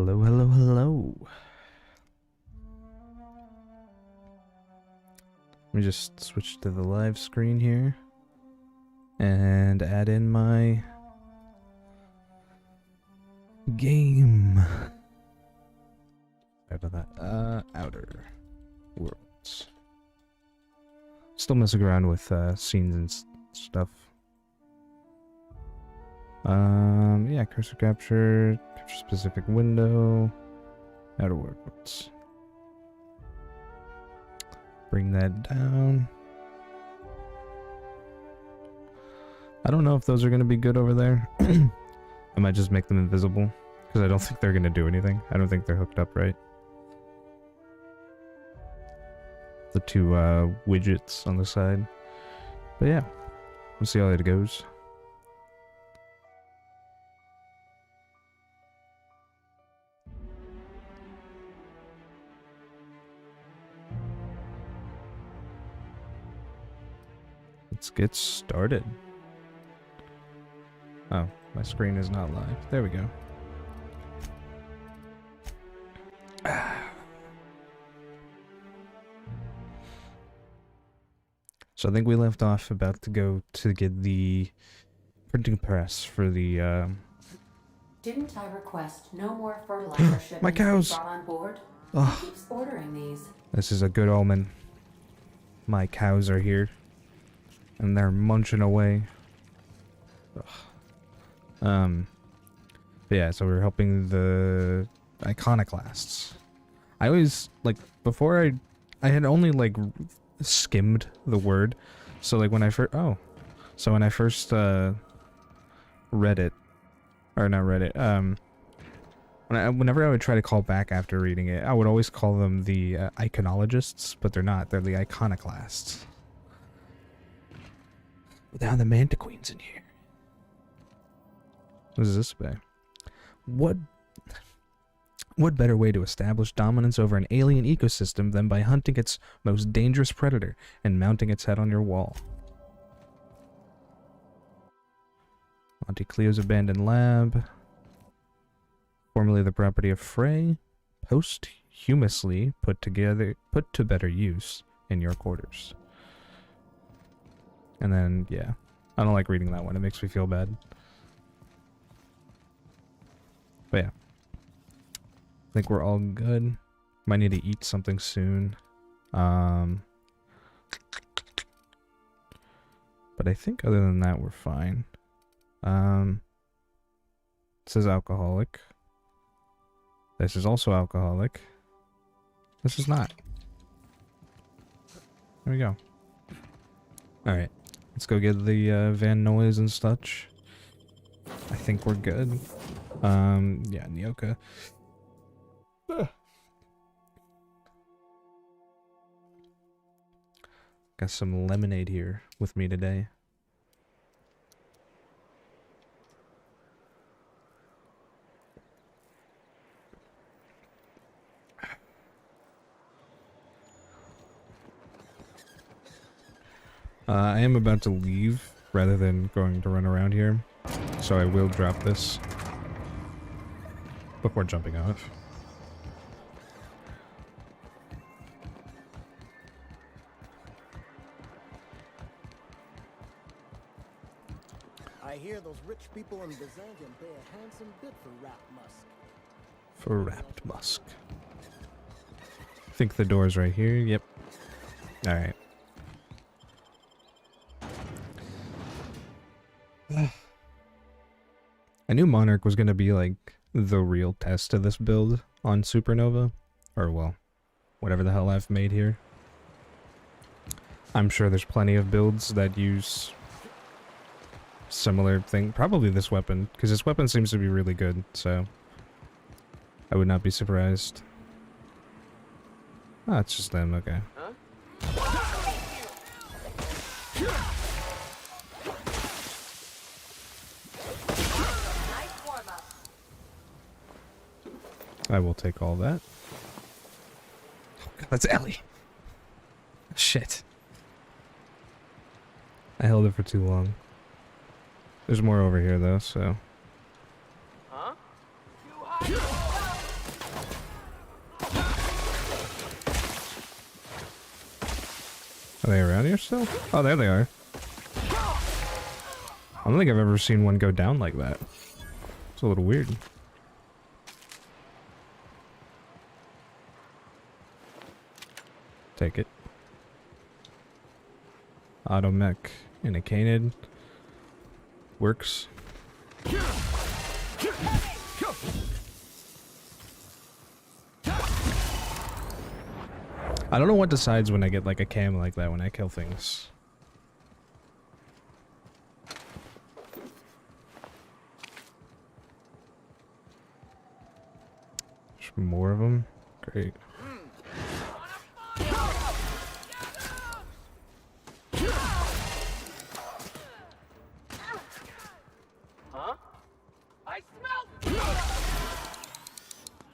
Hello, hello, hello. Let me just switch to the live screen here and add in my game. Sorry about that. Outer Worlds. Still messing around with scenes and stuff. Yeah, cursor capture specific window, Outer Worlds. Bring that down. I don't know if those are going to be good over there. I might just make them invisible, because I don't think they're going to do anything. I don't think they're hooked up right. The two widgets on the side. But yeah, we'll see how it goes. Let's get started. Oh, my screen is not live. There we go. So I think we left off about to go to get the printing press for the Didn't I request no more fertilizer shipments my cows brought on board? Oh, Who keeps ordering these? this is a good omen. My cows are here. And they're munching away. Ugh. But yeah, so we're helping the iconoclasts. I always, like, before I had only, like, skimmed the word. So, like, when I first, so when I first, read it, or not read it, whenever I would try to call back after reading it, I would always call them the, iconologists, but they're not, they're the iconoclasts. Now the Mantiqueen's in here. What does this say? What better way to establish dominance over an alien ecosystem than by hunting its most dangerous predator and mounting its head on your wall? Auntie Cleo's abandoned lab. Formerly the property of Frey. Posthumously put to better use in your quarters. And then, yeah. I don't like reading that one. It makes me feel bad. But yeah. I think we're all good. Might need to eat something soon. But I think other than that, we're fine. It says alcoholic. This is also alcoholic. This is not. There we go. Alright. Let's go get the van noise and such. I think we're good. Yeah, Nyoka. Got some lemonade here with me today. I am about to leave rather than going to run around here, so I will drop this before jumping off. I hear those rich people in Byzantium pay a handsome bit for wrapped musk. For wrapped musk. I think the door's right here. Yep. Alright. I knew Monarch was gonna be like the real test of this build on Supernova. Or well, whatever the hell I've made here. I'm sure there's plenty of builds that use similar thing. Probably this weapon, because this weapon seems to be really good, so I would not be surprised. Oh, it's just them, okay. Huh? I will take all that. Oh god, that's Ellie. Shit. I held it for too long. There's more over here though, so. Huh? Are they around here still? Oh, there they are. I don't think I've ever seen one go down like that. It's a little weird. Take it. Auto mech in a canid. Works. I don't know what decides when I get like a cam like that when I kill things. There's more of them. Great. Huh? I smell.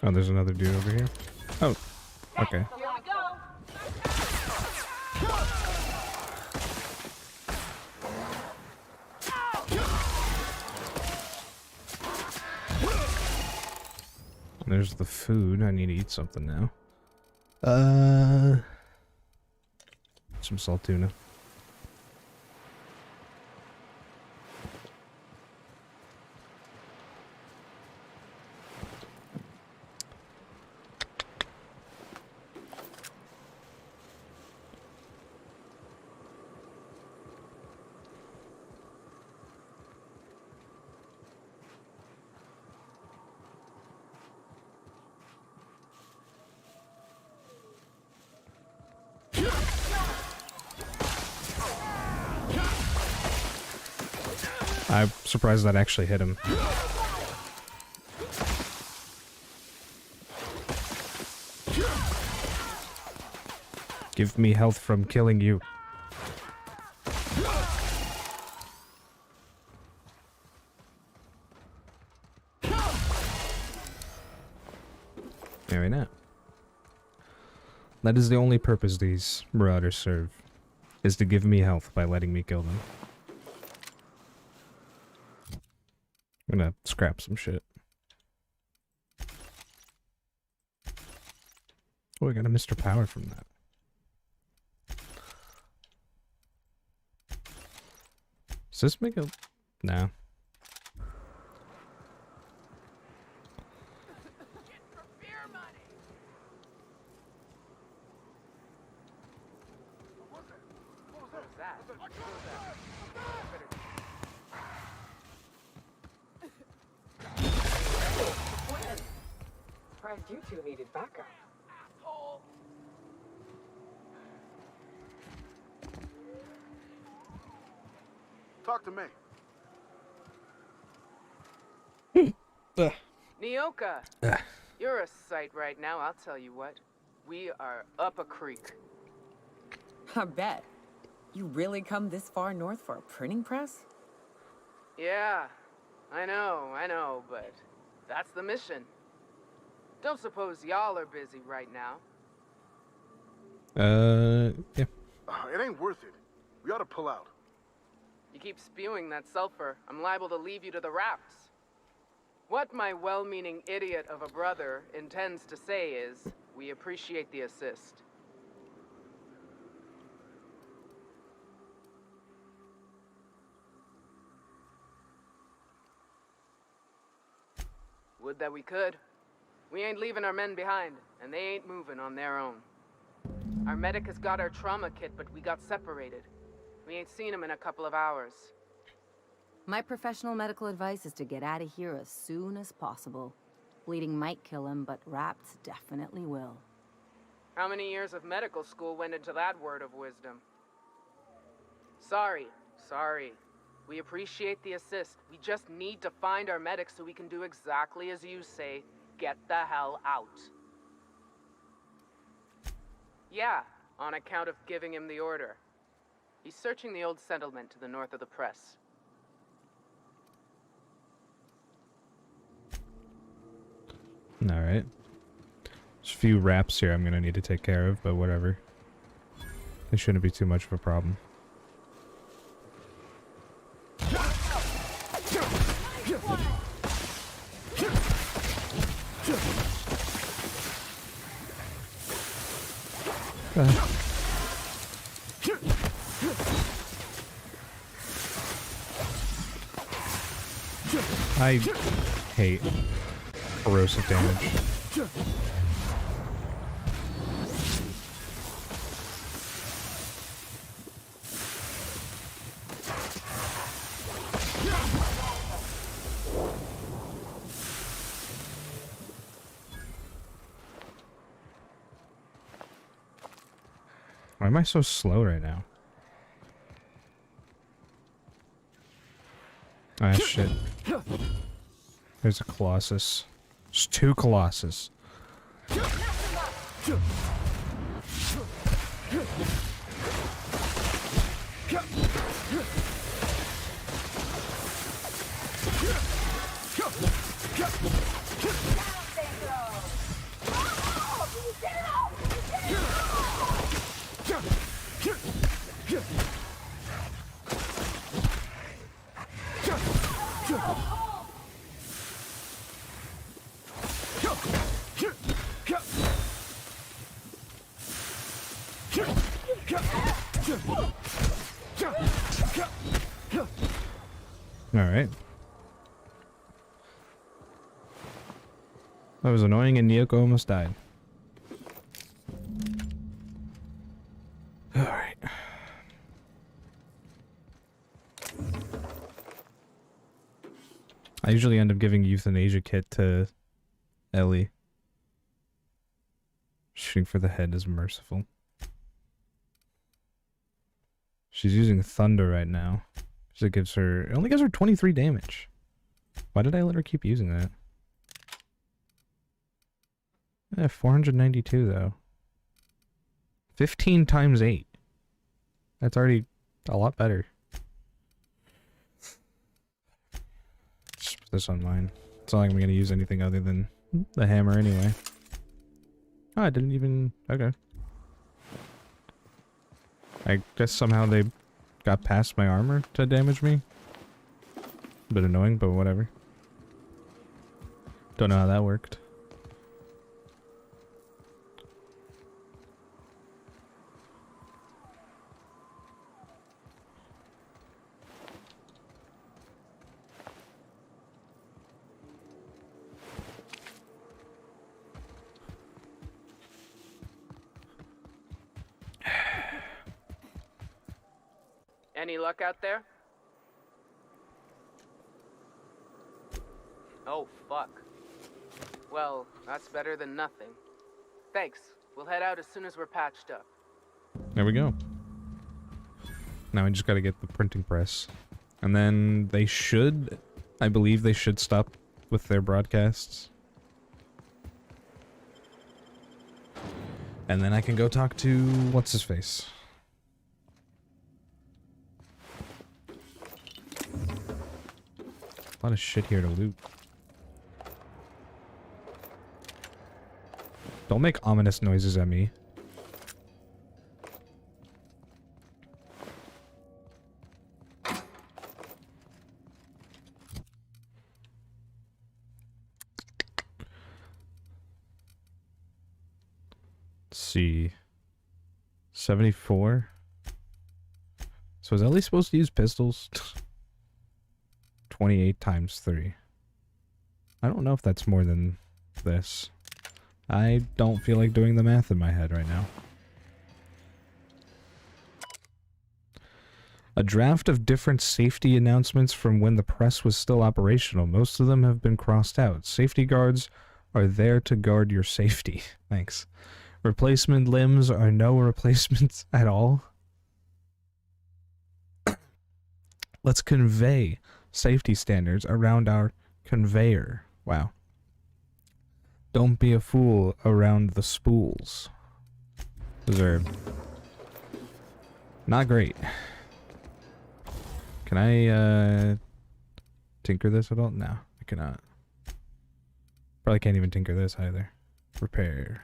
Oh, there's another dude over here. Oh, okay. Here we go. There's the food. I need to eat something now. Some salt tuna. I'm surprised that actually hit him. Give me health from killing you. Maybe not. That is the only purpose these marauders serve, is to give me health by letting me kill them. I'm gonna scrap some shit. Oh, I got a Mr. Power from that. Does this make a... No. Surprised you two needed backup. Talk to me. Nyoka, you're a sight right now, I'll tell you what. We are up a creek. I bet. You really come this far north for a printing press? Yeah, I know, but that's the mission. Don't suppose y'all are busy right now. Yeah. It ain't worth it. We ought to pull out. You keep spewing that sulfur, I'm liable to leave you to the rafts. What my well-meaning idiot of a brother intends to say is, we appreciate the assist. Would that we could. We ain't leaving our men behind, and they ain't moving on their own. Our medic has got our trauma kit, but we got separated. We ain't seen him in a couple of hours. My professional medical advice is to get out of here as soon as possible. Bleeding might kill him, but wraps definitely will. How many years of medical school went into that word of wisdom? Sorry. We appreciate the assist. We just need to find our medic so we can do exactly as you say. Get the hell out. Yeah, on account of giving him the order. He's searching the old settlement to the north of the press. Alright. There's a few wraps here I'm gonna need to take care of, but whatever. It shouldn't be too much of a problem. I hate corrosive damage. Why am I so slow right now? Ah, shit. There's a Colossus. There's 2 Colossus. Alright. That was annoying and Nyoko almost died. Alright. I usually end up giving euthanasia kit to Ellie. Shooting for the head is merciful. She's using thunder right now. So it only gives her 23 damage. Why did I let her keep using that? Yeah, 492 though. 15 times 8. That's already a lot better. Just put this on mine. It's not like I'm gonna use anything other than the hammer anyway. Oh, I didn't even... Okay. I guess somehow they got past my armor to damage me. A bit annoying, but whatever. Don't know how that worked. Any luck out there? Oh, fuck. Well, that's better than nothing. Thanks. We'll head out as soon as we're patched up. There we go. Now I just gotta get the printing press. And then they should... I believe they should stop with their broadcasts. And then I can go talk to... what's-his-face? A lot of shit here to loot. Don't make ominous noises at me. Let's see. 74. So is Ellie supposed to use pistols? 28 times 3. I don't know if that's more than this. I don't feel like doing the math in my head right now. A draft of different safety announcements from when the press was still operational. Most of them have been crossed out. Safety guards are there to guard your safety. Thanks. Replacement limbs are no replacements at all. Let's convey safety standards around our conveyor. Wow. Don't be a fool around the spools. Those are not great. Can I tinker this at all? No, I cannot. Probably can't even tinker this either. Repair.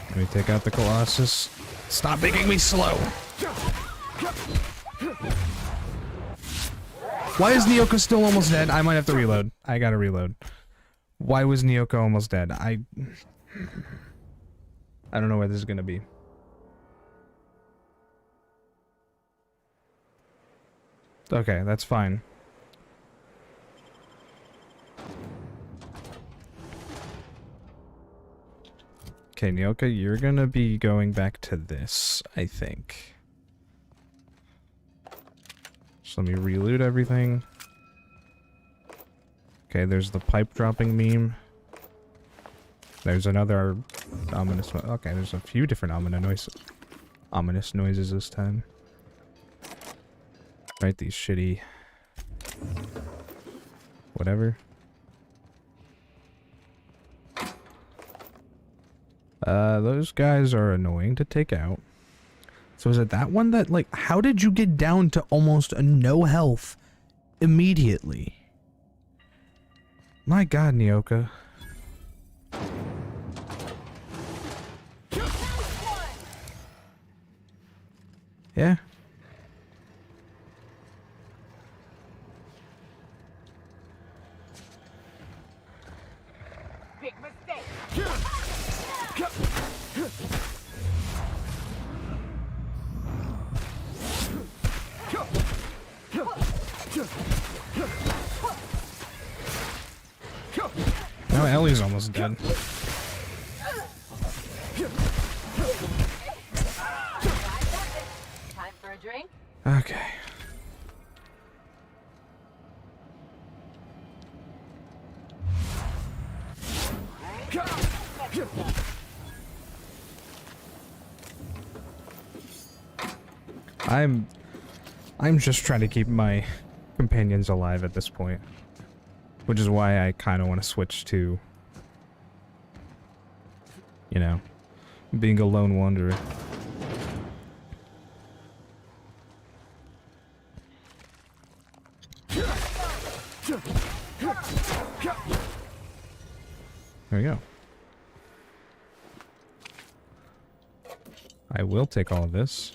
Let me take out the Colossus. Stop making me slow! Why is Nyoko still almost dead? I might have to reload. I gotta reload. Why was Nyoko almost dead? I don't know where this is gonna be. Okay, that's fine. Okay, Nyoko, you're gonna be going back to this, I think. So let me reload everything. Okay, there's the pipe dropping meme. There's another ominous... Okay, there's a few different ominous noises this time. Right, these shitty... whatever. Those guys are annoying to take out. So is it that one that, like, how did you get down to almost no health immediately? My god, Nyoko. Yeah. Big mistake. No, Ellie's almost dead. Time for a drink? Okay. I'm just trying to keep my companions alive at this point. Which is why I kind of want to switch to, you know, being a lone wanderer. There we go. I will take all of this.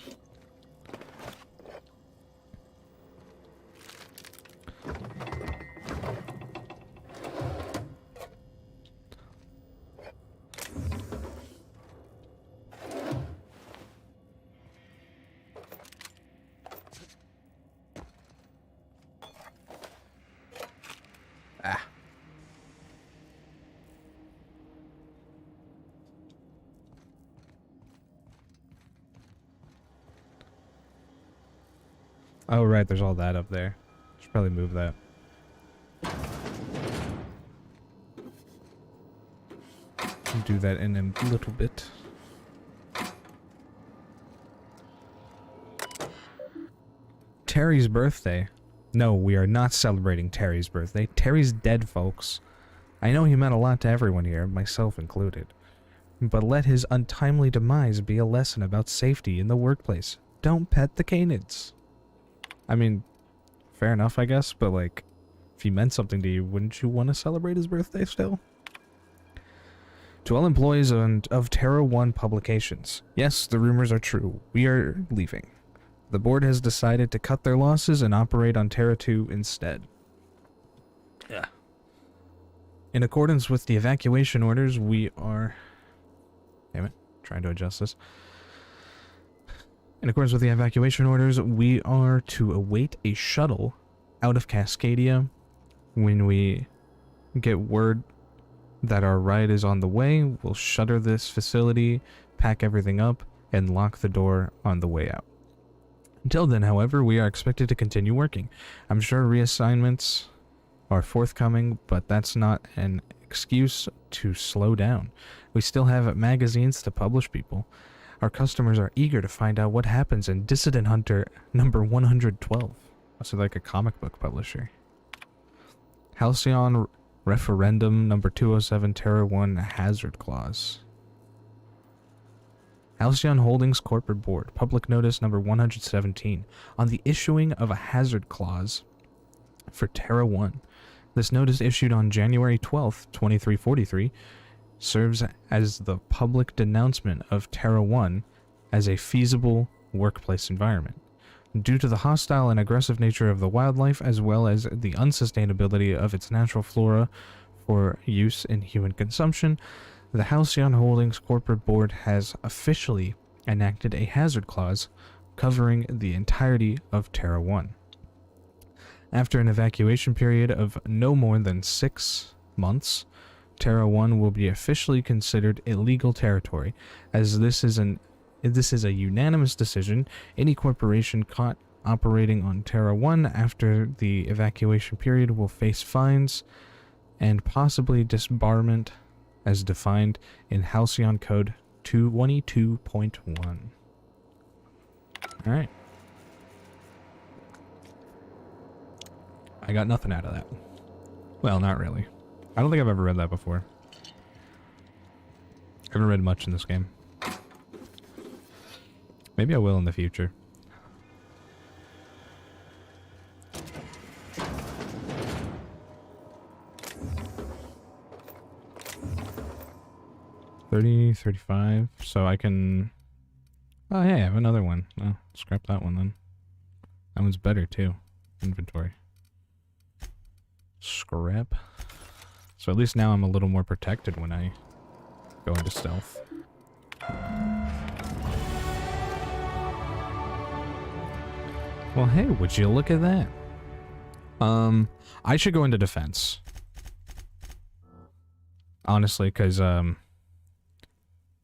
Oh, right, there's all that up there. Should probably move that. Do that in a little bit. Terry's birthday. No, we are not celebrating Terry's birthday. Terry's dead, folks. I know he meant a lot to everyone here, myself included. But let his untimely demise be a lesson about safety in the workplace. Don't pet the canids. I mean, fair enough, I guess, but like, if he meant something to you, wouldn't you want to celebrate his birthday still? To all employees of Terra 1 Publications, yes, the rumors are true. We are leaving. The board has decided to cut their losses and operate on Terra 2 instead. Yeah. In accordance with the evacuation orders, we are... Damn it, trying to adjust this. In accordance with the evacuation orders, we are to await a shuttle out of Cascadia. When we get word that our ride is on the way, we'll shutter this facility, pack everything up, and lock the door on the way out. Until then, however, we are expected to continue working. I'm sure reassignments are forthcoming, but that's not an excuse to slow down. We still have magazines to publish people. Our customers are eager to find out what happens in Dissident Hunter number 112. So like a comic book publisher. Halcyon Referendum number 207 Terra 1 Hazard Clause. Halcyon Holdings Corporate Board, Public Notice number 117, on the issuing of a hazard clause for Terra 1. This notice, issued on January 12th, 2343, serves as the public denouncement of Terra 1 as a feasible workplace environment. Due to the hostile and aggressive nature of the wildlife, as well as the unsustainability of its natural flora for use in human consumption, the Halcyon Holdings corporate board has officially enacted a hazard clause covering the entirety of Terra 1. After an evacuation period of no more than 6 months, Terra 1 will be officially considered illegal territory, as this is a unanimous decision. Any corporation caught operating on Terra 1 after the evacuation period will face fines and possibly disbarment as defined in Halcyon Code 222.1. Alright. I got nothing out of that. Well, not really. I don't think I've ever read that before. I haven't read much in this game. Maybe I will in the future. $30.35, so I can... Oh, hey, I have another one. Oh, scrap that one then. That one's better too. Inventory. Scrap. So at least now I'm a little more protected when I go into stealth. Well, hey, would you look at that? I should go into defense. Honestly, because,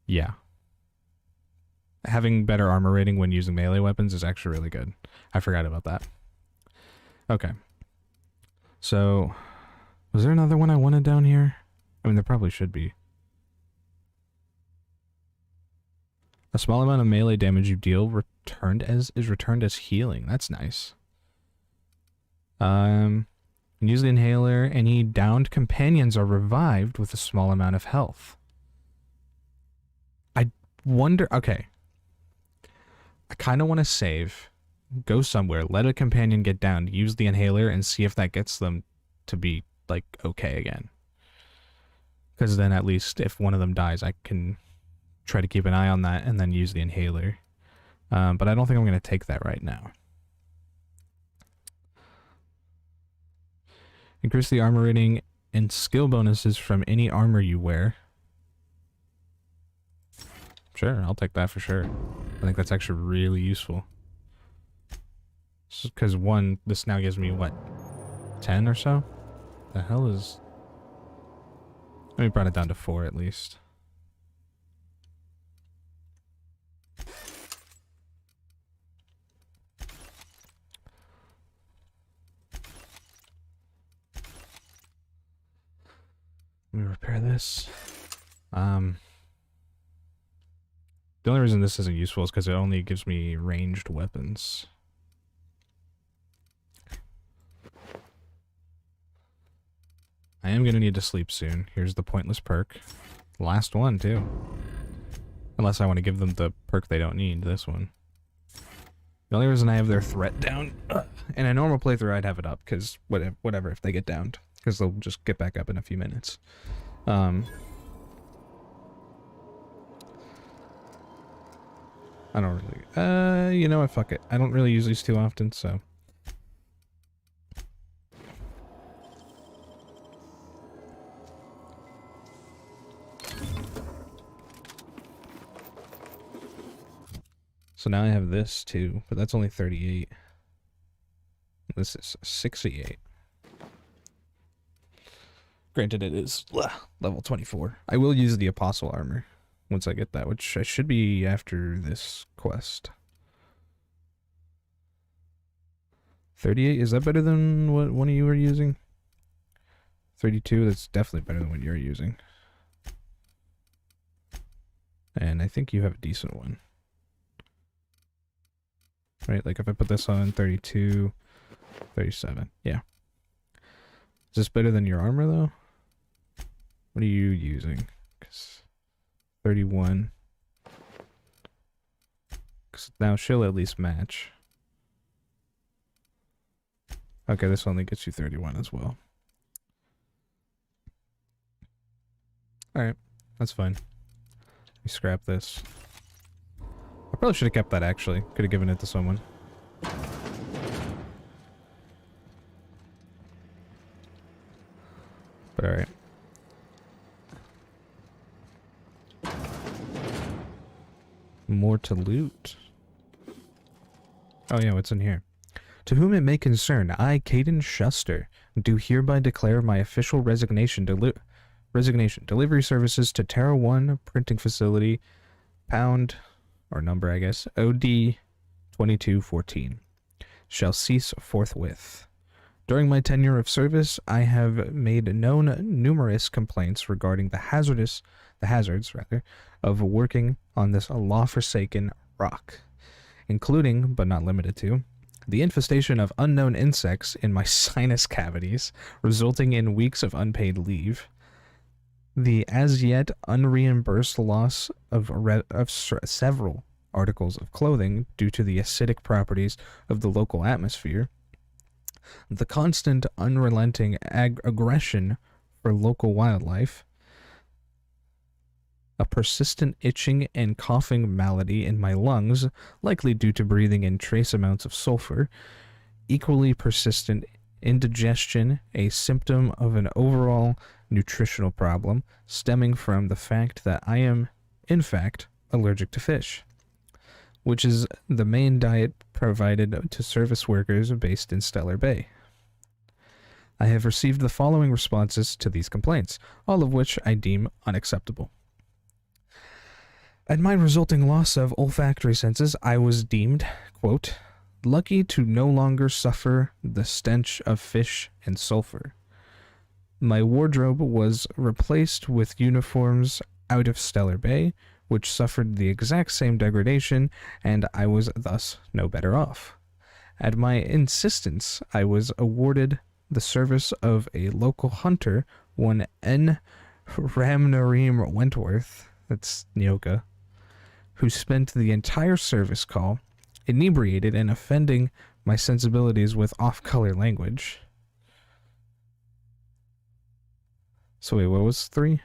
yeah. Having better armor rating when using melee weapons is actually really good. I forgot about that. Okay. So, was there another one I wanted down here? I mean, there probably should be. A small amount of melee damage you deal is returned as healing. That's nice. Use the inhaler. Any downed companions are revived with a small amount of health. I wonder. Okay. I kind of want to save, go somewhere, let a companion get down, use the inhaler, and see if that gets them to be, like, okay again. Because then at least if one of them dies, I can try to keep an eye on that and then use the inhaler. But I don't think I'm going to take that right now. Increase the armor rating and skill bonuses from any armor you wear. Sure, I'll take that for sure. I think that's actually really useful. Because one, this now gives me, what, 10 or so? The hell is... Let me brought it down to 4 at least. Let me repair this. The only reason this isn't useful is because it only gives me ranged weapons. I am going to need to sleep soon. Here's the pointless perk. Last one, too. Unless I want to give them the perk they don't need, this one. The only reason I have their threat down... in a normal playthrough, I'd have it up, because whatever if they get downed. Because they'll just get back up in a few minutes. I don't really... you know what, fuck it. I don't really use these too often, so... So now I have this too, but that's only 38. This is 68. Granted, it is level 24. I will use the Apostle armor once I get that, which I should be after this quest. 38, is that better than what one of you were using? 32, that's definitely better than what you're using. And I think you have a decent one. Right, like if I put this on 32, 37, yeah. Is this better than your armor though? What are you using? 'Cause 31. 'Cause now she'll at least match. Okay, this only gets you 31 as well. Alright, that's fine. Let me scrap this. I probably should have kept that actually. Could have given it to someone. But alright. More to loot. Oh yeah, what's in here? To whom it may concern, I, Caden Shuster, do hereby declare my official resignation. Delivery services to Terra 1 printing facility, pound, or number I guess, OD 2214, shall cease forthwith. During my tenure of service, I have made known numerous complaints regarding the hazards of working on this law-forsaken rock, including, but not limited to, the infestation of unknown insects in my sinus cavities, resulting in weeks of unpaid leave, the as yet unreimbursed loss of several articles of clothing due to the acidic properties of the local atmosphere, the constant unrelenting aggression for local wildlife, a persistent itching and coughing malady in my lungs, likely due to breathing in trace amounts of sulfur, equally persistent indigestion, a symptom of an overall nutritional problem stemming from the fact that I am, in fact, allergic to fish, which is the main diet provided to service workers based in Stellar Bay. I have received the following responses to these complaints, all of which I deem unacceptable. At my resulting loss of olfactory senses, I was deemed, quote, lucky to no longer suffer the stench of fish and sulfur. My wardrobe was replaced with uniforms out of Stellar Bay, which suffered the exact same degradation, and I was thus no better off. At my insistence, I was awarded the service of a local hunter, one N. Ramnareem Wentworth, that's Nyoka, who spent the entire service call inebriated and offending my sensibilities with off-color language. So wait, what was 3?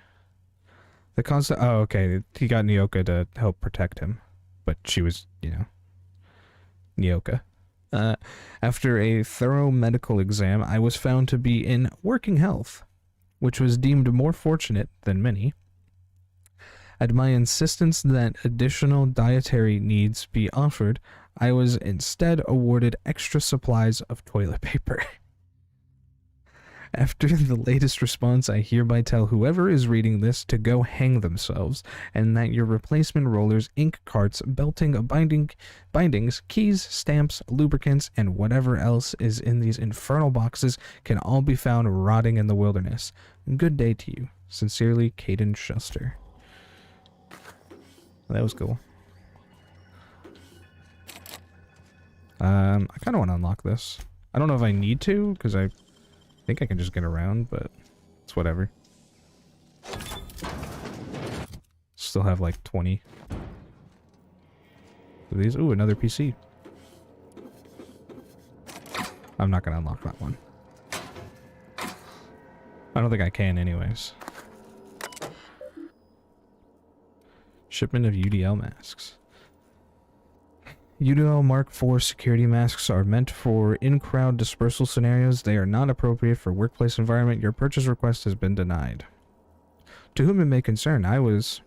The constant... Oh, okay. He got Nyoka to help protect him. But she was, you know, Nyoka. After a thorough medical exam, I was found to be in working health, which was deemed more fortunate than many. At my insistence that additional dietary needs be offered, I was instead awarded extra supplies of toilet paper. After the latest response, I hereby tell whoever is reading this to go hang themselves, and that your replacement rollers, ink carts, belting, bindings, keys, stamps, lubricants, and whatever else is in these infernal boxes can all be found rotting in the wilderness. Good day to you. Sincerely, Caden Shuster. That was cool. I kind of want to unlock this. I don't know if I need to, because I think I can just get around, but it's whatever. Still have like 20 of these. Ooh, another PC. I'm not going to unlock that one. I don't think I can anyways. Shipment of UDL masks. UDL Mark IV security masks are meant for in-crowd dispersal scenarios. They are not appropriate for workplace environment. Your purchase request has been denied. To whom it may concern, I was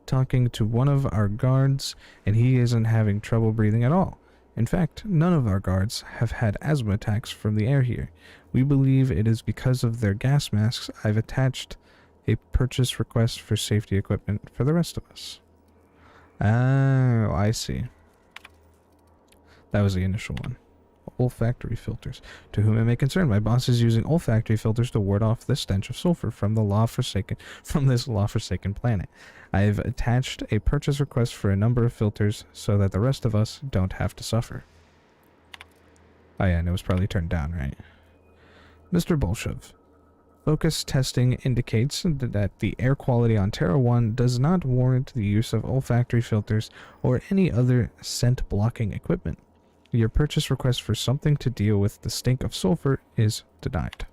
talking to one of our guards, and he isn't having trouble breathing at all. In fact, none of our guards have had asthma attacks from the air here. We believe it is because of their gas masks. I've attached a purchase request for safety equipment for the rest of us. Oh, I see. That was the initial one. Olfactory filters. To whom it may concern, my boss is using olfactory filters to ward off the stench of sulfur from this law-forsaken planet. I have attached a purchase request for a number of filters so that the rest of us don't have to suffer. Oh yeah, and it was probably turned down, right? Mr. Bolshov. Focus testing indicates that the air quality on Terra 1 does not warrant the use of olfactory filters or any other scent-blocking equipment. Your purchase request for something to deal with the stink of sulfur is denied.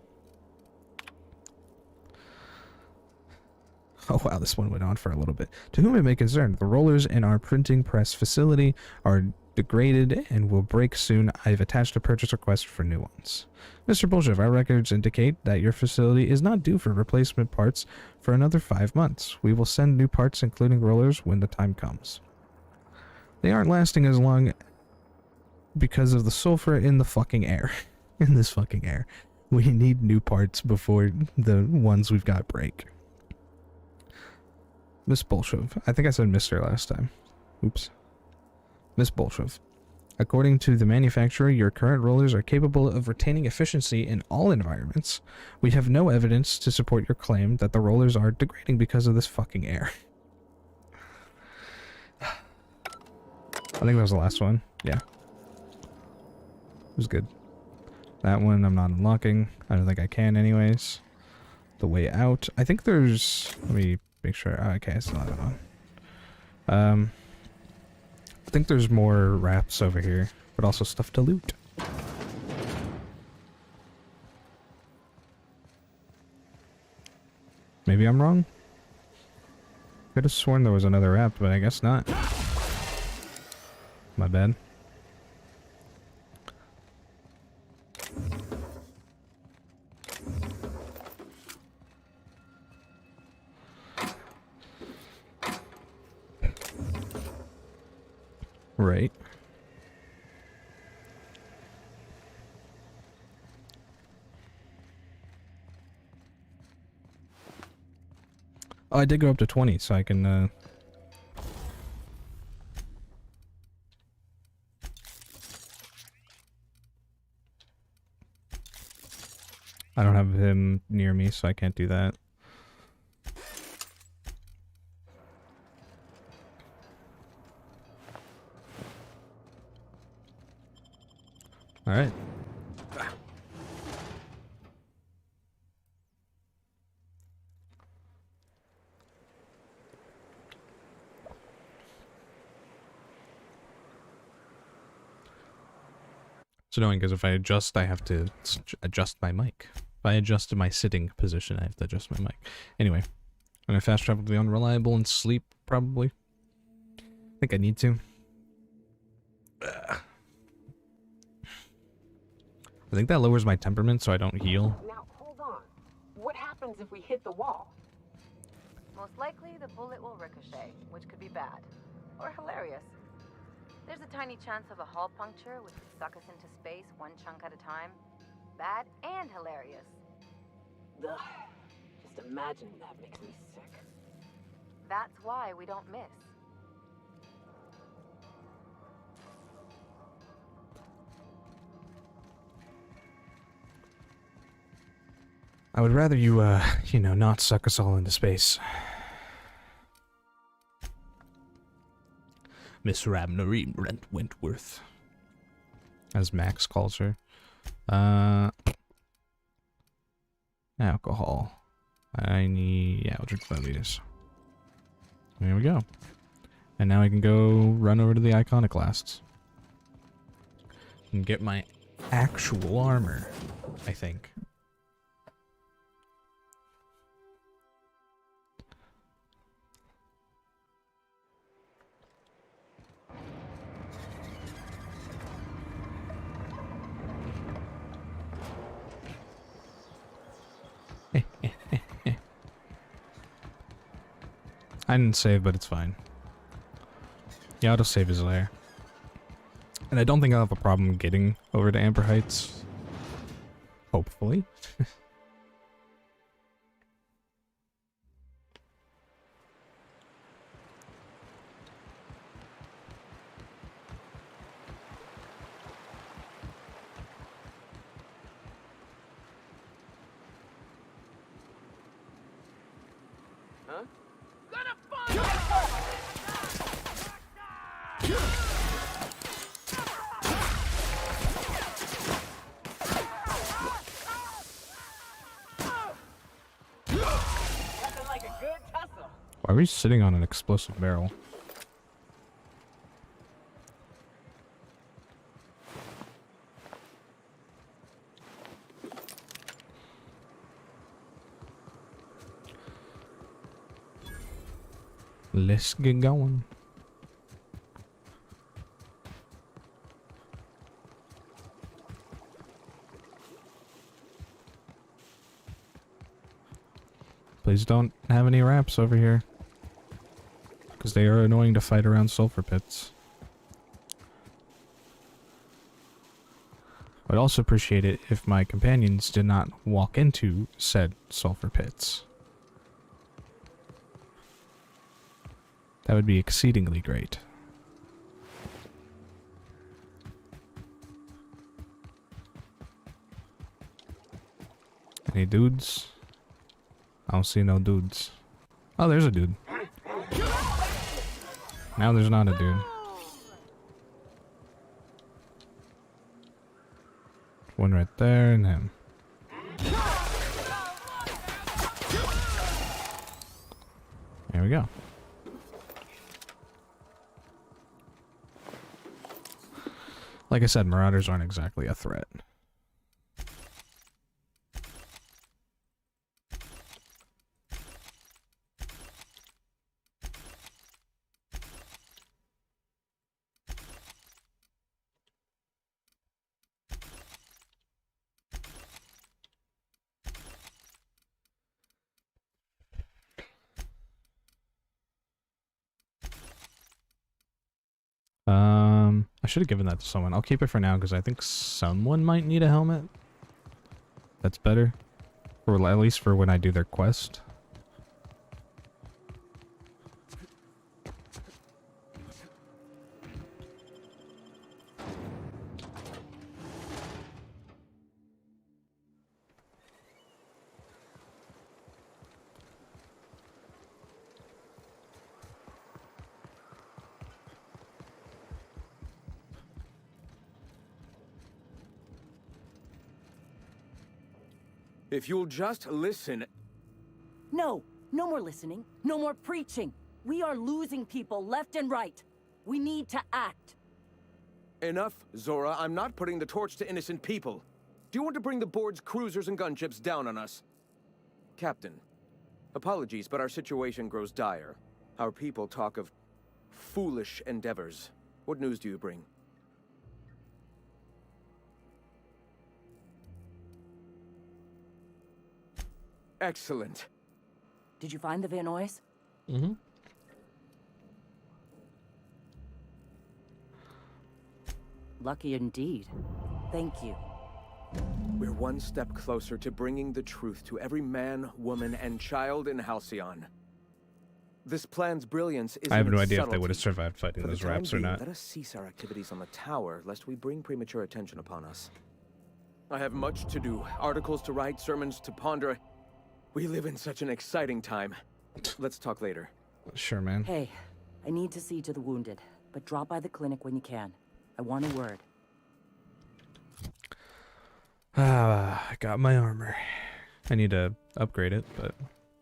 Oh wow, this one went on for a little bit. To whom it may concern, the rollers in our printing press facility are degraded and will break soon. I've attached a purchase request for new ones. Mr. Bolshev, our records indicate that your facility is not due for replacement parts for another 5 months. We will send new parts, including rollers, when the time comes. They aren't lasting as long because of the sulfur in the fucking air. In this fucking air. We need new parts before the ones we've got break. Miss Bolshev. I think I said Mr. last time. Oops. Miss Bolshev. According to the manufacturer, your current rollers are capable of retaining efficiency in all environments. We have no evidence to support your claim that the rollers are degrading because of this fucking air. I think that was the last one. Yeah. It was good. That one I'm not unlocking. I don't think I can anyways. The way out. I think there's... Let me make sure. Oh, okay, I still have it on. I think there's more wraps over here, but also stuff to loot. Maybe I'm wrong? Could have sworn there was another wrap, but I guess not. My bad. Right. Oh, I did go up to 20, so I can, I don't have him near me, so I can't do that. Alright. It's annoying because if I adjust, I have to adjust my mic. If I adjust my sitting position, I have to adjust my mic. Anyway, I'm gonna fast travel to the unreliable and sleep, probably. I think I need to. I think that lowers my temperament so I don't heal. Now, hold on. What happens if we hit the wall? Most likely, the bullet will ricochet, which could be bad. Or hilarious. There's a tiny chance of a hull puncture, which could suck us into space one chunk at a time. Bad and hilarious. Ugh. Just imagining that makes me sick. That's why we don't miss. I would rather you, you know, not suck us all into space. Miss Rabnorine Wentworth. As Max calls her. Alcohol. I need... Yeah, I'll drink 5 liters. There we go. And now I can go run over to the iconoclasts. And get my actual armor, I think. I didn't save, but it's fine. The autosave is there. And I don't think I'll have a problem getting over to Amber Heights. Hopefully. Huh? Why are we sitting on an explosive barrel? Let's get going. Please don't have any wraps over here. Because they are annoying to fight around sulfur pits. I'd also appreciate it if my companions did not walk into said sulfur pits. That would be exceedingly great. Any dudes? I don't see no dudes. Oh, there's a dude. Now there's not a dude. One right there and him. There we go. Like I said, marauders aren't exactly a threat. I should have given that to someone. I'll keep it for now because I think someone might need a helmet. That's better. Or at least for when I do their quest. If you'll just listen... No, no more listening, no more preaching. We are losing people left and right. We need to act. Enough, Zora. I'm not putting the torch to innocent people. Do you want to bring the board's cruisers and gunships down on us? Captain, apologies, but our situation grows dire. Our people talk of foolish endeavors. What news do you bring? Excellent. Did you find the Vanois? Mm-hmm. Lucky indeed. Thank you. We're one step closer to bringing the truth to every man, woman, and child in Halcyon. This plan's brilliance is I have in no its idea if they subtlety. would have survived fighting For the those time raps or being, not. Let us cease our activities on the tower, lest we bring premature attention upon us. I have much to do. Articles to write, sermons to ponder. We live in such an exciting time. Let's talk later. Sure, man. Hey, I need to see to the wounded, but drop by the clinic when you can. I want a word. Ah, I got my armor. I need to upgrade it, but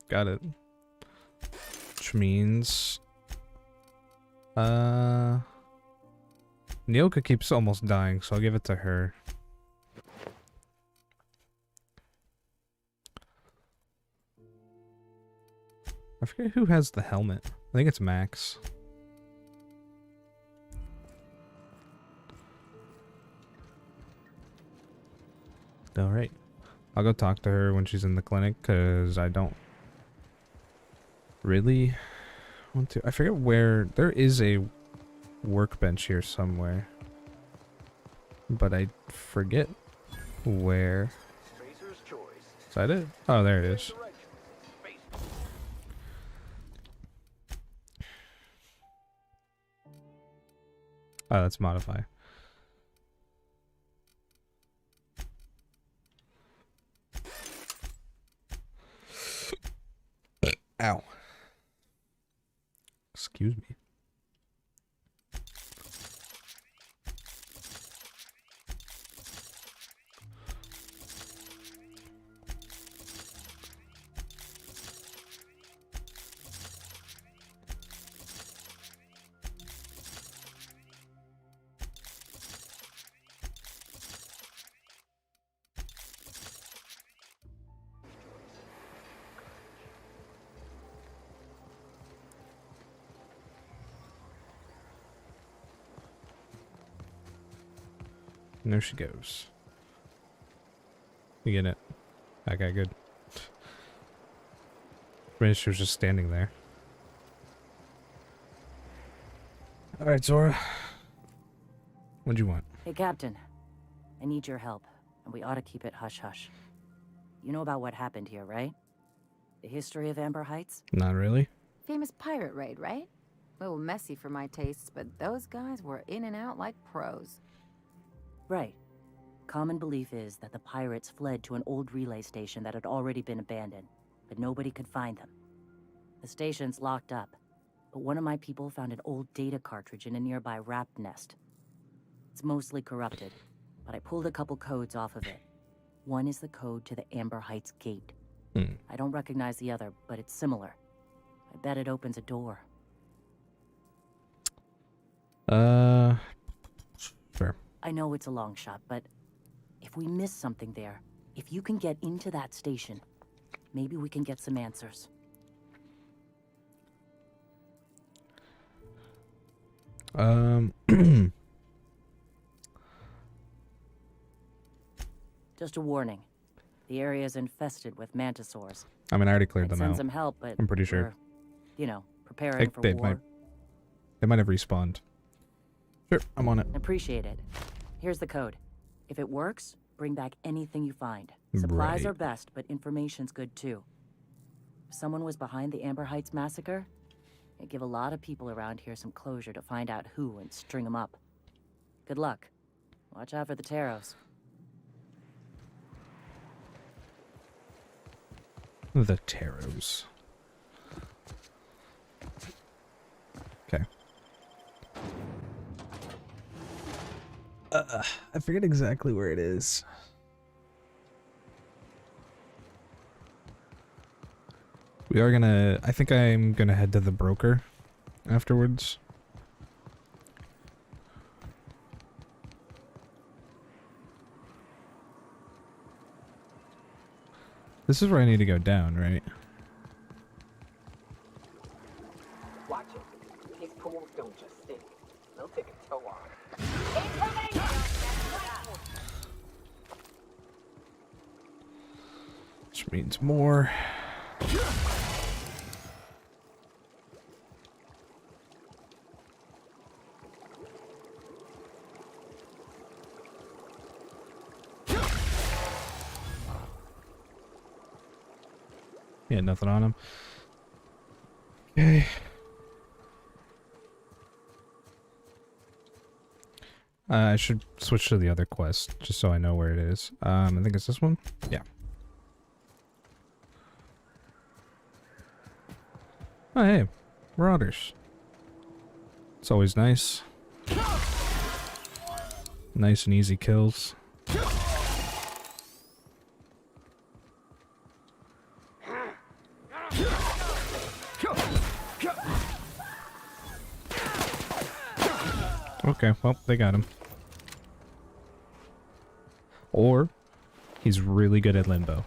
got it. Which means... Nyoka keeps almost dying, so I'll give it to her. I forget who has the helmet. I think it's Max. Alright. I'll go talk to her when she's in the clinic, because I don't really want to. I forget where. There is a workbench here somewhere. But I forget where. Is that it? Oh, there it is. Oh, that's modify. Ow. Excuse me. And there she goes. You get it? Okay, good. Maybe she was just standing there. Alright, Zora. What'd you want? Hey, Captain. I need your help, and we ought to keep it hush-hush. You know about what happened here, right? The history of Amber Heights? Not really. Famous pirate raid, right? A little messy for my tastes, but those guys were in and out like pros. Right. Common belief is that the pirates fled to an old relay station that had already been abandoned, but nobody could find them. The station's locked up, but one of my people found an old data cartridge in a nearby raft nest. It's mostly corrupted, but I pulled a couple codes off of it. One is the code to the Amber Heights gate. I don't recognize the other, but it's similar. I bet it opens a door. Sure. I know it's a long shot, but if we miss something there, if you can get into that station, maybe we can get some answers. Just a warning. The area is infested with mantisaurs. I mean, I already cleared I'd them send out. some help, but I'm pretty sure. we're, you know, preparing for war. They might have respawned. Sure, I'm on it. Appreciate it. Here's the code. If it works, bring back anything you find. Supplies Right. are best, but information's good too. If someone was behind the Amber Heights massacre, it'd give a lot of people around here some closure to find out who and string them up. Good luck. Watch out for the taros. The taros. Okay. I forget exactly where it is. We are gonna... I think I'm gonna head to the broker afterwards. This is where I need to go down, right? Watch it. These pools don't just stink. They'll take a toe off. Which means more. Yeah, nothing on him. Okay. I should switch to the other quest, just so I know where it is. I think it's this one? Yeah. Oh, hey. Marauders. It's always nice. Nice and easy kills. Okay, well, they got him. Or, he's really good at limbo.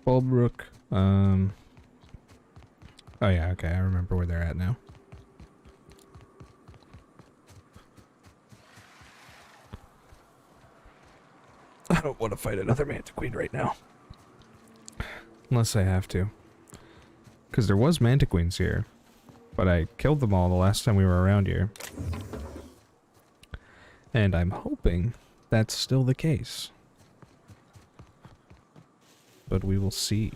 Bulbrook. Oh yeah, okay, I remember where they're at now. I don't want to fight another Mantiqueen right now. Unless I have to. Because there was Mantiqueens here. But I killed them all the last time we were around here. And I'm hoping that's still the case. But we will see.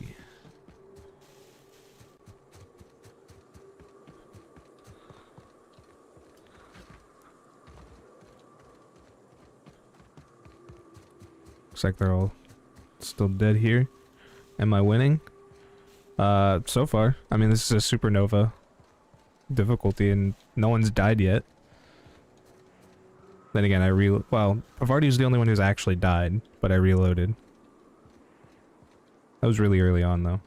Looks like they're all still dead here. Am I winning? So far. I mean, this is a Supernova difficulty and no one's died yet. Then again, well, Pavardi's the only one who's actually died, but I reloaded. That was really early on, though.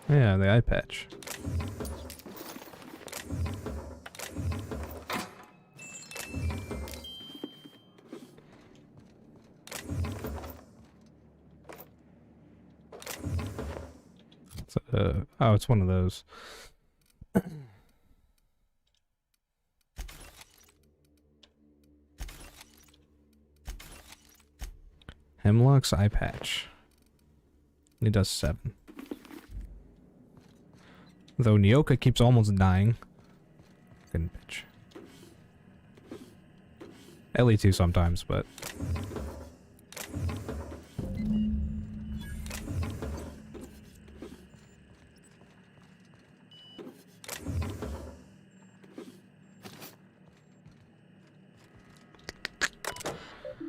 Yeah, the eye patch. Oh, it's one of those. Hemlock's eye patch. He does 7. Though Nyoka keeps almost dying. Fucking bitch. Ellie too sometimes, but...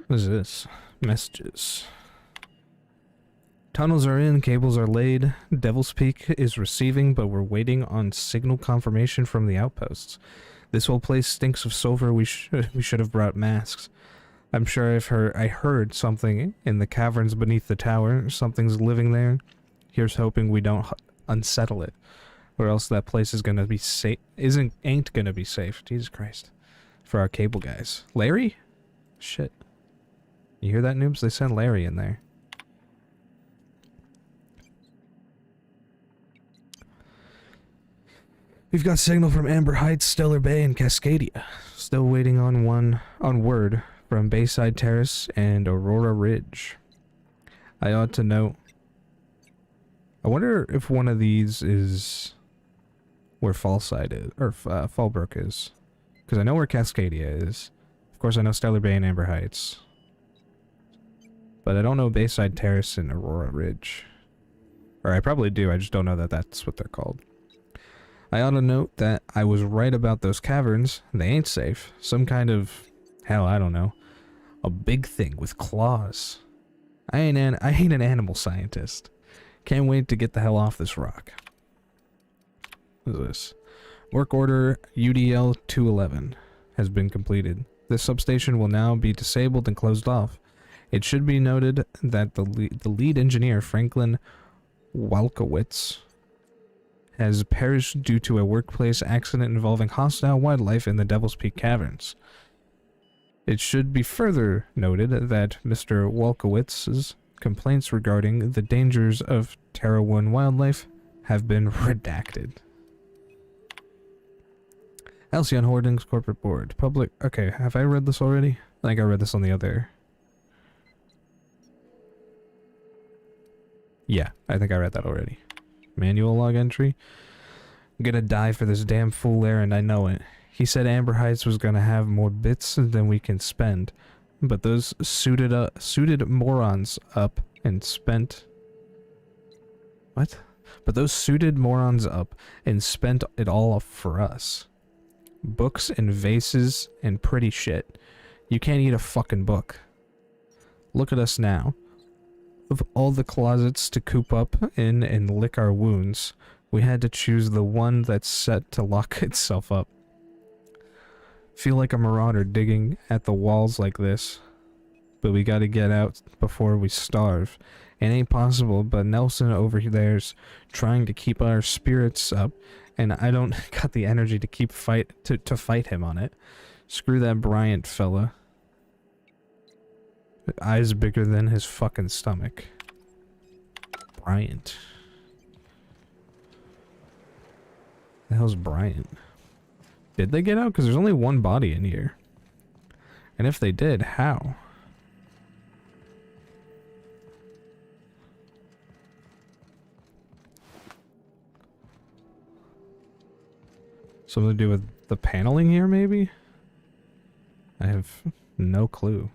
What is this? Messages. Tunnels are in, cables are laid. Devil's Peak is receiving, but we're waiting on signal confirmation from the outposts. This whole place stinks of sulfur. We should have brought masks. I'm sure I heard something in the caverns beneath the tower. Something's living there. Here's hoping we don't unsettle it, or else that place is gonna be safe. Ain't gonna be safe. Jesus Christ, for our cable guys. Larry? Shit. You hear that, noobs? They sent Larry in there. We've got signal from Amber Heights, Stellar Bay, and Cascadia. Still waiting on word from Bayside Terrace and Aurora Ridge. I ought to know. I wonder if one of these is where Fallside is, or Fallbrook is. Because I know where Cascadia is. Of course, I know Stellar Bay and Amber Heights. But I don't know Bayside Terrace and Aurora Ridge. Or I probably do, I just don't know that that's what they're called. I ought to note that I was right about those caverns. They ain't safe. Some kind of... hell, I don't know. A big thing with claws. I ain't an animal scientist. Can't wait to get the hell off this rock. What is this? Work order UDL 211 has been completed. This substation will now be disabled and closed off. It should be noted that the lead engineer, Franklin Walkowitz, has perished due to a workplace accident involving hostile wildlife in the Devil's Peak Caverns. It should be further noted that Mr. Walkowitz's complaints regarding the dangers of Terra-1 wildlife have been redacted. Halcyon Holdings Corporate Board. Public... Okay, have I read this already? I think I read this on the other... Yeah, I think I read that already. Manual log entry. I'm gonna die for this damn fool there, and I know it. He said Amber Heights was gonna have more bits than we can spend, but those suited morons up and spent... What? But those suited morons up and spent it all for us. Books and vases and pretty shit. You can't eat a fucking book. Look at us now. Of all the closets to coop up in and lick our wounds, we had to choose the one that's set to lock itself up. Feel like a marauder digging at the walls like this. But we gotta get out before we starve. It ain't possible, but Nelson over there's trying to keep our spirits up, and I don't got the energy to keep fight him on it. Screw that Bryant fella. Eyes bigger than his fucking stomach. Bryant. The hell's Bryant? Did they get out? Because there's only one body in here. And if they did, how? Something to do with the paneling here, maybe? I have no clue.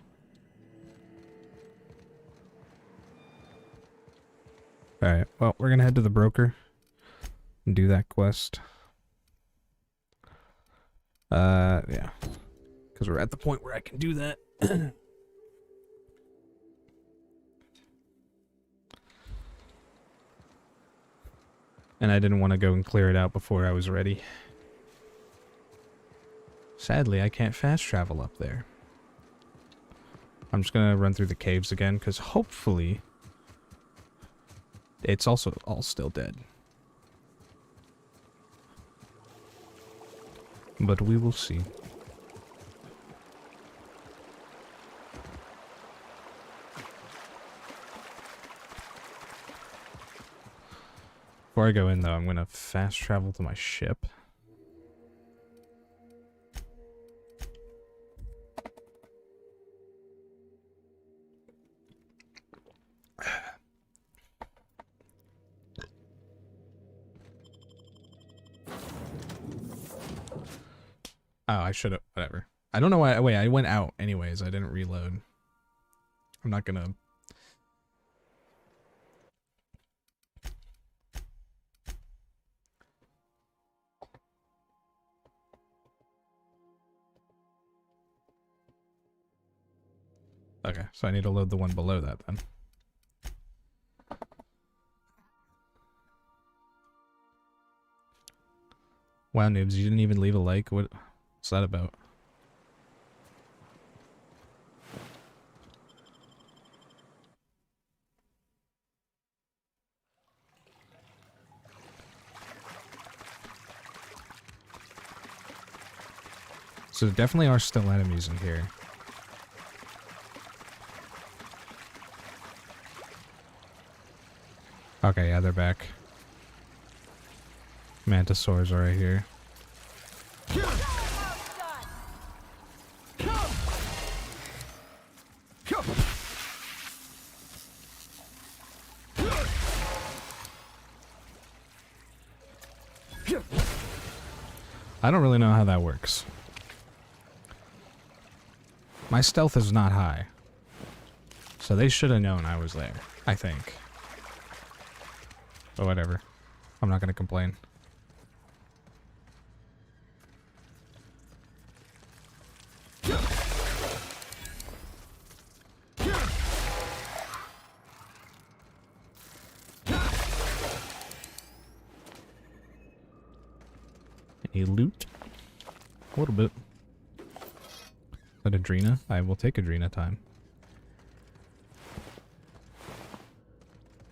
Alright, well, we're gonna head to the broker and do that quest. Yeah. Because we're at the point where I can do that. And I didn't want to go and clear it out before I was ready. Sadly, I can't fast travel up there. I'm just gonna run through the caves again, because hopefully... it's also all still dead. But we will see. Before I go in, though, I'm gonna fast travel to my ship. Oh, I should have. Whatever. I don't know why. Wait, I went out anyways. I didn't reload. I'm not gonna. Okay, so I need to load the one below that then. Wow, noobs, you didn't even leave a like? What's that about? So there definitely are still enemies in here. Okay, yeah, they're back. Mantisaurs are right here. I don't really know how that works. My stealth is not high. So they should have known I was there, I think. But whatever. I'm not gonna complain. Any loot? A little bit. But Adrena? I will take Adrena time.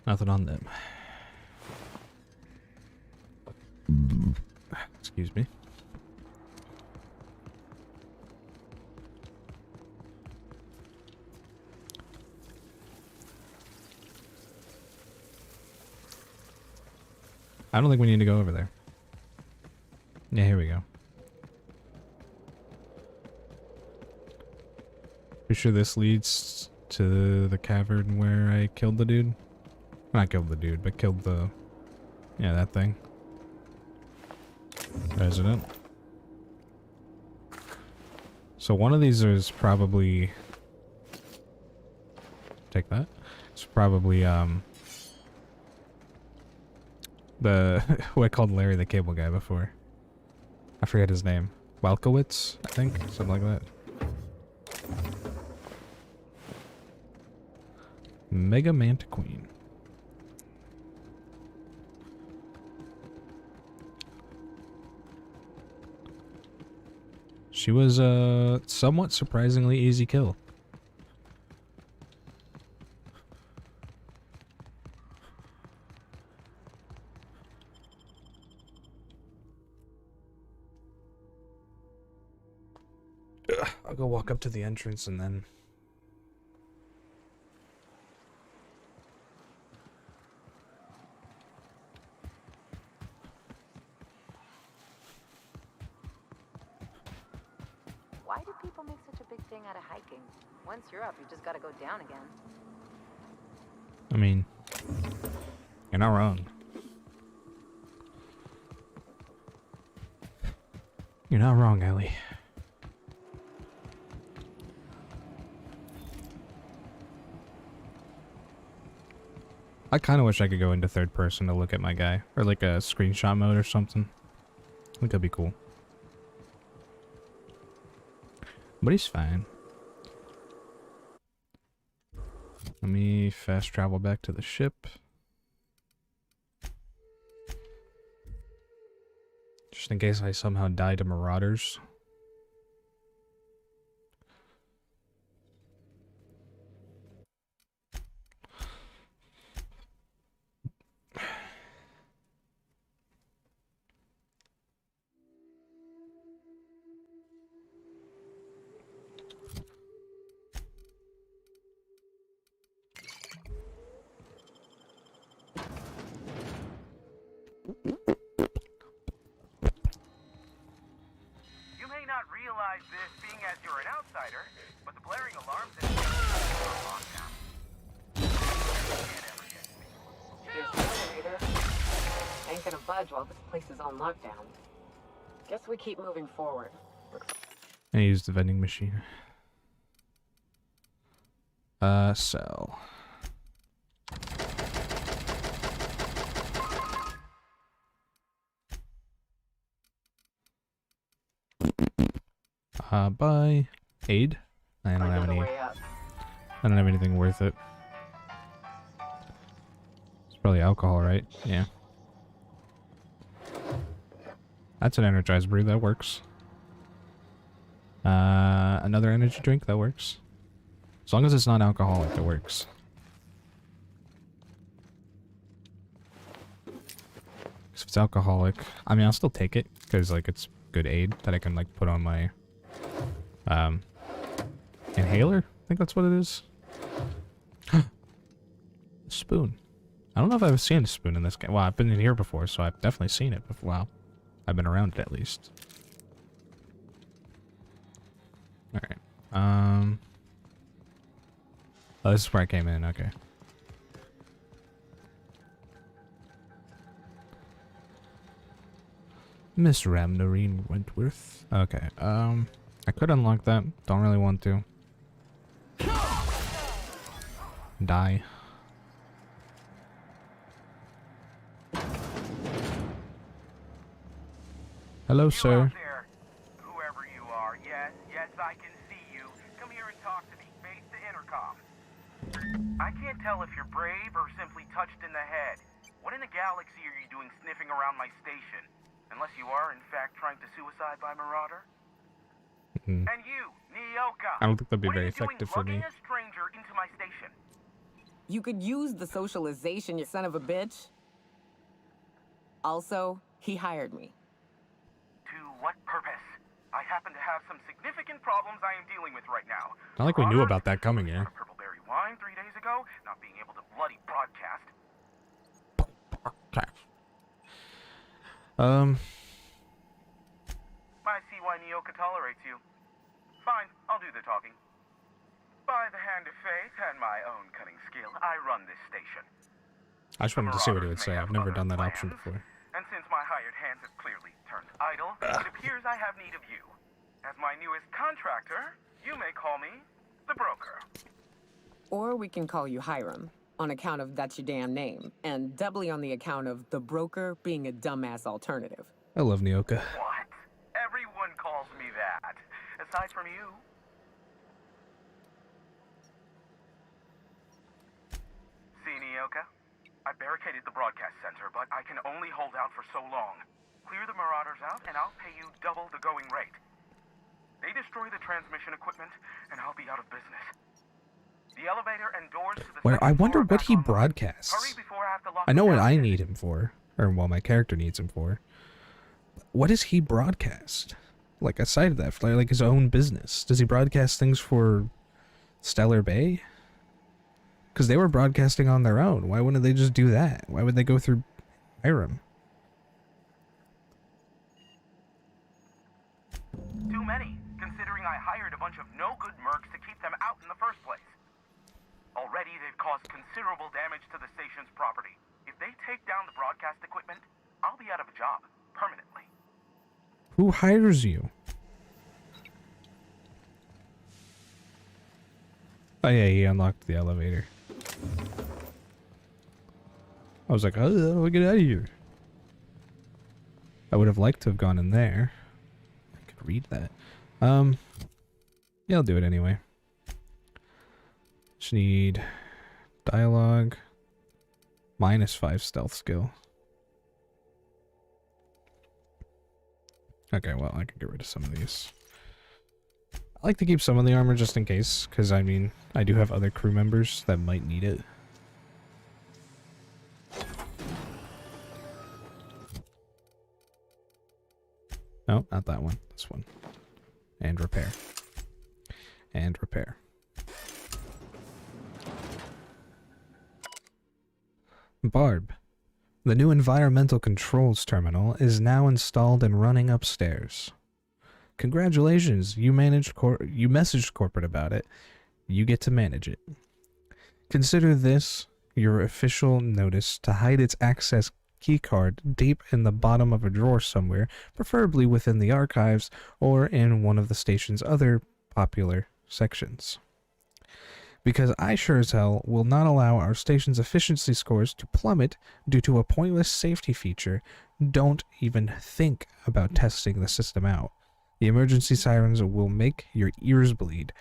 Nothing on them. Excuse me. I don't think we need to go over there. Yeah, here we go. Pretty sure this leads to the cavern where I killed the dude. Not killed the dude, but killed the... yeah, that thing. Resident. So one of these is probably... take that. It's probably, the... who I called Larry the Cable Guy before. I forget his name. Welkowitz, I think? Something like that. Mega Mantiqueen. She was a somewhat surprisingly easy kill. I'll go walk up to the entrance and then... Why do people make such a big thing out of hiking? Once you're up, you just gotta go down again. I mean, you're not wrong. You're not wrong, Ellie. I kind of wish I could go into third person to look at my guy. Or like a screenshot mode or something. I think that'd be cool. But he's fine. Let me fast travel back to the ship. Just in case I somehow die to marauders. not realize this being as you're an outsider, but the blaring alarms in the are locked down. Here's the elevator. Ain't gonna budge while this place is on lockdown. Guess we keep moving forward. I used the vending machine. Sell. Buy aid. I don't have any. I don't have anything worth it. It's probably alcohol, right? Yeah. That's an energized brew. That works. Another energy drink. That works. As long as it's not alcoholic, that works. If it's alcoholic, I mean, I'll still take it because like it's good aid that I can like put on my inhaler. I think that's what it is. Spoon. I don't know if I've seen a spoon in this game. Well, I've been in here before, so I've definitely seen it before. Wow. I've been around it at least. Alright. Oh, this is where I came in, okay. Miss Ramnoreen Wentworth. Okay, I could unlock that. Don't really want to. Die. Hello, sir. There, whoever you are, yes, I can see you. Come here and talk to me, face the intercom. I can't tell if you're brave or simply touched in the head. What in the galaxy are you doing sniffing around my station? Unless you are, in fact, trying to suicide by Marauder? And you, Nyoka. I don't think that'd be what very are you doing effective for me. lugging a stranger into my station? You could use the socialization, you son of a bitch. Also, he hired me. To what purpose? I happen to have some significant problems I am dealing with right now. Not like we knew about that coming here. Purpleberry wine 3 days ago, not being able to bloody broadcast. I see why Nyoka tolerates you. Fine, I'll do the talking. By the hand of fate and my own cunning skill, I run this station. I just wanted to see what he would say. I've never done that option before. And since my hired hands have clearly turned idle, it appears I have need of you. As my newest contractor, you may call me the broker. Or we can call you Hiram, on account of that's your damn name, and doubly on the account of the broker being a dumbass alternative. I love Nyoka. What? Everyone calls me that. Aside from you. See, Nyoka? I barricaded the broadcast center, but I can only hold out for so long. Clear the Marauders out, and I'll pay you double the going rate. They destroy the transmission equipment, and I'll be out of business. The elevator and doors to the Where I second wonder floor what back he online. broadcasts. Hurry before I have to lock I know the what I down. need him for, or well, my character needs him for. What does he broadcast? Like aside of that, like his own business, does he broadcast things for Stellar Bay? Because they were broadcasting on their own. Why wouldn't they just do that? Why would they go through Hiram? Too many, considering I hired a bunch of no-good mercs to keep them out in the first place. Already, they've caused considerable damage to the station's property. If they take down the broadcast equipment, I'll be out of a job, permanently. Who hires you? Oh yeah, he unlocked the elevator. I was like, oh, get out of here. I would have liked to have gone in there. I could read that. Yeah, I'll do it anyway. Just need dialogue. -5 stealth skill. Okay, well, I can get rid of some of these. I like to keep some of the armor just in case, because I mean, I do have other crew members that might need it. No, not that one. This one. And repair. And repair. Barb. The new environmental controls terminal is now installed and running upstairs. Congratulations, you messaged corporate about it. You get to manage it. Consider this your official notice to hide its access keycard deep in the bottom of a drawer somewhere, preferably within the archives or in one of the station's other popular sections. Because I sure as hell will not allow our station's efficiency scores to plummet due to a pointless safety feature, don't even think about testing the system out. The emergency sirens will make your ears bleed,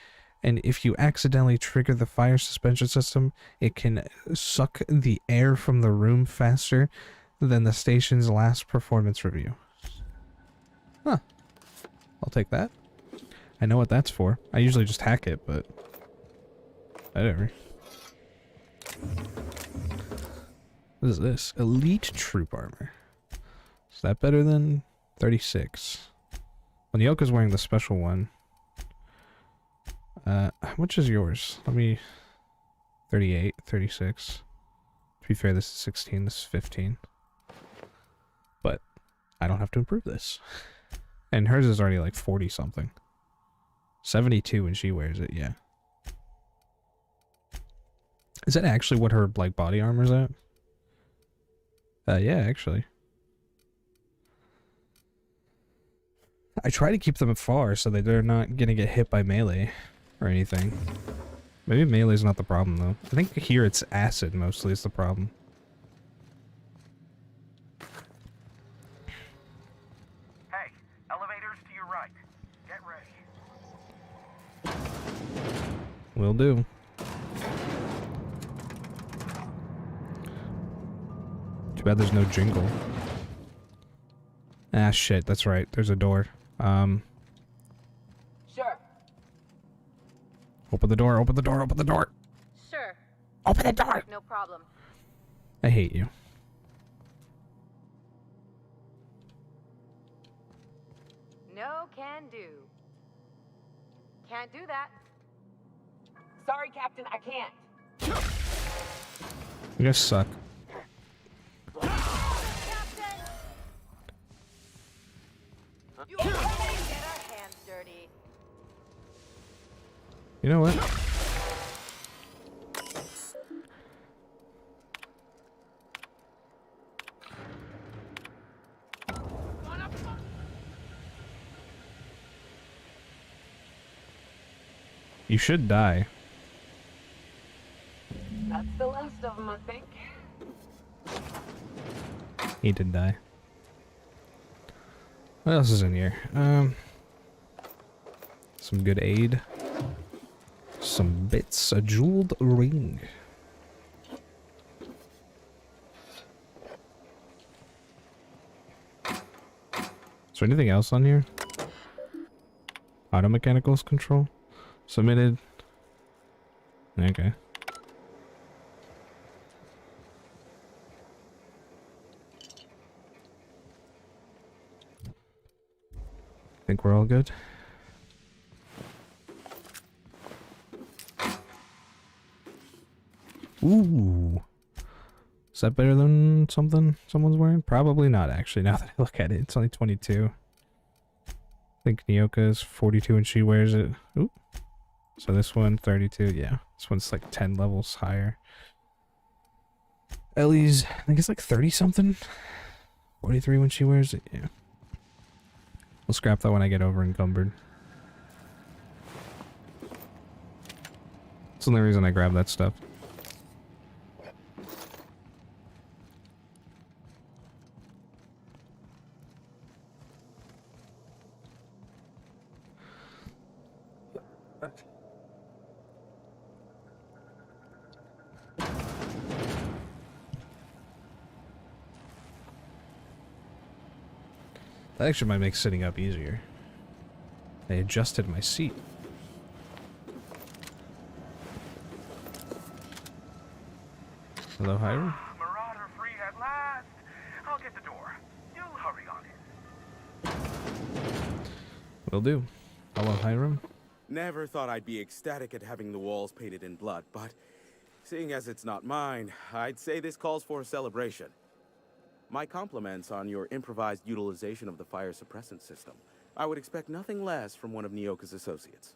and if you accidentally trigger the fire suspension system, it can suck the air from the room faster than the station's last performance review. Huh. I'll take that. I know what that's for. I usually just hack it, but whatever. What is this? Elite troop armor. Is that better than 36? Well, Nyoka's wearing the special one. How much is yours? Let me... 38, 36. To be fair, this is 16, this is 15. But I don't have to improve this. And hers is already like 40 something. 72 when she wears it, yeah. Is that actually what her like body armor's at? Yeah, actually. I try to keep them far so that they're not gonna get hit by melee or anything. Maybe melee's not the problem though. I think here it's acid mostly is the problem. Hey, elevators to your right. Get ready. Will do. Too bad there's no jingle. Ah shit, that's right. There's a door. Sure. Open the door, open the door, open the door! Sure. Open the door! No problem. I hate you. No can do. Can't do that. Sorry, Captain, I can't. You guys suck. Captain! You always get our hands dirty. You know what? You should die. That's the last of them, I think. He did die. What else is in here? Some good aid. Some bits. A jeweled ring. Is there anything else on here? Auto mechanicals control. Submitted. Okay. Think we're all good? Ooh. Is that better than something someone's wearing? Probably not, actually, now that I look at it. It's only 22. I think Nyoka's 42 and she wears it. Ooh. So this one, 32. Yeah. This one's like 10 levels higher. Ellie's, I think it's like 30 something. 43 when she wears it. Yeah. We'll scrap that when I get over encumbered. That's the only reason I grabbed that stuff. That actually might make sitting up easier. I adjusted my seat. Hello, Hiram? Marauder free at last. I'll get the door. You hurry on in. Will do. Hello, Hiram? Never thought I'd be ecstatic at having the walls painted in blood, but seeing as it's not mine, I'd say this calls for a celebration. My compliments on your improvised utilization of the fire suppressant system. I would expect nothing less from one of Nyoka's associates.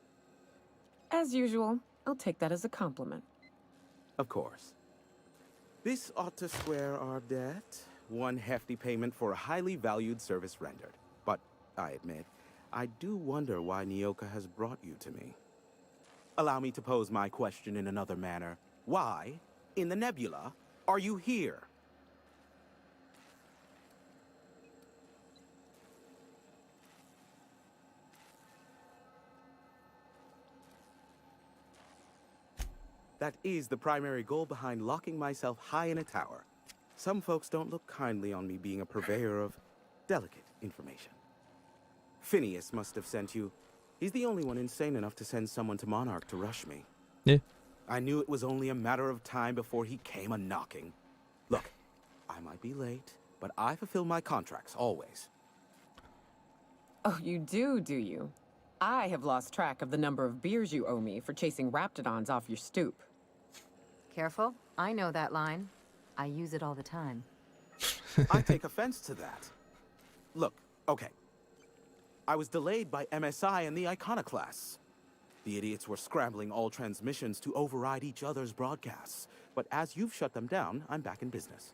As usual, I'll take that as a compliment. Of course. This ought to square our debt. One hefty payment for a highly valued service rendered. But, I admit, I do wonder why Nyoka has brought you to me. Allow me to pose my question in another manner. Why, in the nebula, are you here? That is the primary goal behind locking myself high in a tower. Some folks don't look kindly on me being a purveyor of delicate information. Phineas must have sent you. He's the only one insane enough to send someone to Monarch to rush me. Yeah. I knew it was only a matter of time before he came a-knocking. Look, I might be late, but I fulfill my contracts, always. Oh, you do you? I have lost track of the number of beers you owe me for chasing raptidons off your stoop. Careful, I know that line. I use it all the time. I take offense to that. Look, okay. I was delayed by MSI and the Iconoclasts. The idiots were scrambling all transmissions to override each other's broadcasts. But as you've shut them down, I'm back in business.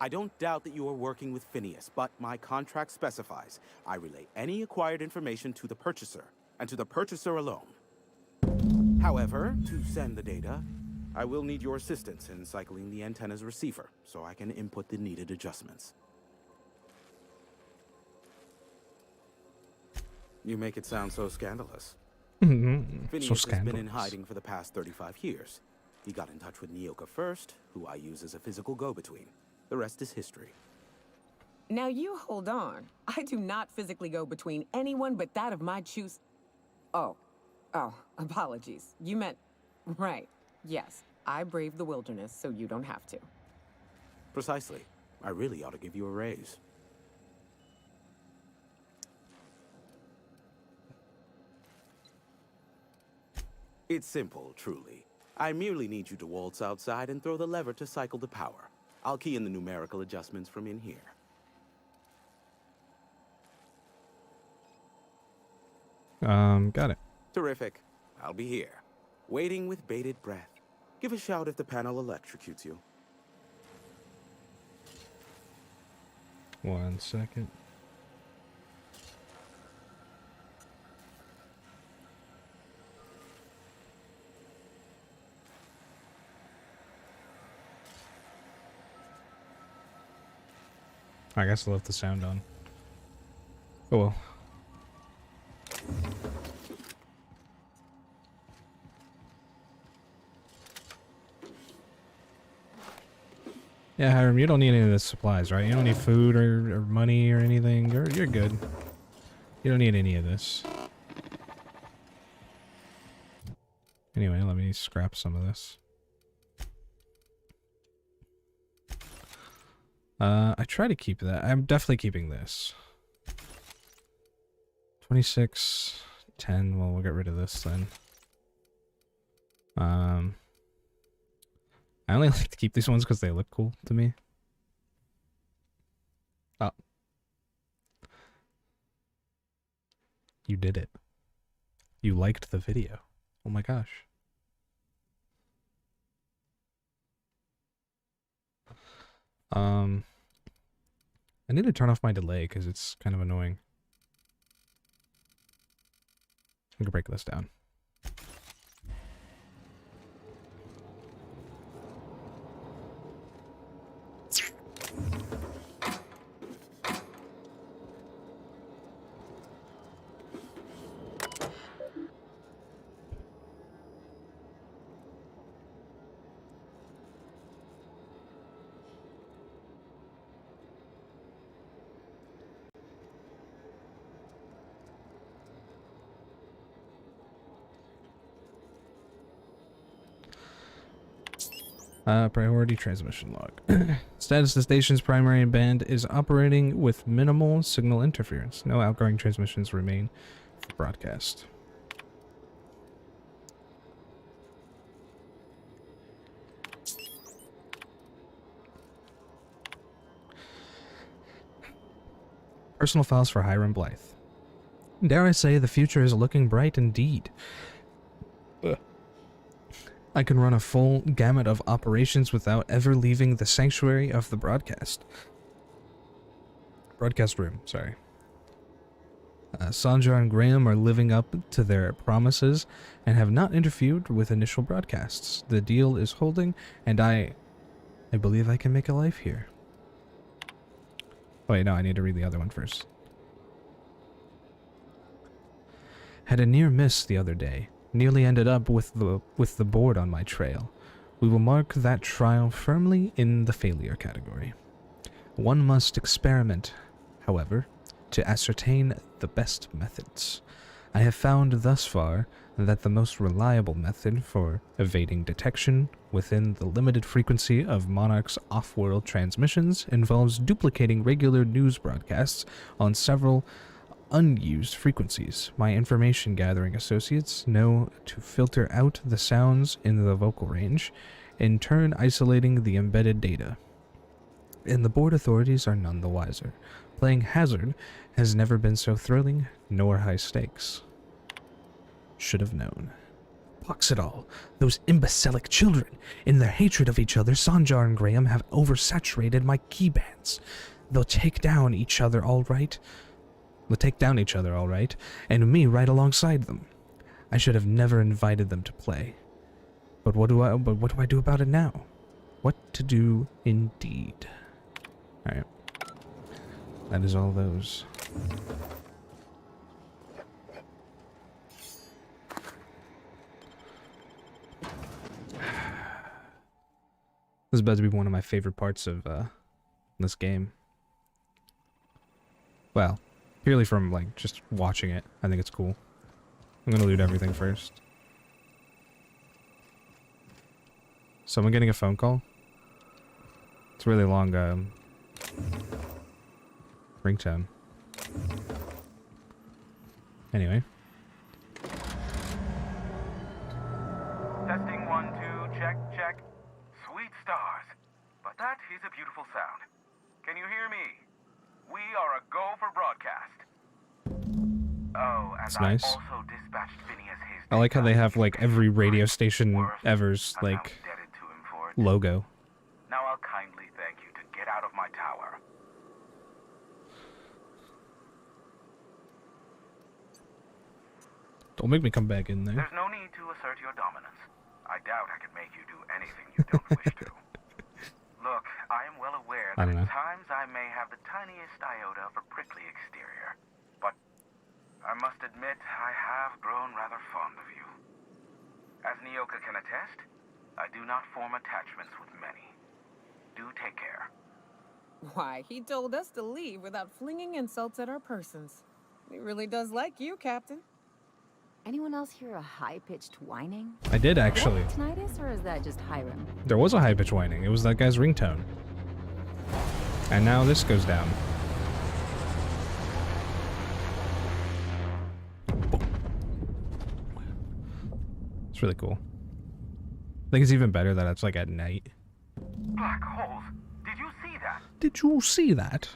I don't doubt that you are working with Phineas, but my contract specifies I relay any acquired information to the purchaser, and to the purchaser alone. However, to send the data, I will need your assistance in cycling the antenna's receiver, so I can input the needed adjustments. You make it sound so scandalous. Phineas So has been in scandalous. hiding for the past 35 years. He got in touch with Nyoka first, who I use as a physical go-between. The rest is history. Now you hold on. I do not physically go between anyone but that of my choose. Oh, apologies. You meant, right. Yes, I braved the wilderness, so you don't have to. Precisely. I really ought to give you a raise. It's simple, truly. I merely need you to waltz outside and throw the lever to cycle the power. I'll key in the numerical adjustments from in here. Got it. Terrific. I'll be here, waiting with bated breath. Give a shout if the panel electrocutes you. 1 second. I guess I left the sound on. Oh well. Yeah, Hiram, you don't need any of the supplies, right? You don't need food or money or anything. You're good. You don't need any of this. Anyway, let me scrap some of this. I try to keep that. I'm definitely keeping this. 26, 10. Well, we'll get rid of this then. I only like to keep these ones because they look cool to me. Oh. You did it. You liked the video. Oh my gosh. I need to turn off my delay because it's kind of annoying. I can break this down. Priority transmission log. Status: the station's primary band is operating with minimal signal interference. No outgoing transmissions remain for broadcast. Personal files for Hiram Blythe. Dare I say, the future is looking bright indeed. I can run a full gamut of operations without ever leaving the sanctuary of the broadcast room, sorry. Sanjar and Graham are living up to their promises and have not interfered with initial broadcasts. The deal is holding, and I believe I can make a life here. Oh wait, no, I need to read the other one first. Had a near miss the other day. Nearly ended up with the board on my trail. We will mark that trial firmly in the failure category. One must experiment, however, to ascertain the best methods. I have found thus far that the most reliable method for evading detection within the limited frequency of Monarch's off-world transmissions involves duplicating regular news broadcasts on several unused frequencies. My information gathering associates know to filter out the sounds in the vocal range, in turn isolating the embedded data. And the board authorities are none the wiser. Playing hazard has never been so thrilling, nor high stakes. Should have known. Pox it all. Those imbecilic children. In their hatred of each other, Sanjar and Graham have oversaturated my keybands. They'll take down each other all right. And me right alongside them. I should have never invited them to play. But what do I do about it now? What to do indeed. Alright. That is all those. This is about to be one of my favorite parts of this game. Well, purely from like just watching it. I think it's cool. I'm gonna loot everything first. Someone getting a phone call? It's a really long ringtone. Anyway. Testing 1, 2, check, check. Sweet stars. But that is a beautiful sound. Can you hear me? We are a go for broadcast. Oh, and That's nice. I also dispatched Phineas his I like how they have like every radio station ever's like logo. Now I'll kindly thank you to get out of my tower. Don't make me come back in there. There's no need to assert your dominance. I doubt I could make you do anything you don't wish to. Look, I am well aware that at times I may have the tiniest iota of a prickly exterior, but I must admit I have grown rather fond of you. As Nyoka can attest, I do not form attachments with many. Do take care. Why, he told us to leave without flinging insults at our persons. He really does like you, Captain. Anyone else hear a high-pitched whining? I did actually. Is that tinnitus, or is that just Hiram? There was a high-pitched whining. It was that guy's ringtone. And now this goes down. It's really cool. I think it's even better that it's like at night. Black holes. Did you see that? Did you see that?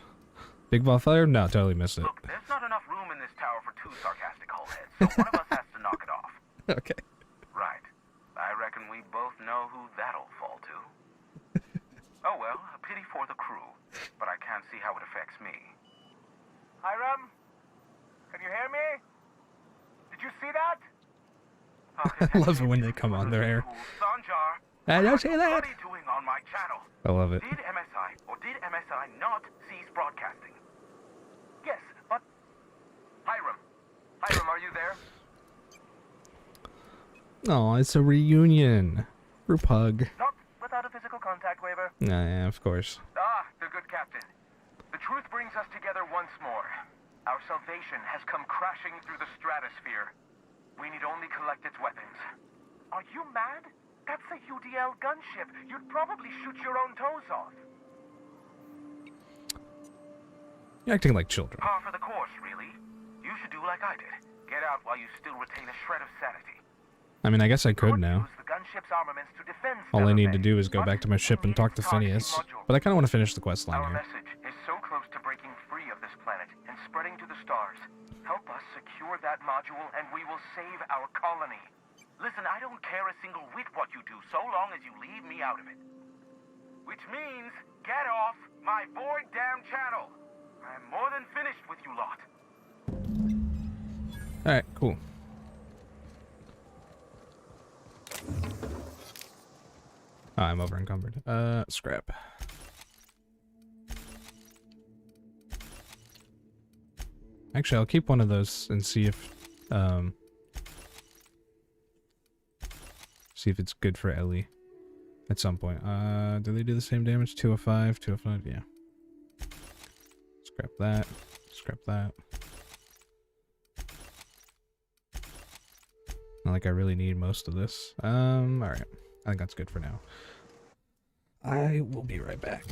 Big bonfire? No, totally missed it. Look, there's not enough room in this tower for two sarcastic hullheads, so one of us has to knock it off. Okay. Right. I reckon we both know who that'll fall to. Oh well, a pity for the crew, but I can't see how it affects me. Hiram? Can you hear me? Did you see that? I love it when they come on their air. Sanjar, I don't say that. what are you doing on my channel? I love it. Did MSI or did MSI not cease broadcasting? Yes, but... Hiram, are you there? Oh, it's a reunion. Group hug. Not without a physical contact waiver. Yeah, of course. Ah, the good captain. The truth brings us together once more. Our salvation has come crashing through the stratosphere. We need only collect its weapons. Are you mad? That's a UDL gunship. You'd probably shoot your own toes off. You're acting like children. Par for the course, really. You should do like I did. Get out while you still retain a shred of sanity. I mean, I guess I could now. Use the gunship's armaments to defend All I Stellar need to Bay. do is go back to my ship and talk to Phineas. But I kind of want to finish the quest line Our here. message is so close to breaking free of this planet in spreading to the stars. Help us secure that module and we will save our colony. Listen, I don't care a single whit what you do, so long as you leave me out of it. Which means, get off my void damn channel. I'm more than finished with you lot. Alright, cool. I'm over encumbered. Scrap. Actually, I'll keep one of those and see if it's good for Ellie at some point. Do they do the same damage? 205, 205, yeah. Scrap that. Scrap that. Not like I really need most of this. Alright. I think that's good for now. I will be right back.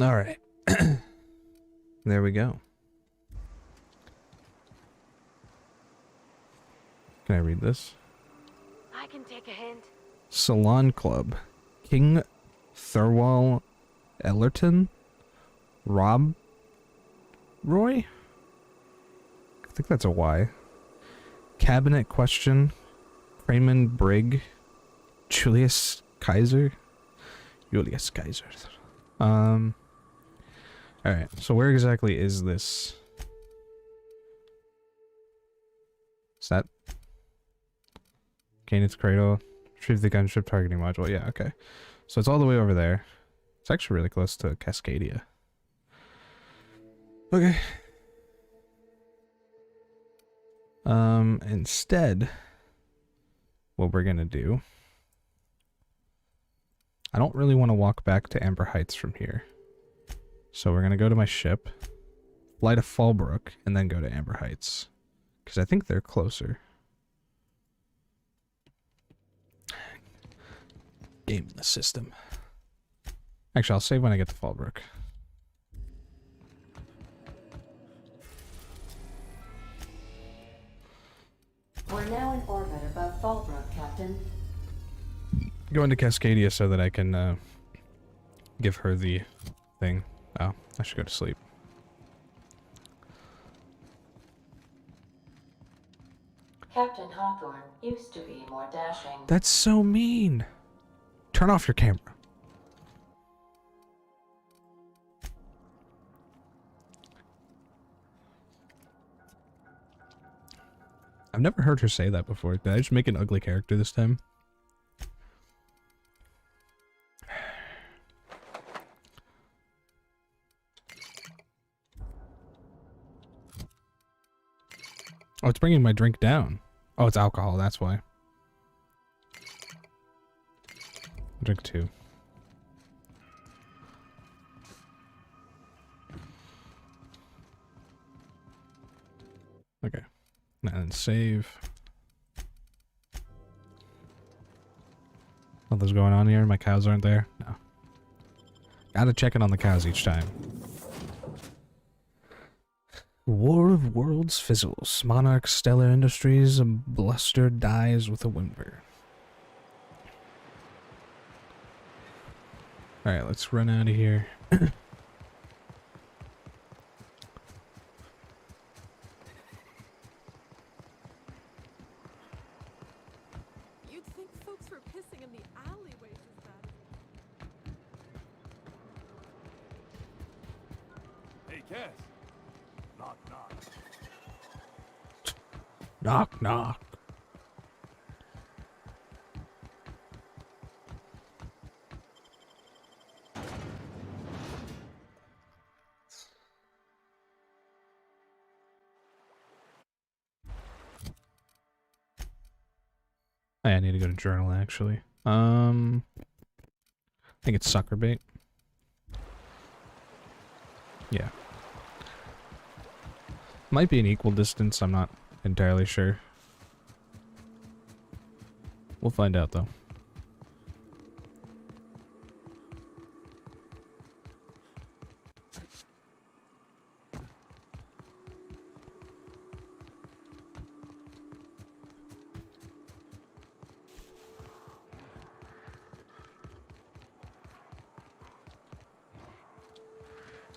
All right. There we go. Can I read this? I can take a hint. Salon Club. King Thurwall Ellerton? Rob Roy? I think that's a Y. Cabinet Question. Raymond Brigg. Julius Kaiser? Julius Kaiser. Alright, so where exactly is this? Is that Canet's Cradle? Retrieve the gunship targeting module. Yeah, okay. So it's all the way over there. It's actually really close to Cascadia. Okay. Instead, what we're gonna do... I don't really want to walk back to Amber Heights from here. So we're gonna go to my ship, fly to Fallbrook, and then go to Amber Heights. Because I think they're closer. Game in the system. Actually, I'll save when I get to Fallbrook. We're now in orbit above Fallbrook, Captain. Go into Cascadia so that I can give her the thing. Oh, I should go to sleep. Captain Hawthorne used to be more dashing. That's so mean. Turn off your camera. I've never heard her say that before. Did I just make an ugly character this time? Oh, it's bringing my drink down. Oh, it's alcohol, that's why. Drink 2. Okay. And save. Nothing's going on here? My cows aren't there? No. Gotta check in on the cows each time. War of Worlds fizzles. Monarch Stellar Industries, a bluster dies with a whimper. Alright, let's run out of here. cursing in the alleyways is bad. Hey, Cass. Knock, knock. Knock, knock. I need to go to journal actually. I think it's sucker bait. Yeah. Might be an equal distance, I'm not entirely sure. We'll find out though.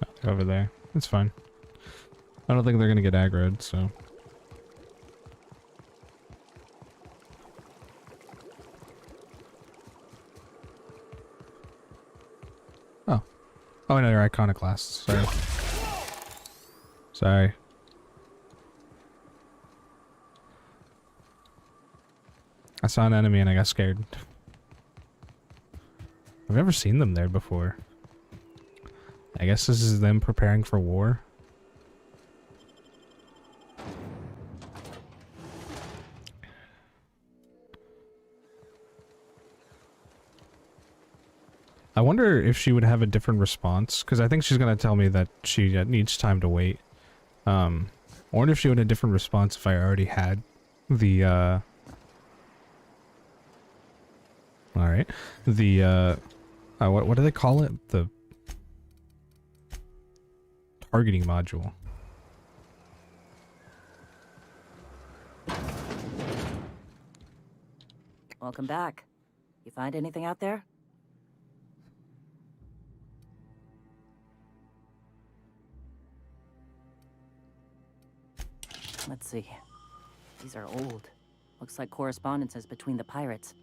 Oh, they're over there. It's fine. I don't think they're gonna get aggroed, so. Oh. Oh, no, they're iconoclasts. Sorry. Sorry. I saw an enemy and I got scared. I've never seen them there before. I guess this is them preparing for war. I wonder if she would have a different response, because I think she's going to tell me that she needs time to wait. I wonder if she would have a different response if I already had the, Alright. The, what do they call it? The targeting module. Welcome back. You find anything out there? Let's see. These are old. Looks like correspondences between the pirates.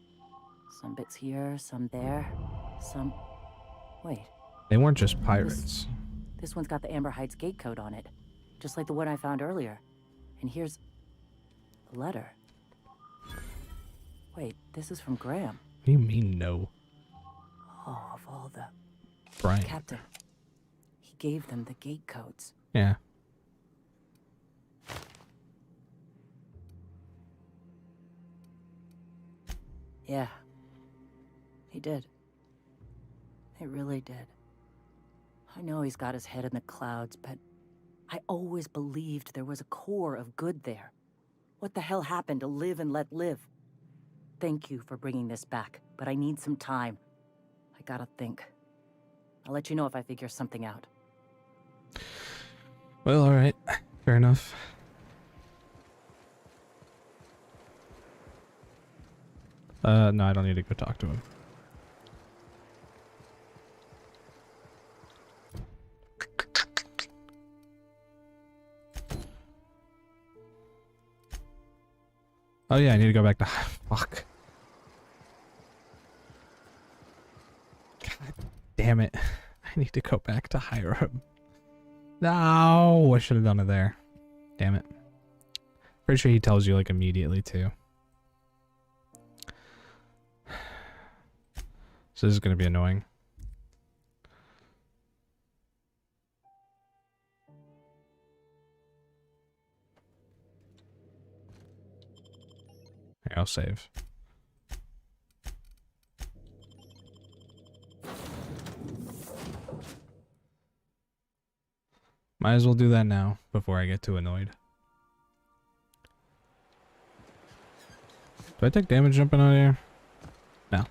Some bits here, some there, some... Wait. They weren't just pirates. This one's got the Amber Heights gate code on it, just like the one I found earlier. And here's a letter. Wait, this is from Graham. What do you mean, no? Oh, of all the... Brian. Captain. He gave them the gate codes. Yeah. Yeah. He did. He really did. I know he's got his head in the clouds, but I always believed there was a core of good there. What the hell happened to live and let live? Thank you for bringing this back, but I need some time. I gotta think. I'll let you know if I figure something out. Well, alright. Fair enough. No, I don't need to go talk to him. Oh yeah, I need to go back to... Fuck. God damn it. I need to go back to Hiram. No! I should have done it there. Damn it. Pretty sure he tells you, like, immediately, too. So this is gonna be annoying. Here, I'll save. Might as well do that now before I get too annoyed. Do I take damage jumping out of here? No.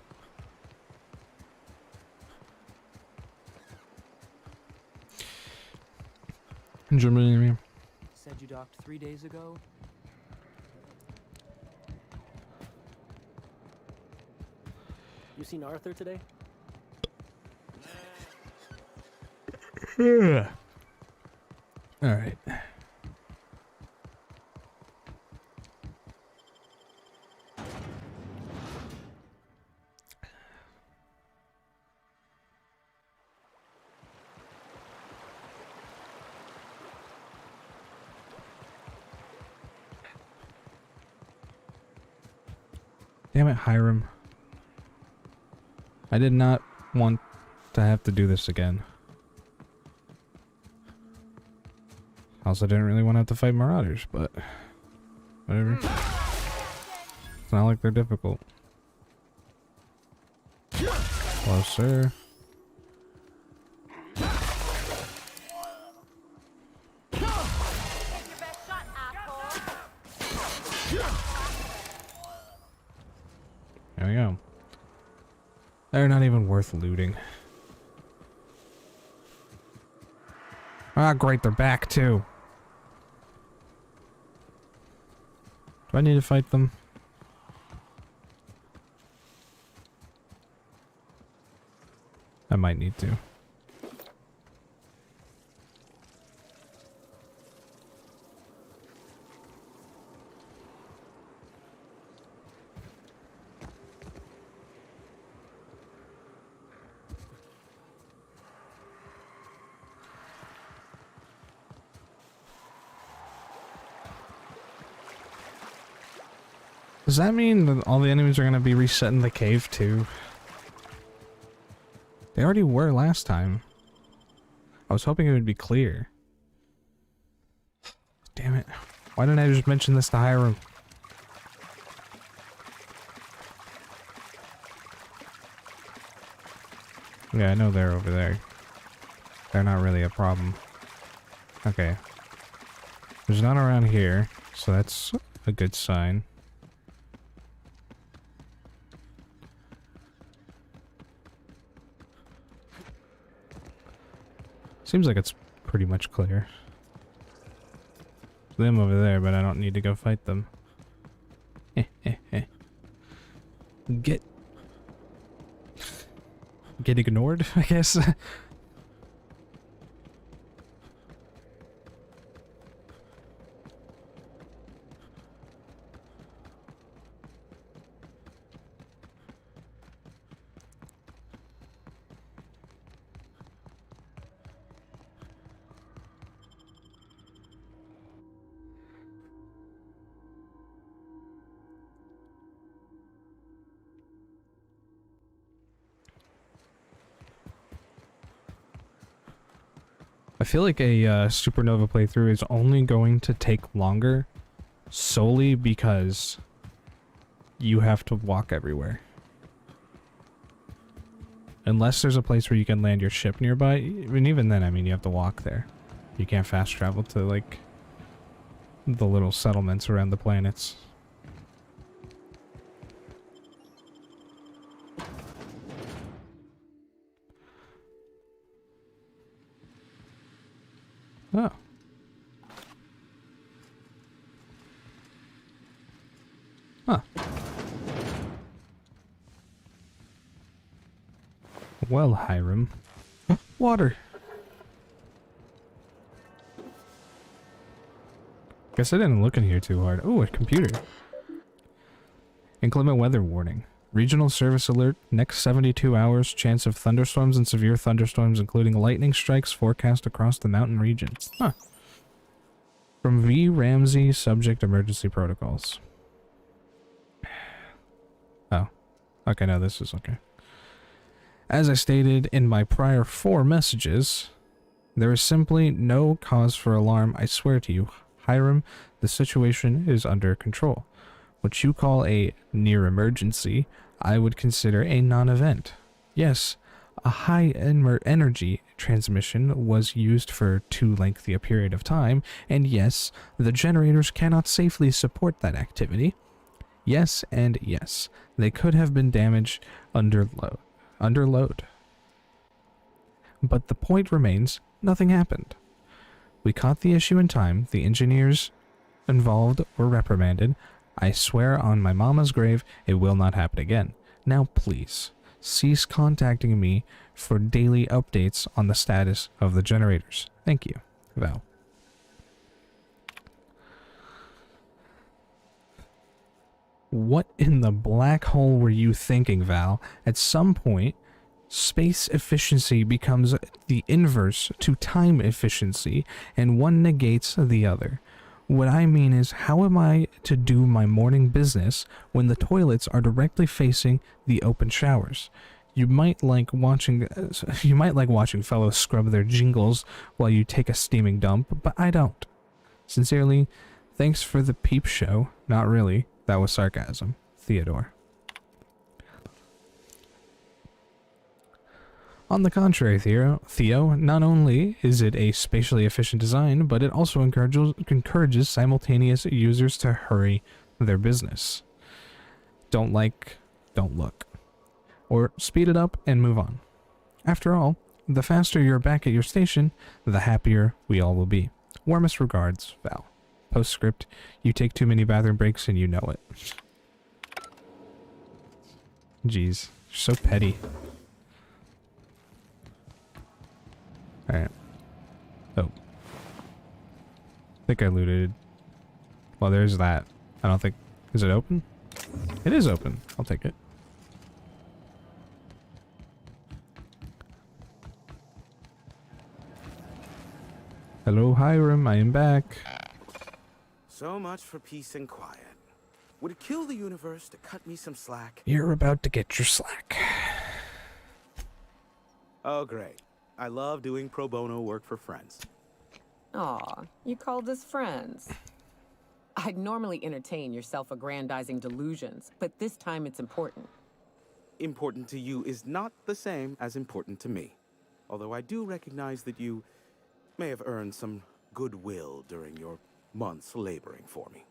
Jumping. Said you docked 3 days ago? You seen Arthur today? Alright. Damn it, Hiram. I did not want to have to do this again. Also didn't really want to have to fight marauders, but whatever. It's not like they're difficult. Closer. There we go. They're not even worth looting. Ah, great, they're back too. Do I need to fight them? I might need to. Does that mean that all the enemies are going to be reset in the cave too? They already were last time. I was hoping it would be clear. Damn it. Why didn't I just mention this to Hiram? Yeah, I know they're over there. They're not really a problem. Okay. There's none around here, so that's a good sign. Seems like it's pretty much clear. Them over there, but I don't need to go fight them. Get ignored, I guess. I feel like a Supernova playthrough is only going to take longer solely because you have to walk everywhere. Unless there's a place where you can land your ship nearby, and even then, I mean, you have to walk there. You can't fast travel to, like, the little settlements around the planets. Oh. Huh. Well, Hiram. Water. Guess I didn't look in here too hard. Oh, a computer. Inclement weather warning. Regional service alert. Next 72 hours. Chance of thunderstorms and severe thunderstorms, including lightning strikes, forecast across the mountain regions. Huh. From V. Ramsey, subject emergency protocols. Oh. Okay, no, this is okay. As I stated in my prior 4 messages, there is simply no cause for alarm, I swear to you. Hiram, the situation is under control. What you call a near emergency, I would consider a non-event. Yes, a high energy transmission was used for too lengthy a period of time, and yes, the generators cannot safely support that activity. Yes and yes, they could have been damaged under load. But the point remains, nothing happened. We caught the issue in time, the engineers involved were reprimanded. I swear on my mama's grave, it will not happen again. Now please, cease contacting me for daily updates on the status of the generators. Thank you, Val. What in the black hole were you thinking, Val? At some point, space efficiency becomes the inverse to time efficiency, and one negates the other. What I mean is, how am I to do my morning business when the toilets are directly facing the open showers? You might like watching fellows scrub their jingles while you take a steaming dump, but I don't. Sincerely, thanks for the peep show. Not really. That was sarcasm. Theodore. On the contrary, Theo, not only is it a spatially efficient design, but it also encourages simultaneous users to hurry their business. Don't like, don't look. Or speed it up and move on. After all, the faster you're back at your station, the happier we all will be. Warmest regards, Val. Postscript, you take too many bathroom breaks and you know it. Jeez, you're so petty. Alright. Oh. I think I looted. Well, there's that. I don't think... Is it open? It is open. I'll take it. Hello, Hiram. I am back. So much for peace and quiet. Would it kill the universe to cut me some slack? You're about to get your slack. Oh, great. I love doing pro bono work for friends. Aw, you called us friends. I'd normally entertain your self-aggrandizing delusions, but this time it's important. Important to you is not the same as important to me. Although I do recognize that you may have earned some goodwill during your months laboring for me.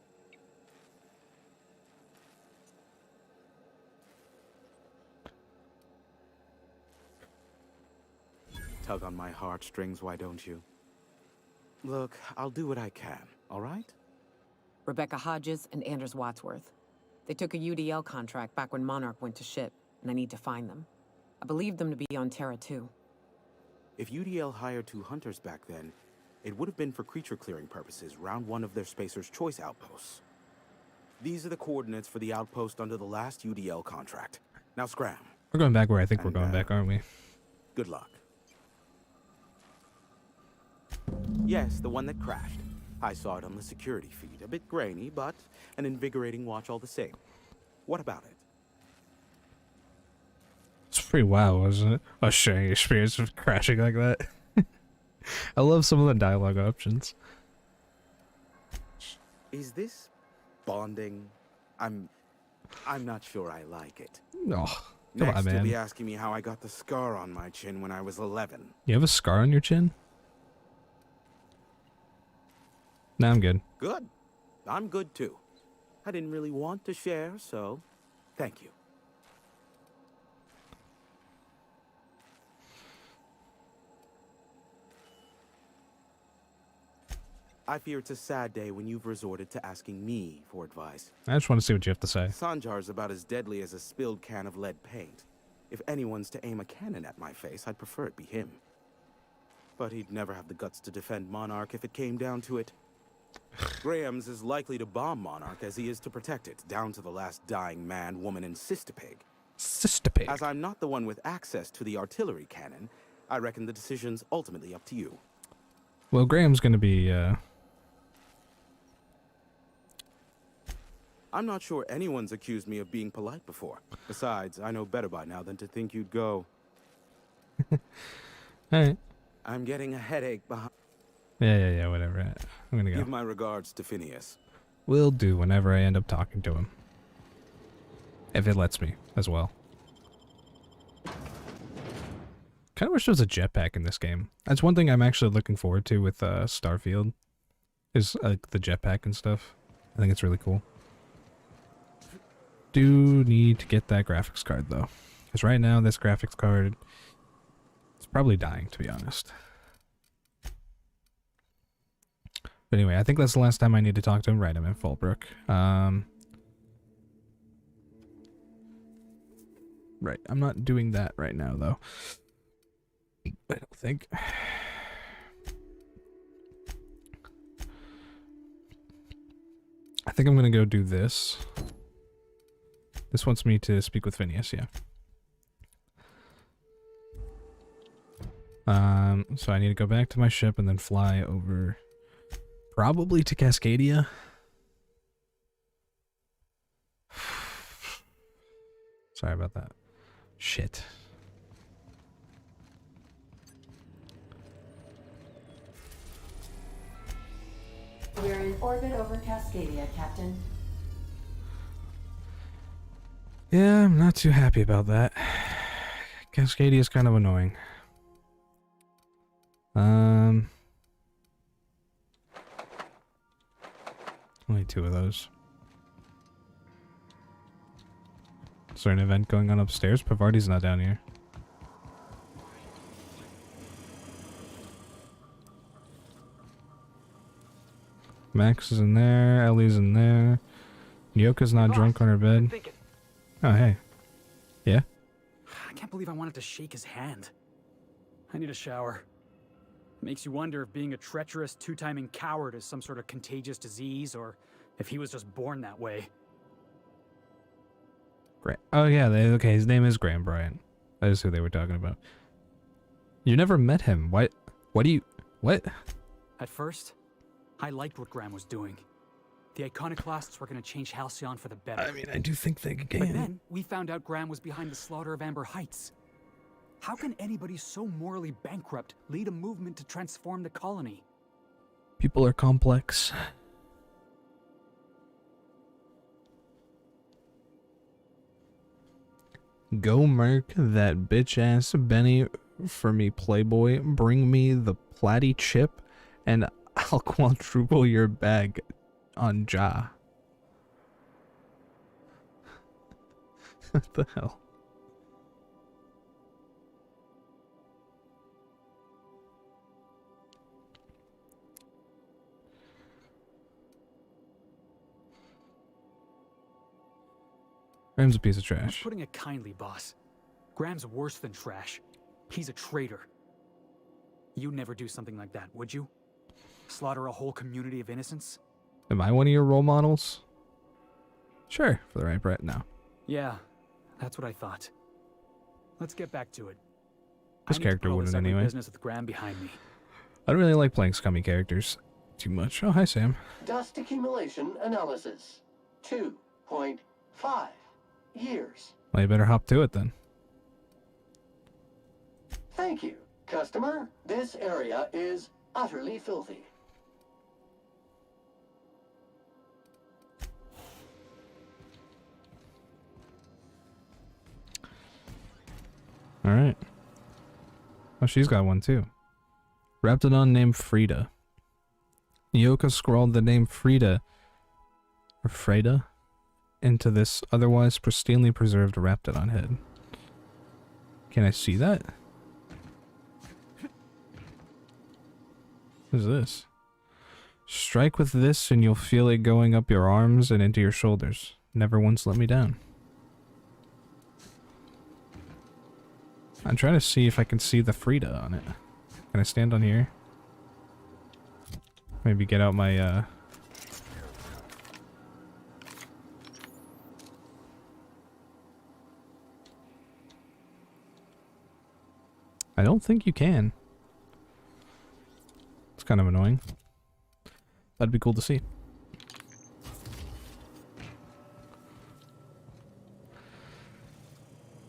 Tug on my heartstrings, why don't you? Look, I'll do what I can, all right? Rebecca Hodges and Anders Wadsworth. They took a UDL contract back when Monarch went to ship, and I need to find them. I believe them to be on Terra 2. If UDL hired 2 hunters back then, it would have been for creature clearing purposes, round 1 of their Spacer's Choice outposts. These are the coordinates for the outpost under the last UDL contract. Now scram. We're going back where I think we're going back, aren't we? Good luck. Yes, the one that crashed. I saw it on the security feed. A bit grainy, but an invigorating watch all the same. What about it? It's pretty wild, wasn't it? A sharing experience of crashing like that. I love some of the dialogue options. Is this bonding? I'm not sure I like it. Oh, come Next, on, man. you'll be asking me how I got the scar on my chin when I was 11. You have a scar on your chin? Nah, I'm good. Good. I'm good too. I didn't really want to share, so thank you. I fear it's a sad day when you've resorted to asking me for advice. I just want to see what you have to say. Sanjar's about as deadly as a spilled can of lead paint. If anyone's to aim a cannon at my face, I'd prefer it be him. But he'd never have the guts to defend Monarch if it came down to it. Graham's as likely to bomb Monarch as he is to protect it, down to the last dying man, woman, and sister pig. Sister pig. As I'm not the one with access to the artillery cannon, I reckon the decision's ultimately up to you. Well, Graham's gonna be, I'm not sure anyone's accused me of being polite before. Besides, I know better by now than to think you'd go. Alright. I'm getting a headache behind... Yeah, whatever. I'm gonna go. Give my regards to Phineas. Will do whenever I end up talking to him. If it lets me, as well. Kind of wish there was a jetpack in this game. That's one thing I'm actually looking forward to with Starfield. Is like the jetpack and stuff. I think it's really cool. Do need to get that graphics card though. Because right now this graphics card... It's probably dying, to be honest. But anyway, I think that's the last time I need to talk to him. Right, I'm in Fallbrook. Right, I'm not doing that right now, though. I don't think. I think I'm gonna go do this. This wants me to speak with Phineas, yeah. So I need to go back to my ship and then fly over Probably to Cascadia. Sorry about that. Shit. We're in orbit over Cascadia, Captain. Yeah, I'm not too happy about that. Cascadia is kind of annoying. Only 2 of those. Is there an event going on upstairs? Pavardi's not down here. Max is in there, Ellie's in there. Yoka's not drunk on her bed. Oh, hey. Yeah? I can't believe I wanted to shake his hand. I need a shower. Makes you wonder if being a treacherous, two-timing coward is some sort of contagious disease, or if he was just born that way. Oh yeah, okay, his name is Graham Bryant. That is who they were talking about. You never met him. What do you... What? At first, I liked what Graham was doing. The Iconoclasts were going to change Halcyon for the better. I mean, I do think they can. But then, we found out Graham was behind the slaughter of Amber Heights. How can anybody so morally bankrupt lead a movement to transform the colony? People are complex. Go murk that bitch-ass Benny for me, Playboy. Bring me the platy chip, and I'll quadruple your bag on Ja. What the hell? Graham's a piece of trash. I'm putting it kindly, boss. Graham's worse than trash. He's a traitor. You'd never do something like that, would you? Slaughter a whole community of innocents? Am I one of your role models? Sure, for the right price. No. Yeah, that's what I thought. Let's get back to it. This character wouldn't anyway. Business with Graham behind me. I don't really like playing scummy characters too much. Oh, hi, Sam. Dust accumulation analysis. 2.5 years. Well, you better hop to it then. Thank you, customer. This area is utterly filthy. Alright. Oh, she's got one too. Raptidon named Frida. Yoka scrawled the name Frida, or Freda, into this otherwise pristinely preserved Raptidon head. Can I see that? What is this? Strike with this and you'll feel it going up your arms and into your shoulders. Never once let me down. I'm trying to see if I can see the Frida on it. Can I stand on here? Maybe get out my, I don't think you can. It's kind of annoying. That'd be cool to see.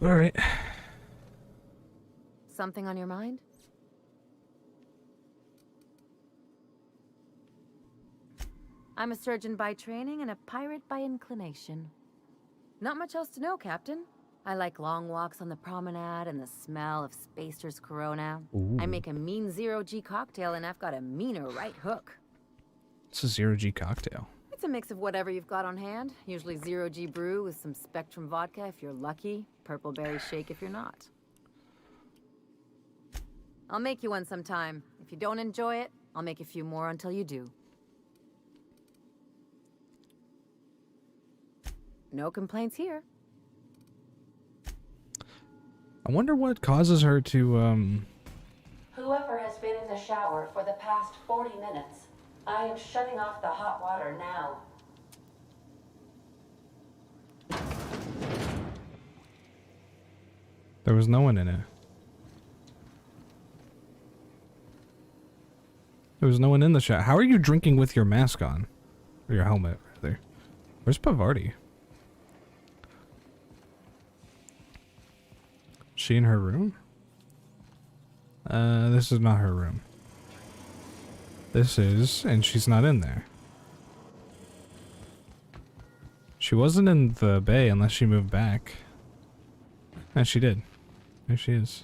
Alright. Something on your mind? I'm a surgeon by training and a pirate by inclination. Not much else to know, Captain. I like long walks on the promenade and the smell of Spacer's Corona. Ooh. I make a mean zero-G cocktail and I've got a meaner right hook. It's a zero-G cocktail. It's a mix of whatever you've got on hand. Usually zero-G brew with some Spectrum vodka if you're lucky, purple berry shake if you're not. I'll make you one sometime. If you don't enjoy it, I'll make a few more until you do. No complaints here. I wonder what causes her to, Whoever has been in the shower for the past 40 minutes, I am shutting off the hot water now. There was no one in it. There was no one in the shower. How are you drinking with your mask on? Or your helmet, rather. Where's Pavardi? She in her room? This is not her room. This is, and she's not in there. She wasn't in the bay unless she moved back. And she did. There she is.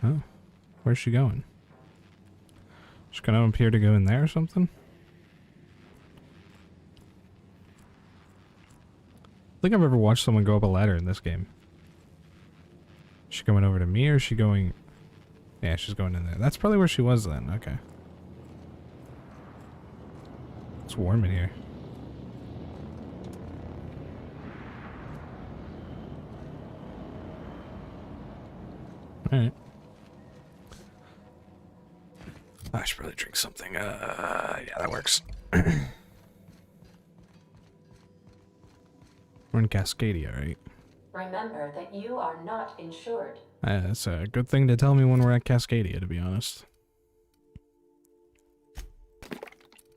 Oh. Where's she going? She's gonna appear to go in there or something? I think I've ever watched someone go up a ladder in this game. Is she going over to me or is she going... Yeah, she's going in there. That's probably where she was then. Okay. It's warm in here. Alright. I should probably drink something. Yeah, that works. We're in Cascadia, right? Remember that you are not insured. That's a good thing to tell me when we're at Cascadia, to be honest.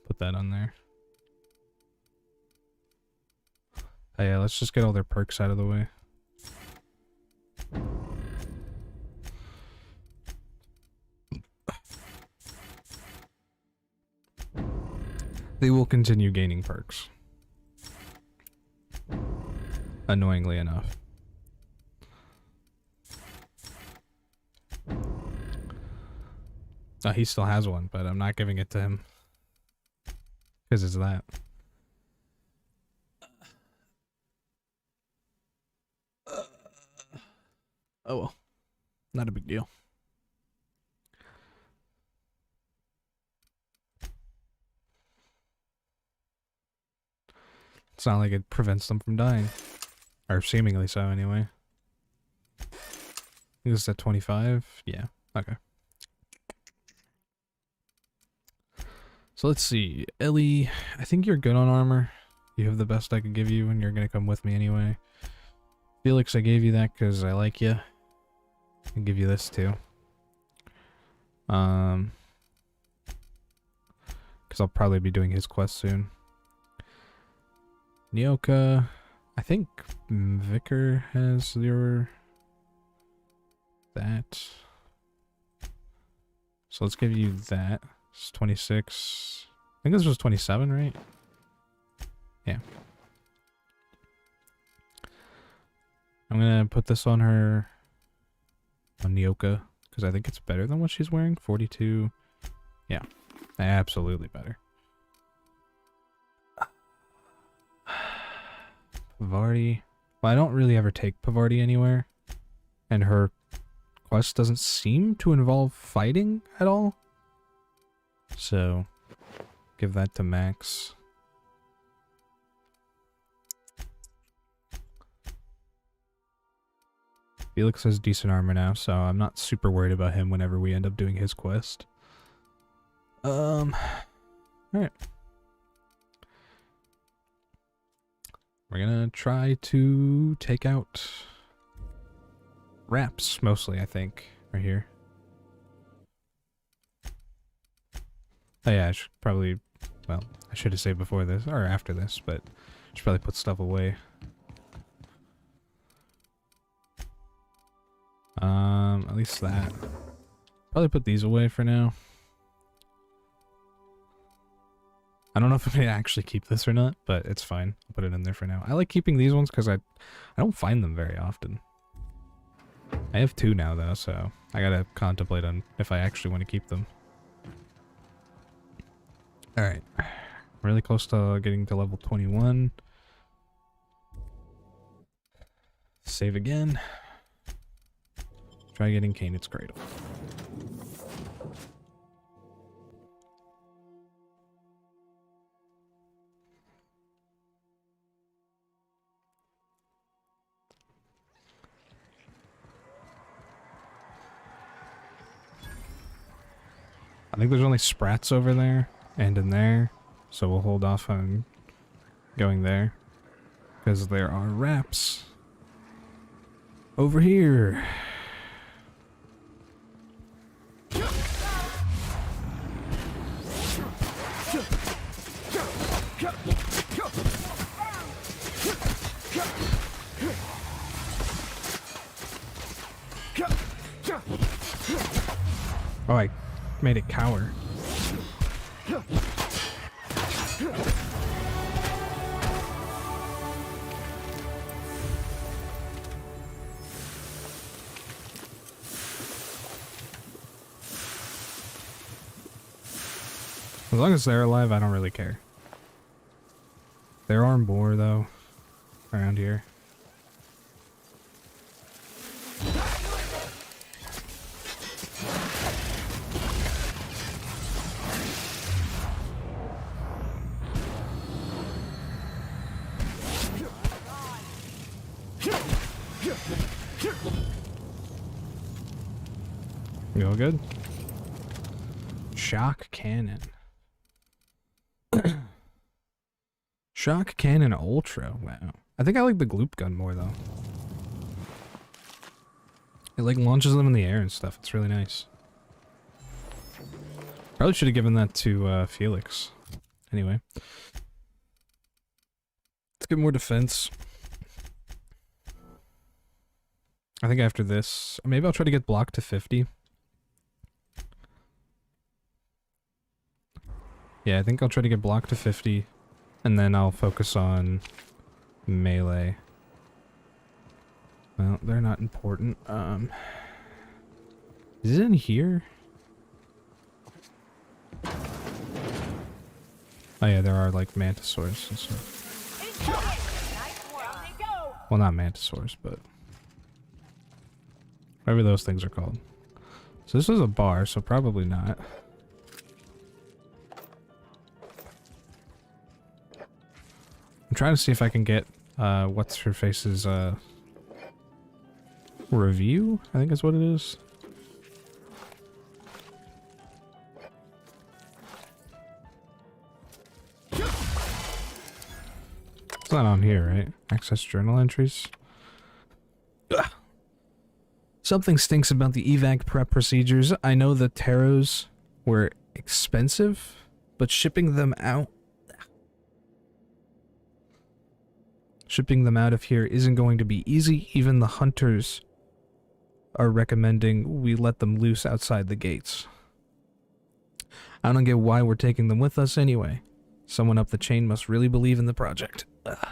Put that on there. Oh yeah, let's just get all their perks out of the way. They will continue gaining perks. Annoyingly enough. Oh, he still has one, but I'm not giving it to him. Because it's that. Oh well. Not a big deal. It's not like it prevents them from dying. Or seemingly so, anyway. I think this is at 25? Yeah, okay. So let's see. Ellie, I think you're good on armor. You have the best I can give you, and you're gonna come with me anyway. Felix, I gave you that because I like you. I can give you this too. Because I'll probably be doing his quest soon. Nyoka, I think Vicar has your... that. So let's give you that. It's 26. I think this was 27, right? Yeah. I'm gonna put this on her... on Nyoka, because I think it's better than what she's wearing. 42. Yeah. Absolutely better. Pavardi. Well, I don't really ever take Pavardi anywhere. And her quest doesn't seem to involve fighting at all. So, give that to Max. Felix has decent armor now, so I'm not super worried about him whenever we end up doing his quest. Alright. We're gonna try to take out Raps, mostly, I think, right here. Oh yeah, I should probably, well, I should have saved before this, or after this, but I should probably put stuff away. At least that. Probably put these away for now. I don't know if I'm gonna actually keep this or not, but it's fine. I'll put it in there for now. I like keeping these ones because I don't find them very often. I have 2 now though, so I gotta contemplate on if I actually want to keep them. Alright. Really close to getting to level 21. Save again. Try getting Canaan's Cradle. I think there's only sprats over there and in there, so we'll hold off on going there because there are Raps over here. Oh, I made it cower. As long as they're alive, I don't really care. There are more, though, around here. You all good? Shock cannon. Shock cannon ultra. Wow. I think I like the gloop gun more though. It like launches them in the air and stuff. It's really nice. Probably should have given that to Felix. Anyway. Let's get more defense. I think after this, maybe I'll try to get block to 50. Yeah, I think I'll try to get block to 50, and then I'll focus on melee. Well, they're not important. Is it in here? Oh yeah, there are like mantisaurs and stuff. Well, not mantisaurs, but whatever those things are called. So this is a bar, so probably not. I'm trying to see if I can get what's her face's review, I think is what it is. It's not on here, right? Access journal entries. Ugh. Something stinks about the evac prep procedures. I know the taros were expensive, but shipping them out of here isn't going to be easy. Even the hunters are recommending we let them loose outside the gates. I don't get why we're taking them with us anyway. Someone up the chain must really believe in the project. Ugh.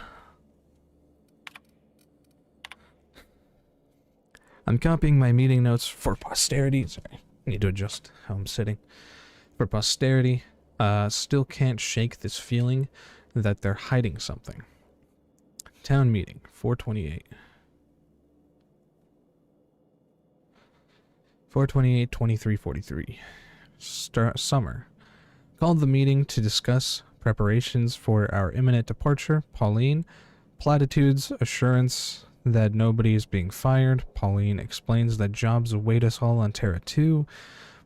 I'm copying my meeting notes for posterity. Sorry, I need to adjust how I'm sitting. For posterity, still can't shake this feeling that they're hiding something. Town meeting, 428. 428-2343. Summer. Called the meeting to discuss preparations for our imminent departure. Pauline. Platitudes, assurance that nobody is being fired. Pauline explains that jobs await us all on Terra 2.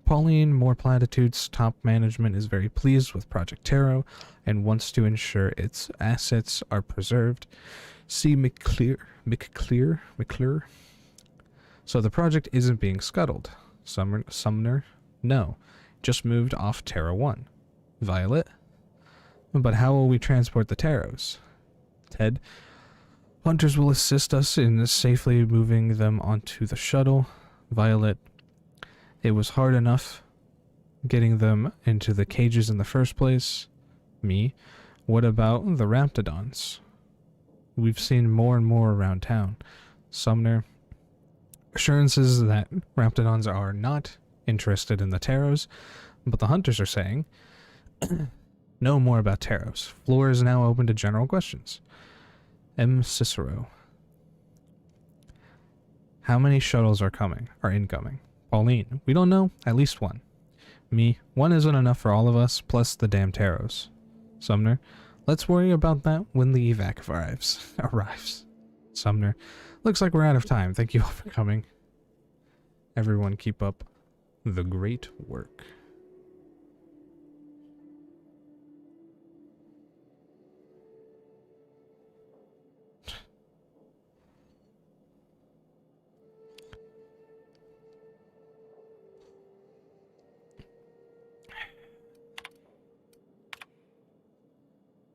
Pauline, more platitudes. Top management is very pleased with Project Tarot and wants to ensure its assets are preserved. See McClure. So the project isn't being scuttled. Sumner? No. Just moved off Terra 1. Violet? But how will we transport the taros? Ted? Hunters will assist us in safely moving them onto the shuttle. Violet? It was hard enough getting them into the cages in the first place. Me? What about the raptidons? We've seen more and more around town. Sumner? Assurances that raptidons are not interested in the taros, but the hunters are saying no more about taros. Floor is now open to general questions. M. Cicero. How many shuttles are incoming? Pauline. We don't know. At least one. Me. One isn't enough for all of us, plus the damn taros. Sumner. Let's worry about that when the evac arrives. Sumner. Looks like we're out of time. Thank you all for coming. Everyone keep up the great work.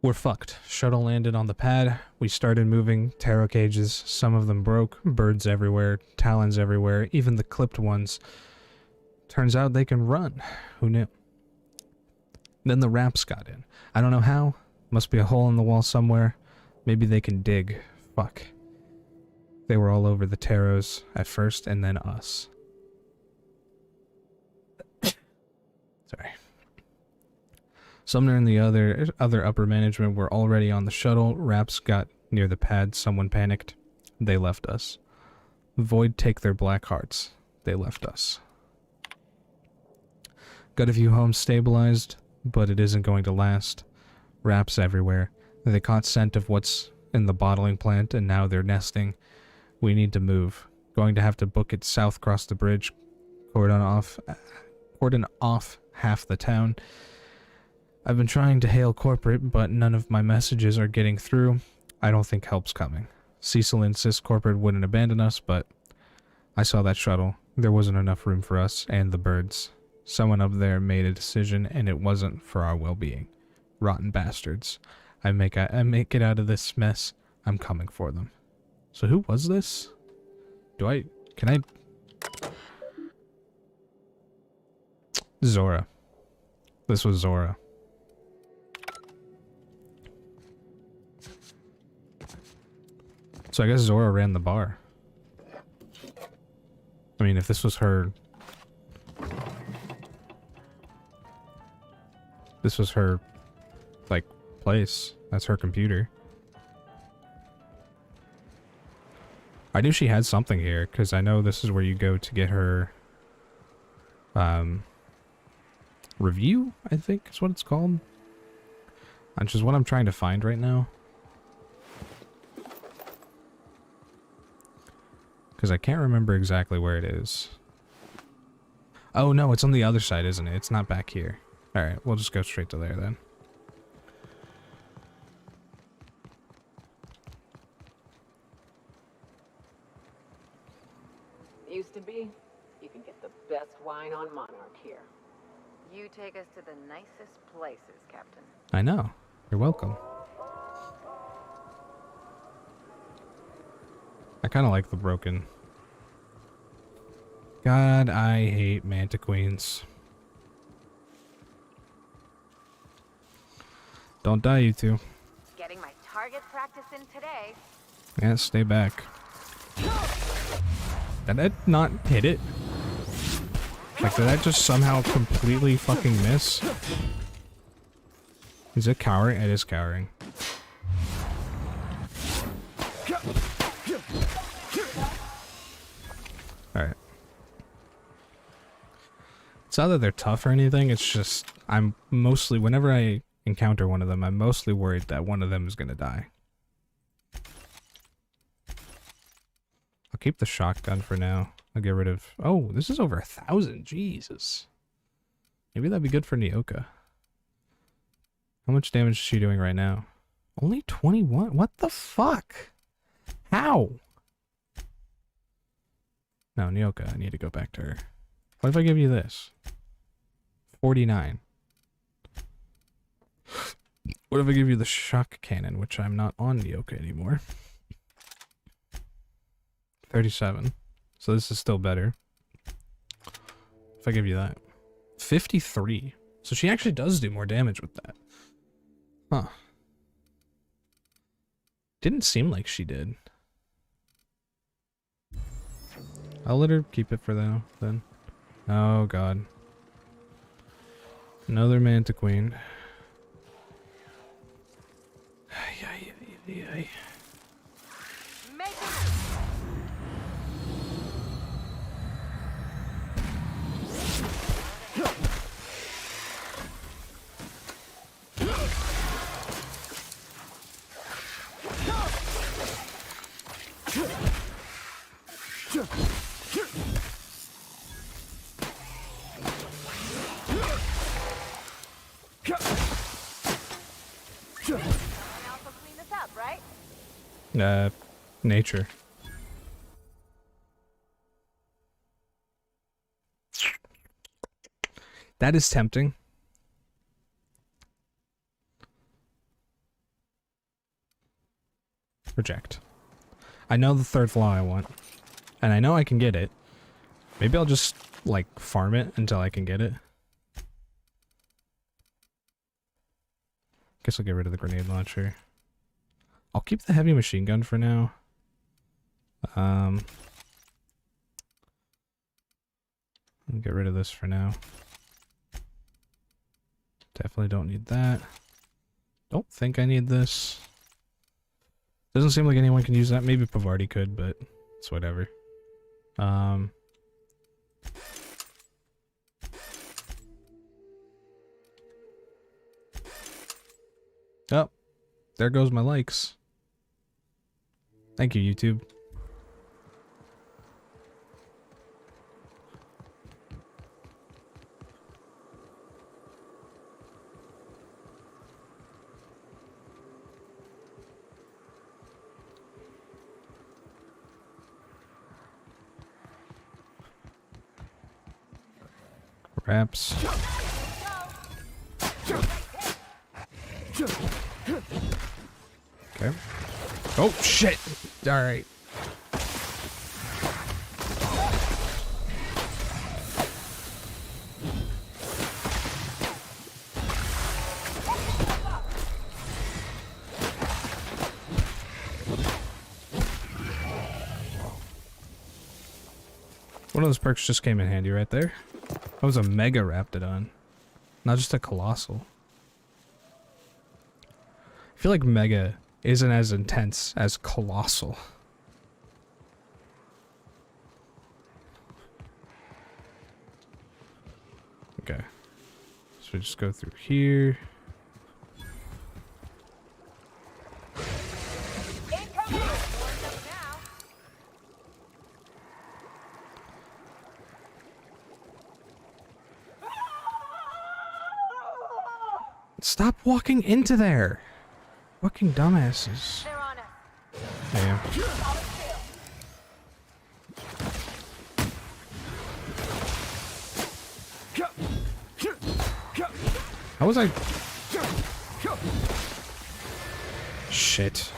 We're fucked. Shuttle landed on the pad. We started moving. Tarot cages. Some of them broke. Birds everywhere. Talons everywhere. Even the clipped ones. Turns out they can run. Who knew? Then the raps got in. I don't know how. Must be a hole in the wall somewhere. Maybe they can dig. Fuck. They were all over the tarots at first, and then us. Sorry. Sumner and the other upper management were already on the shuttle. Raps got near the pad. Someone panicked. They left us. Void take their black hearts. They left us. Got a few homes stabilized, but it isn't going to last. Raps everywhere. They caught scent of what's in the bottling plant, and now they're nesting. We need to move. Going to have to book it south across the bridge. Cordon off half the town. I've been trying to hail corporate, but none of my messages are getting through. I don't think help's coming. Cecil insists corporate wouldn't abandon us, but I saw that shuttle. There wasn't enough room for us and the birds. Someone up there made a decision, and it wasn't for our well-being. Rotten bastards. I make it out of this mess. I'm coming for them. So who was this? Can I? Zora. This was Zora. So I guess Zora ran the bar. I mean, if this was her... This was her, like, place. That's her computer. I knew she had something here, because I know this is where you go to get her... review, I think is what it's called. Which is what I'm trying to find right now. Because I can't remember exactly where it is. Oh no, it's on the other side, isn't it? It's not back here. Alright, we'll just go straight to there then. Used to be, you could get the best wine on Monarch here. You take us to the nicest places, Captain. I know. You're welcome. I kind of like the broken. God, I hate Manta Queens. Don't die, you two. Getting my target practice in today. Yeah, stay back. Did that not hit it? Like, did that just somehow completely fucking miss? Is it cowering? It is cowering. Alright. It's not that they're tough or anything, it's just, I'm mostly, whenever I encounter one of them, I'm mostly worried that one of them is gonna die. I'll keep the shotgun for now. I'll get rid of... Oh, this is over 1,000. Jesus. Maybe that'd be good for Nyoka. How much damage is she doing right now? Only 21? What the fuck? How? No, Nyoka, I need to go back to her. What if I give you this? 49. What if I give you the shock cannon, which I'm not on Nyoka anymore? 37. So this is still better. If I give you that. 53. So she actually does do more damage with that. Huh. Didn't seem like she did. I'll let her keep it for now, then. Oh, God. Another Manta Queen. Nature. That is tempting. Reject. I know the third flaw I want. And I know I can get it. Maybe I'll just, like, farm it until I can get it. Guess I'll get rid of the grenade launcher. I'll keep the heavy machine gun for now. I'll get rid of this for now. Definitely don't need that. Don't think I need this. Doesn't seem like anyone can use that. Maybe Pavardi could, but it's whatever. Oh, there goes my likes. Thank you, YouTube. Wraps. Okay. Oh shit! Alright. One of those perks just came in handy right there. That was a Mega Raptidon, not just a Colossal. I feel like Mega isn't as intense as Colossal. Okay. So we just go through here. Stop walking into there. Fucking dumbasses. Yeah. How was I? Shit.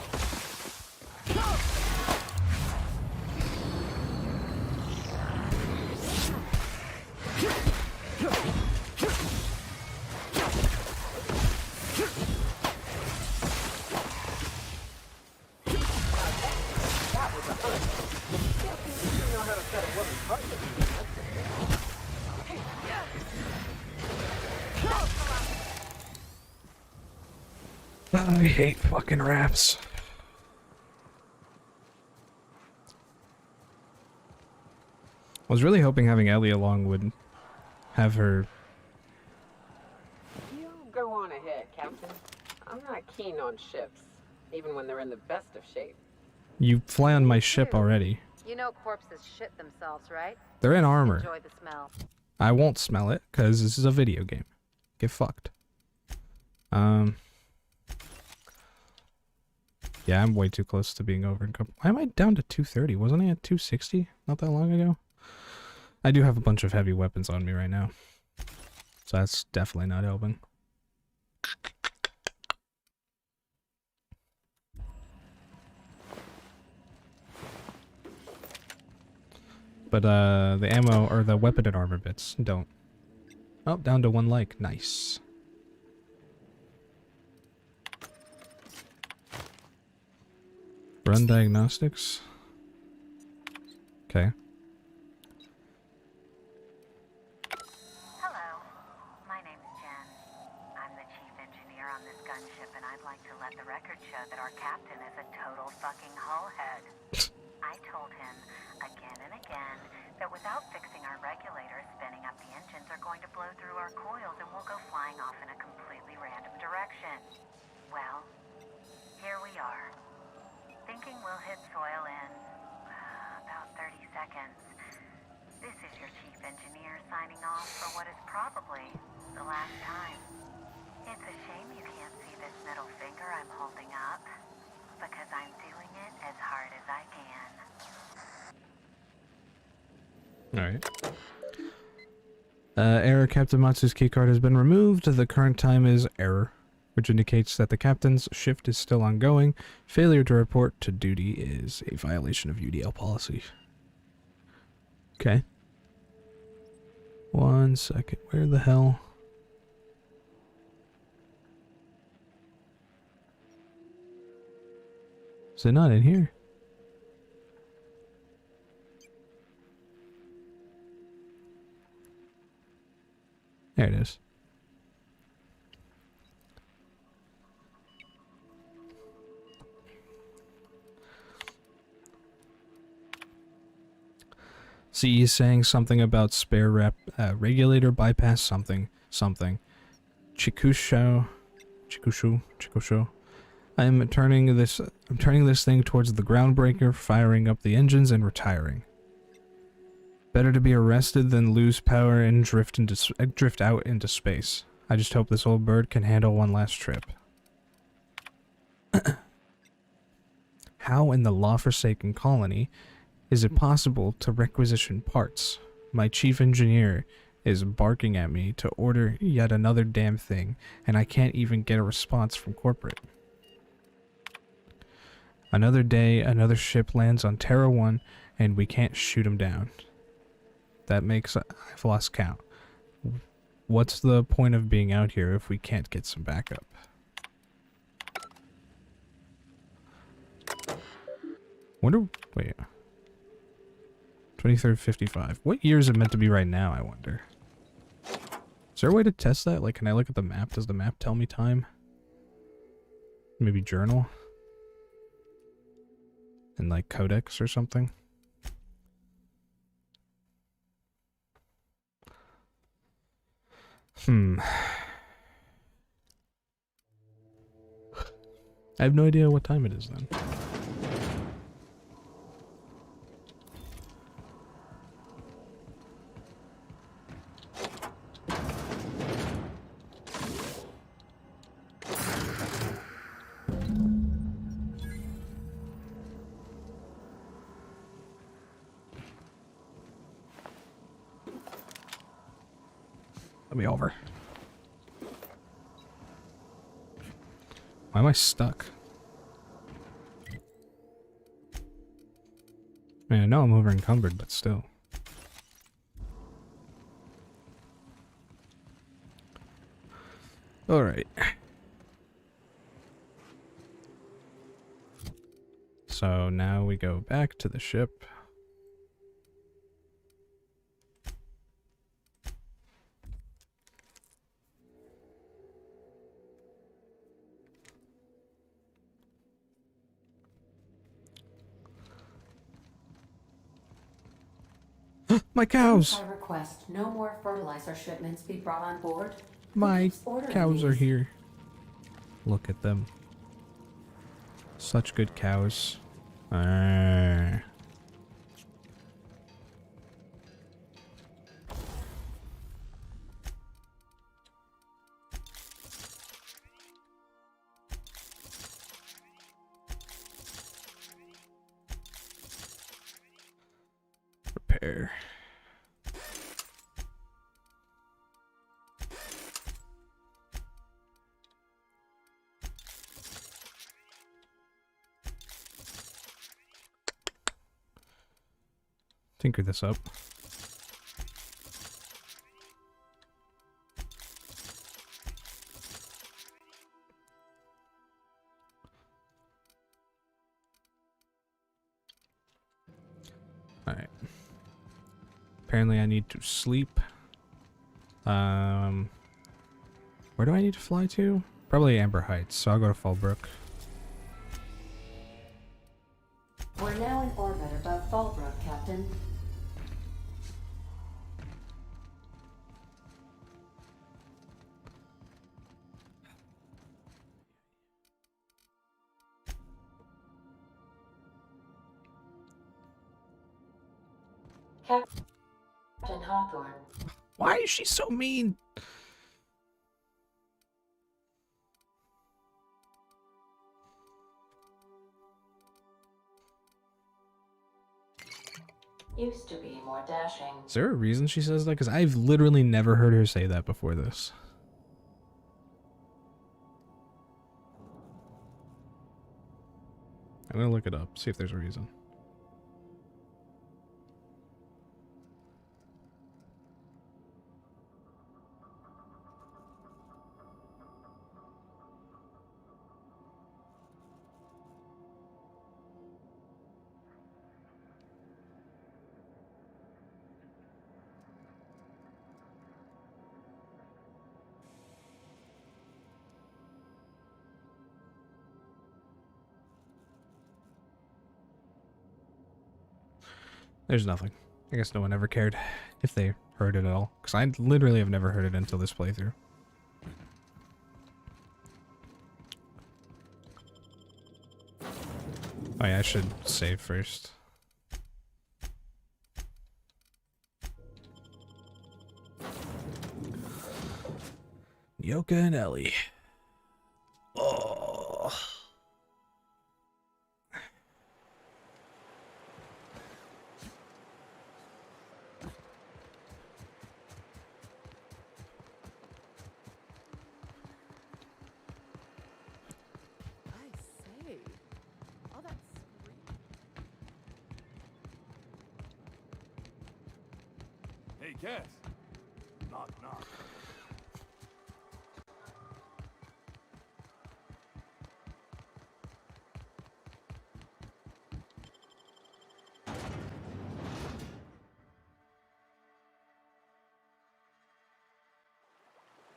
I hate fucking raps. I was really hoping having Ellie along would have her. You go on ahead, Captain. I'm not keen on ships, even when they're in the best of shape. You fly on my ship already. You know corpses shit themselves, right? They're in armor. Enjoy the smell. I won't smell it, because this is a video game. Get fucked. Yeah, I'm way too close to being over. Why am I down to 230? Wasn't I at 260 not that long ago? I do have a bunch of heavy weapons on me right now. So that's definitely not helping. But the ammo or the weapon and armor bits don't. Oh, down to 1 like. Nice. Run diagnostics. Okay. Hello, my name's Jen. I'm the chief engineer on this gunship, and I'd like to let the record show that our captain is a total fucking hullhead. I told him again and again that without fixing our regulators, spinning up the engines are going to blow through our coils and we'll go flying off in a completely random direction. Well, here we are. Thinking we'll hit soil in about 30 seconds. This is your chief engineer signing off for what is probably the last time. It's a shame you can't see this middle finger I'm holding up, because I'm doing it as hard as I can. Alright. Error, Captain Matsu's keycard has been removed. The current time is error. which indicates that the captain's shift is still ongoing. Failure to report to duty is a violation of UDL policy. Okay. 1 second. Where the hell? Is it not in here? There it is. See, he's saying something about spare regulator bypass something. Chikusho. I'm turning this thing towards the groundbreaker, firing up the engines and retiring. Better to be arrested than lose power and drift out into space. I just hope this old bird can handle one last trip. How in the law-forsaken colony is it possible to requisition parts? My chief engineer is barking at me to order yet another damn thing, and I can't even get a response from corporate. Another day, another ship lands on Terra 1, and we can't shoot him down. That makes... I've lost count. What's the point of being out here if we can't get some backup? Wonder... Wait... 23rd 55. What year is it meant to be right now, I wonder? Is there a way to test that? Like, can I look at the map? Does the map tell me time? Maybe journal? And like codex or something? I have no idea what time it is then. Let me over. Why am I stuck? I mean, I know I'm over encumbered, but still. Alright. So now we go back to the ship. My cows! I request no more fertilizer shipments be brought on board. My cows are here. Look at them. Such good cows. Repair. Tinker this up. Alright. Apparently I need to sleep. Where do I need to fly to? Probably Amber Heights, so I'll go to Fallbrook. We're now in orbit above Fallbrook, Captain. Captain Hawthorne. Why is she so mean? Used to be more dashing. Is there a reason she says that? Because I've literally never heard her say that before this. I'm gonna look it up, see if there's a reason. There's nothing. I guess no one ever cared if they heard it at all. Because I literally have never heard it until this playthrough. Oh yeah, I should save first. Yoka and Ellie. Oh. Hey, Cass. Knock, knock.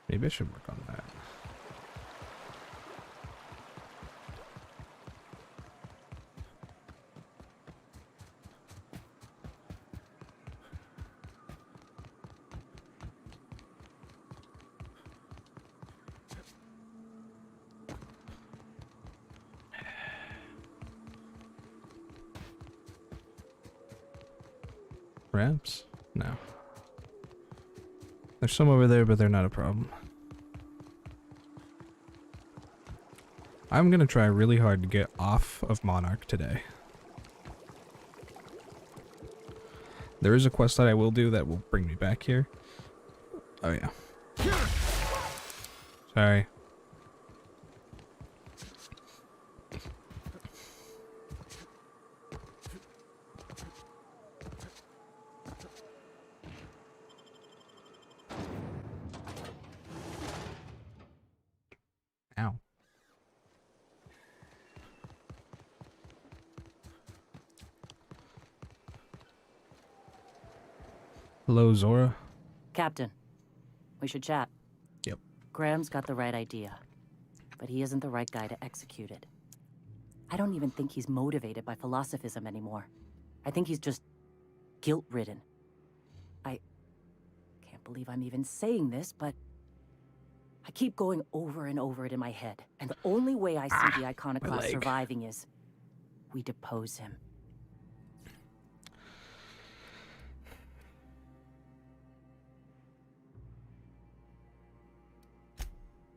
Maybe I should work on that. Ramps? No. There's some over there, but they're not a problem. I'm gonna try really hard to get off of Monarch today. There is a quest that I will do that will bring me back here. Oh yeah. Sorry. Ow. Hello, Zora. Captain, we should chat. Yep. Graham's got the right idea, but he isn't the right guy to execute it. I don't even think he's motivated by philosophism anymore. I think he's just guilt-ridden. I can't believe I'm even saying this, but I keep going over and over it in my head, and the only way I see the Iconoclast surviving is we depose him.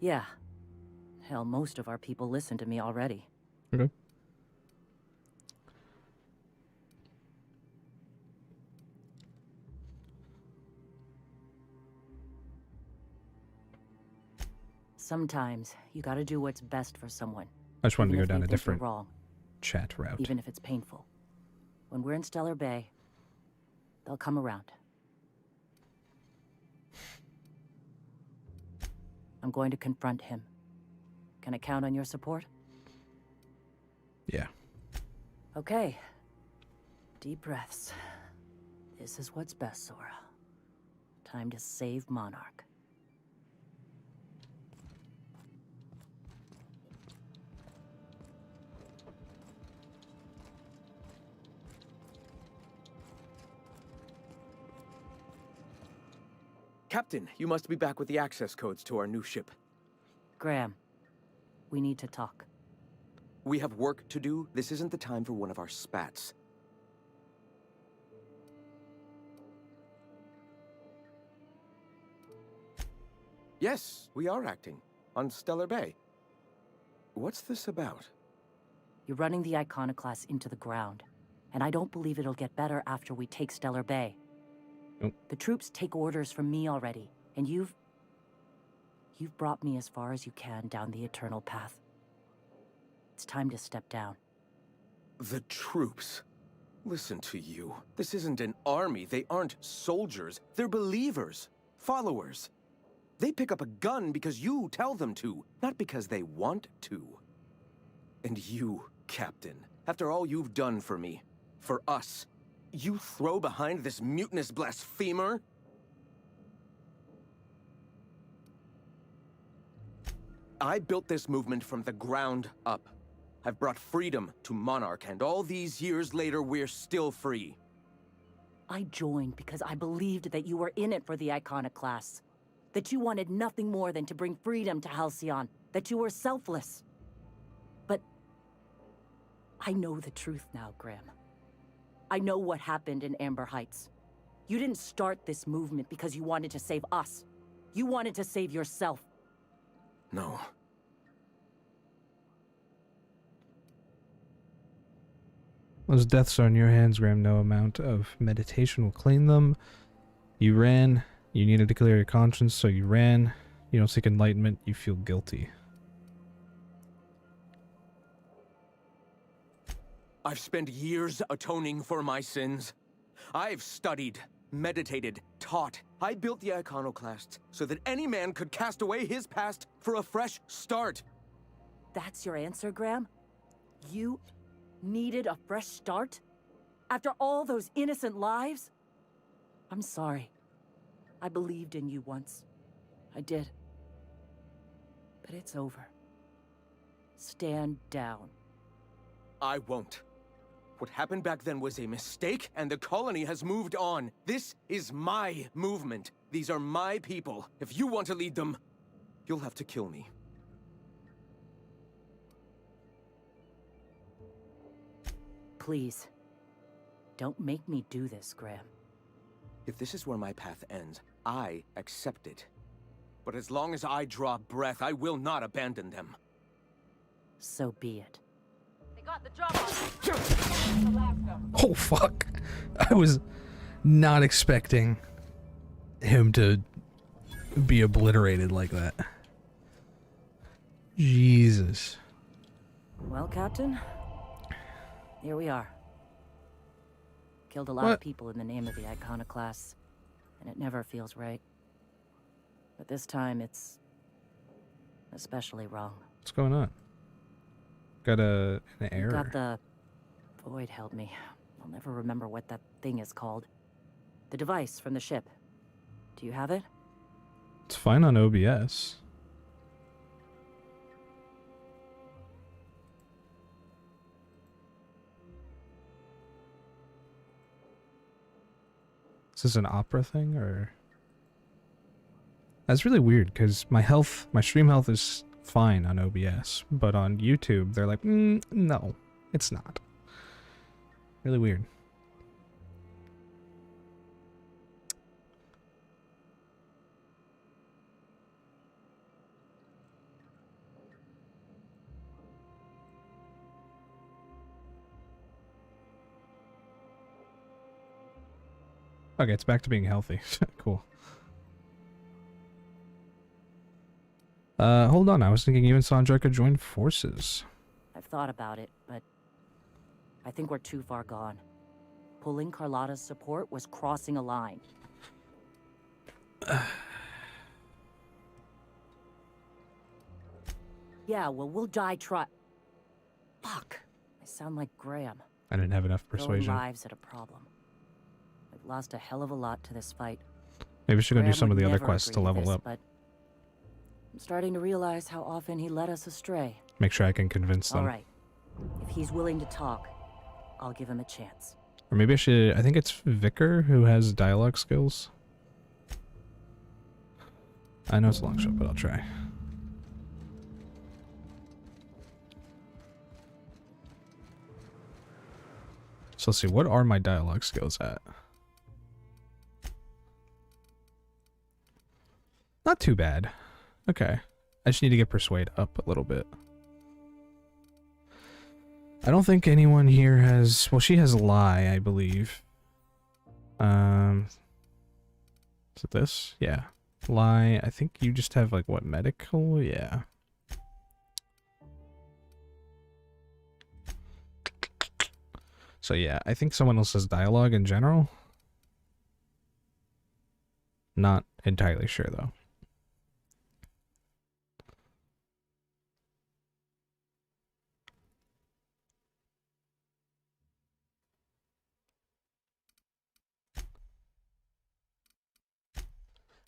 Yeah. Hell, most of our people listen to me already. Okay. Sometimes you gotta do what's best for someone. I just wanted to even go if down they a think you're different wrong, chat route. even if it's painful. When we're in Stellar Bay, they'll come around. I'm going to confront him. Can I count on your support? Yeah. Okay. Deep breaths. This is what's best, Sora. Time to save Monarch. Captain, you must be back with the access codes to our new ship. Graham, we need to talk. We have work to do. This isn't the time for one of our spats. Yes, we are acting. On Stellar Bay. What's this about? You're running the Iconoclast into the ground, and I don't believe it'll get better after we take Stellar Bay. Nope. The troops take orders from me already, and you've brought me as far as you can down the eternal path. It's time to step down. The troops. Listen to you. This isn't an army. They aren't soldiers. They're believers. Followers. They pick up a gun because you tell them to, not because they want to. And you, Captain, after all you've done for me, for us, you throw behind this mutinous blasphemer? I built this movement from the ground up. I've brought freedom to Monarch, and all these years later, we're still free. I joined because I believed that you were in it for the Iconoclasts. That you wanted nothing more than to bring freedom to Halcyon. That you were selfless. But I know the truth now, Graham. I know what happened in Amber Heights. You didn't start this movement because you wanted to save us. You wanted to save yourself. No. Those deaths are in your hands, Graham. No amount of meditation will clean them. You ran. You needed to clear your conscience, so you ran. You don't seek enlightenment. You feel guilty. I've spent years atoning for my sins. I've studied, meditated, taught. I built the Iconoclasts so that any man could cast away his past for a fresh start. That's your answer, Graham? You needed a fresh start? After all those innocent lives? I'm sorry. I believed in you once. I did. But it's over. Stand down. I won't. What happened back then was a mistake, and the colony has moved on. This is my movement. These are my people. If you want to lead them, you'll have to kill me. Please. Don't make me do this, Graham. If this is where my path ends, I accept it. But as long as I draw breath, I will not abandon them. So be it. They got the job on Alaska. Oh, fuck. I was not expecting him to be obliterated like that. Jesus. Well, Captain, here we are. Killed a lot What? of people in the name of the Iconoclasts, and it never feels right. But this time, it's especially wrong. What's going on? Got an error. Got the... Void help me. I'll never remember what that thing is called. The device from the ship. Do you have it? It's fine on OBS. Is this an opera thing, or? That's really weird, because my stream health is fine on OBS, but on YouTube, they're like, no, it's not. Really weird. Okay, it's back to being healthy. Cool. Hold on. I was thinking you and Sandra could join forces. I've thought about it, but I think we're too far gone. Pulling Carlotta's support was crossing a line. Yeah, well, we'll die Fuck. I sound like Graham. I didn't have enough persuasion. Throwing lives at a problem. We've lost a hell of a lot to this fight. Maybe we should go do Graham some of would the other never quests to agree level this, up. But I'm starting to realize how often he led us astray. Make sure I can convince them. All right. If he's willing to talk, I'll give him a chance. Or maybe I should... I think it's Vicar who has dialogue skills. I know it's a long shot, but I'll try. So let's see, what are my dialogue skills at? Not too bad. Okay. I just need to get Persuade up a little bit. I don't think anyone here has... Well, she has Lie, I believe. Is it this? Yeah. Lie. I think you just have, like, what, medical? Yeah. So yeah, I think someone else's dialogue in general. Not entirely sure though.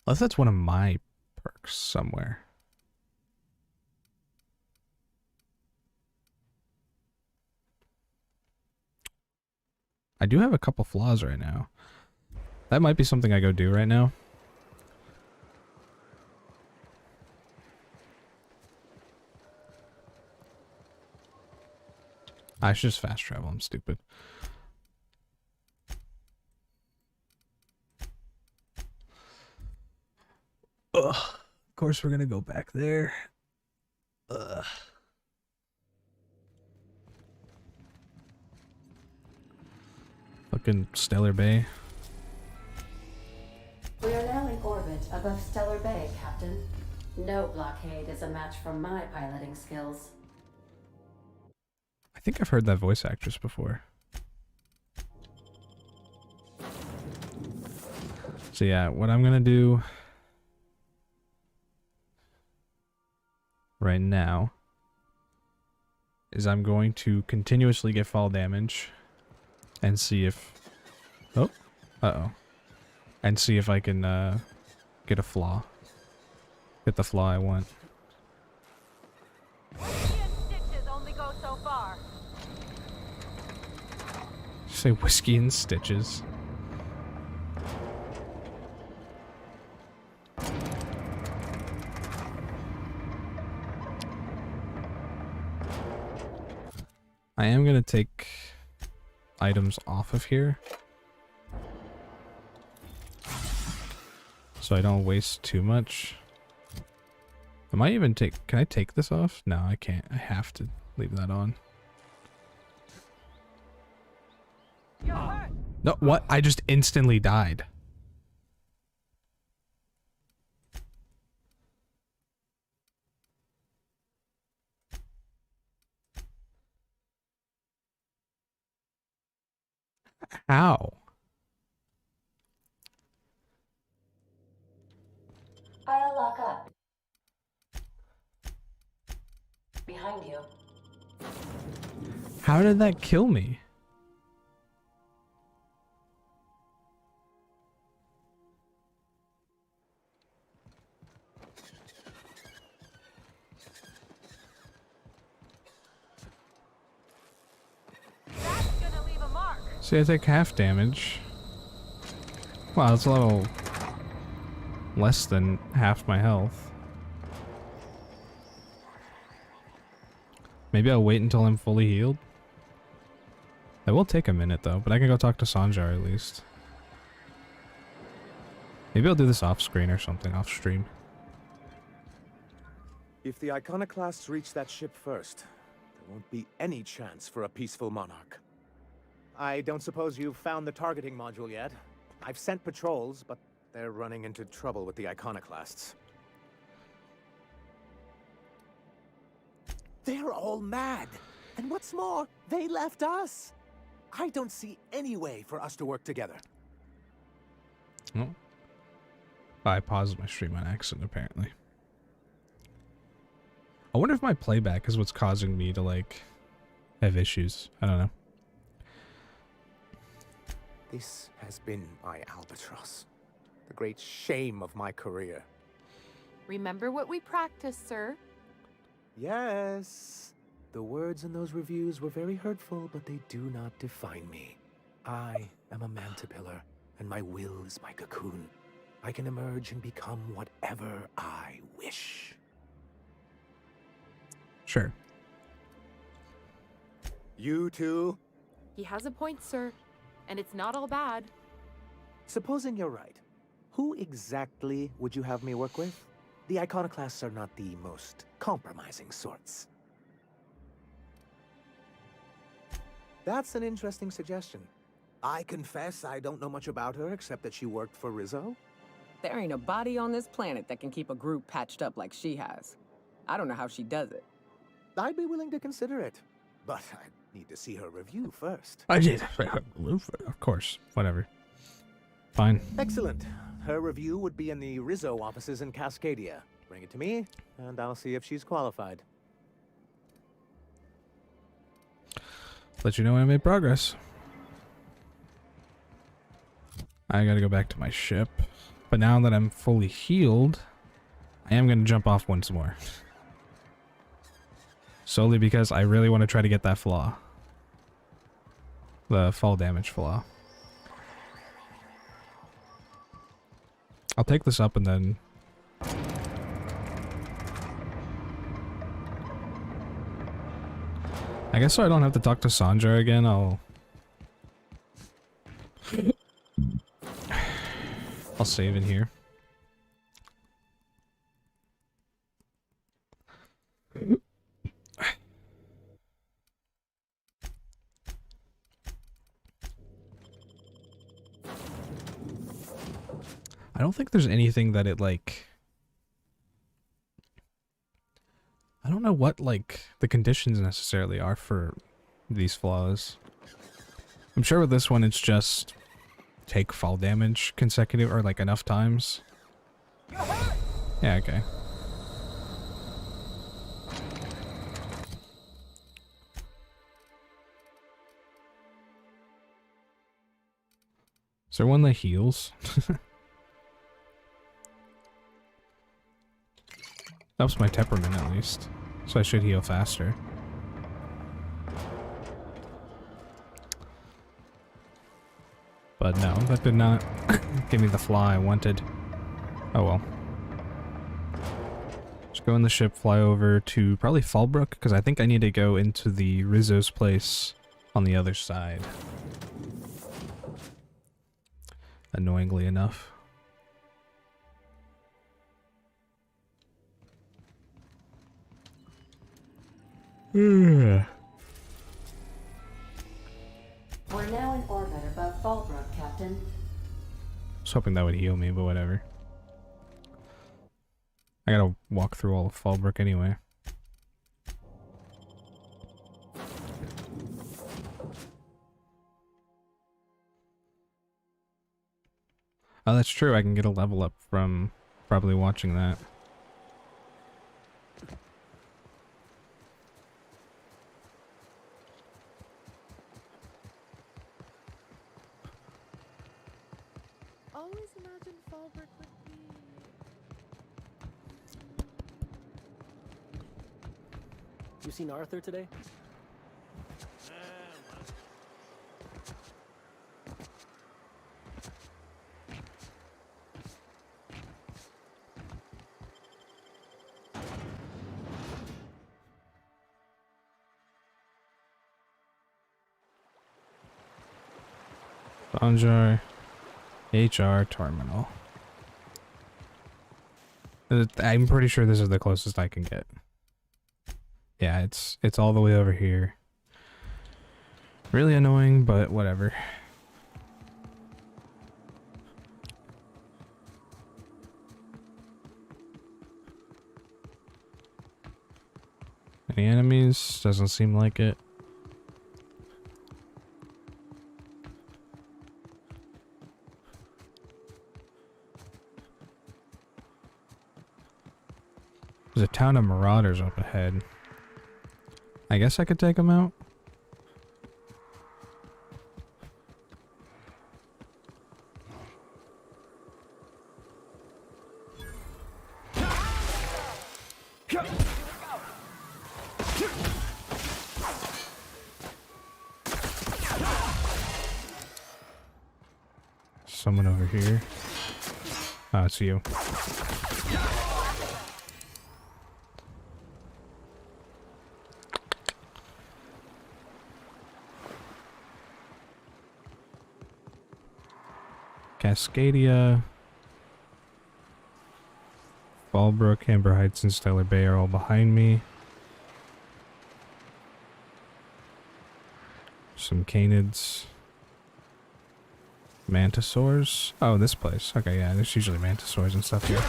Unless that's one of my perks somewhere. I do have a couple flaws right now. That might be something I go do right now. I should just fast travel, I'm stupid. Ugh. Of course we're gonna go back there. Ugh. Fucking Stellar Bay. We are now in orbit above Stellar Bay, Captain. No blockade is a match for my piloting skills. I think I've heard that voice actress before. So yeah, what I'm gonna do right now is I'm going to continuously get fall damage and see if... Oh. Uh-oh. And see if I can get a flaw. Get the flaw I want. Stitches only go so far. Did you say whiskey and stitches? I am gonna take items off of here so I don't waste too much. Can I take this off? No, I can't. I have to leave that on. No, what? I just instantly died. How? I'll lock up. Behind you. How did that kill me? That's gonna leave a mark. See, I take half damage. Wow, that's a little less than half my health. Maybe I'll wait until I'm fully healed. That will take a minute though, but I can go talk to Sanjar at least. Maybe I'll do this off screen or something, off stream. If the iconoclasts reach that ship first, there won't be any chance for a peaceful monarch. I don't suppose you've found the targeting module yet. I've sent patrols, but they're running into trouble with the iconoclasts. They're all mad. And what's more, they left us. I don't see any way for us to work together. Oh. I paused my stream on accident, apparently. I wonder if my playback is what's causing me to, like, have issues. I don't know. This has been my albatross. The great shame of my career. Remember what we practiced, sir. Yes. The words in those reviews were very hurtful, but they do not define me. I am a mantipillar, and my will is my cocoon. I can emerge and become whatever I wish. Sure. You too? He has a point, sir. And it's not all bad. Supposing you're right, who exactly would you have me work with? The iconoclasts are not the most compromising sorts. That's an interesting suggestion. I confess I don't know much about her except that she worked for Rizzo. There ain't a body on this planet that can keep a group patched up like she has. I don't know how she does it. I'd be willing to consider it, but I'd need to see her review first. I did. Of course. Whatever. Fine. Excellent. Her review would be in the Rizzo offices in Cascadia. Bring it to me, and I'll see if she's qualified. Let you know when I made progress. I gotta go back to my ship. But now that I'm fully healed, I am gonna jump off once more. Solely because I really want to try to get that flaw. The fall damage flaw. I'll take this up and then... I guess so I don't have to talk to Sandra again, I'll save in here. I don't think there's anything that it, like... I don't know what, like, the conditions necessarily are for these flaws. I'm sure with this one it's just take fall damage consecutive, or like enough times. Yeah, okay. Is there one that heals? Helps my temperament at least, so I should heal faster. But no, that did not give me the flaw I wanted. Oh well. Just go in the ship, fly over to probably Fallbrook, because I think I need to go into the Rizzo's place on the other side. Annoyingly enough. We're now in orbit above Fallbrook, Captain. I was hoping that would heal me, but whatever. I gotta walk through all of Fallbrook anyway. Oh, that's true. I can get a level up from probably watching that. Always imagine Fallbrook with me. You seen Arthur today? Bonjar HR terminal. I'm pretty sure this is the closest I can get. Yeah, it's all the way over here. Really annoying, but whatever. Any enemies? Doesn't seem like it. There's a town of marauders up ahead. I guess I could take them out. Someone over here. Oh, it's you. Cascadia, Fallbrook, Amber Heights, and Stellar Bay are all behind me. Some canids. Mantisaurs? Oh, this place. Okay, yeah, there's usually mantisaurs and stuff here.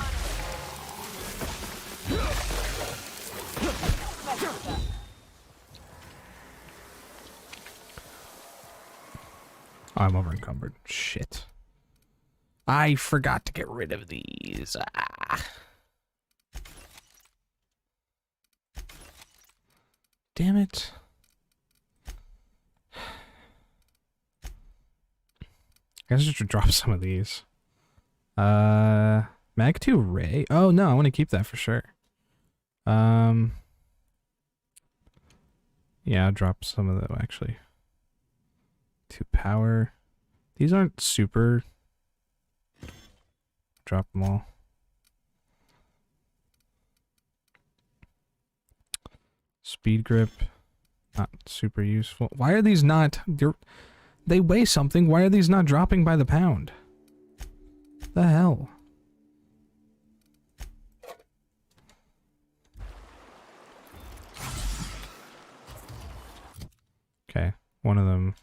Oh, I'm over encumbered. Shit. I forgot to get rid of these. Ah. Damn it. I guess I should drop some of these. Mag 2 Ray? Oh no, I want to keep that for sure. Yeah, I'll drop some of them actually. 2 power. These aren't super. Drop them all. Speed grip. Not super useful. Why are these not... They weigh something. Why are these not dropping by the pound? The hell? Okay, one of them.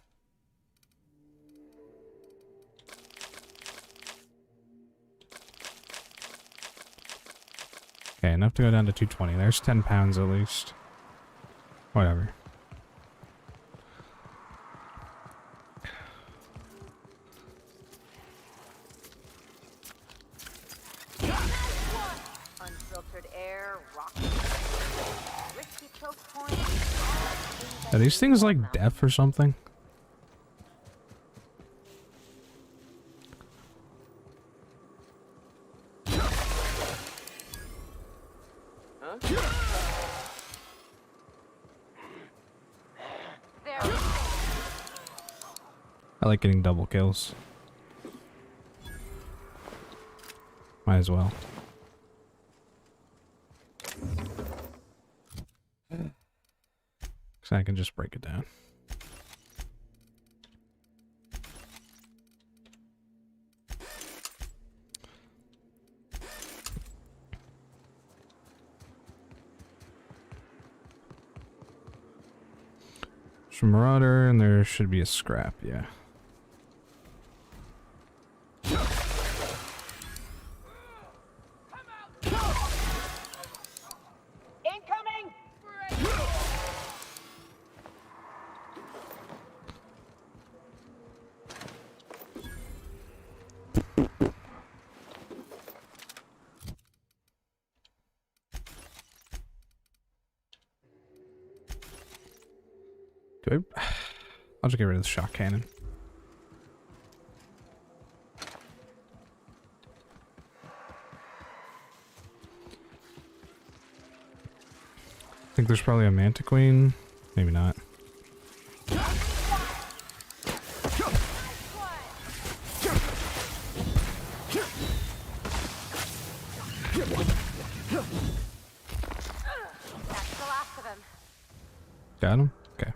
Okay, enough to go down to 220. There's 10 pounds at least. Whatever. Unfiltered air, rock, risky choke point. Are these things like deaf or something? I like getting double kills. Might as well. So I can just break it down. There's a Marauder, and there should be a scrap, yeah. I'll just get rid of the shock cannon. I think there's probably a Manta Queen. Maybe not. Got him? Okay.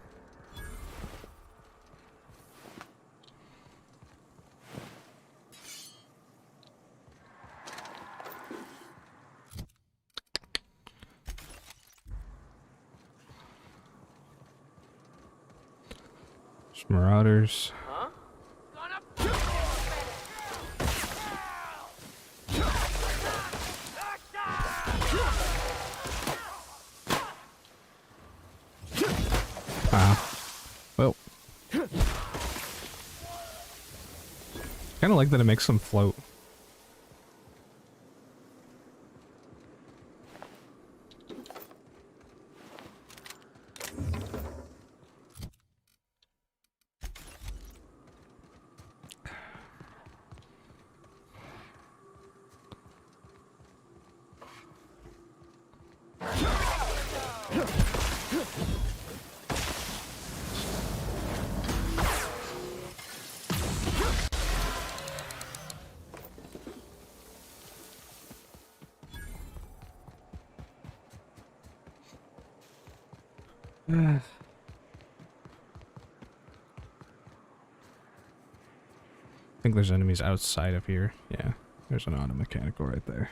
Marauders. Huh? Well. Kind of like that it makes them float. I think there's enemies outside of here. Yeah, there's an auto mechanical right there.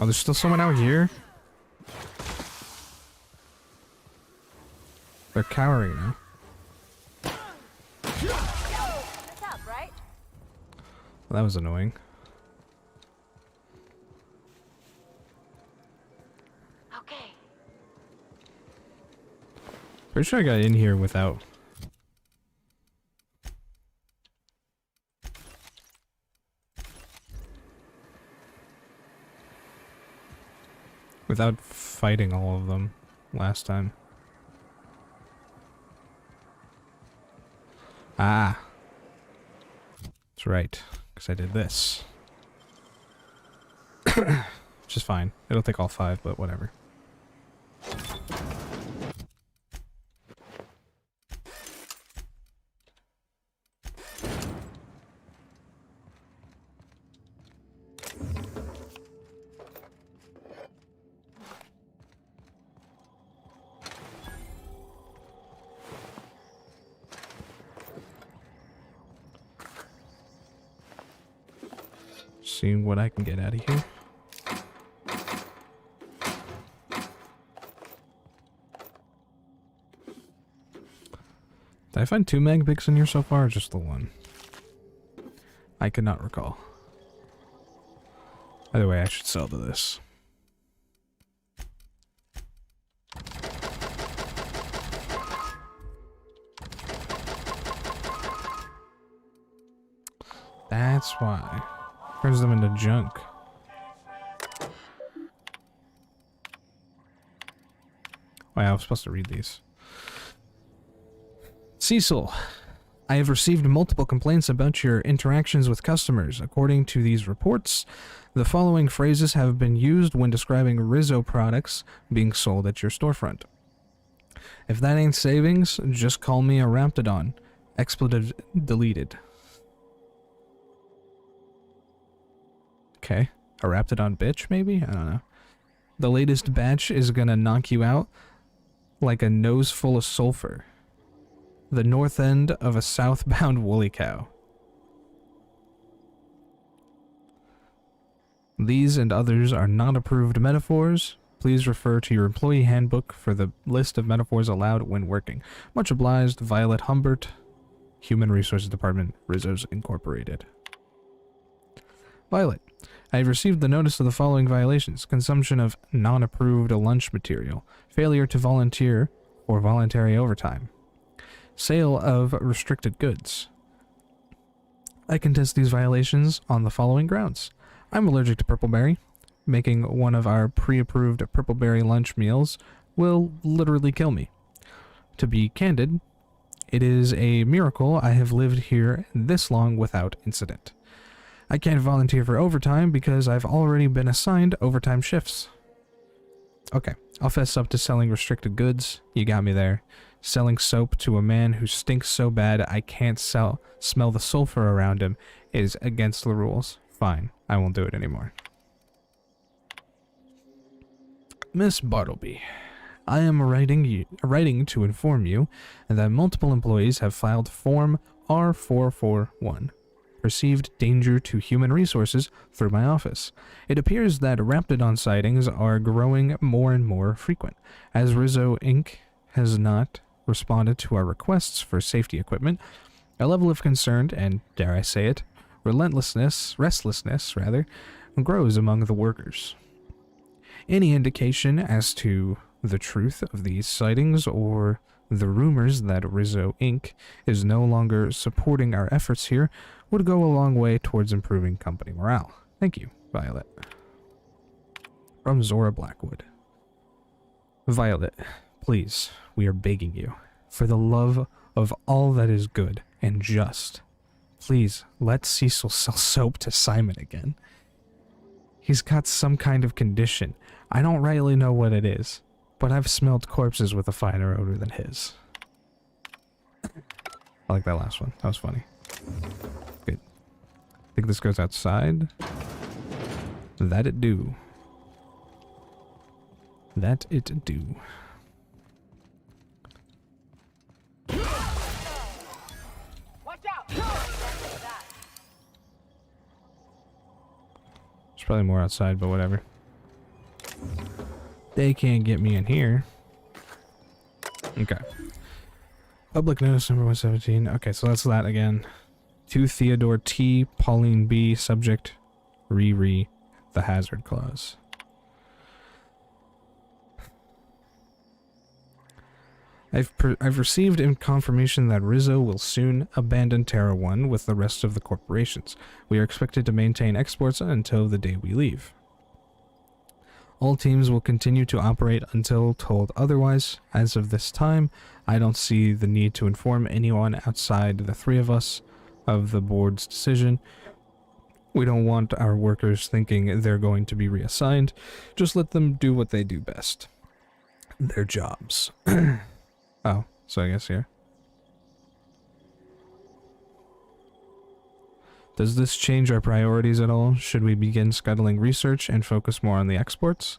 Oh, there's still someone out here? They're cowering now. What's up, right? Well, that was annoying. Okay. Pretty sure I got in here without... without fighting all of them last time. Ah. That's right, because I did this. Which is fine. It'll take all 5, but whatever. Seeing what I can get out of here. Did I find 2 mag picks in here so far, or just the 1? I could not recall. Either way, I should sell to this. That's why. Turns them into junk. Wow, I was supposed to read these. Cecil, I have received multiple complaints about your interactions with customers. According to these reports, the following phrases have been used when describing Rizzo products being sold at your storefront. If that ain't savings, just call me a Raptidon. Expletive deleted. Okay. A Raptidon bitch, maybe? I don't know. The latest batch is gonna knock you out like a nose full of sulfur. The north end of a southbound woolly cow. These and others are not approved metaphors. Please refer to your employee handbook for the list of metaphors allowed when working. Much obliged, Violet Humbert, Human Resources Department, Rizzo's Incorporated. Violet, I have received the notice of the following violations: consumption of non-approved lunch material, failure to volunteer or voluntary overtime, sale of restricted goods. I contest these violations on the following grounds. I'm allergic to purpleberry. Making one of our pre-approved purpleberry lunch meals will literally kill me. To be candid, it is a miracle I have lived here this long without incident. I can't volunteer for overtime because I've already been assigned overtime shifts. Okay, I'll fess up to selling restricted goods. You got me there. Selling soap to a man who stinks so bad I can't smell the sulfur around him is against the rules. Fine, I won't do it anymore. Miss Bartleby, I am writing to inform you that multiple employees have filed Form R441. Perceived danger to human resources through my office. It appears that Raptidon sightings are growing more and more frequent, as Rizzo Inc. has not responded to our requests for safety equipment. A level of concern and, dare I say it, restlessness, grows among the workers. Any indication as to the truth of these sightings or the rumors that Rizzo Inc. is no longer supporting our efforts here would go a long way towards improving company morale. Thank you, Violet. From Zora Blackwood. Violet, please, we are begging you, for the love of all that is good and just, please let Cecil sell soap to Simon again. He's got some kind of condition. I don't rightly know what it is, but I've smelled corpses with a finer odor than his. I like that last one. That was funny. Good. I think this goes outside. That it do. That it do. Watch out! probably more outside, but whatever. They can't get me in here. Okay. Public notice number 117. Okay, so that's that again. To Theodore T, Pauline B, subject Riri, the hazard clause. I've received confirmation that Rizzo will soon abandon Terra 1 with the rest of the corporations. We are expected to maintain exports until the day we leave. All teams will continue to operate until told otherwise. As of this time, I don't see the need to inform anyone outside the three of us of the board's decision. We don't want our workers thinking they're going to be reassigned. Just let them do what they do best. Their jobs. Oh, so I guess here. Does this change our priorities at all? Should we begin scuttling research and focus more on the exports?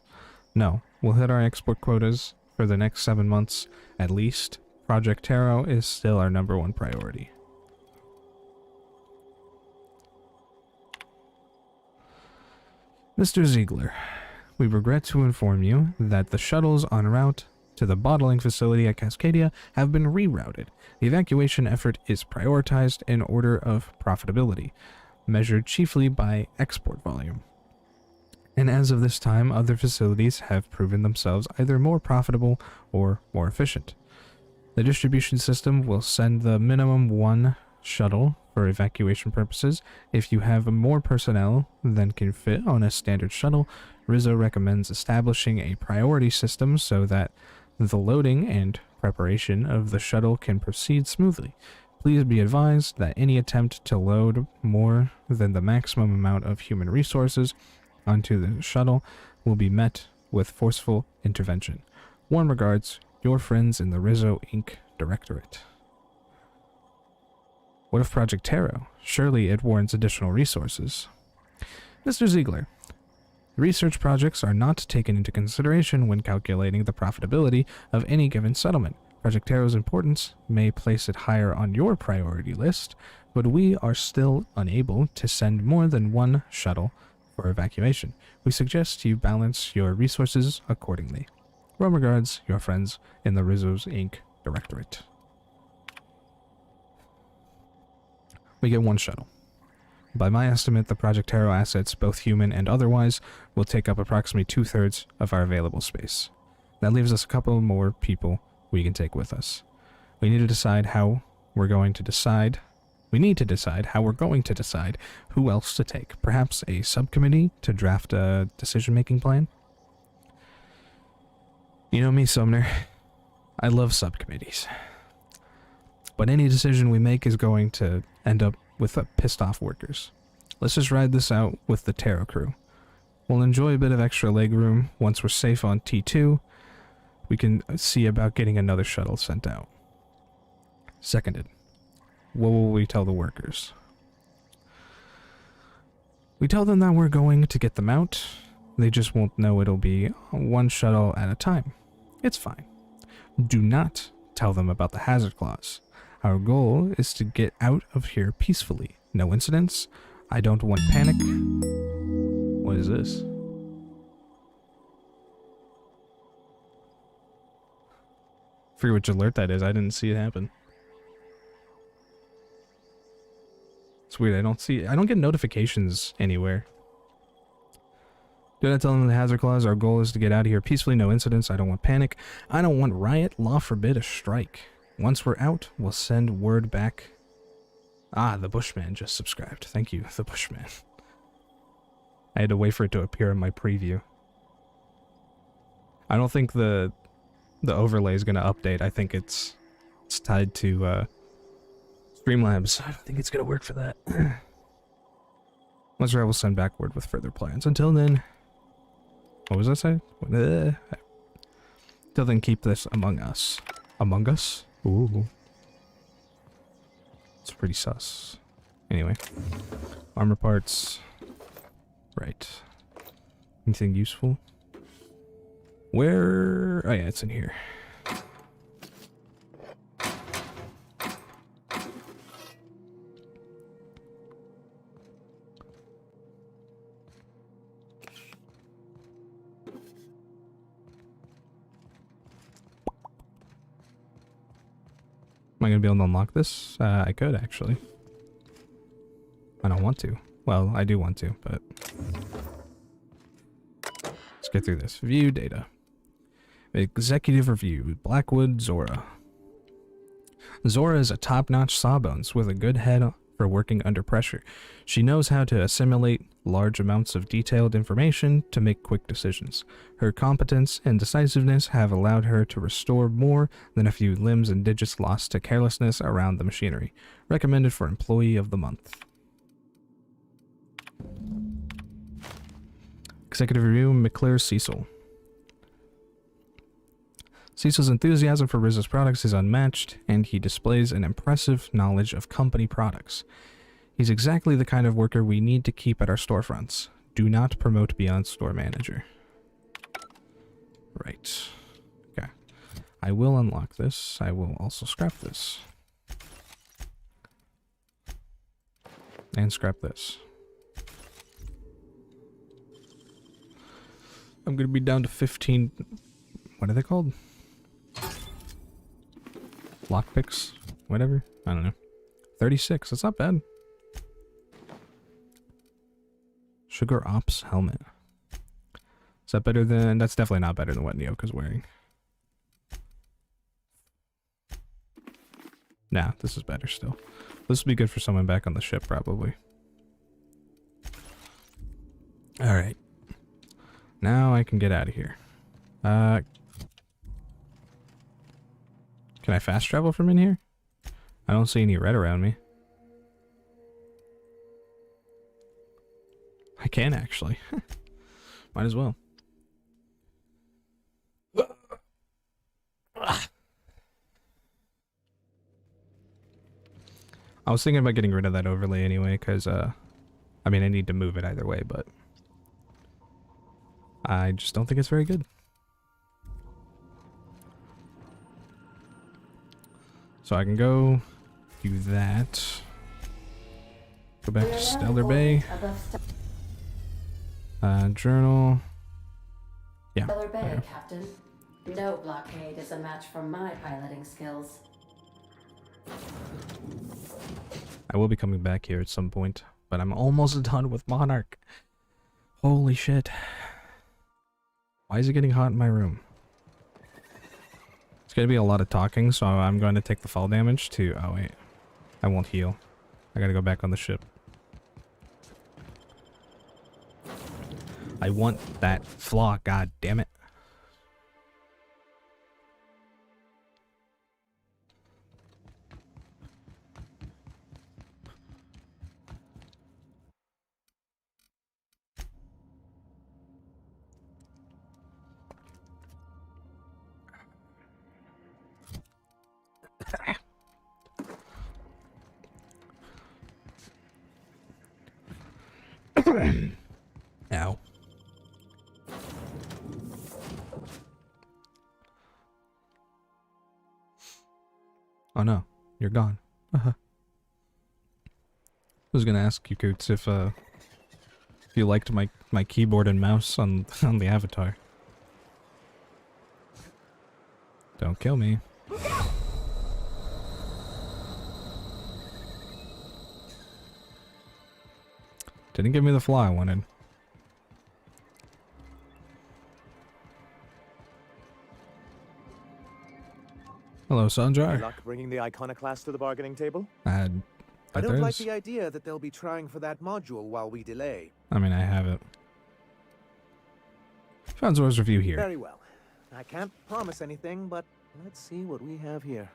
No, we'll hit our export quotas for the next 7 months at least. Project Taro is still our #1 priority. Mr. Ziegler, we regret to inform you that the shuttles en route to the bottling facility at Cascadia have been rerouted. The evacuation effort is prioritized in order of profitability, measured chiefly by export volume. And as of this time, other facilities have proven themselves either more profitable or more efficient. The distribution system will send the minimum 1 shuttle for evacuation purposes. If you have more personnel than can fit on a standard shuttle, Rizzo recommends establishing a priority system so that the loading and preparation of the shuttle can proceed smoothly. Please be advised that any attempt to load more than the maximum amount of human resources onto the shuttle will be met with forceful intervention. Warm regards, your friends in the Rizzo Inc. Directorate. What of Project Taro? Surely it warrants additional resources. Mr. Ziegler, research projects are not taken into consideration when calculating the profitability of any given settlement. Project Taro's importance may place it higher on your priority list, but we are still unable to send more than 1 shuttle for evacuation. We suggest you balance your resources accordingly. Warm regards, your friends in the Rizzo's Inc. Directorate. We get 1 shuttle. By my estimate, the Project Taro assets, both human and otherwise, will take up approximately 2/3 of our available space. That leaves us a couple more people we can take with us. We need to decide how we're going to decide who else to take. Perhaps a subcommittee to draft a decision-making plan? You know me, Sumner. I love subcommittees. But any decision we make is going to end up with pissed-off workers. Let's just ride this out with the Taro crew. We'll enjoy a bit of extra legroom. Once we're safe on T2, we can see about getting another shuttle sent out. Seconded. What will we tell the workers? We tell them that we're going to get them out. They just won't know it'll be 1 shuttle at a time. It's fine. Do not tell them about the hazard clause. Our goal is to get out of here peacefully. No incidents. I don't want panic. What is this? Forget which alert that is. I didn't see it happen. It's weird. I don't get notifications anywhere. Do not tell them the hazard clause. Our goal is to get out of here peacefully. No incidents. I don't want panic. I don't want riot. Law forbid a strike. Once we're out, we'll send word back. Ah, the Bushman just subscribed. Thank you, the Bushman. I had to wait for it to appear in my preview. I don't think the overlay is going to update. I think it's tied to Streamlabs. I don't think it's going to work for that. Once we're out, we'll send back word with further plans. Until then, what was I saying? Until then, keep this among us. Among Us? Ooh. It's pretty sus. Anyway. Armor parts. Right. Anything useful? Where? Oh yeah, it's in here. Am I going to be able to unlock this? I could, actually. I don't want to. Well, I do want to, but... Let's get through this. View data. Executive review. Blackwood Zora. Zora is a top-notch sawbones with a good head for working under pressure. She knows how to assimilate large amounts of detailed information to make quick decisions. Her competence and decisiveness have allowed her to restore more than a few limbs and digits lost to carelessness around the machinery. Recommended for Employee of the Month. Executive review, McClure Cecil. Cecil's enthusiasm for Rizzo's products is unmatched, and he displays an impressive knowledge of company products. He's exactly the kind of worker we need to keep at our storefronts. Do not promote beyond store manager. Right. Okay. I will unlock this. I will also scrap this. And scrap this. I'm going to be down to 15... What are they called? Lockpicks? Whatever? I don't know. 36. That's not bad. Sugar Ops helmet. Is that better than... That's definitely not better than what Nyoka's wearing. Nah, this is better still. This will be good for someone back on the ship, probably. Alright. Now I can get out of here. Can I fast travel from in here? I don't see any red around me. I can actually. Might as well. I was thinking about getting rid of that overlay anyway, because, I mean, I need to move it either way, but I just don't think it's very good. So I can go do that. Go back to Stellar Bay. Journal. Yeah. Stellar Bay, Captain. No blockade is a match for my piloting skills. I will be coming back here at some point, but I'm almost done with Monarch. Holy shit. Why is it getting hot in my room? It's going to be a lot of talking, so I'm going to take the fall damage to... Oh, wait. I won't heal. I gotta go back on the ship. I want that flaw, god damn it. Ow. Oh no, you're gone. I was gonna ask you, Coots, if you liked my keyboard and mouse on the avatar. Don't kill me. Didn't give me the flaw I wanted. Hello, Sanjar. Good luck bringing the Iconoclast to the bargaining table? I don't like the idea that they'll be trying for that module while we delay. I mean, I have it. Found Zora's review here. Very well. I can't promise anything, but let's see what we have here.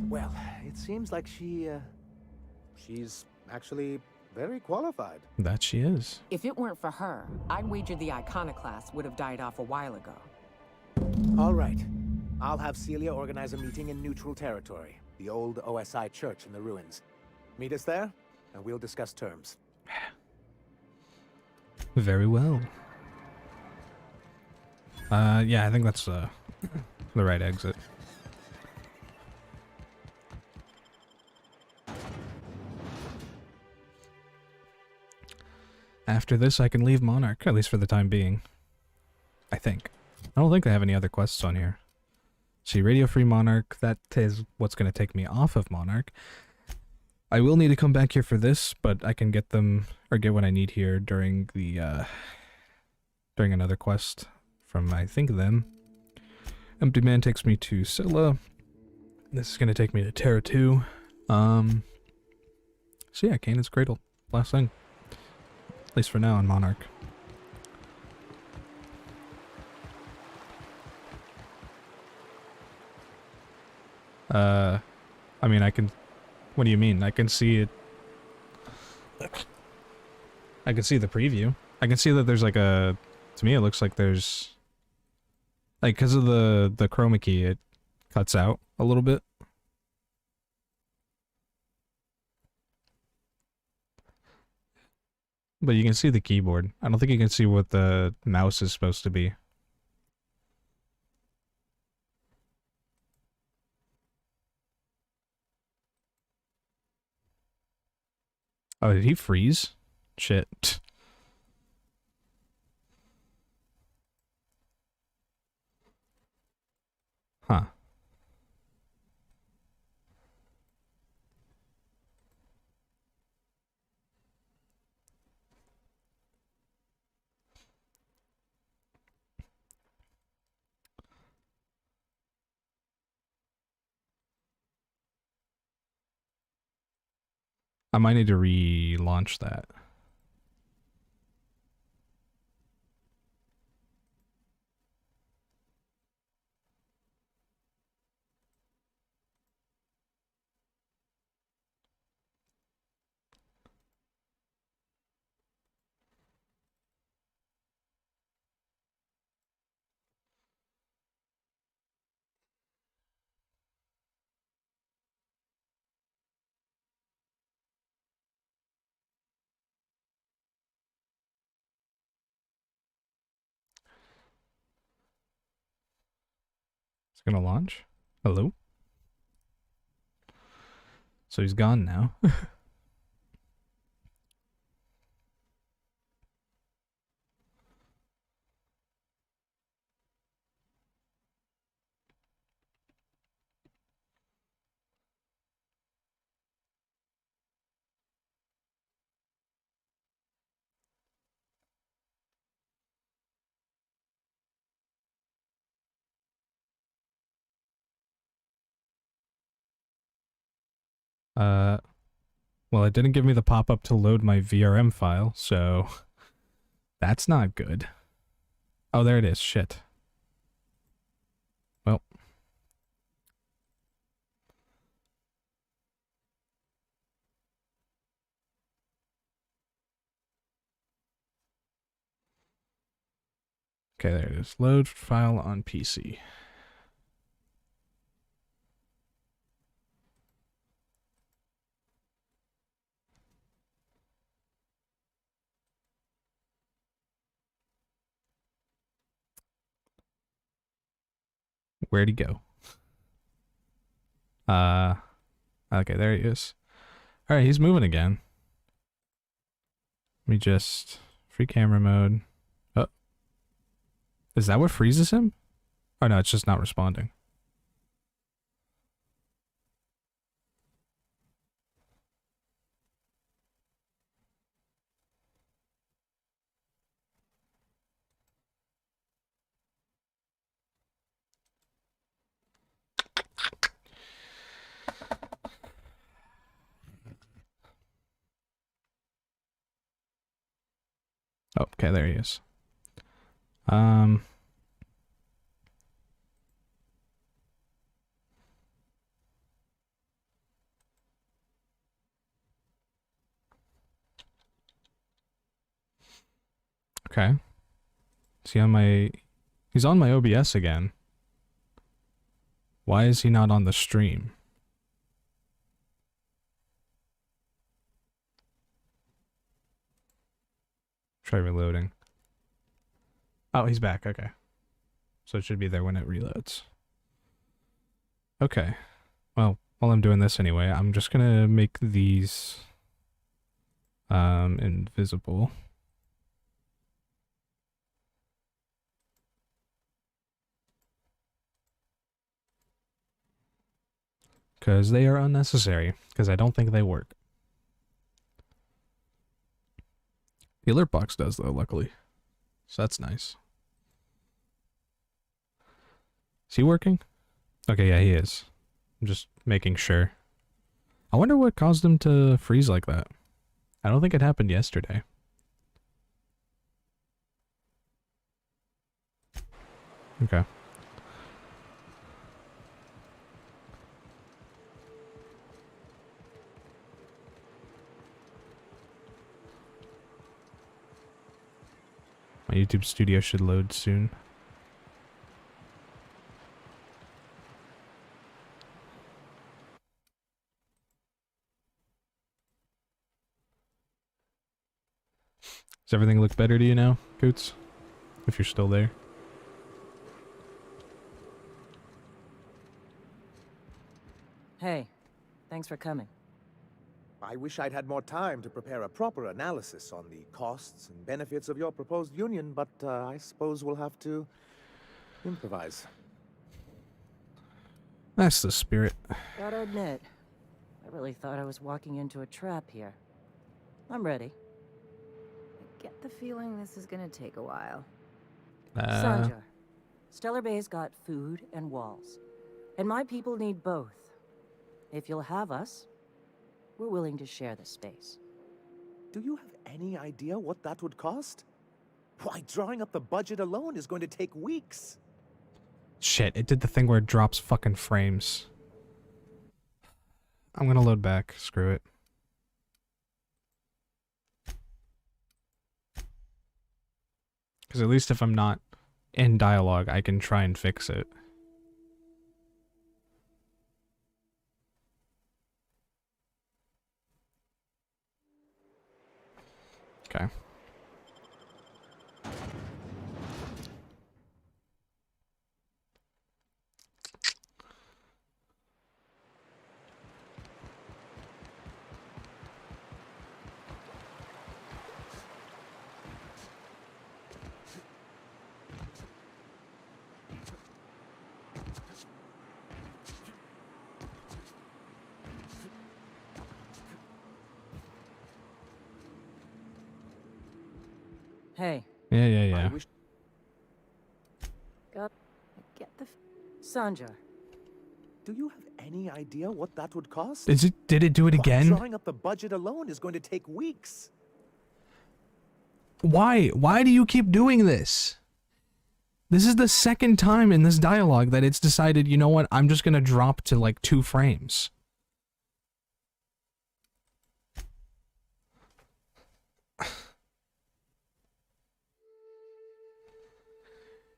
Well, it seems like she's actually very qualified. That she is. If it weren't for her, I'd wager the Iconoclast would have died off a while ago. All right. I'll have Celia organize a meeting in neutral territory, the old OSI church in the ruins. Meet us there, and we'll discuss terms. Very well. Yeah, I think that's the right exit. After this, I can leave Monarch, at least for the time being. I think. I don't think they have any other quests on here. See, Radio Free Monarch, that is what's going to take me off of Monarch. I will need to come back here for this, but I can get them, or get what I need here during the, during another quest from, I think, them. Empty Man takes me to Scylla. This is going to take me to Terra 2. So yeah, Canaan's Cradle. Last thing. At least for now on Monarch. I mean, I can... What do you mean? I can see it... I can see the preview. I can see that there's like a... To me, it looks like there's... Like, because of the chroma key, it cuts out a little bit. But you can see the keyboard. I don't think you can see what the mouse is supposed to be. Oh, did he freeze? Shit. Huh. I might need to relaunch that. It's gonna launch? Hello? So he's gone now. Well, it didn't give me the pop-up to load my VRM file, so that's not good. Oh, there it is. Shit. Well. Okay, there it is. Load file on PC. Where'd he go? Okay, there he is. Alright, he's moving again. Let me just... Free camera mode. Oh. Is that what freezes him? Oh no, it's just not responding. Oh, okay, there he is. Okay. Is he on my... He's on my OBS again. Why is he not on the stream? Try reloading. Oh, he's back. Okay. So it should be there when it reloads. Okay. Well, while I'm doing this anyway, I'm just gonna make these invisible. because they are unnecessary, because I don't think they work. The alert box does, though, luckily. So that's nice. Is he working? Okay, yeah, he is. I'm just making sure. I wonder what caused him to freeze like that. I don't think it happened yesterday. Okay. My YouTube studio should load soon. Does everything look better to you now, Coots? If you're still there. Hey, thanks for coming. I wish I'd had more time to prepare a proper analysis on the costs and benefits of your proposed union, but I suppose we'll have to improvise. That's the spirit. Gotta admit, I really thought I was walking into a trap here. I'm ready. I get the feeling this is gonna take a while. Sandra, Stellar Bay's got food and walls, and my people need both. If you'll have us, we're willing to share the space. Do you have any idea what that would cost? Why, drawing up the budget alone is going to take weeks. Shit, it did the thing where it drops fucking frames. I'm gonna load back. Screw it. Because at least if I'm not in dialogue, I can try and fix it. Okay. Hey. Yeah. Get the Sandra. Do you have any idea what that would cost? Did it do it again? Drawing up the budget alone is going to take weeks. Why? Why do you keep doing this? This is the second time in this dialogue that it's decided, you know what, I'm just gonna drop to like 2 frames.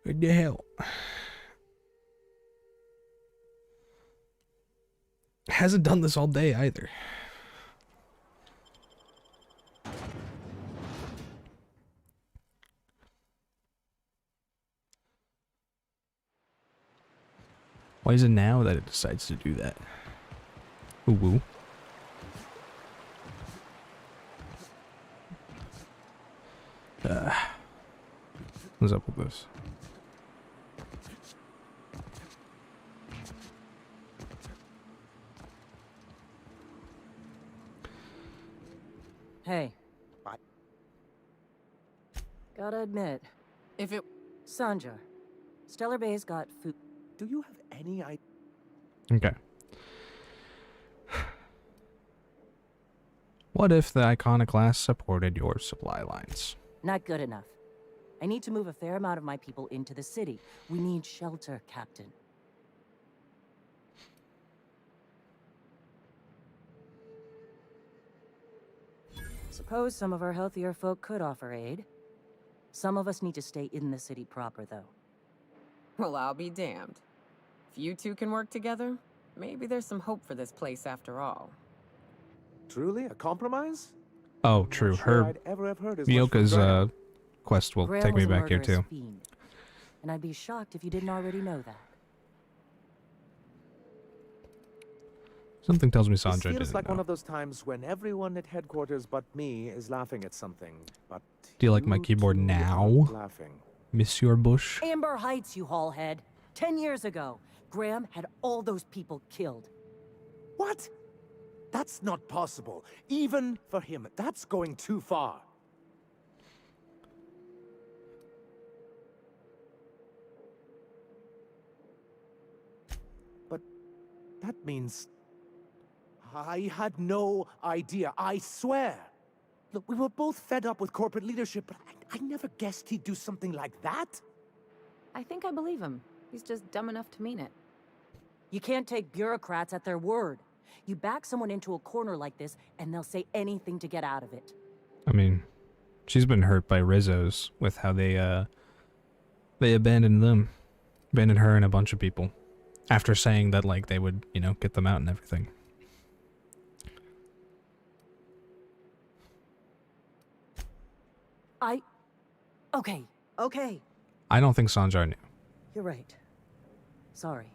What the hell? Hasn't done this all day either. Why is it now that it decides to do that? Ooh woo. What's up with this? Hey. Gotta admit, if it... Sandra, Stellar Bay's got food. Do you have any idea? Okay. What if the Iconoclast supported your supply lines? Not good enough. I need to move a fair amount of my people into the city. We need shelter, Captain. Suppose some of our healthier folk could offer aid. Some of us need to stay in the city proper, though. Well, I'll be damned. If you two can work together, maybe there's some hope for this place after all. Truly? A compromise? Oh, true. Her Mioka's quest will Grail take me was a back here murderous too. fiend, and I'd be shocked if you didn't already know that. Something tells me This Sandra feels didn't like know. one of those times when everyone at headquarters but me is laughing at something, but Do you like my keyboard now, laughing. Monsieur Bush? Amber Heights, you haulhead. 10 years ago, Graham had all those people killed. What? That's not possible. Even for him, that's going too far. But that means... I had no idea, I swear. Look, we were both fed up with corporate leadership, but I never guessed he'd do something like that. I think I believe him. He's just dumb enough to mean it. You can't take bureaucrats at their word. You back someone into a corner like this, and they'll say anything to get out of it. I mean, she's been hurt by Rizzo's with how they abandoned them. Abandoned her and a bunch of people. After saying that, like, they would, you know, get them out and everything. Okay. I don't think Sanjar knew. You're right. Sorry.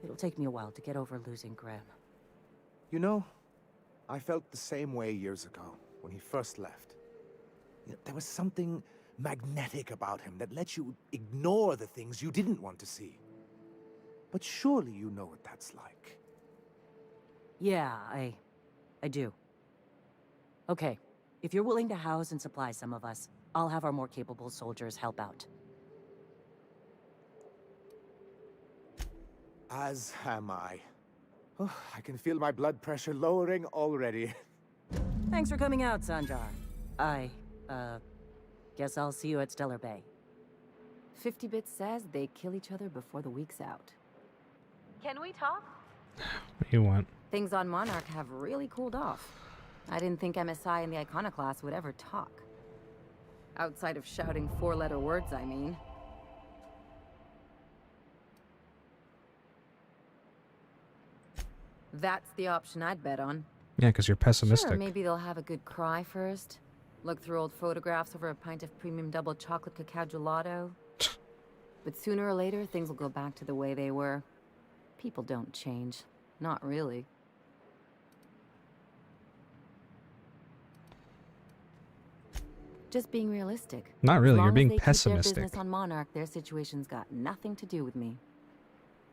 It'll take me a while to get over losing Graham. You know, I felt the same way years ago, when he first left. You know, there was something magnetic about him that let you ignore the things you didn't want to see. But surely you know what that's like. Yeah, I do. Okay, if you're willing to house and supply some of us, I'll have our more capable soldiers help out. As am I. Oh, I can feel my blood pressure lowering already. Thanks for coming out, Sanjar. I, guess I'll see you at Stellar Bay. 50-bit says they kill each other before the week's out. Can we talk? What do you want? Things on Monarch have really cooled off. I didn't think MSI and the Iconoclast would ever talk. Outside of shouting four-letter words, I mean. That's the option I'd bet on. Yeah, because you're pessimistic. Sure, maybe they'll have a good cry first. Look through old photographs over a pint of premium double chocolate cacao gelato. But sooner or later, things will go back to the way they were. People don't change. Not really. Just being realistic. Not really, As long you're being as they keep their pessimistic. business on Monarch, their situation's got nothing to do with me.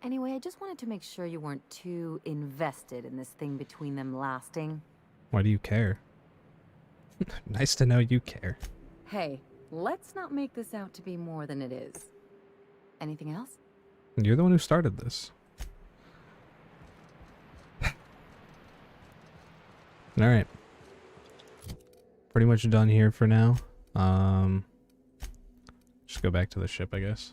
Anyway, I just wanted to make sure you weren't too invested in this thing between them lasting. Why do you care? Nice to know you care. Hey, let's not make this out to be more than it is. Anything else? You're the one who started this. Alright. Pretty much done here for now. Just go back to the ship, I guess.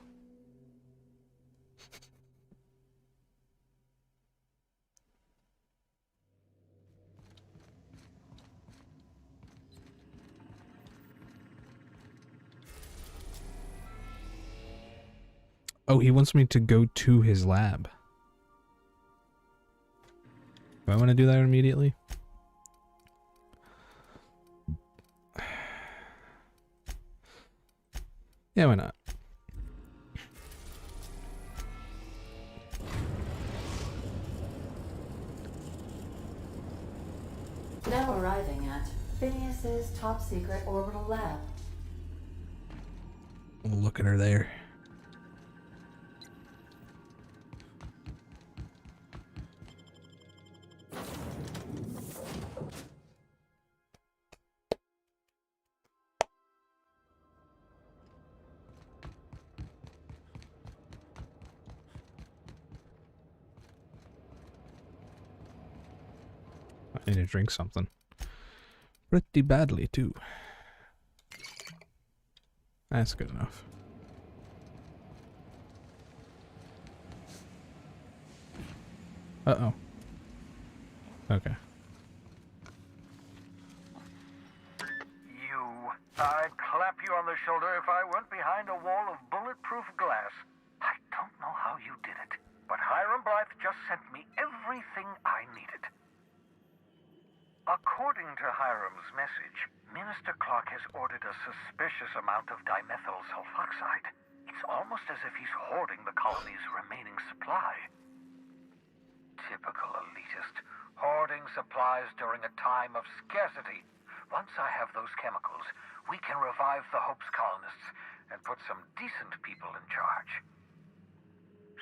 Oh, he wants me to go to his lab. Do I want to do that immediately? Yeah, why not? Now arriving at Phineas's top secret orbital lab. Look at her there. I need to drink something. Pretty badly, too. That's good enough. Uh-oh. Okay. I'd clap you on the shoulder if I weren't behind a wall of bulletproof glass. I don't know how you did it, but Hiram Blythe just sent me everything I needed. According to Hiram's message, Minister Clark has ordered a suspicious amount of dimethyl sulfoxide. It's almost as if he's hoarding the colony's remaining supply. Typical elitist, hoarding supplies during a time of scarcity. Once I have those chemicals, we can revive the Hope's colonists and put some decent people in charge.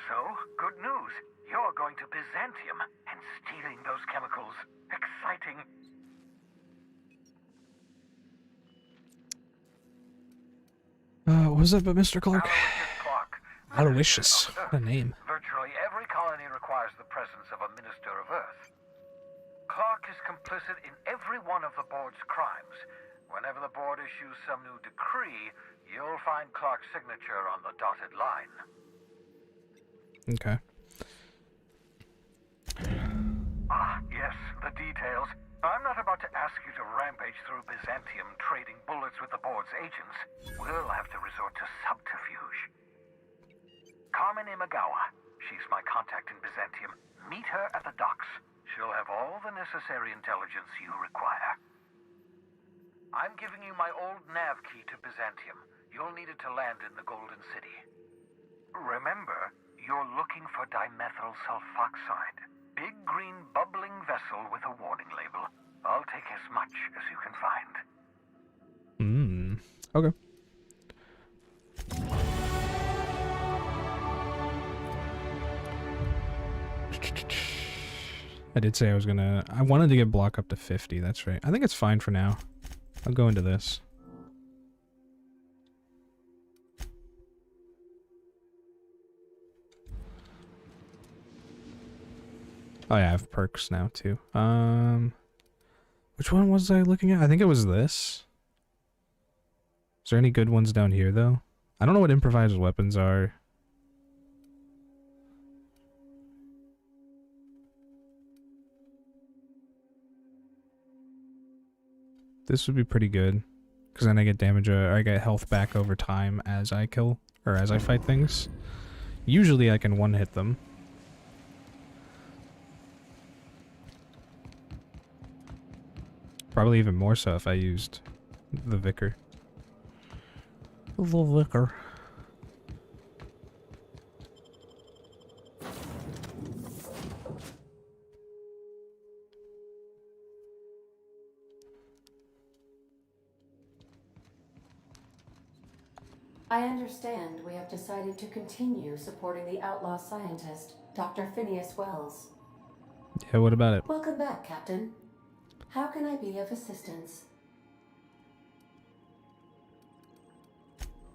So, good news. You're going to Byzantium and stealing those chemicals. Exciting. What was that about Mr. Clark? Clark. Aloysius. What a name. Virtually every colony requires the presence of a Minister of Earth. Clark is complicit in every one of the board's crimes. Whenever the board issues some new decree, you'll find Clark's signature on the dotted line. Okay. Ah, yes, the details. I'm not about to ask you to rampage through Byzantium trading bullets with the board's agents. We'll have to resort to subterfuge. Carmen Imagawa. She's my contact in Byzantium. Meet her at the docks. She'll have all the necessary intelligence you require. I'm giving you my old nav key to Byzantium. You'll need it to land in the Golden City. Remember, you're looking for dimethyl sulfoxide. Big green bubbling vessel with a warning label. I'll take as much as you can find. Okay. I did say I wanted to get block up to 50, that's right. I think it's fine for now. I'll go into this. Oh yeah, I have perks now too. Which one was I looking at? I think it was this. Is there any good ones down here though? I don't know what improvised weapons are. This would be pretty good, because then I get damage, or I get health back over time as I kill, or as I fight things. Usually I can one-hit them. Probably even more so if I used the Vicar. The Vicar. I understand we have decided to continue supporting the outlaw scientist, Dr. Phineas Wells. Yeah, what about it? Welcome back, Captain. How can I be of assistance?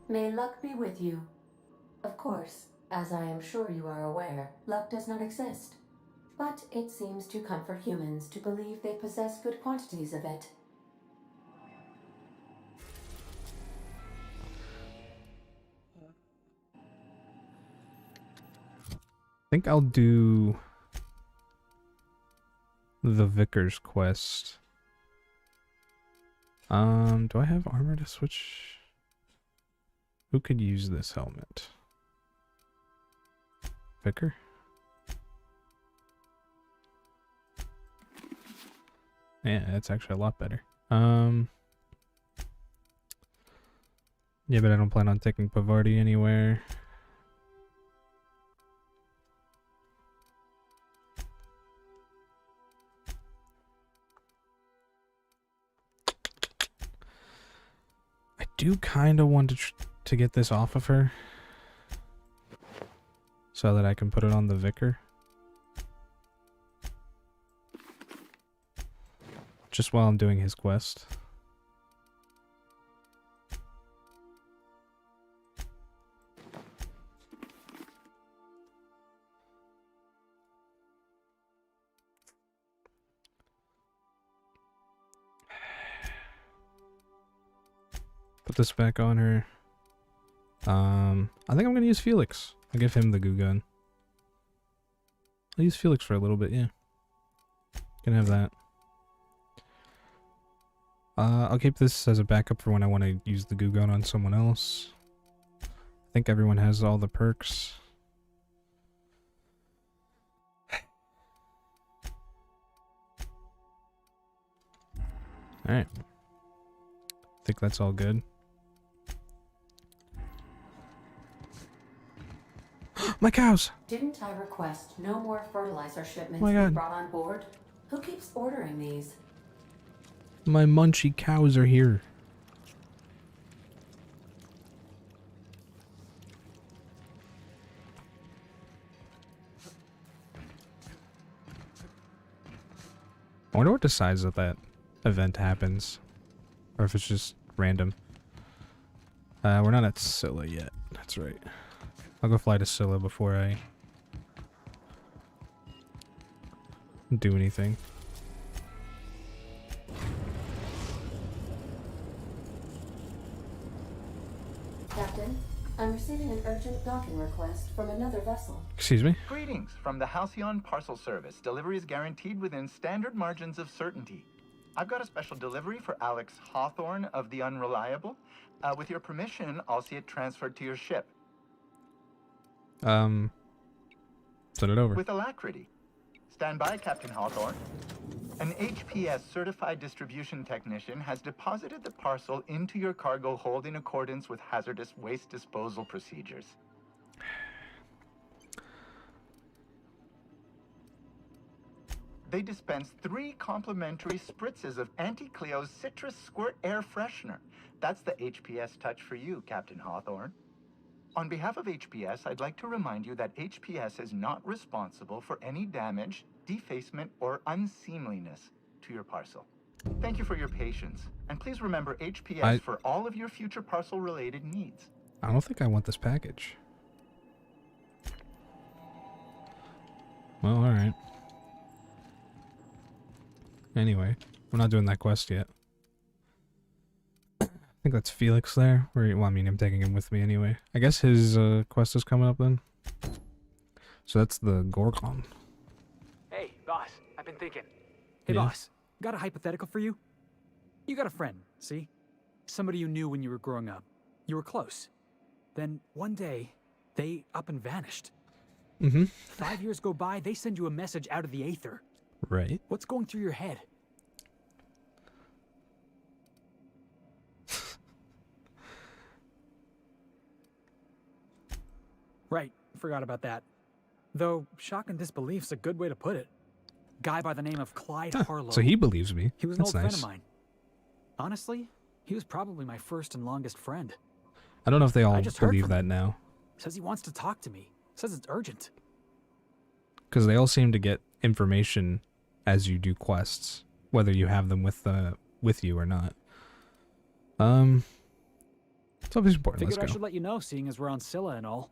May luck be with you. Of course, as I am sure you are aware, luck does not exist. But it seems to comfort humans to believe they possess good quantities of it. I think I'll do the Vicar's quest. Do I have armor to switch? Who could use this helmet? Vicar? Yeah, that's actually a lot better. Yeah, but I don't plan on taking Pavardi anywhere. I do kind of want to get this off of her so that I can put it on the Vicar. Just while I'm doing his quest. Put this back on her. I think I'm gonna use Felix. I'll give him the goo gun. I'll use Felix for a little bit, yeah. Can have that. I'll keep this as a backup for when I want to use the goo gun on someone else. I think everyone has all the perks. Alright. I think that's all good. My cows! Didn't I request no more fertilizer shipments Oh my God. be brought on board? Who keeps ordering these? My munchy cows are here. what decides that that event happens, or if it's just random. We're not at Scylla yet. That's right. I'll go fly to Scylla before I do anything. Captain, I'm receiving an urgent docking request from another vessel. Excuse me? Greetings from the Halcyon Parcel Service. Delivery is guaranteed within standard margins of certainty. I've got a special delivery for Alex Hawthorne of the Unreliable. With your permission, I'll see it transferred to your ship. Send it over. With alacrity. Stand by, Captain Hawthorne. An HPS certified distribution technician has deposited the parcel into your cargo hold in accordance with hazardous waste disposal procedures. They dispense 3 complimentary spritzes of Anti-Cleo's Citrus Squirt Air Freshener. That's the HPS touch for you, Captain Hawthorne. On behalf of HPS, I'd like to remind you that HPS is not responsible for any damage, defacement, or unseemliness to your parcel. Thank you for your patience, and please remember HPS for all of your future parcel-related needs. I don't think I want this package. Well, alright. Anyway, I'm not doing that quest yet. I think that's Felix there. Well, I mean, I'm taking him with me anyway. I guess his quest is coming up then. So that's the Gorgon. Hey, boss. I've been thinking. Hey, boss. Got a hypothetical for you? You got a friend, see? Somebody you knew when you were growing up. You were close. Then one day, they up and vanished. 5 years go by, they send you a message out of the aether. Right. What's going through your head? Right, forgot about that. Though, shock and disbelief's a good way to put it. Guy by the name of Clyde Harlow. So he believes me. He was an old friend of mine. Honestly, he was probably my first and longest friend. I don't know if they all believe that now. Says he wants to talk to me. Says it's urgent. Because they all seem to get information as you do quests, whether you have them with you or not. It's obviously important. Figured Let's I go. should let you know, seeing as we're on Scylla and all.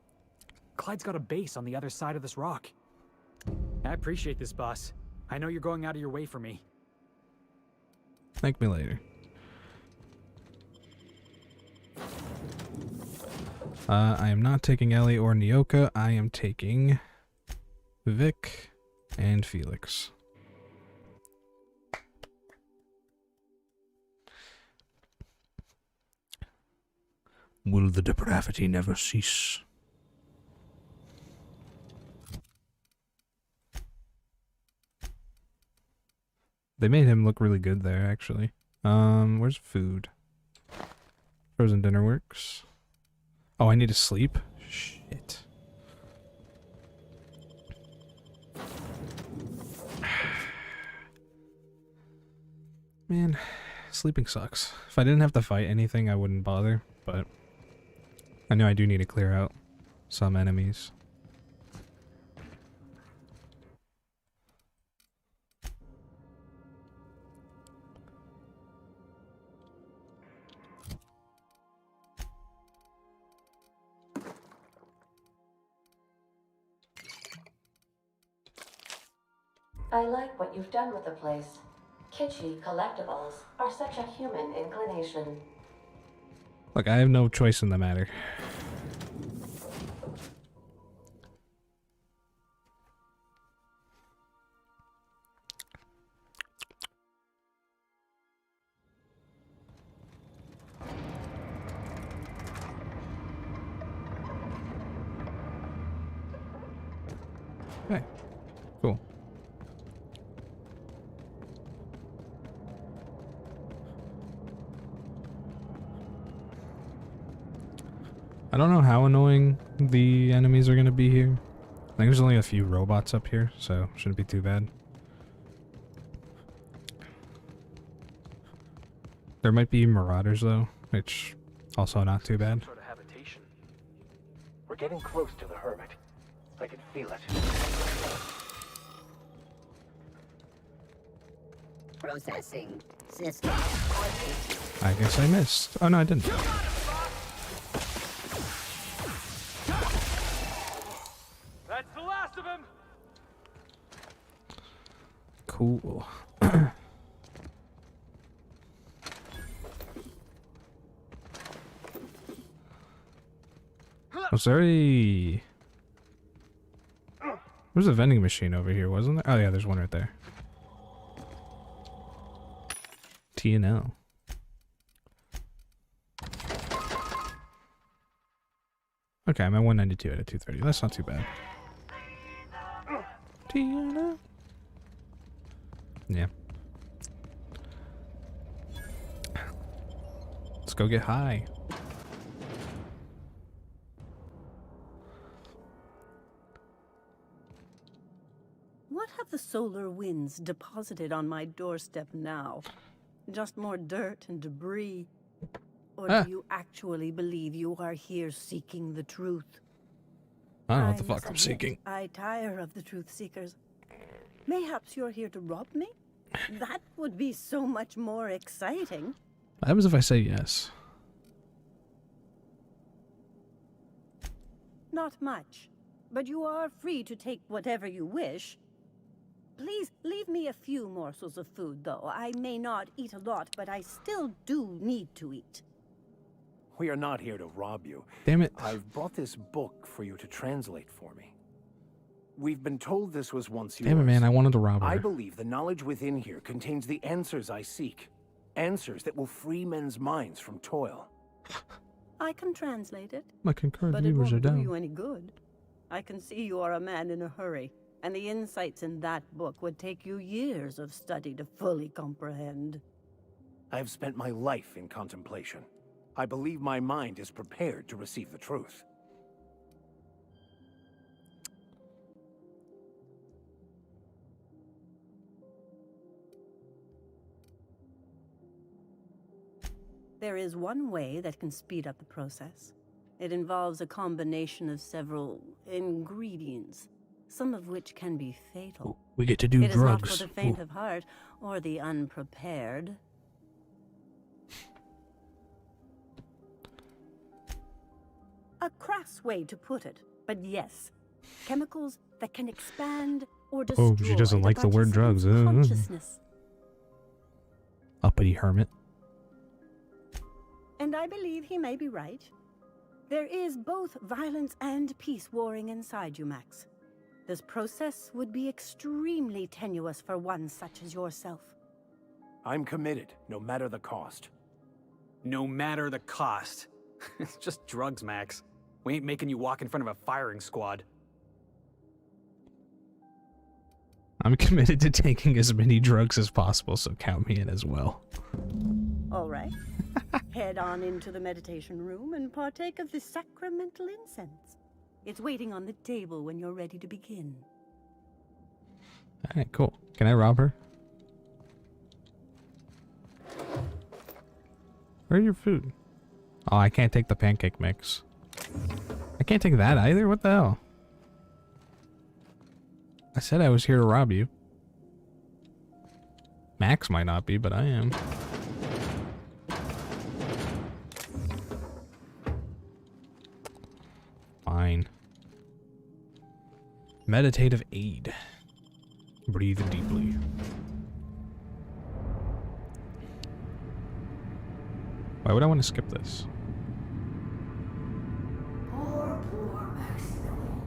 Clyde's got a base on the other side of this rock. I appreciate this, boss. I know you're going out of your way for me. Thank me later. I am not taking Ellie or Nyoka. I am taking Vic and Felix. Will the depravity never cease? They made him look really good there, actually. Where's food? Frozen dinner works. Oh, I need to sleep? Shit. Man, sleeping sucks. If I didn't have to fight anything, I wouldn't bother, but I know I do need to clear out some enemies. I like what you've done with the place. Kitschy collectibles are such a human inclination. Look, I have no choice in the matter. Okay, cool. I don't know how annoying the enemies are going to be here. I think there's only a few robots up here, so shouldn't be too bad. There might be marauders though, which also not too bad. Sort of habitation. We're getting close to the hermit. I can feel it. processing system. I guess I missed. Oh no, I didn't. That's the last of him. Cool. Oh, sorry. There's a vending machine over here, wasn't there? Oh yeah, there's one right there. T&L. Okay, I'm at 192 out of 230. That's not too bad. T&L. Yeah. Let's go get high. What have the solar winds deposited on my doorstep now? Just more dirt and debris? Or do you actually believe you are here seeking the truth? I don't know what the I fuck must I'm admit, seeking. I tire of the truth seekers. Mayhaps you're here to rob me? That would be so much more exciting. What happens if I say yes? Not much, but you are free to take whatever you wish. Please leave me a few morsels of food, though. I may not eat a lot, but I still do need to eat. We are not here to rob you. Damn it. I've brought this book for you to translate for me. We've been told this was once yours. Damn it, man, I wanted to rob her. I believe the knowledge within here contains the answers I seek. Answers that will free men's minds from toil. I can translate it, My concurrent but it viewers won't are do down. you any good. I can see you are a man in a hurry, and the insights in that book would take you years of study to fully comprehend. I have spent my life in contemplation. I believe my mind is prepared to receive the truth. There is one way that can speed up the process. It involves a combination of several ingredients, some of which can be fatal. We get to do It is not drugs. for the faint of heart or the unprepared. A crass way to put it, but yes, chemicals that can expand or destroy Oh, she doesn't like the word drugs. consciousness. Uppity hermit. And I believe he may be right. There is both violence and peace warring inside you, Max. This process would be extremely tenuous for one such as yourself. I'm committed, no matter the cost. No matter the cost. It's just drugs, Max. We ain't making you walk in front of a firing squad. I'm committed to taking as many drugs as possible, so count me in as well. All right. Head on into the meditation room and partake of the sacramental incense. It's waiting on the table when you're ready to begin. Alright, cool. Can I rob her? Where's your food? Oh, I can't take the pancake mix. I can't take that either? What the hell? I said I was here to rob you. Max might not be, but I am. Fine. Meditative aid. Breathe deeply. Why would I want to skip this? Poor Maximilian.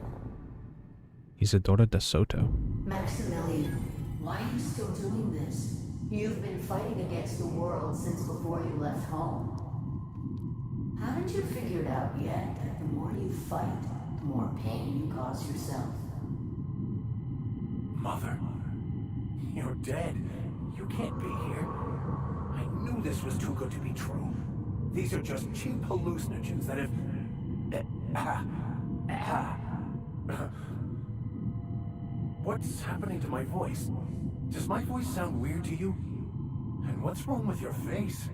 Isadora de Soto. Maximilian, why are you still doing this? You've been fighting against the world since before you left home. Haven't you figured out yet that the more you fight, the more pain you cause yourself? Mother, you're dead. You can't be here. I knew this was too good to be true. These are just cheap hallucinogens that have... What's happening to my voice? Does my voice sound weird to you? And what's wrong with your face?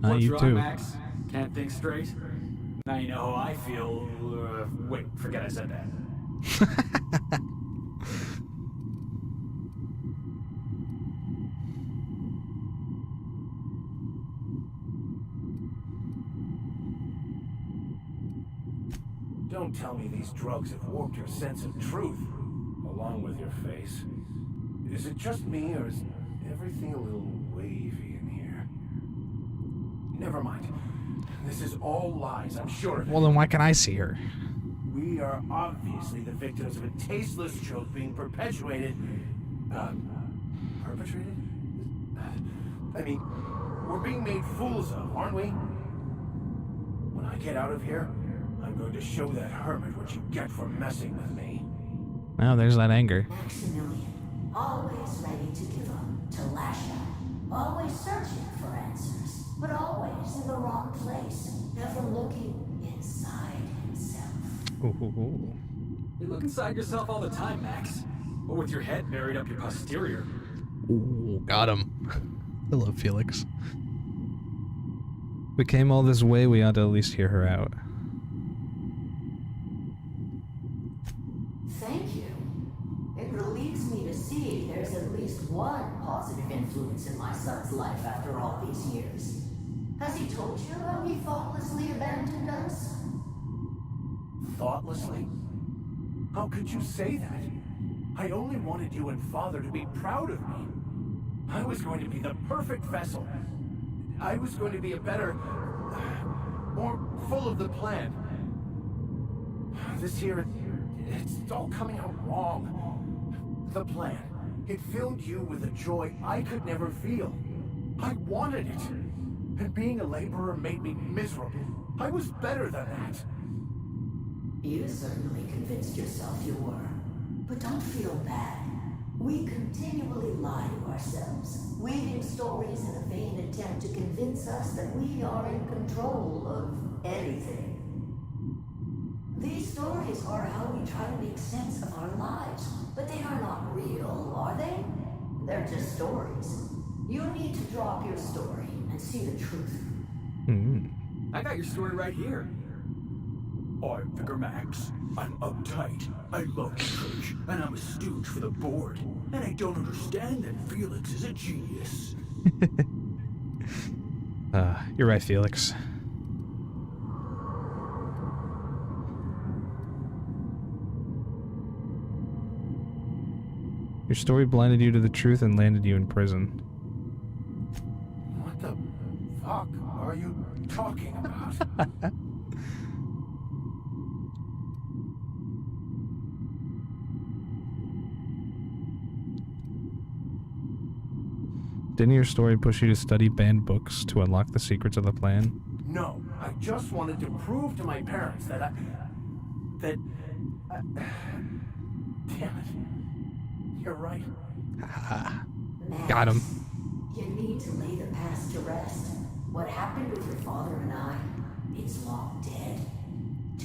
What's you wrong, too. Max? Can't think straight? Now you know how I feel. Wait, forget I said that. Don't tell me these drugs have warped your sense of truth, along with your face. Is it just me, or is everything a little wavy in here? Never mind. This is all lies, I'm sure of it. Well, then why can I see her? We are obviously the victims of a tasteless joke being perpetuated. Perpetrated? I mean, we're being made fools of, aren't we? When I get out of here, I'm going to show that hermit what you get for messing with me. Oh, there's that anger. Maximilian, always ready to give up, to lash out, always searching for answers, but always in the wrong place, never looking inside himself. Ooh. You look inside yourself all the time, Max. But with your head buried up your posterior. Ooh, got him. I love Felix. We came all this way, we ought to at least hear her out. Thank you. It relieves me to see there's at least one positive influence in my son's life after all these years. Has he told you how he thoughtlessly abandoned us? Thoughtlessly? How could you say that? I only wanted you and Father to be proud of me. I was going to be the perfect vessel. I was going to be a better, more full of the plan. This here, it's all coming out wrong. The plan, it filled you with a joy I could never feel. I wanted it. And being a laborer made me miserable. I was better than that. You certainly convinced yourself you were. But don't feel bad. We continually lie to ourselves, weaving stories in a vain attempt to convince us that we are in control of anything. These stories are how we try to make sense of our lives, but they are not real, are they? They're just stories. You need to drop your story and see the truth. I got your story right here. I'm Vicar Max. I'm uptight. I love church, and I'm a stooge for the board. And I don't understand that Felix is a genius. You're right, Felix. Your story blinded you to the truth and landed you in prison. What the fuck are you talking about? Didn't your story push you to study banned books to unlock the secrets of the plan? No, I just wanted to prove to my parents that damn it. You're right. Got him. You need to lay the past to rest. What happened with your father and I, it's long dead.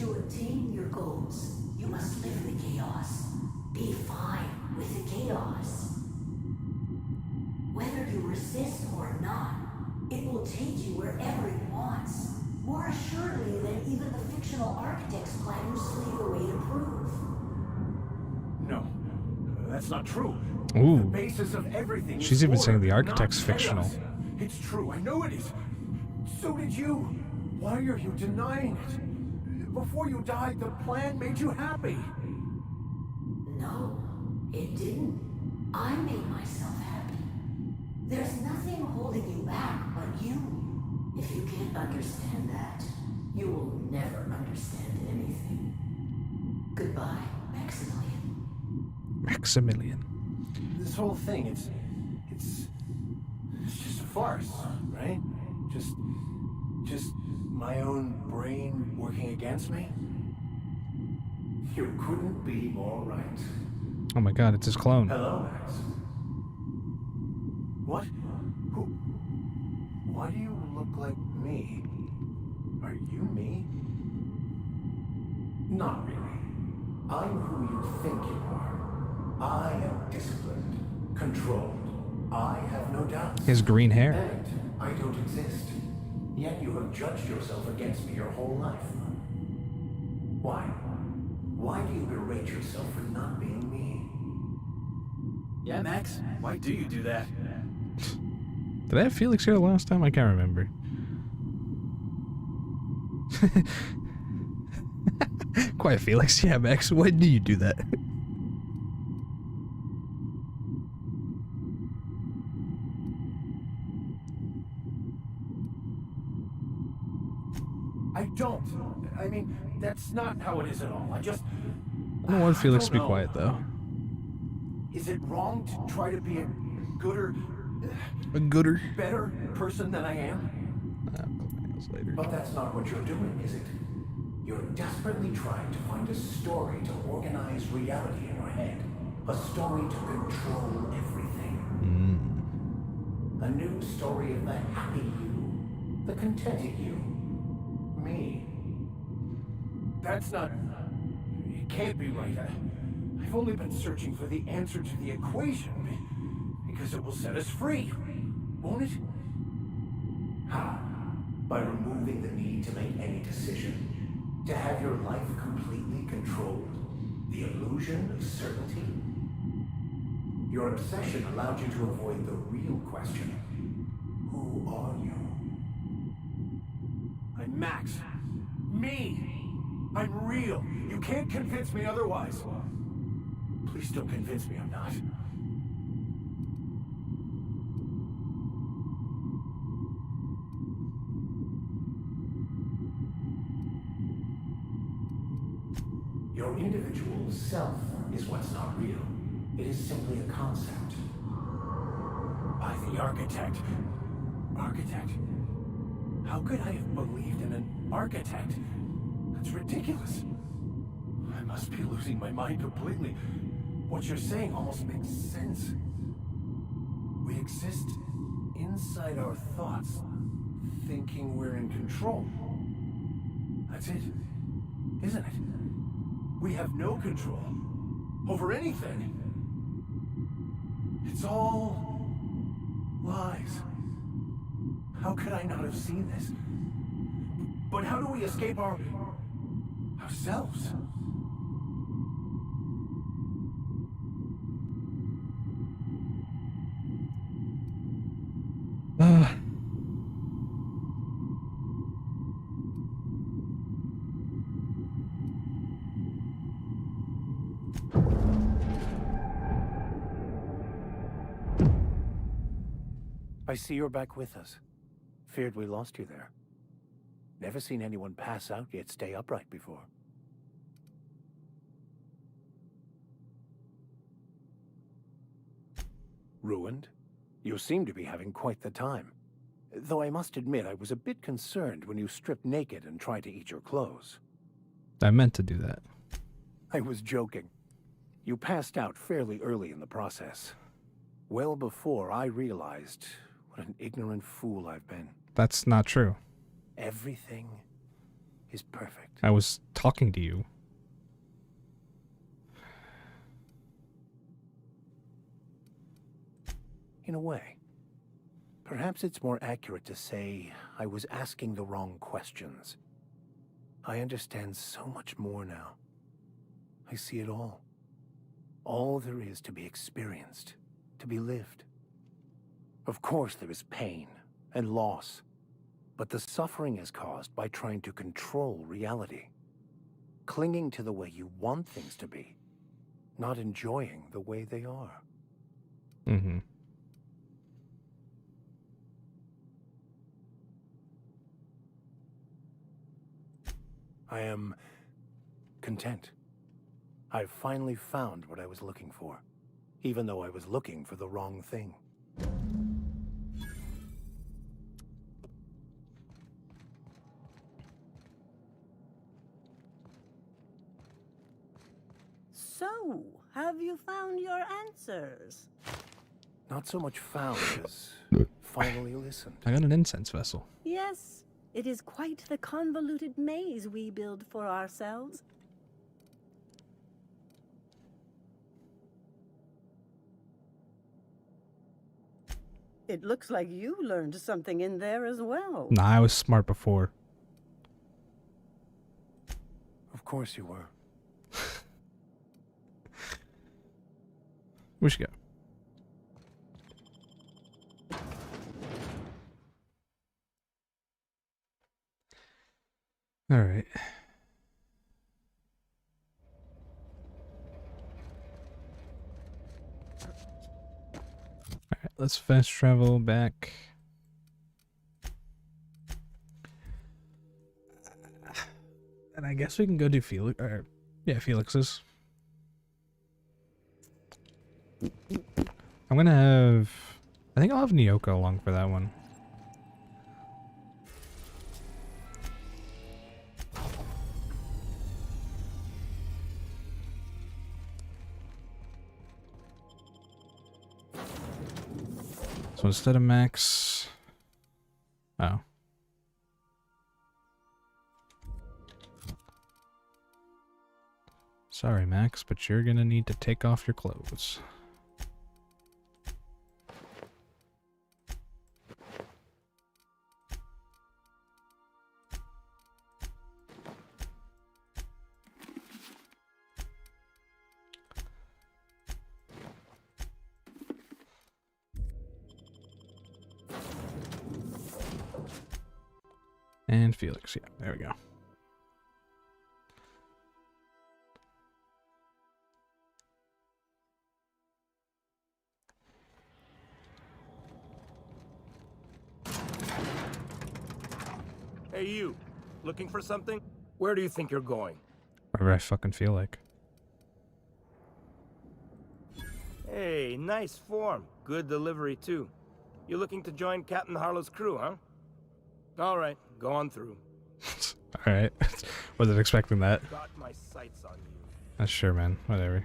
To attain your goals, you must live the chaos. Be fine with the chaos. Whether you resist or not, it will take you wherever it wants. More assuredly than even the fictional architect's plan you slave away to prove. No, that's not true. Ooh. The basis of everything is She's even order, saying the not architect's chaos. fictional. It's true, I know it is. So did you. Why are you denying it? Before you died, the plan made you happy. No, it didn't. I made myself happy. There's nothing holding you back but you. If you can't understand that, you will never understand anything. Goodbye, Maximilian. Maximilian. This whole thing, it's just a farce, right? Just my own brain working against me? You couldn't be more right. Oh my god, it's his clone. Hello, Max. What? Who? Why do you look like me? Are you me? Not really. I'm who you think you are. I am disciplined, controlled. I have no doubts. His green hair. And I don't exist. Yet you have judged yourself against me your whole life. Why? Why do you berate yourself for not being me? Yeah, Max, why do you do that? Did I have Felix here the last time? I can't remember. Quiet Felix, yeah, Max, why do you do that? I don't. I mean, that's not how it is at all. I don't want Felix to be know. quiet, though. Is it wrong to try to be a gooder, better person than I am? Later. But that's not what you're doing, is it? You're desperately trying to find a story to organize reality in your head. A story to control everything. A new story of the happy you, the contented you. Me. That's not... It can't be right. I've only been searching for the answer to the equation because it will set us free, won't it? How? By removing the need to make any decision. To have your life completely controlled. The illusion of certainty. Your obsession allowed you to avoid the real question. Who are you? I'm Max. Me! I'm real. You can't convince me otherwise. Please don't convince me I'm not. Your individual self is what's not real. It is simply a concept. By the architect. Architect? How could I have believed in an architect? That's ridiculous. I must be losing my mind completely. What you're saying almost makes sense. We exist inside our thoughts, thinking we're in control. That's it, isn't it? We have no control over anything. It's all lies. How could I not have seen this? But how do we escape ourselves? I see you're back with us. Feared we lost you there. Never seen anyone pass out yet stay upright before. Ruined? You seem to be having quite the time. Though I must admit I was a bit concerned when you stripped naked and tried to eat your clothes. I meant to do that. I was joking. You passed out fairly early in the process. Well before I realized what an ignorant fool I've been. That's not true. Everything is perfect. I was talking to you. In a way. Perhaps it's more accurate to say I was asking the wrong questions. I understand so much more now. I see it all. All there is to be experienced, to be lived. Of course there is pain and loss, but the suffering is caused by trying to control reality. Clinging to the way you want things to be, not enjoying the way they are. Mm-hmm. I am content. I've finally found what I was looking for, even though I was looking for the wrong thing. So, have you found your answers? Not so much found as finally listened. I got an incense vessel. Yes, it is quite the convoluted maze we build for ourselves. It looks like you learned something in there as well. Nah, I was smart before. Of course you were. We should go. All right. let's fast travel back. And I guess we can go do Felix. Yeah, Felix's. I'm gonna have. I think I'll have Nyoko along for that one. So instead of Max. Oh. Sorry, Max, but you're gonna need to take off your clothes. And Felix, yeah, there we go. Hey, you. Looking for something? Where do you think you're going? Wherever I fucking feel like. Hey, nice form. Good delivery, too. You looking to join Captain Harlow's crew, huh? All right, go on through. Alright. Wasn't expecting that. Got my sights on you. Sure, man. Whatever.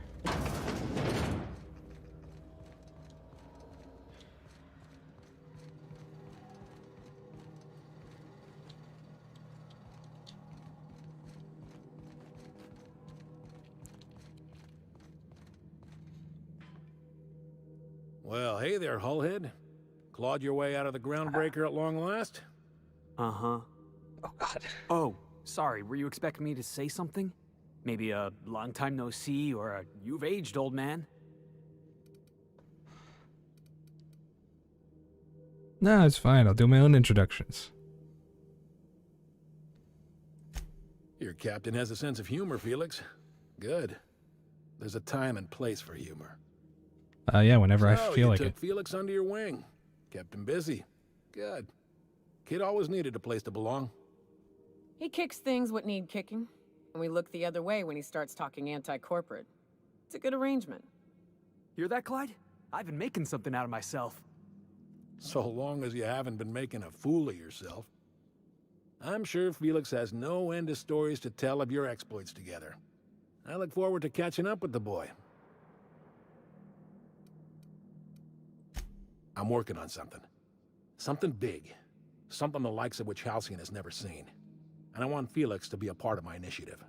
Well, hey there, Hullhead. Clawed your way out of the groundbreaker at long last? Uh-huh. Oh, God. Oh, sorry. Were you expecting me to say something? Maybe a long time no see or a you've aged, old man? No, it's fine. I'll do my own introductions. Your captain has a sense of humor, Felix. Good. There's a time and place for humor. Yeah, whenever I feel like you it. took Felix under your wing. Kept him busy. Good. Kid always needed a place to belong. He kicks things what need kicking, and we look the other way when he starts talking anti-corporate. It's a good arrangement. Hear that, Clyde? I've been making something out of myself. So long as you haven't been making a fool of yourself. I'm sure Felix has no end of stories to tell of your exploits together. I look forward to catching up with the boy. I'm working on something. Something big. Something the likes of which Halcyon has never seen. And I want Felix to be a part of my initiative.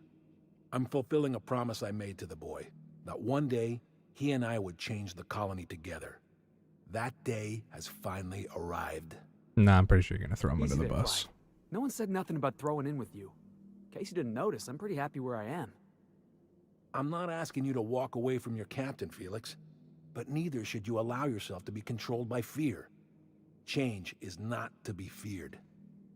I'm fulfilling a promise I made to the boy, that one day, he and I would change the colony together. That day has finally arrived. Nah, I'm pretty sure you're gonna throw him under Easy the there, bus. Clyde. No one said nothing about throwing in with you. In case you didn't notice, I'm pretty happy where I am. I'm not asking you to walk away from your captain, Felix. But neither should you allow yourself to be controlled by fear. Change is not to be feared.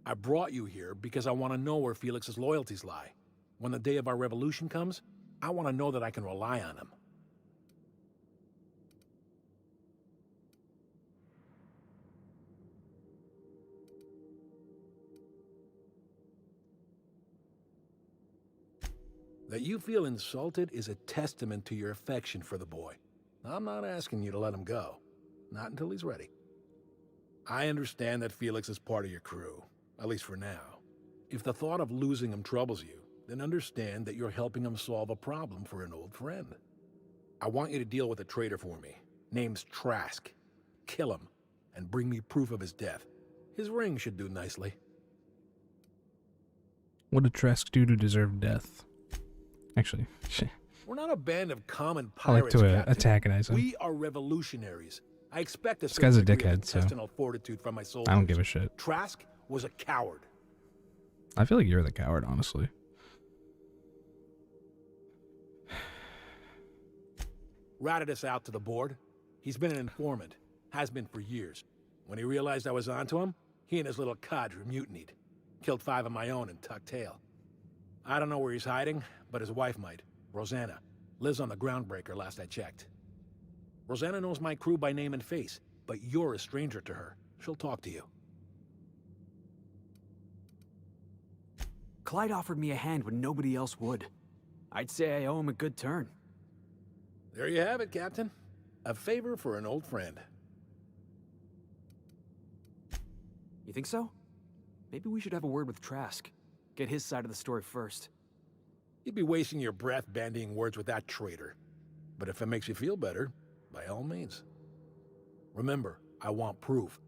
I brought you here because I want to know where Felix's loyalties lie. When the day of our revolution comes, I want to know that I can rely on him. That you feel insulted is a testament to your affection for the boy. I'm not asking you to let him go. Not until he's ready. I understand that Felix is part of your crew, at least for now. If the thought of losing him troubles you, then understand that you're helping him solve a problem for an old friend. I want you to deal with a traitor for me. Name's Trask. Kill him, and bring me proof of his death. His ring should do nicely. What did Trask do to deserve death? Actually, shit. We're not a band of common I like pirates, to Captain. antagonize him. We are revolutionaries. I expect This guy's a dickhead, so intestinal fortitude from my soldiers. I don't give a shit. Trask was a coward. I feel like you're the coward, honestly. Ratted us out to the board. He's been an informant. Has been for years. When he realized I was onto him, he and his little cadre mutinied. Killed 5 of my own and tucked tail. I don't know where he's hiding, but his wife might. Rosanna. Lives on the groundbreaker last I checked. Rosanna knows my crew by name and face. but you're a stranger to her. She'll talk to you. Clyde offered me a hand when nobody else would. I'd say I owe him a good turn. There you have it, Captain. A favor for an old friend. You think so? Maybe we should have a word with Trask. Get his side of the story first. You'd be wasting your breath bandying words with that traitor. But if it makes you feel better, by all means. Remember, I want proof.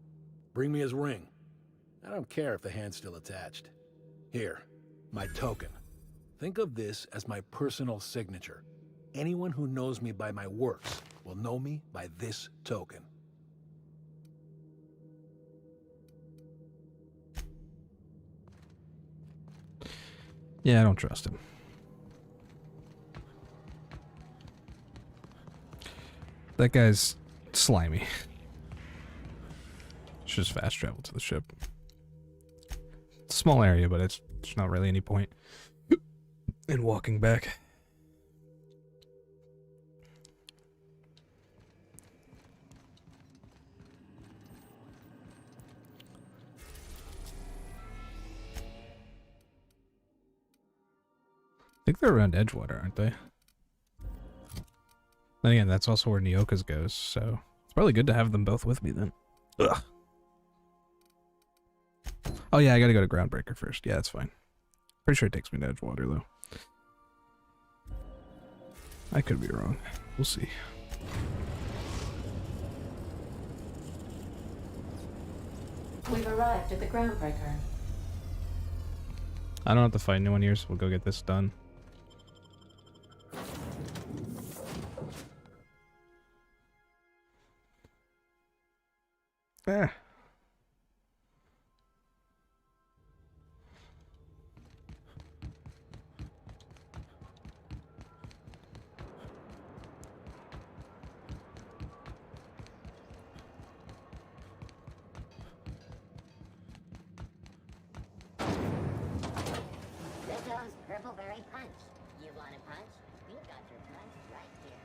Bring me his ring. I don't care if the hand's still attached. Here, my token. Think of this as my personal signature. Anyone who knows me by my works will know me by this token. Yeah, I don't trust him. That guy's slimy. Should just fast travel to the ship. It's a small area, but there's not really any point in walking back. I think they're around Edgewater, aren't they? Then again, that's also where Nyoka's goes, so it's probably good to have them both with me then. Ugh. Oh yeah, I gotta go to Groundbreaker first. Yeah, that's fine. Pretty sure it takes me to Edgewater, though. I could be wrong. We'll see. We've arrived at the Groundbreaker. I don't have to fight anyone here, so we'll go get this done. Ah. Rizzo's Purple Berry Punch. You want a punch? We got your punch right here.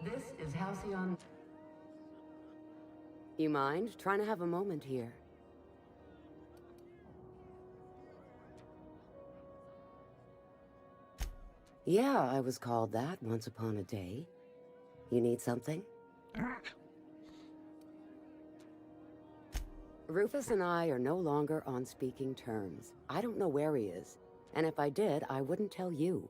This is Halcyon. You mind trying to have a moment here? Yeah, I was called that once upon a day. You need something? Rufus and I are no longer on speaking terms. I don't know where he is, and if I did, I wouldn't tell you.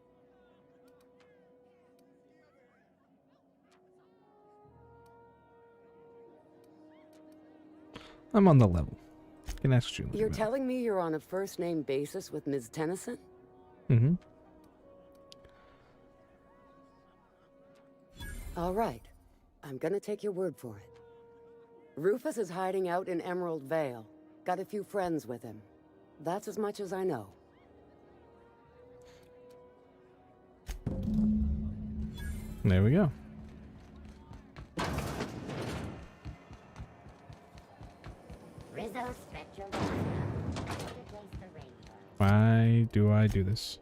I'm on the level. You can ask Julie. You're telling me you're on a first-name basis with Ms. Tennyson? Mm-hmm. All right. I'm gonna take your word for it. Rufus is hiding out in Emerald Vale. Got a few friends with him. That's as much as I know. There we go. Rizzo's Spectrum Vodka. Replace the rainbow. Why do I do this?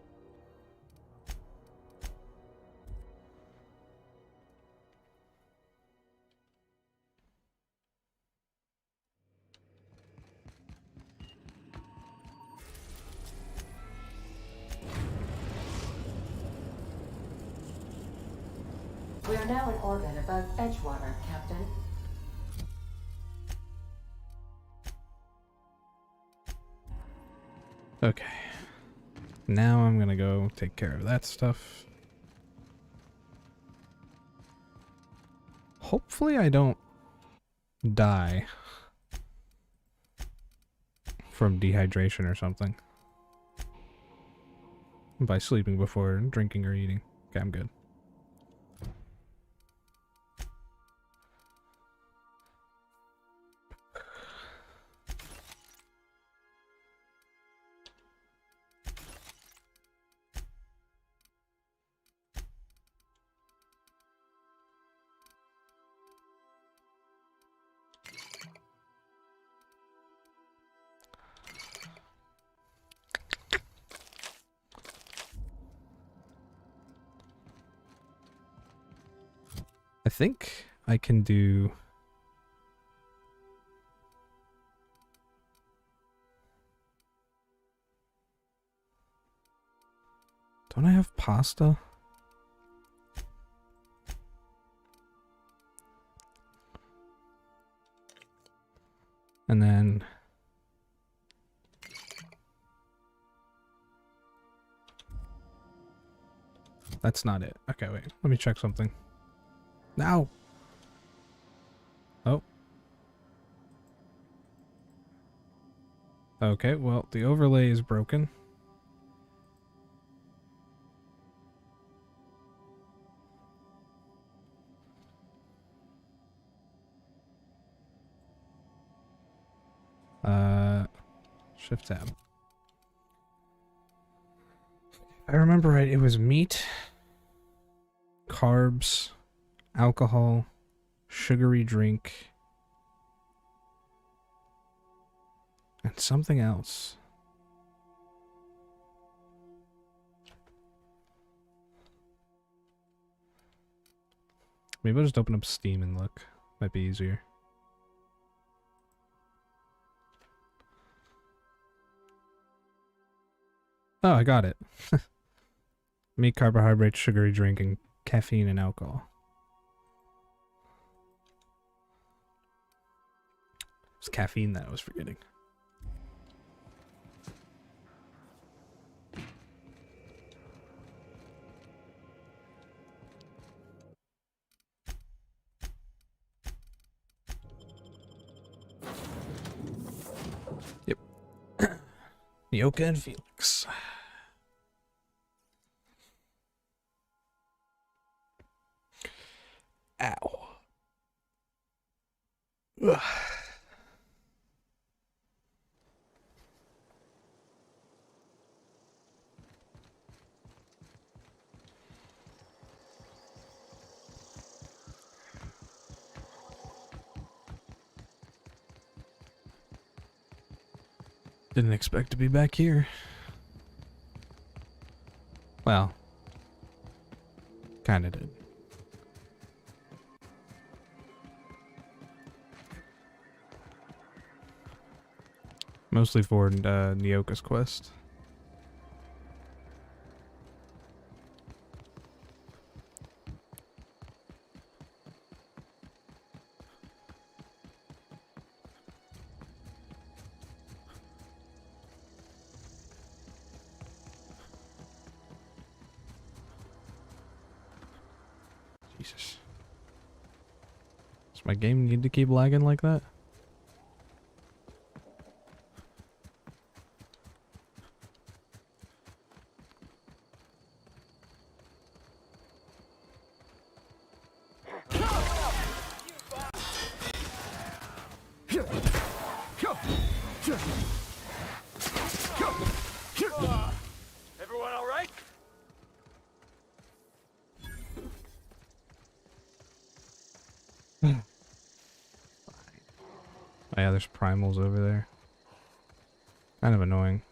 We are now in orbit above Edgewater, Captain. Okay. Now I'm gonna go take care of that stuff. Hopefully I don't die from dehydration or something by sleeping before drinking or eating. Okay, I'm good. think I can do... Don't I have pasta? And then... That's not it. Okay, wait. Let me check something. Now! Oh. Okay, well, the overlay is broken. Shift tab. If I remember right, it was meat, carbs, alcohol, sugary drink, and something else. Maybe I'll just open up Steam and look. Might be easier. Oh, I got it. Meat, carbohydrate, sugary drink, and caffeine and alcohol. It's caffeine that I was forgetting. Yep. Yoka and Felix. Ow. Ugh. Didn't expect to be back here. Well, kinda did. Mostly for Nyoka's quest. Jesus. Does my game need to keep lagging like that? Everyone all right? Oh yeah, there's primals over there. Kind of annoying.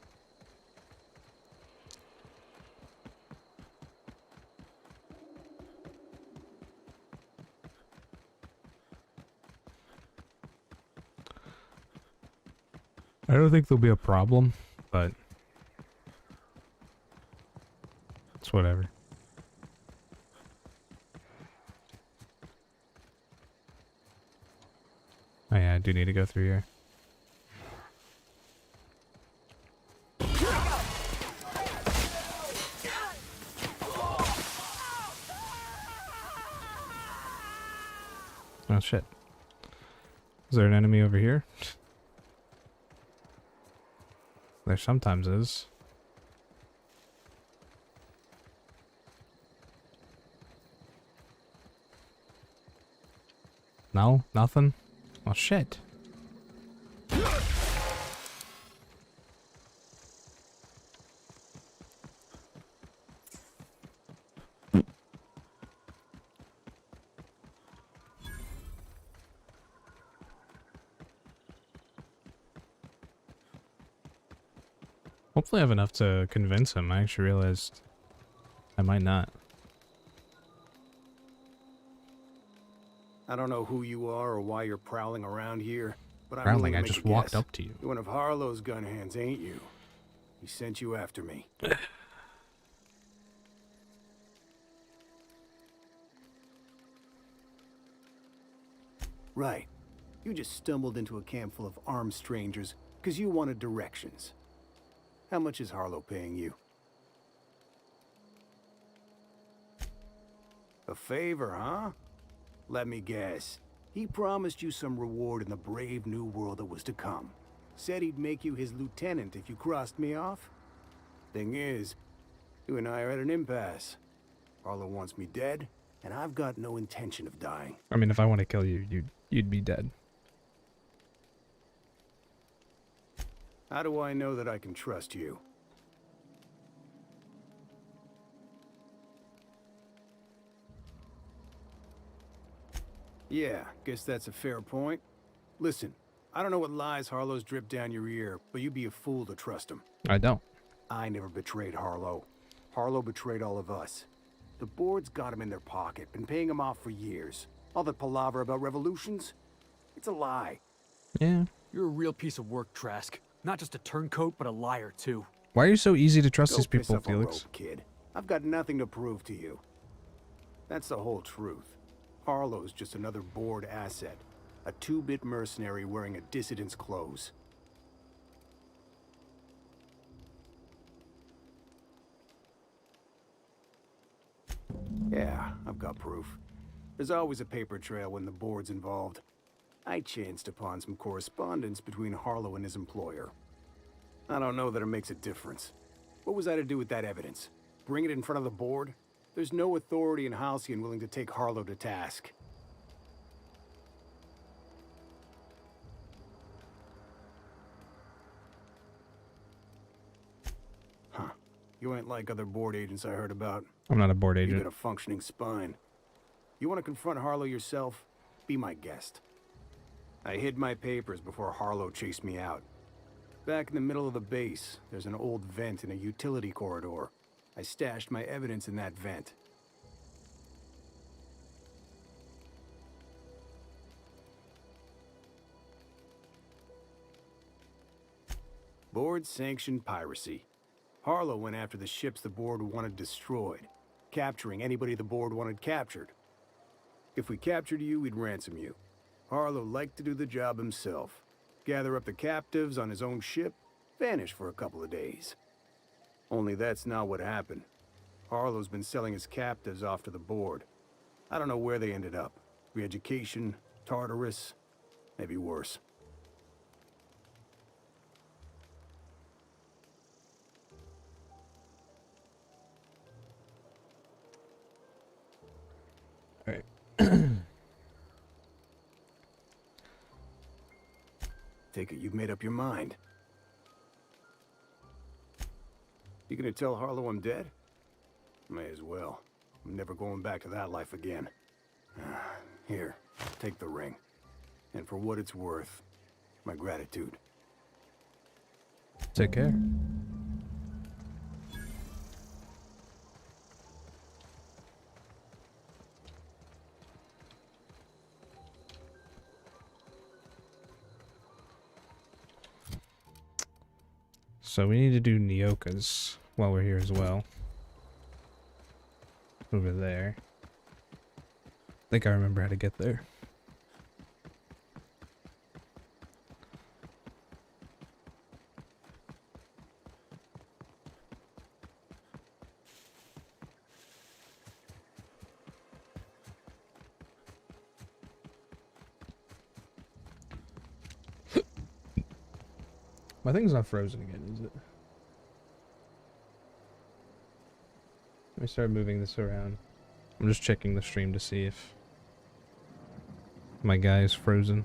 I don't think there'll be a problem, but it's whatever. Oh yeah, I do need to go through here. Oh shit. Is there an enemy over here? There sometimes is. No? Nothing? Oh shit. Hopefully I have enough to convince him. I actually realized I might not. I don't know who you are or why you're prowling around here, but I'm Prowling, willing to I make just a walked guess. up to you. You're one of Harlow's gun hands, ain't you? He sent you after me. Right. You just stumbled into a camp full of armed strangers because you wanted directions. How much is Harlow paying you? A favor, huh? Let me guess. He promised you some reward in the brave new world that was to come. Said he'd make you his lieutenant if you crossed me off. Thing is, you and I are at an impasse. Harlow wants me dead, and I've got no intention of dying. I mean, if I want to kill you, you'd be dead. How do I know that I can trust you? Yeah, guess that's a fair point. Listen, I don't know what lies Harlow's dripped down your ear, but you'd be a fool to trust him. I don't. I never betrayed Harlow. Harlow betrayed all of us. The board's got him in their pocket, been paying him off for years. All that palaver about revolutions? It's a lie. Yeah. You're a real piece of work, Trask. Not just a turncoat, but a liar, too. Why are you so easy to trust Go these piss people, up a Felix? rope, kid. I've got nothing to prove to you. That's the whole truth. Harlow's just another board asset. A 2-bit mercenary wearing a dissident's clothes. Yeah, I've got proof. There's always a paper trail when the board's involved. I chanced upon some correspondence between Harlow and his employer. I don't know that it makes a difference. What was I to do with that evidence? Bring it in front of the board? There's no authority in Halcyon willing to take Harlow to task. Huh. You ain't like other board agents I heard about. I'm not a board You agent. got a functioning spine. You want to confront Harlow yourself? Be my guest. I hid my papers before Harlow chased me out. Back in the middle of the base, there's an old vent in a utility corridor. I stashed my evidence in that vent. Board-sanctioned piracy. Harlow went after the ships the board wanted destroyed, capturing anybody the board wanted captured. If we captured you, we'd ransom you. Harlow liked to do the job himself. Gather up the captives on his own ship, vanish for a couple of days. Only that's not what happened. Harlow's been selling his captives off to the board. I don't know where they ended up. Re-education, Tartarus, maybe worse. Alright. Take it you've made up your mind. You gonna tell Harlow I'm dead? May as well. I'm never going back to that life again. Here, take the ring. And for what it's worth, my gratitude. Take care. So we need to do Nyoka's while we're here as well. Over there. I think I remember how to get there. My thing's not frozen again, is it? Let me start moving this around. I'm just checking the stream to see if my guy is frozen.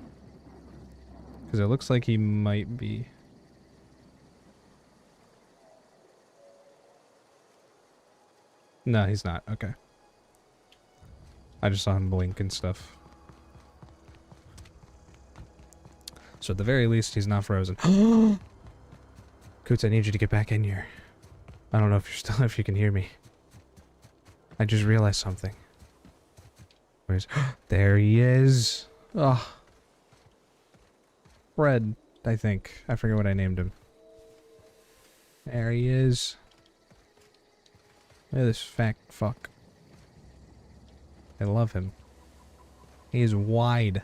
Because it looks like he might be. No, he's not. Okay. I just saw him blink and stuff. So at the very least, he's not frozen. Coots, I need you to get back in here. I don't know if you're still, if you can hear me. I just realized something. Where's... There he is! Ugh. Fred, I think. I forget what I named him. There he is. Look at this fat fuck. I love him. He is wide.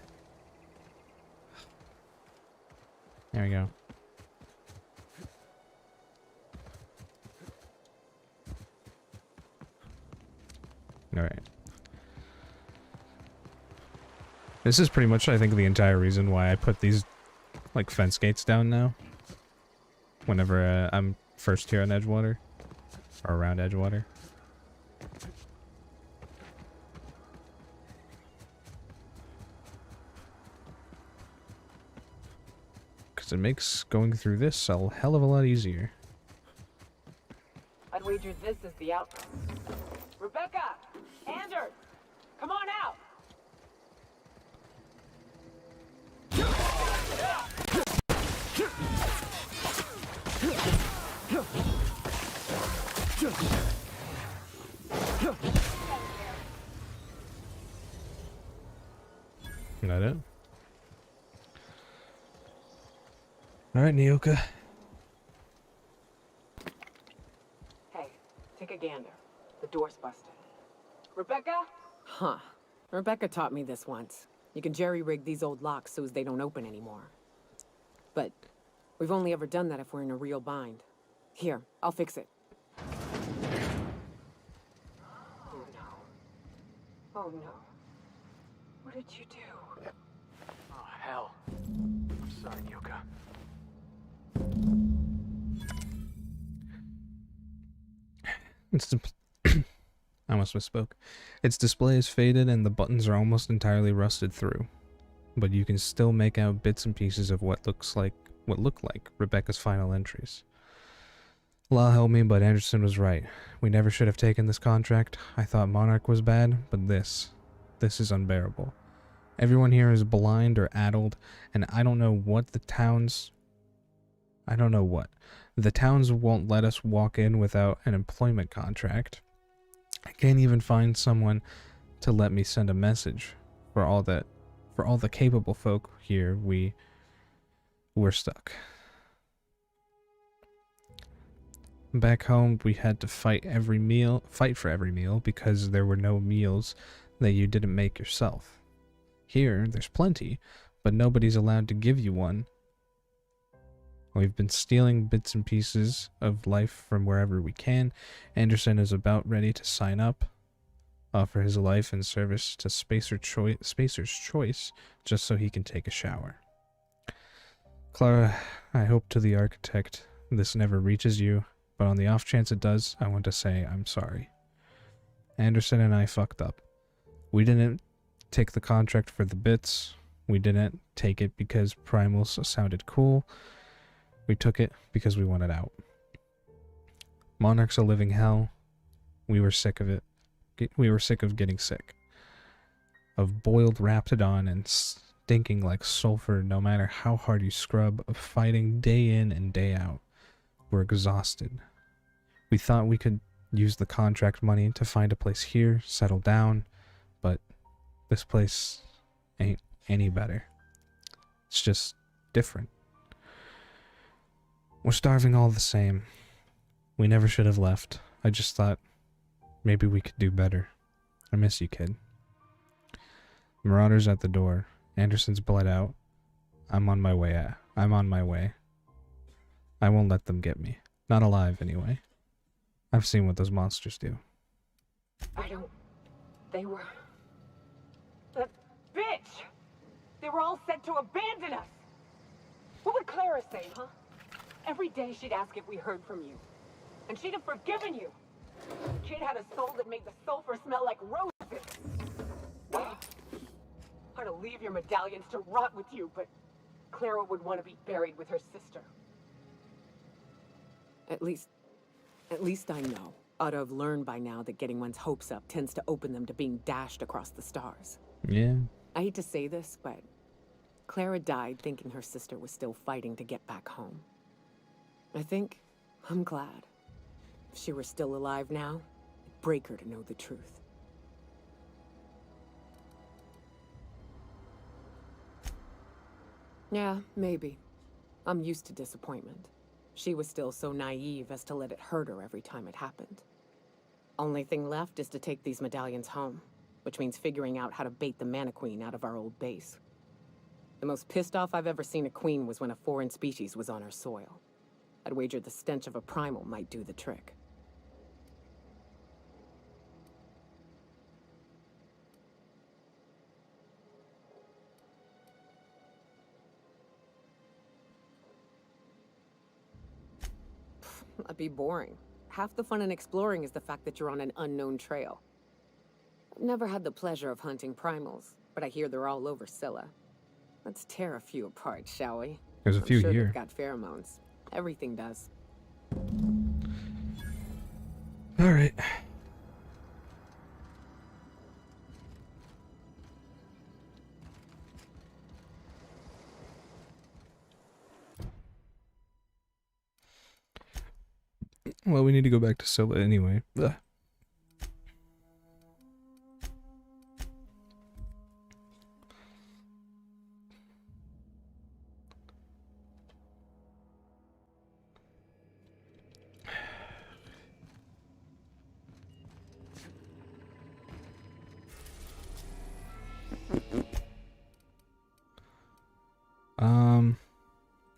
There we go. Alright. This is pretty much, I think, the entire reason why I put these, like, fence gates down now. Whenever I'm first here on Edgewater. Or around Edgewater. Because it makes going through this a hell of a lot easier. I'd wager this is the outcome. Rebecca! Anders! Come on out! That it? Alright, Nyoka. Hey, take a gander. The door's busted. Rebecca? Huh. Rebecca taught me this once. You can jerry-rig these old locks so as they don't open anymore. But we've only ever done that if we're in a real bind. Here, I'll fix it. Oh no. Oh no. What did you do? Oh, hell. I'm sorry, Nyoka. I almost misspoke. Its display is faded and the buttons are almost entirely rusted through. But you can still make out bits and pieces of what look like Rebecca's final entries. Allah help me, but Anderson was right. We never should have taken this contract. I thought Monarch was bad, but this is unbearable. Everyone here is blind or addled, and I don't know what. The towns won't let us walk in without an employment contract. I can't even find someone to let me send a message. For all the capable folk here, we're stuck. Back home, we had to fight for every meal because there were no meals that you didn't make yourself. Here, there's plenty, but nobody's allowed to give you one. We've been stealing bits and pieces of life from wherever we can. Anderson is about ready to sign up, offer his life in service to Spacer's Choice, just so he can take a shower. Clara, I hope to the architect this never reaches you, but on the off chance it does, I want to say I'm sorry. Anderson and I fucked up. We didn't take the contract for the bits. We didn't take it because primals sounded cool. We took it because we wanted out. Monarch's a living hell. We were sick of it. We were sick of getting sick. Of boiled Raptidon and stinking like sulfur no matter how hard you scrub. Of fighting day in and day out. We're exhausted. We thought we could use the contract money to find a place here, settle down, but this place ain't any better. It's just different. We're starving all the same. We never should have left. I just thought maybe we could do better. I miss you, kid. Marauder's at the door. Anderson's bled out. I'm on my way. I won't let them get me. Not alive, anyway. I've seen what those monsters do. They were... That bitch! They were all set to abandon us! What would Clara say, huh? Every day she'd ask if we heard from you. And she'd have forgiven you. The kid had a soul that made the sulfur smell like roses. Hard to leave your medallions to rot with you, but Clara would want to be buried with her sister. At least I know. Ought to have learned by now that getting one's hopes up tends to open them to being dashed across the stars. Yeah. I hate to say this, but Clara died thinking her sister was still fighting to get back home. I'm glad. If she were still alive now, it'd break her to know the truth. Yeah, maybe. I'm used to disappointment. She was still so naive as to let it hurt her every time it happened. Only thing left is to take these medallions home, which means figuring out how to bait the Mana-Queen out of our old base. The most pissed off I've ever seen a queen was when a foreign species was on our soil. I'd wager the stench of a primal might do the trick. That'd be boring. Half the fun in exploring is the fact that you're on an unknown trail. I've never had the pleasure of hunting primals, but I hear they're all over Scylla. Let's tear a few apart, shall we? There's a few I'm sure here. They've got pheromones. Everything does. All right. Well, we need to go back to Scylla anyway. Ugh.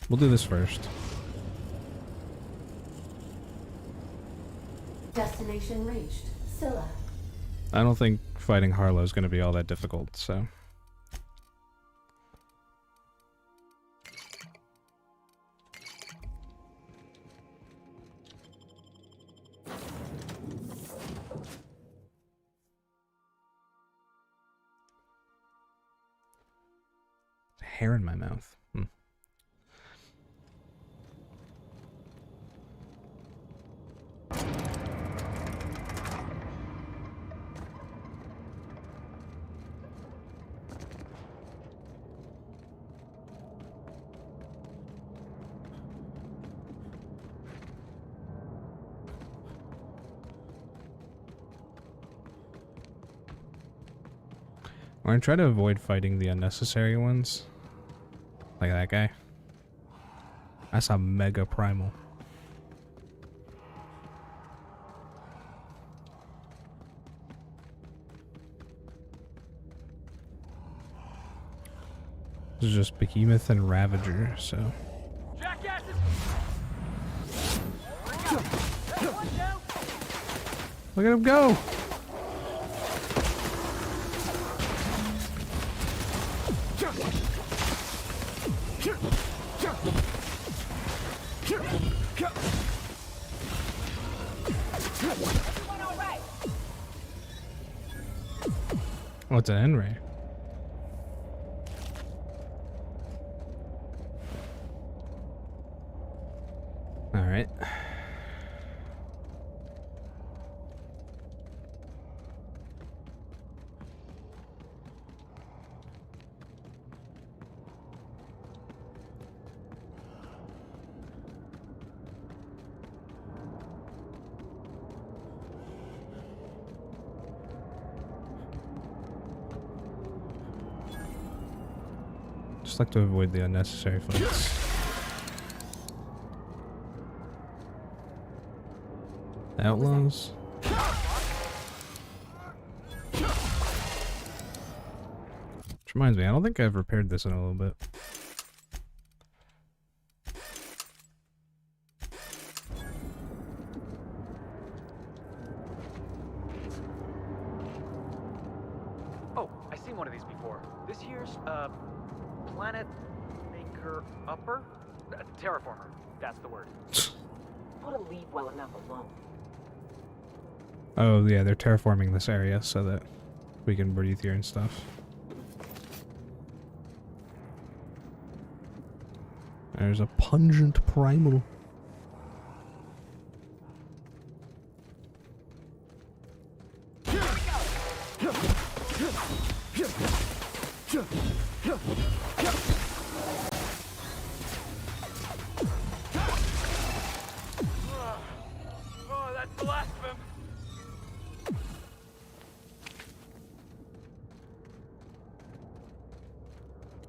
We'll do this first. Destination reached. Scylla. I don't think fighting Harlow is going to be all that difficult, so. Hair in my mouth. I'm gonna try to avoid fighting the unnecessary ones. Like that guy. That's a mega primal. This is just Behemoth and Ravager, so. Look at him go! Oh, it's an N-ray. All right. Just like to avoid the unnecessary fights. Outlaws. Which reminds me, I don't think I've repaired this in a little bit. Oh, I've seen one of these before. This year's, Planet Maker Upper? Terraformer. That's the word. Ought to leave well enough alone. Oh yeah, they're terraforming this area so that we can breathe here and stuff. There's a pungent primal. Oh, that's blasphemy.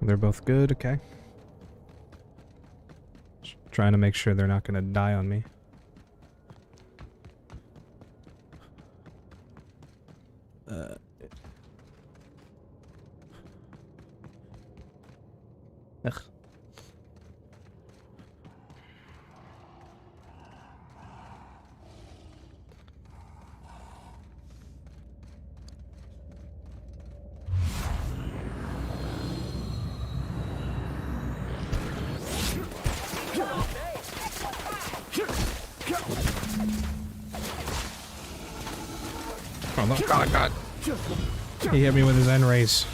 They're both good, okay. Trying to make sure they're not gonna die on me. Ugh. Oh, look, God. He hit me with his end race.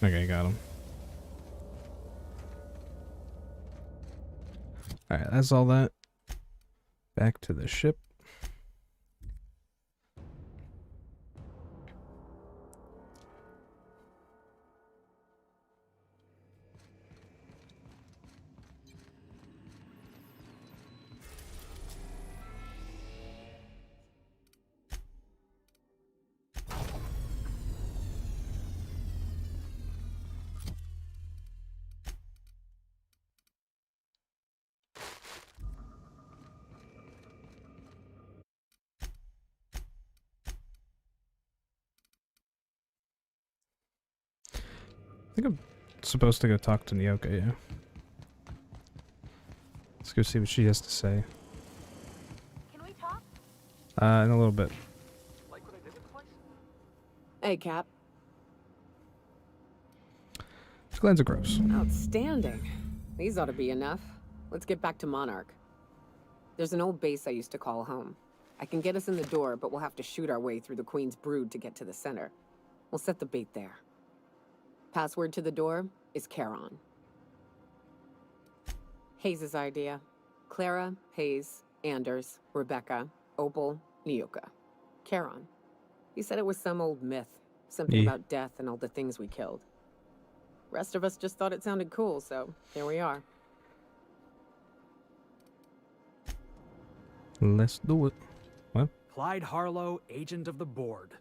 Okay, got him. Alright, that's all that. Back to the ship. I think I'm supposed to go talk to Nyoka, yeah. Let's go see what she has to say. Can we talk? In a little bit. Like what I did with the place? Hey, Cap. These glands are gross. Outstanding. These ought to be enough. Let's get back to Monarch. There's an old base I used to call home. I can get us in the door, but we'll have to shoot our way through the Queen's brood to get to the center. We'll set the bait there. Password to the door is Charon. Hayes' idea. Clara, Hayes, Anders, Rebecca, Opal, Nyoka. Charon. He said it was some old myth. Something about death and all the things we killed. Rest of us just thought it sounded cool, so here we are. Let's do it. What? Clyde Harlow, agent of the board.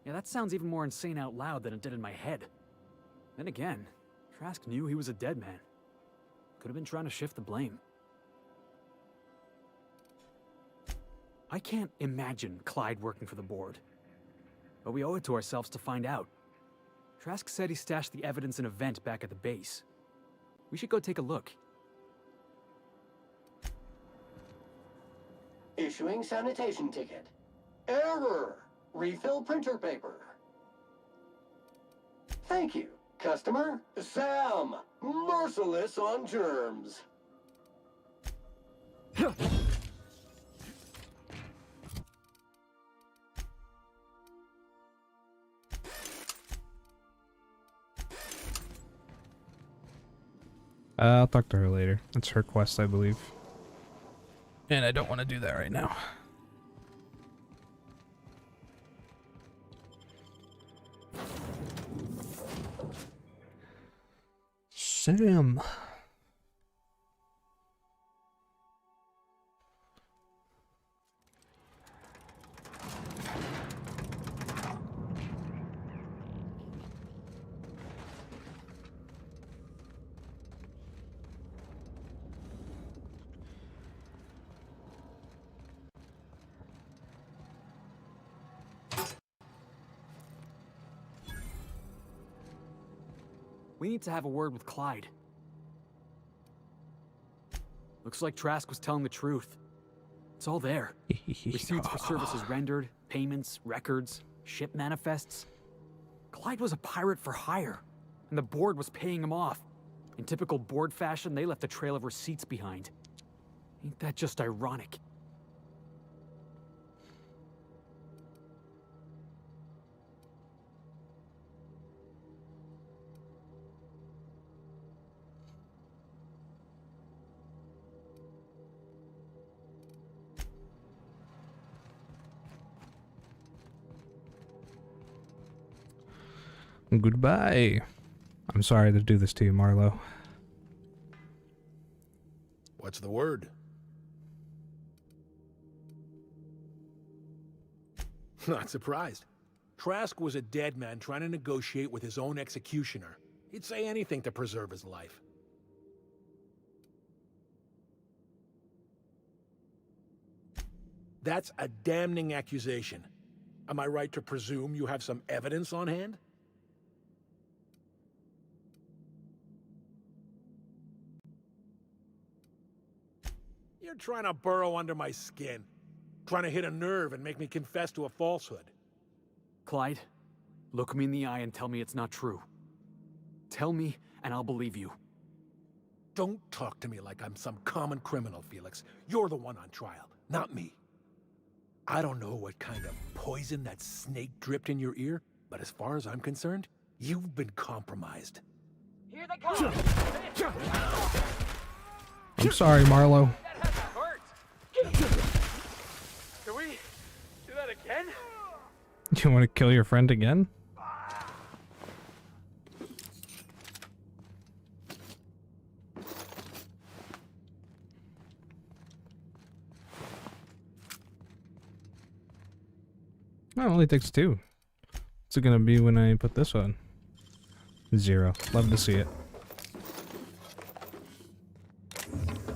Yeah, that sounds even more insane out loud than it did in my head. Then again, Trask knew he was a dead man. Could have been trying to shift the blame. I can't imagine Clyde working for the board. But we owe it to ourselves to find out. Trask said he stashed the evidence in a vent back at the base. We should go take a look. Issuing sanitation ticket. Error! Refill printer paper. Thank you. Customer, Sam. Merciless on germs. I'll talk to her later. It's her quest, I believe. And I don't want to do that right now. Sam. We need to have a word with Clyde. Looks like Trask was telling the truth. It's all there. Receipts for services rendered, payments, records, ship manifests. Clyde was a pirate for hire, and the board was paying him off. In typical board fashion, they left a trail of receipts behind. Ain't that just ironic? Goodbye. I'm sorry to do this to you, Marlo. What's the word? Not surprised. Trask was a dead man trying to negotiate with his own executioner. He'd say anything to preserve his life. That's a damning accusation. Am I right to presume you have some evidence on hand? You're trying to burrow under my skin. Trying to hit a nerve and make me confess to a falsehood. Clyde, look me in the eye and tell me it's not true. Tell me, and I'll believe you. Don't talk to me like I'm some common criminal, Felix. You're the one on trial, not me. I don't know what kind of poison that snake dripped in your ear, but as far as I'm concerned, you've been compromised. Here they come! I'm sorry, Marlo. That hurt! Can we do that again? You want to kill your friend again? Oh, it only takes 2. What's it gonna be when I put this on? 0. Love to see it.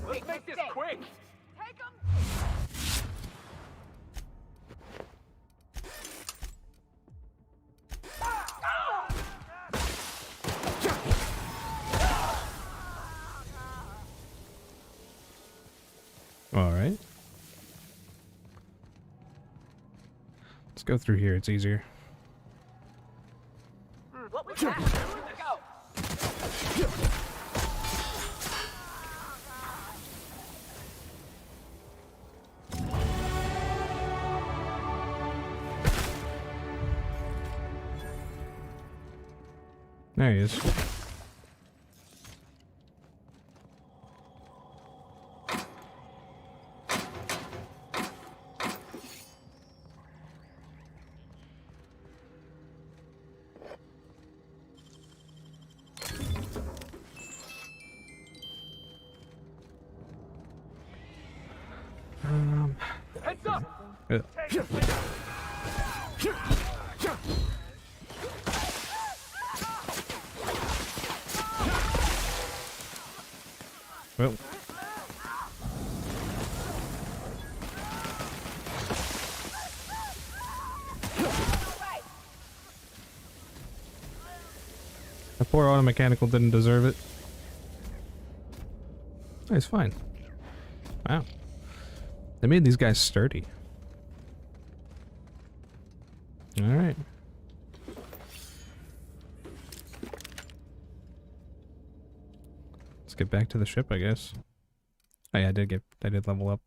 Let's make this quick! Take him! Alright. Let's go through here, it's easier. What was that? Let's go! There he is. Heads up! Yeah. Well. That poor auto mechanical didn't deserve it. Oh, he's fine. Wow. They made these guys sturdy. Alright. Let's get back to the ship, I guess. Oh yeah, I did level up.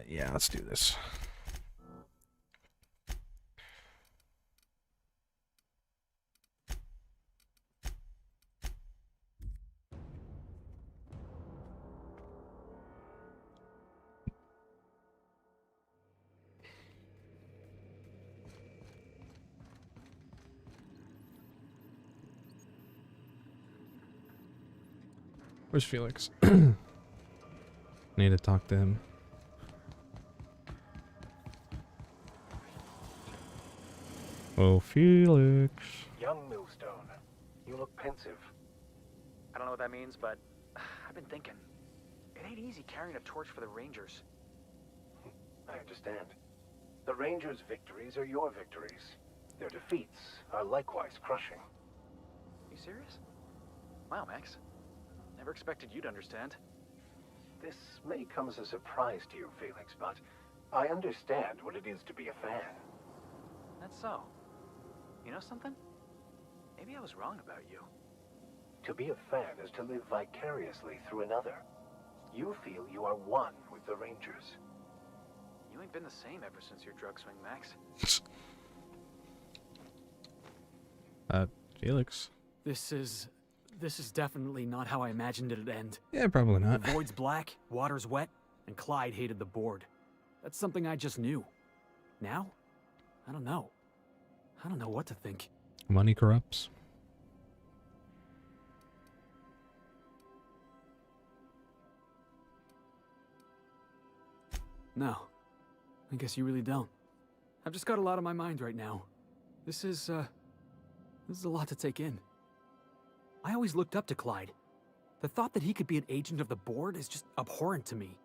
Yeah, let's do this. Where's Felix? Need to talk to him. Oh, Felix. Young Millstone, you look pensive. I don't know what that means, but I've been thinking. It ain't easy carrying a torch for the Rangers. I understand. The Rangers' victories are your victories. Their defeats are likewise crushing. You serious? Wow, Max. Never expected you to understand. This may come as a surprise to you, Felix, but I understand what it is to be a fan. That's so. You know something? Maybe I was wrong about you. To be a fan is to live vicariously through another. You feel you are one with the Rangers. You ain't been the same ever since your drug swing, Max. Felix. This is definitely not how I imagined it'd end. Yeah, probably not. The void's black, water's wet, and Clyde hated the board. That's something I just knew. Now? I don't know. I don't know what to think. Money corrupts. No. I guess you really don't. I've just got a lot on my mind right now. This is a lot to take in. I always looked up to Clyde. The thought that he could be an agent of the board is just abhorrent to me.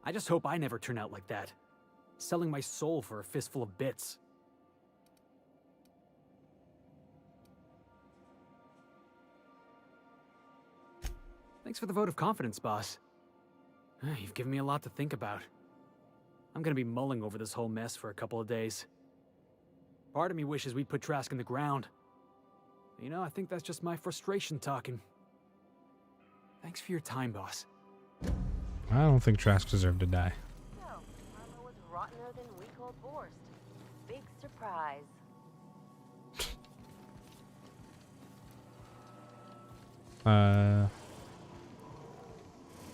I just hope I never turn out like that. Selling my soul for a fistful of bits. Thanks for the vote of confidence, boss. You've given me a lot to think about. I'm gonna be mulling over this whole mess for a couple of days. Part of me wishes we'd put Trask in the ground. You know, I think that's just my frustration talking. Thanks for your time, boss. I don't think Trask deserved to die. So, Harlow was rottener than week-old Borst. Big surprise.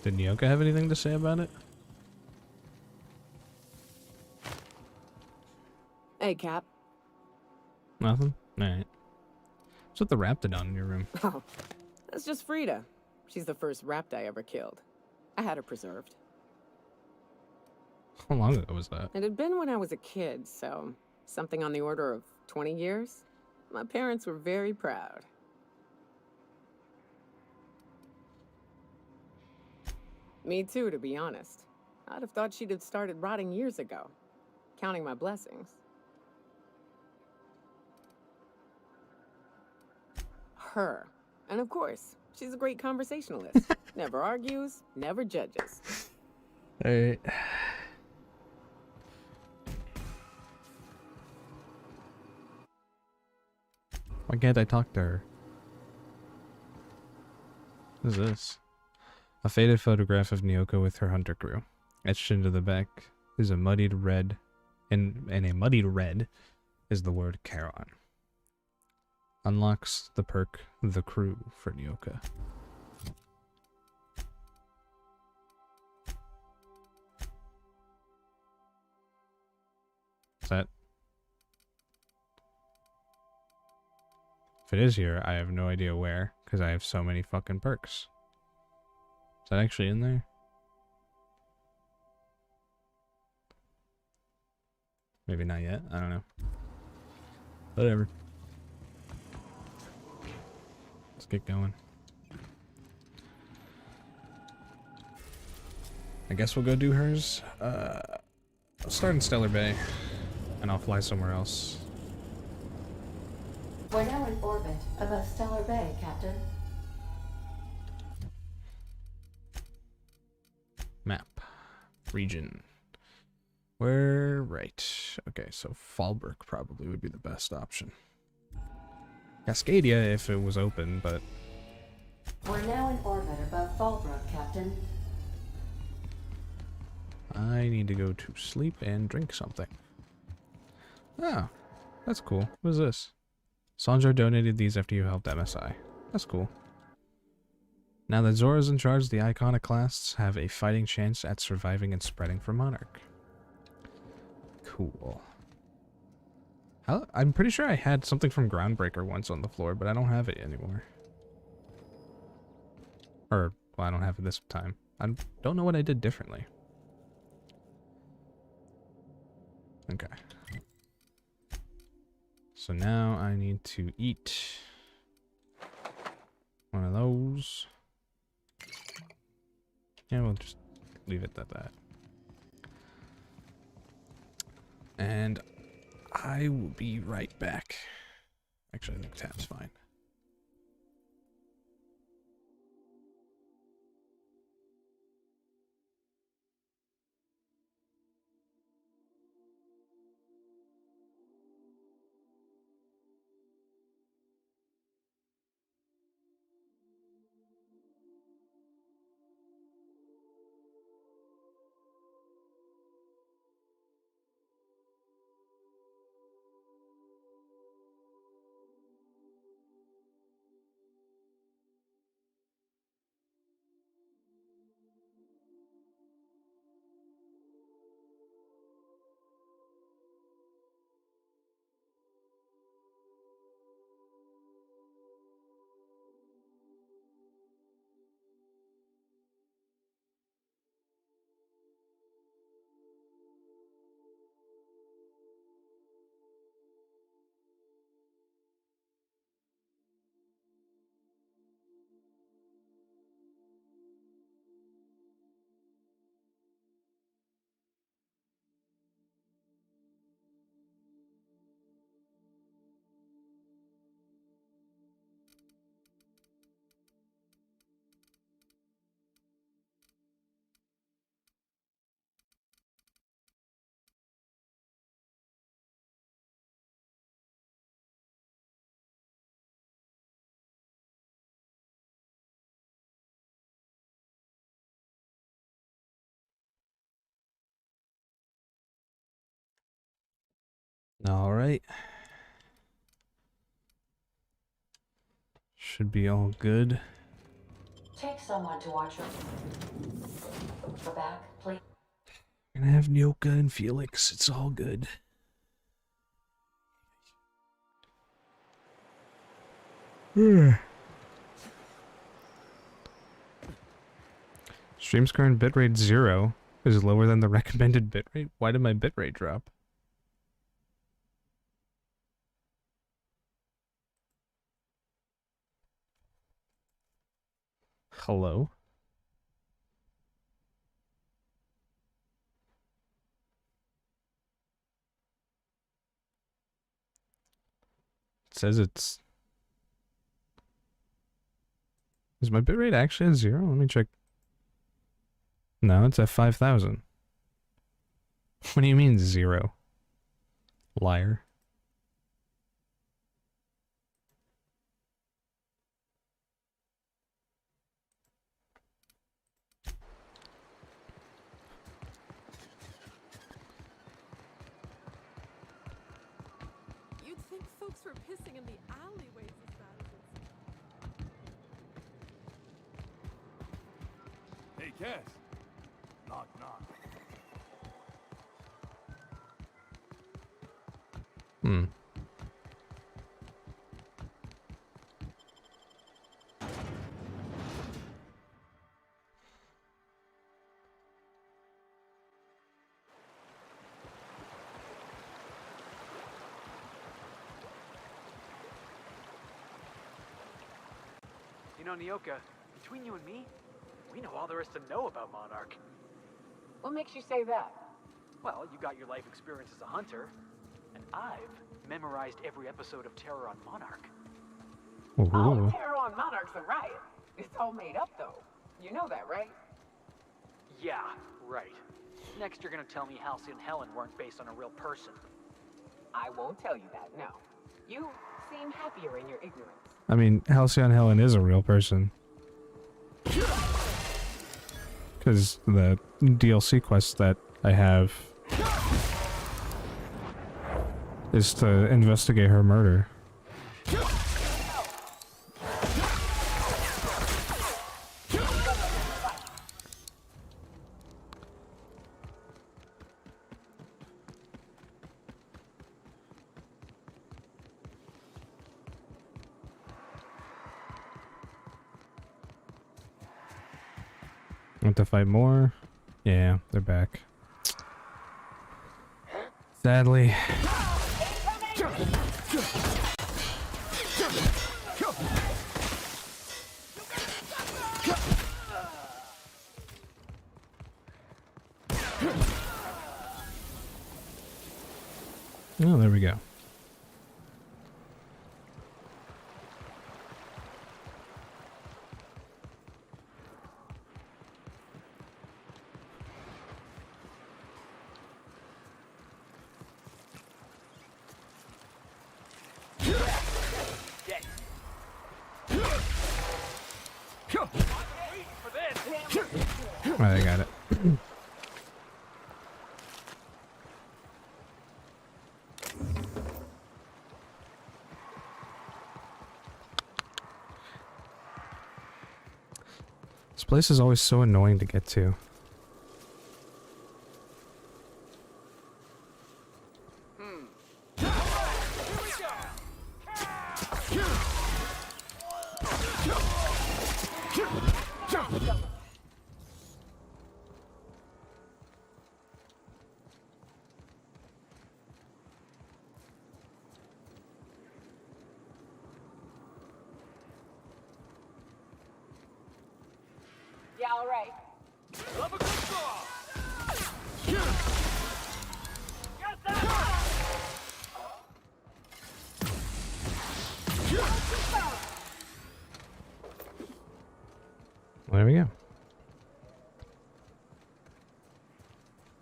Did Nyoka have anything to say about it? Hey, Cap. Nothing? Alright. What's with the Raptidon in your room? Oh, that's just Frida. She's the first rapt I ever killed. I had her preserved. How long ago was that? It had been when I was a kid, so something on the order of 20 years. My parents were very proud. Me too, to be honest. I'd have thought she'd have started rotting years ago. Counting my blessings. Her. And of course, she's a great conversationalist. Never argues, never judges. Alright. Why can't I talk to her? What is this? A faded photograph of Nyoka with her hunter crew. Etched into the back is a muddied red, and a muddied red is the word Charon. Unlocks the perk The Crew for Nyoka. Is that? If it is here, I have no idea where, because I have so many fucking perks. Is that actually in there? Maybe not yet. I don't know. Whatever. Let's get going. I guess we'll go do hers. I'll start in Stellar Bay, and I'll fly somewhere else. We're now in orbit above Stellar Bay, Captain. Map. Region. We're right. Okay, so Fallbrook probably would be the best option. Cascadia if it was open, but... We're now in orbit above Fallbrook, Captain. I need to go to sleep and drink something. Oh, that's cool. What is this? Sanjar donated these after you helped MSI. That's cool. Now that Zora's in charge, the Iconoclasts have a fighting chance at surviving and spreading for Monarch. Cool. I'm pretty sure I had something from Groundbreaker once on the floor, but I don't have it anymore. Or, well, I don't have it this time. I don't know what I did differently. Okay. So now I need to eat one of those. Yeah, we'll just leave it at that. And I will be right back. Actually, I think tab's fine. All right. Should be all good. Take someone to watch your back, please. We're gonna have Nyoka and Felix. It's all good. Stream's current bitrate 0 is lower than the recommended bitrate. Why did my bitrate drop? Hello? It says it's... Is my bitrate actually at 0? Let me check. No, it's at 5,000. What do you mean 0? Liar. You'd think folks were pissing in the alleyways as bad as it's... Hey, Cass. Knock, knock. Hmm. You know, Nyoka, between you and me, we know all there is to know about Monarch. What makes you say that? Well, you got your life experience as a hunter, and I've memorized every episode of Terror on Monarch. Oh, Terror on Monarch's a riot. It's all made up, though. You know that, right? Yeah, right. Next, you're gonna tell me Halcyon and Helen weren't based on a real person. I won't tell you that, no. You seem happier in your ignorance. I mean, Halcyon Helen is a real person. Because the DLC quest that I have is to investigate her murder. Want to fight more? Yeah, they're back. Sadly. Oh, there we go. I got it. This place is always so annoying to get to. Yeah, all right. There we go.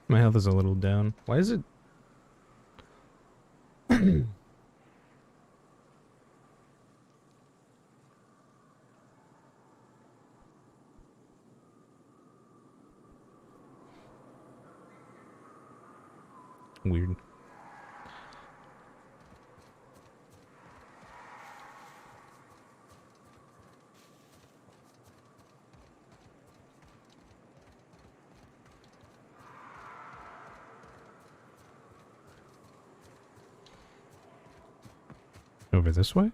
My health is a little down. Why is it? Weird. Over this way?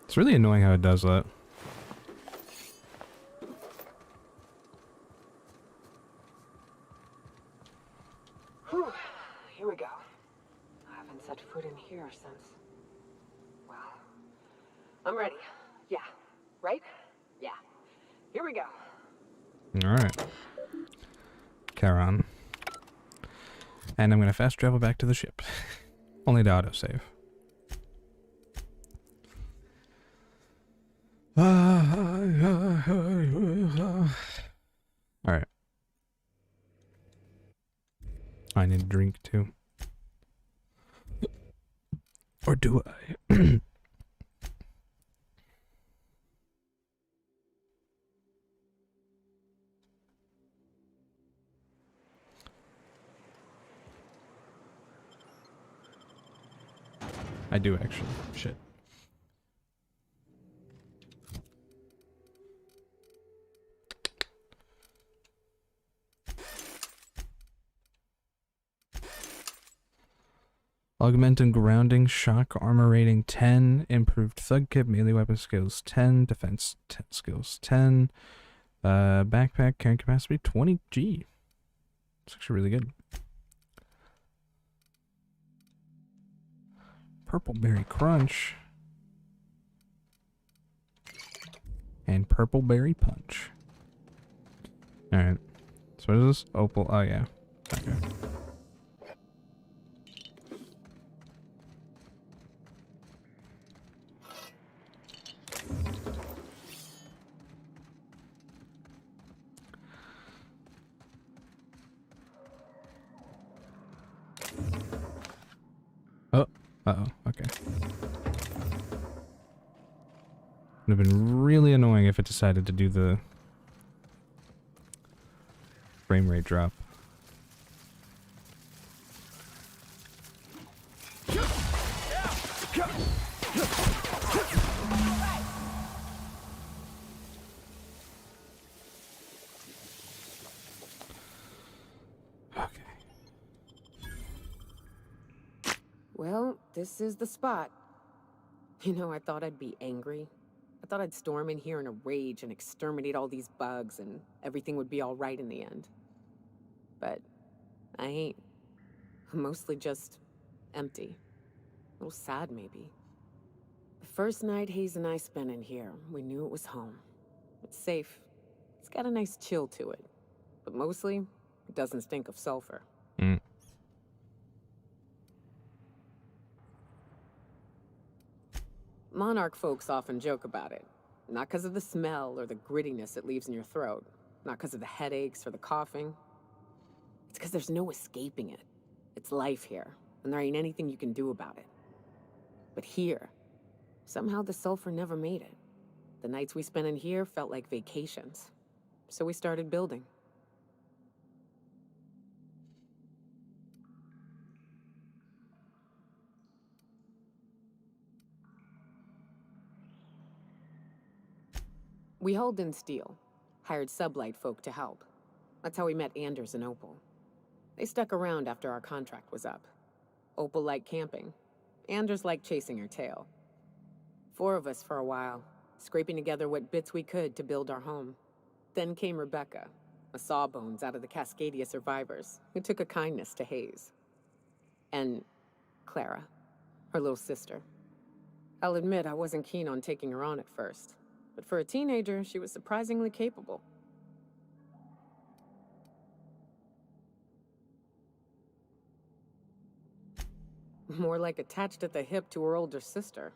It's really annoying how it does that. Whew. Here we go. I haven't set foot in here since... Well, I'm ready. Yeah. Right? Yeah. Here we go. Alright. Charon. And I'm gonna fast travel back to the ship. Only to autosave. Alright. I need a drink too. Or do I? I do actually. Shit. Augment and grounding, shock armor rating 10, improved thug kit, melee weapon skills 10, defense 10, skills 10, backpack carrying capacity 20G. It's actually really good. Purple berry crunch. And purple berry punch. Alright. So what is this? Opal. Oh yeah. Okay. Oh. Uh-oh. Okay. Would have been really annoying if it decided to do the frame rate drop. Well, this is the spot. You know, I thought I'd be angry. I thought I'd storm in here in a rage and exterminate all these bugs and everything would be all right in the end. But I ain't. I'm mostly just empty. A little sad, maybe. The first night Hayes and I spent in here, we knew it was home. It's safe. It's got a nice chill to it. But mostly, it doesn't stink of sulfur. Mm. Monarch folks often joke about it. Not because of the smell or the grittiness it leaves in your throat. Not because of the headaches or the coughing. It's because there's no escaping it. It's life here, and there ain't anything you can do about it. But here, somehow the sulfur never made it. The nights we spent in here felt like vacations. So we started building. We hauled in steel, hired sublight folk to help. That's how we met Anders and Opal. They stuck around after our contract was up. Opal liked camping. Anders liked chasing her tail. 4 of us for a while, scraping together what bits we could to build our home. Then came Rebecca, a sawbones out of the Cascadia survivors, who took a kindness to Hayes. And Clara, her little sister. I'll admit I wasn't keen on taking her on at first. But for a teenager, she was surprisingly capable. More like attached at the hip to her older sister.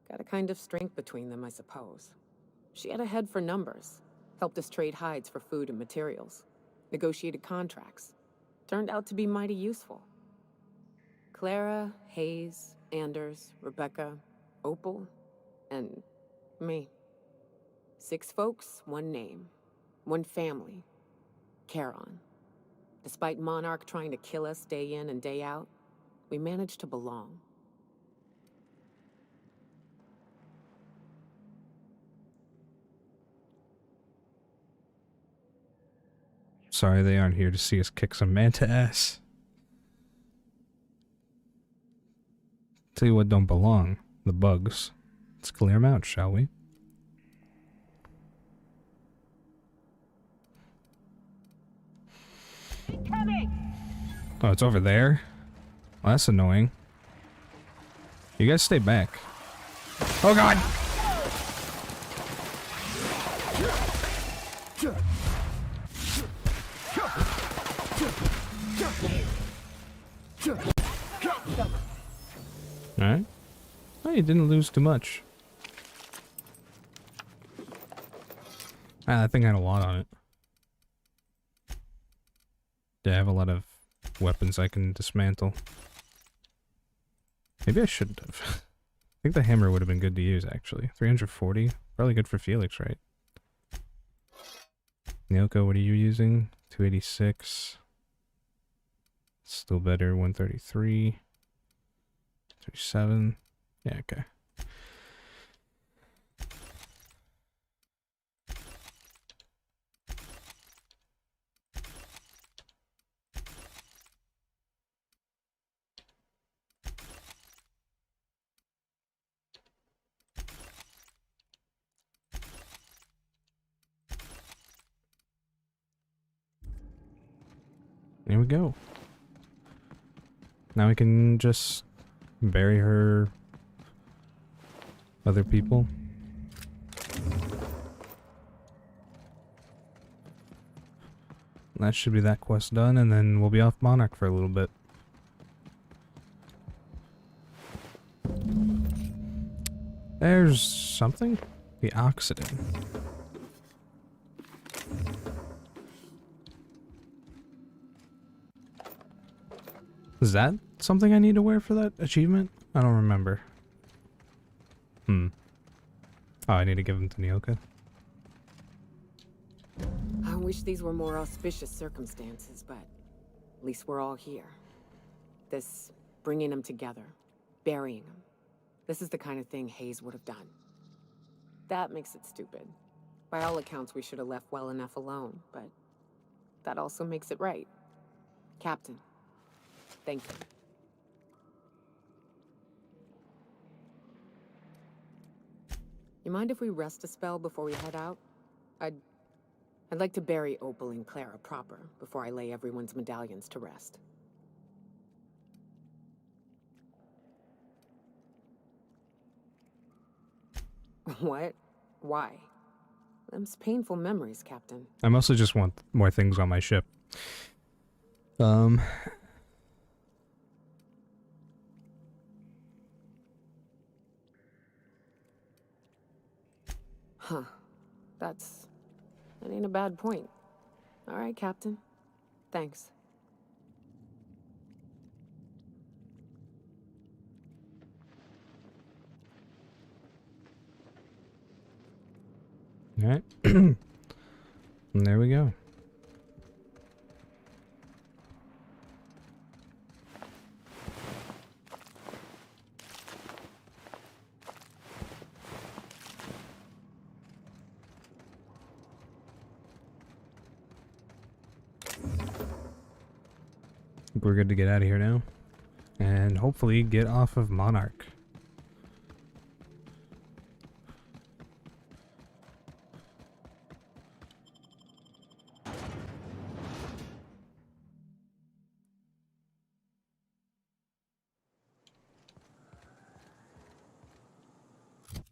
Got a kind of strength between them, I suppose. She had a head for numbers, helped us trade hides for food and materials, negotiated contracts. Turned out to be mighty useful. Clara, Hayes, Anders, Rebecca, Opal, and me. 6 folks, 1 name. 1 family. Charon. Despite Monarch trying to kill us day in and day out, we managed to belong. Sorry, they aren't here to see us kick some manta ass. Tell you what don't belong. The bugs. Let's clear them out, shall we? Oh, it's over there? Well, that's annoying. You guys stay back. Oh god! Alright. Oh, you didn't lose too much. Ah, that thing had a lot on it. Yeah, I have a lot of weapons I can dismantle. Maybe I shouldn't have. I think the hammer would have been good to use, actually. 340? Probably good for Felix, right? Nyoko, what are you using? 286. Still better, 133. 37. Yeah, okay. There we go. Now we can just bury her other people. That should be that quest done, and then we'll be off Monarch for a little bit. There's something? The oxidant. Is that something I need to wear for that achievement? I don't remember. Oh, I need to give them to Nyoka. I wish these were more auspicious circumstances, but at least we're all here. This bringing them together, burying them. This is the kind of thing Hayes would have done. That makes it stupid. By all accounts, we should have left well enough alone, but that also makes it right. Captain, thank you. You mind if we rest a spell before we head out? I'd like to bury Opal and Clara proper before I lay everyone's medallions to rest. What? Why? Them's painful memories, Captain. I mostly just want more things on my ship. Huh. That ain't a bad point. All right, Captain. Thanks. Alright. And there we go. We're good to get out of here now. And hopefully get off of Monarch.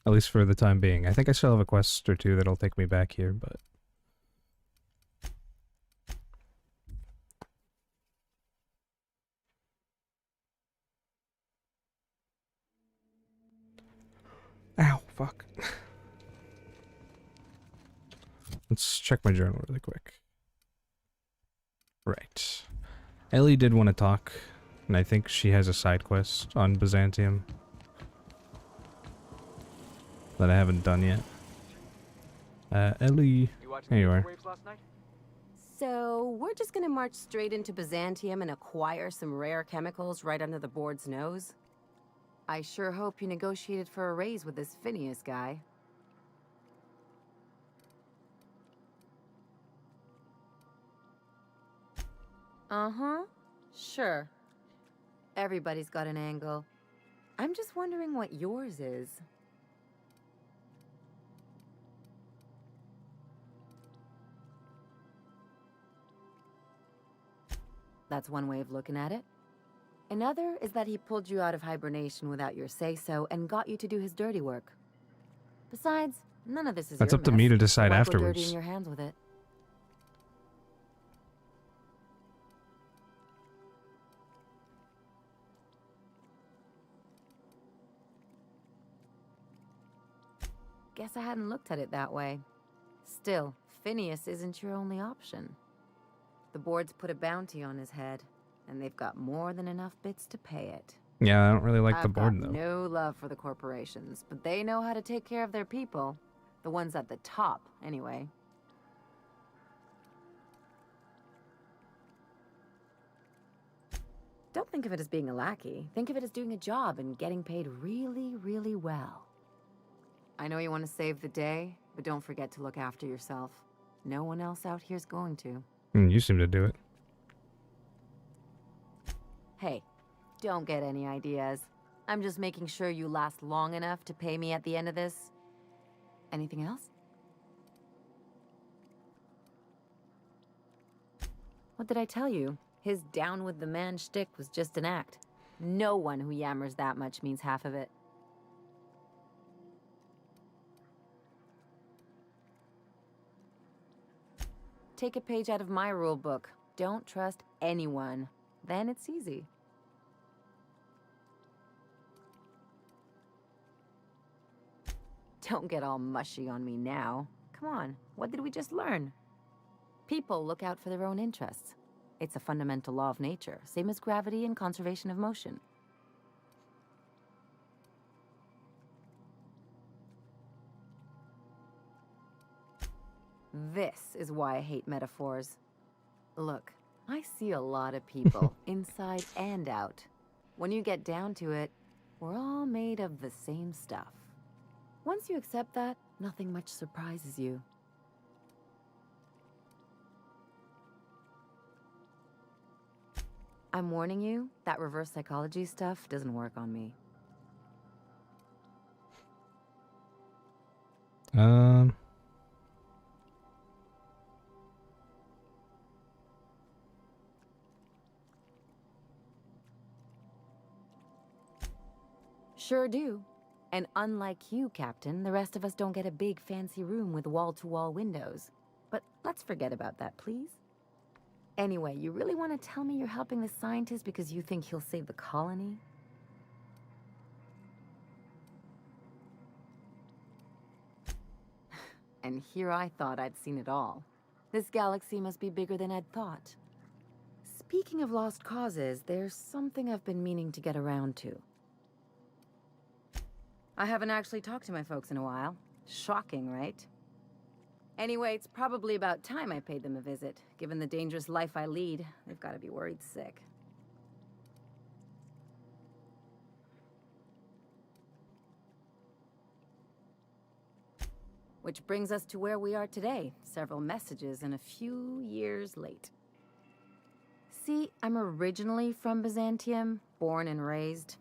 At least for the time being. I think I still have a quest or two that'll take me back here, but... Ow, fuck. Let's check my journal really quick. Right. Ellie did want to talk, and I think she has a side quest on Byzantium that I haven't done yet. Ellie, there you are. So, we're just gonna march straight into Byzantium and acquire some rare chemicals right under the board's nose? I sure hope you negotiated for a raise with this Phineas guy. Uh-huh. Sure. Everybody's got an angle. I'm just wondering what yours is. That's one way of looking at it. Another is that he pulled you out of hibernation without your say-so and got you to do his dirty work. Besides, none of this is That's your up to mess. me to decide Why go afterwards. dirtying your hands with it? Guess I hadn't looked at it that way. Still, Phineas isn't your only option. The board's put a bounty on his head, and they've got more than enough bits to pay it. Yeah, I don't really like the board I've though. got no love for the corporations, but they know how to take care of their people. The ones at the top, anyway. Don't think of it as being a lackey. Think of it as doing a job and getting paid really, really well. I know you want to save the day, but don't forget to look after yourself. No one else out here's going to. You seem to do it. Hey, don't get any ideas. I'm just making sure you last long enough to pay me at the end of this. Anything else? What did I tell you? His down with the man shtick was just an act. No one who yammers that much means half of it. Take a page out of my rule book. Don't trust anyone. Then it's easy. Don't get all mushy on me now. Come on, what did we just learn? People look out for their own interests. It's a fundamental law of nature, same as gravity and conservation of motion. This is why I hate metaphors. Look, I see a lot of people, inside and out. When you get down to it, we're all made of the same stuff. Once you accept that, nothing much surprises you. I'm warning you, that reverse psychology stuff doesn't work on me. Sure do. And unlike you, Captain, the rest of us don't get a big fancy room with wall-to-wall windows. But let's forget about that, please. Anyway, you really want to tell me you're helping the scientist because you think he'll save the colony? And here I thought I'd seen it all. This galaxy must be bigger than I'd thought. Speaking of lost causes, there's something I've been meaning to get around to. I haven't actually talked to my folks in a while. Shocking, right? Anyway, it's probably about time I paid them a visit. Given the dangerous life I lead, they've got to be worried sick. Which brings us to where we are today. Several messages and a few years late. See, I'm originally from Byzantium, born and raised.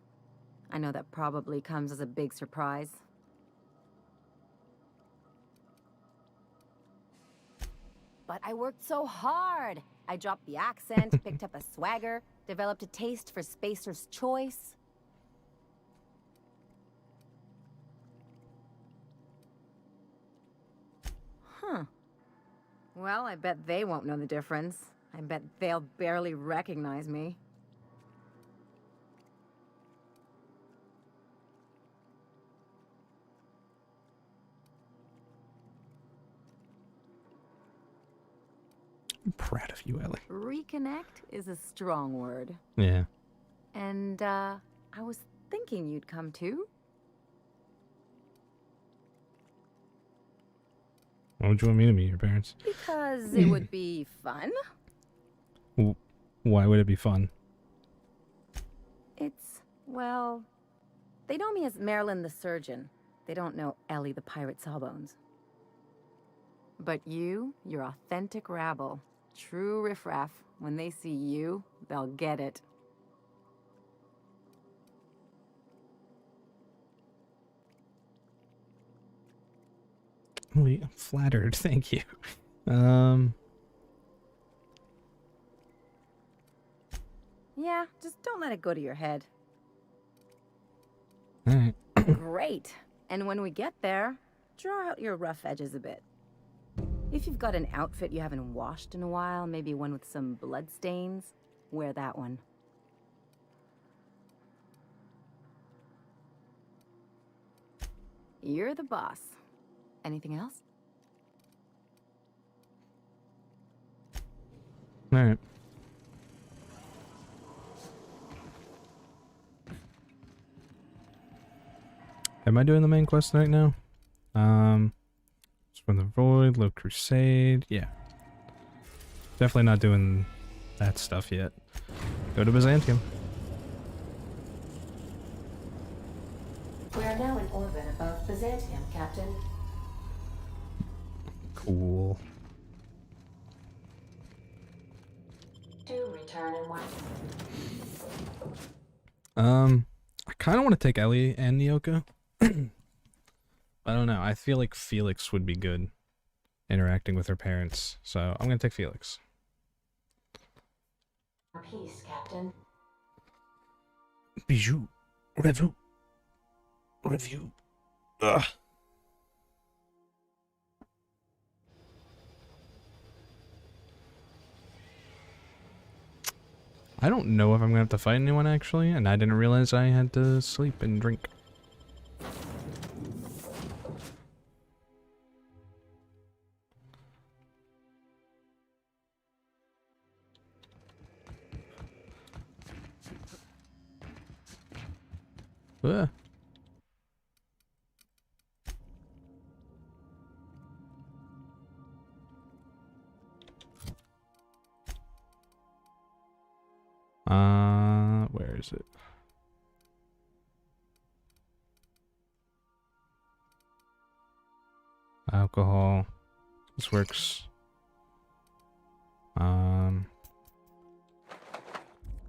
I know that probably comes as a big surprise. But I worked so hard. I dropped the accent, picked up a swagger, developed a taste for Spacer's Choice. Huh. Well, I bet they won't know the difference. I bet they'll barely recognize me. I'm proud of you, Ellie. Reconnect is a strong word. Yeah. And, I was thinking you'd come too. Why would you want me to meet your parents? Because it would be fun. Why would it be fun? It's, well, they know me as Marilyn the Surgeon. They don't know Ellie the Pirate Sawbones. But you're authentic rabble. True riffraff. When they see you, they'll get it. I'm flattered, thank you. Yeah, just don't let it go to your head. Alright. Great. And when we get there, draw out your rough edges a bit. If you've got an outfit you haven't washed in a while, maybe one with some blood stains, wear that one. You're the boss. Anything else? Alright. Am I doing the main quest right now? From the Void, Low Crusade, yeah. Definitely not doing that stuff yet. Go to Byzantium. We are now in orbit above Byzantium, Captain. Cool. To return in 1. I kind of want to take Ellie and Nyoka. I don't know. I feel like Felix would be good interacting with her parents, so I'm gonna take Felix. Peace, Captain. Bijou. Review. Review. Ugh. I don't know if I'm gonna have to fight anyone actually, and I didn't realize I had to sleep and drink. Ugh. Where is it? Alcohol. This works.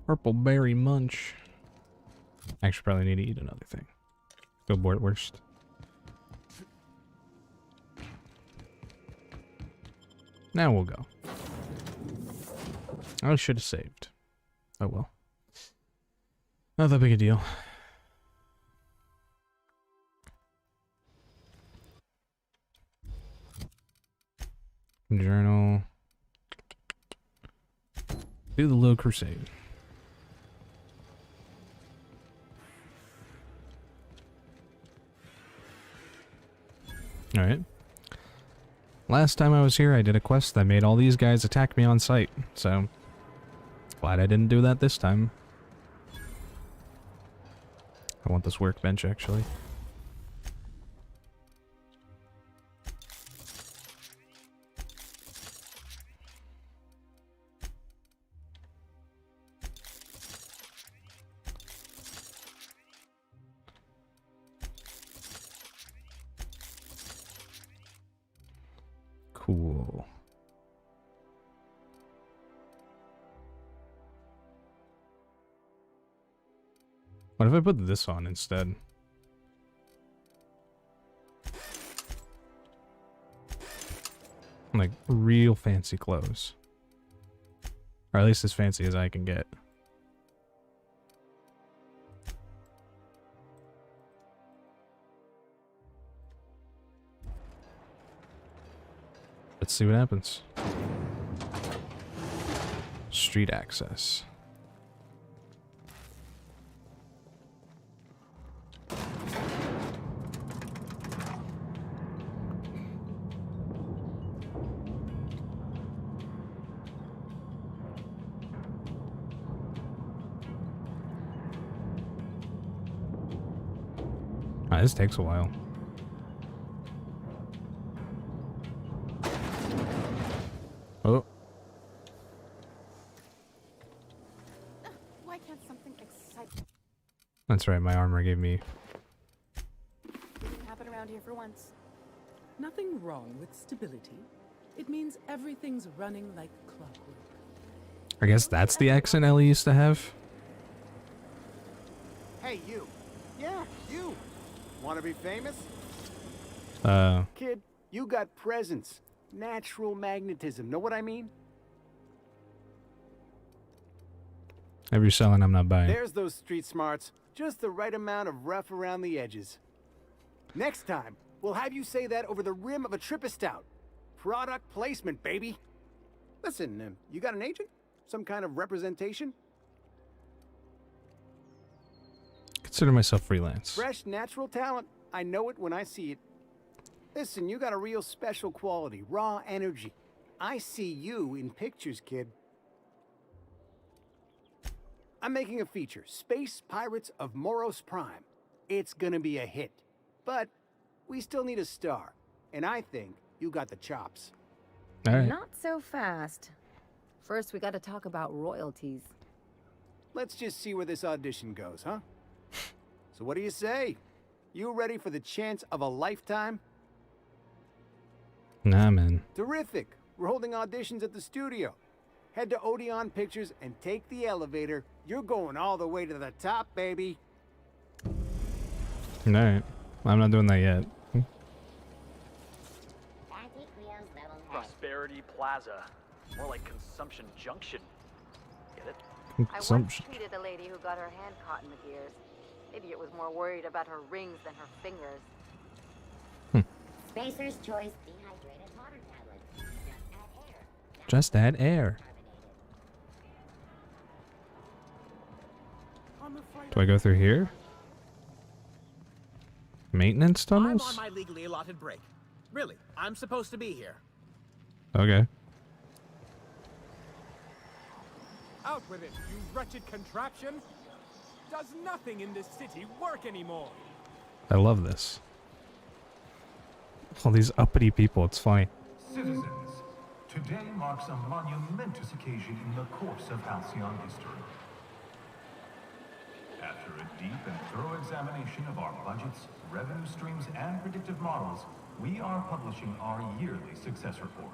Purple berry munch. Actually, probably need to eat another thing. Go Bortwurst. Now we'll go. I should have saved. Oh well. Not that big a deal. Journal. Do the Low Crusade. Alright. Last time I was here, I did a quest that made all these guys attack me on sight, so glad I didn't do that this time. I want this workbench, actually. Cool. What if I put this on instead? Like, real fancy clothes. Or at least as fancy as I can get. Let's see what happens. Street access. This takes a while. Oh. Why can't something excite? That's right, my armor gave me... Didn't happen around here for once. Nothing wrong with stability. It means everything's running like clockwork. I guess that's the accent Ellie used to have. Hey, you. Yeah, you. Want to be famous? Kid, you got presence. Natural magnetism. Know what I mean? If you're selling, I'm not buying. There's those street smarts. Just the right amount of rough around the edges. Next time, we'll have you say that over the rim of a Trippistout. Product placement, baby. Listen, you got an agent? Some kind of representation? Consider myself freelance. Fresh, natural talent. I know it when I see it. Listen, you got a real special quality, raw energy. I see you in pictures, kid. I'm making a feature, Space Pirates of Moros Prime. It's gonna be a hit. But we still need a star. And I think you got the chops. All right. Not so fast. First, we gotta talk about royalties. Let's just see where this audition goes, huh? So what do you say? You ready for the chance of a lifetime? Nah, man. Terrific. We're holding auditions at the studio. Head to Odeon Pictures and take the elevator. You're going all the way to the top, baby. Alright. I'm not doing that yet. Prosperity Plaza. More like Consumption Junction. Get it? Consumption. I once treated a lady who got her hand caught in the gears. Idiot was more worried about her rings than her fingers. Spacer's Choice dehydrated water tablets. Just add air. Do I go through here? Maintenance tunnels? I'm on my legally allotted break. Really, I'm supposed to be here. Okay. Out with it, you wretched contraption! Does nothing in this city work anymore? I love this. All these uppity people, it's funny. Citizens, today marks a monumentous occasion in the course of Halcyon history. After a deep and thorough examination of our budgets, revenue streams, and predictive models, we are publishing our yearly success report.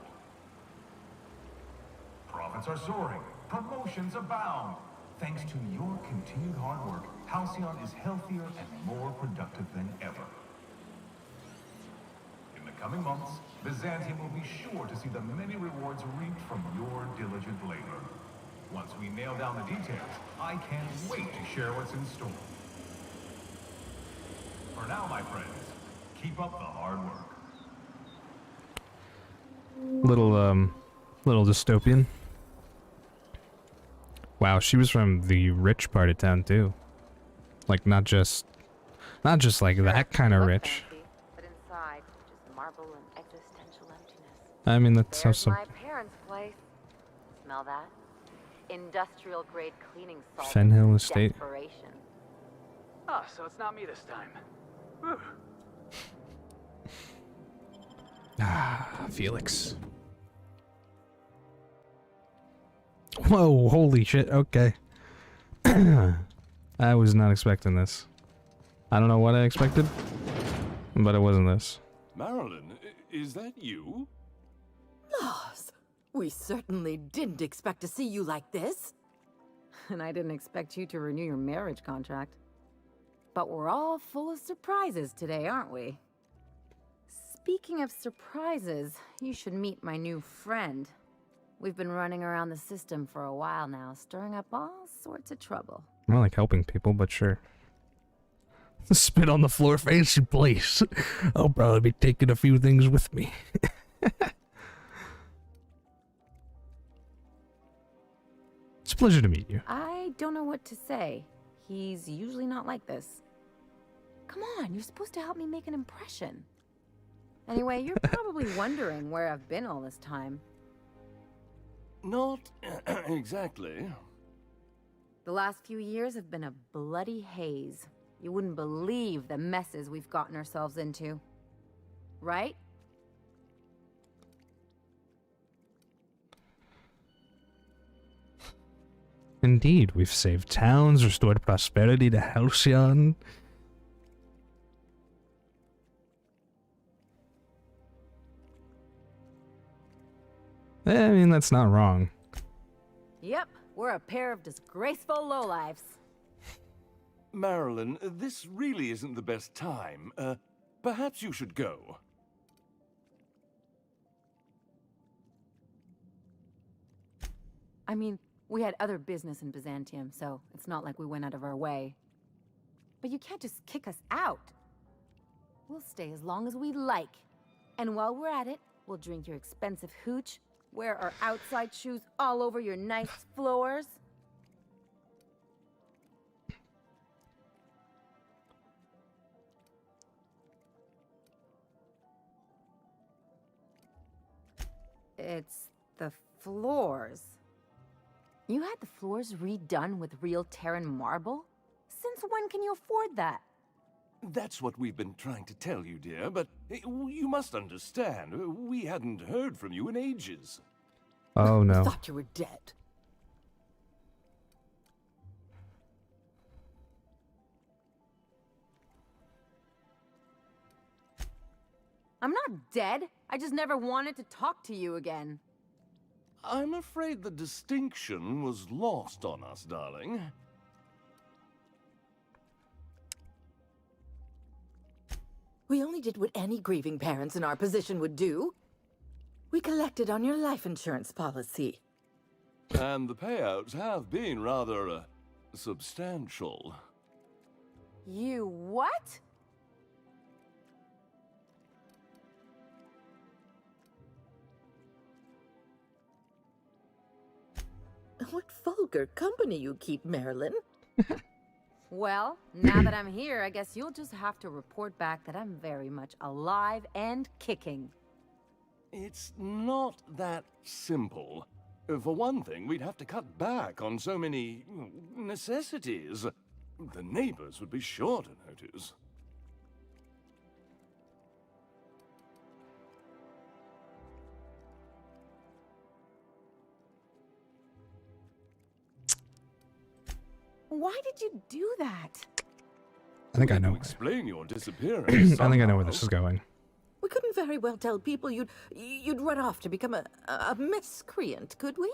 Profits are soaring, promotions abound. Thanks to your continued hard work, Halcyon is healthier and more productive than ever. In the coming months, Byzantium will be sure to see the many rewards reaped from your diligent labor. Once we nail down the details, I can't wait to share what's in store. For now, my friends, keep up the hard work. Little dystopian. Wow, she was from the rich part of town too. Like not just like that kind of rich. But inside, just marble and existential emptiness. I mean, that's how There's some my parents' place. Smell that? Industrial grade cleaning salt. Fenhill Estate. Desperation. Ah, so it's not me this time. Whew. Ah, Felix. Whoa, holy shit, okay. I was not expecting this. I don't know what I expected, but it wasn't this. Marilyn, is that you? Lars, we certainly didn't expect to see you like this. And I didn't expect you to renew your marriage contract. But we're all full of surprises today, aren't we? Speaking of surprises, you should meet my new friend. We've been running around the system for a while now, stirring up all sorts of trouble. I don't like helping people, but sure. Spit on the floor, fancy place. I'll probably be taking a few things with me. It's a pleasure to meet you. I don't know what to say. He's usually not like this. Come on, you're supposed to help me make an impression. Anyway, you're probably wondering where I've been all this time. Not exactly. The last few years have been a bloody haze. You wouldn't believe the messes we've gotten ourselves into. Right? Indeed, we've saved towns, restored prosperity to Halcyon. I mean, that's not wrong. Yep, we're a pair of disgraceful lowlifes. Marilyn, this really isn't the best time. Perhaps you should go. I mean, we had other business in Byzantium, so it's not like we went out of our way. But you can't just kick us out. We'll stay as long as we like. And while we're at it, we'll drink your expensive hooch, wear our outside shoes all over your nice floors. It's the floors. You had the floors redone with real Terran marble? Since when can you afford that? That's what we've been trying to tell you, dear, but you must understand, we hadn't heard from you in ages. Oh no. I thought you were dead. I'm not dead. I just never wanted to talk to you again. I'm afraid the distinction was lost on us, darling. We only did what any grieving parents in our position would do. We collected on your life insurance policy. And the payouts have been rather, substantial. You what? What vulgar company you keep, Marilyn. Well, now that I'm here, I guess you'll just have to report back that I'm very much alive and kicking. It's not that simple. For one thing, we'd have to cut back on so many necessities. The neighbors would be sure to notice. Why did you do that? I think I know. Explain your disappearance. I think I know where this is going. We couldn't very well tell people you'd run off to become a miscreant, could we?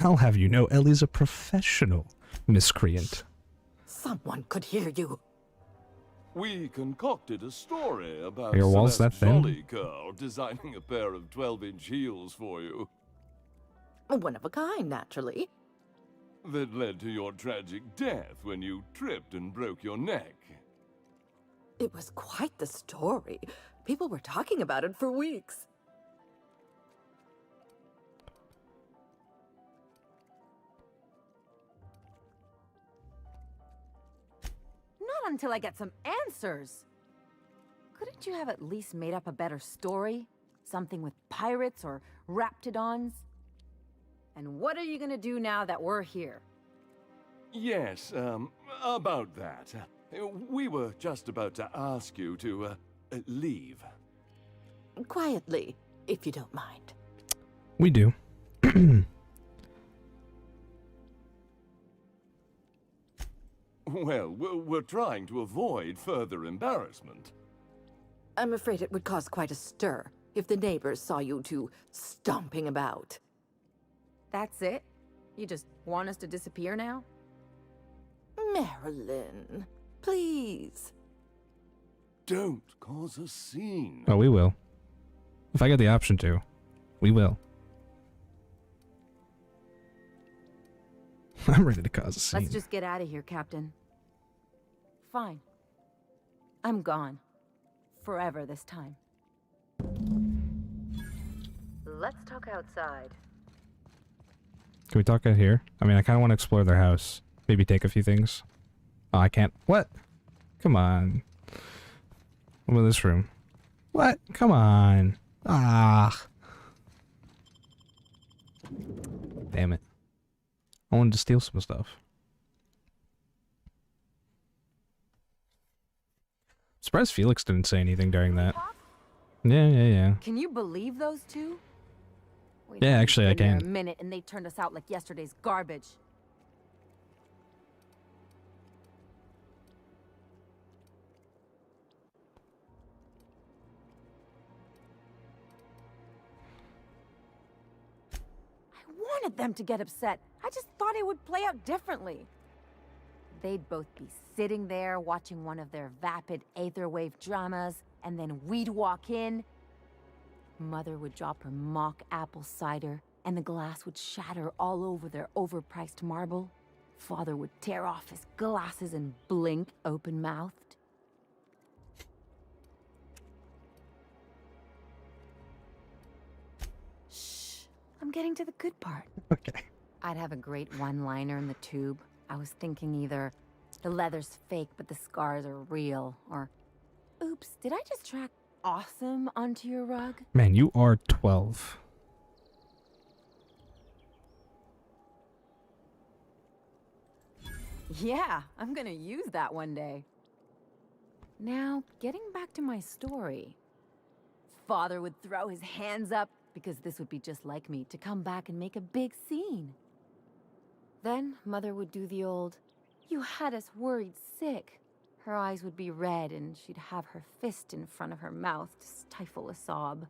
I'll have you know, Ellie's a professional miscreant. Someone could hear you. We concocted a story about Your walls Celeste that thin? Jollycurl designing a pair of 12-inch heels for you. One of a kind, naturally. That led to your tragic death when you tripped and broke your neck. It was quite the story. People were talking about it for weeks. Not until I get some answers. Couldn't you have at least made up a better story? Something with pirates or raptidons? And what are you gonna do now that we're here? Yes, about that. We were just about to ask you to, leave. Quietly, if you don't mind. We do. Well, we're trying to avoid further embarrassment. I'm afraid it would cause quite a stir if the neighbors saw you two stomping about. That's it? You just want us to disappear now? Marilyn, please. Don't cause a scene. Oh, we will. If I get the option to, we will. I'm ready to cause a scene. Let's just get out of here, Captain. Fine. I'm gone. Forever this time. Let's talk outside. Can we talk out here? I mean, I kind of want to explore their house. Maybe take a few things. Oh, I can't. What? Come on. What about this room? What? Come on. Ah. Damn it. I wanted to steal some stuff. Surprised Felix didn't say anything during that. Yeah. Can you believe those two? Yeah, actually, I Been there can. a minute and they turned us out like yesterday's garbage. wanted them to get upset. I just thought it would play out differently. They'd both be sitting there watching one of their vapid aetherwave dramas, and then we'd walk in. Mother would drop her mock apple cider, and the glass would shatter all over their overpriced marble. Father would tear off his glasses and blink open-mouthed. Shh, I'm getting to the good part. Okay. I'd have a great one-liner in the tube. I was thinking either the leather's fake but the scars are real, or oops, did I just track awesome onto your rug? Man, you are 12. Yeah, I'm gonna use that one day. Now, getting back to my story. Father would throw his hands up because this would be just like me to come back and make a big scene. Then Mother would do the old, "You had us worried sick." Her eyes would be red and she'd have her fist in front of her mouth to stifle a sob.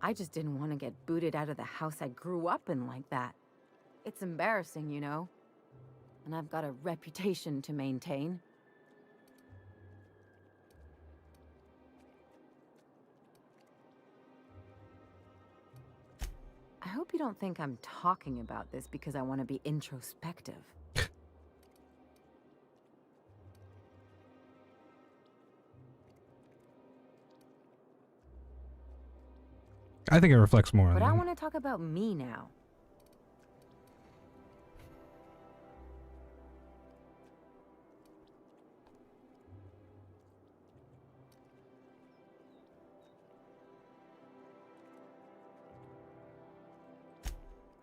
I just didn't want to get booted out of the house I grew up in like that. It's embarrassing, you know. And I've got a reputation to maintain. I hope you don't think I'm talking about this because I want to be introspective. I think it reflects more on But I them. want to talk about me now.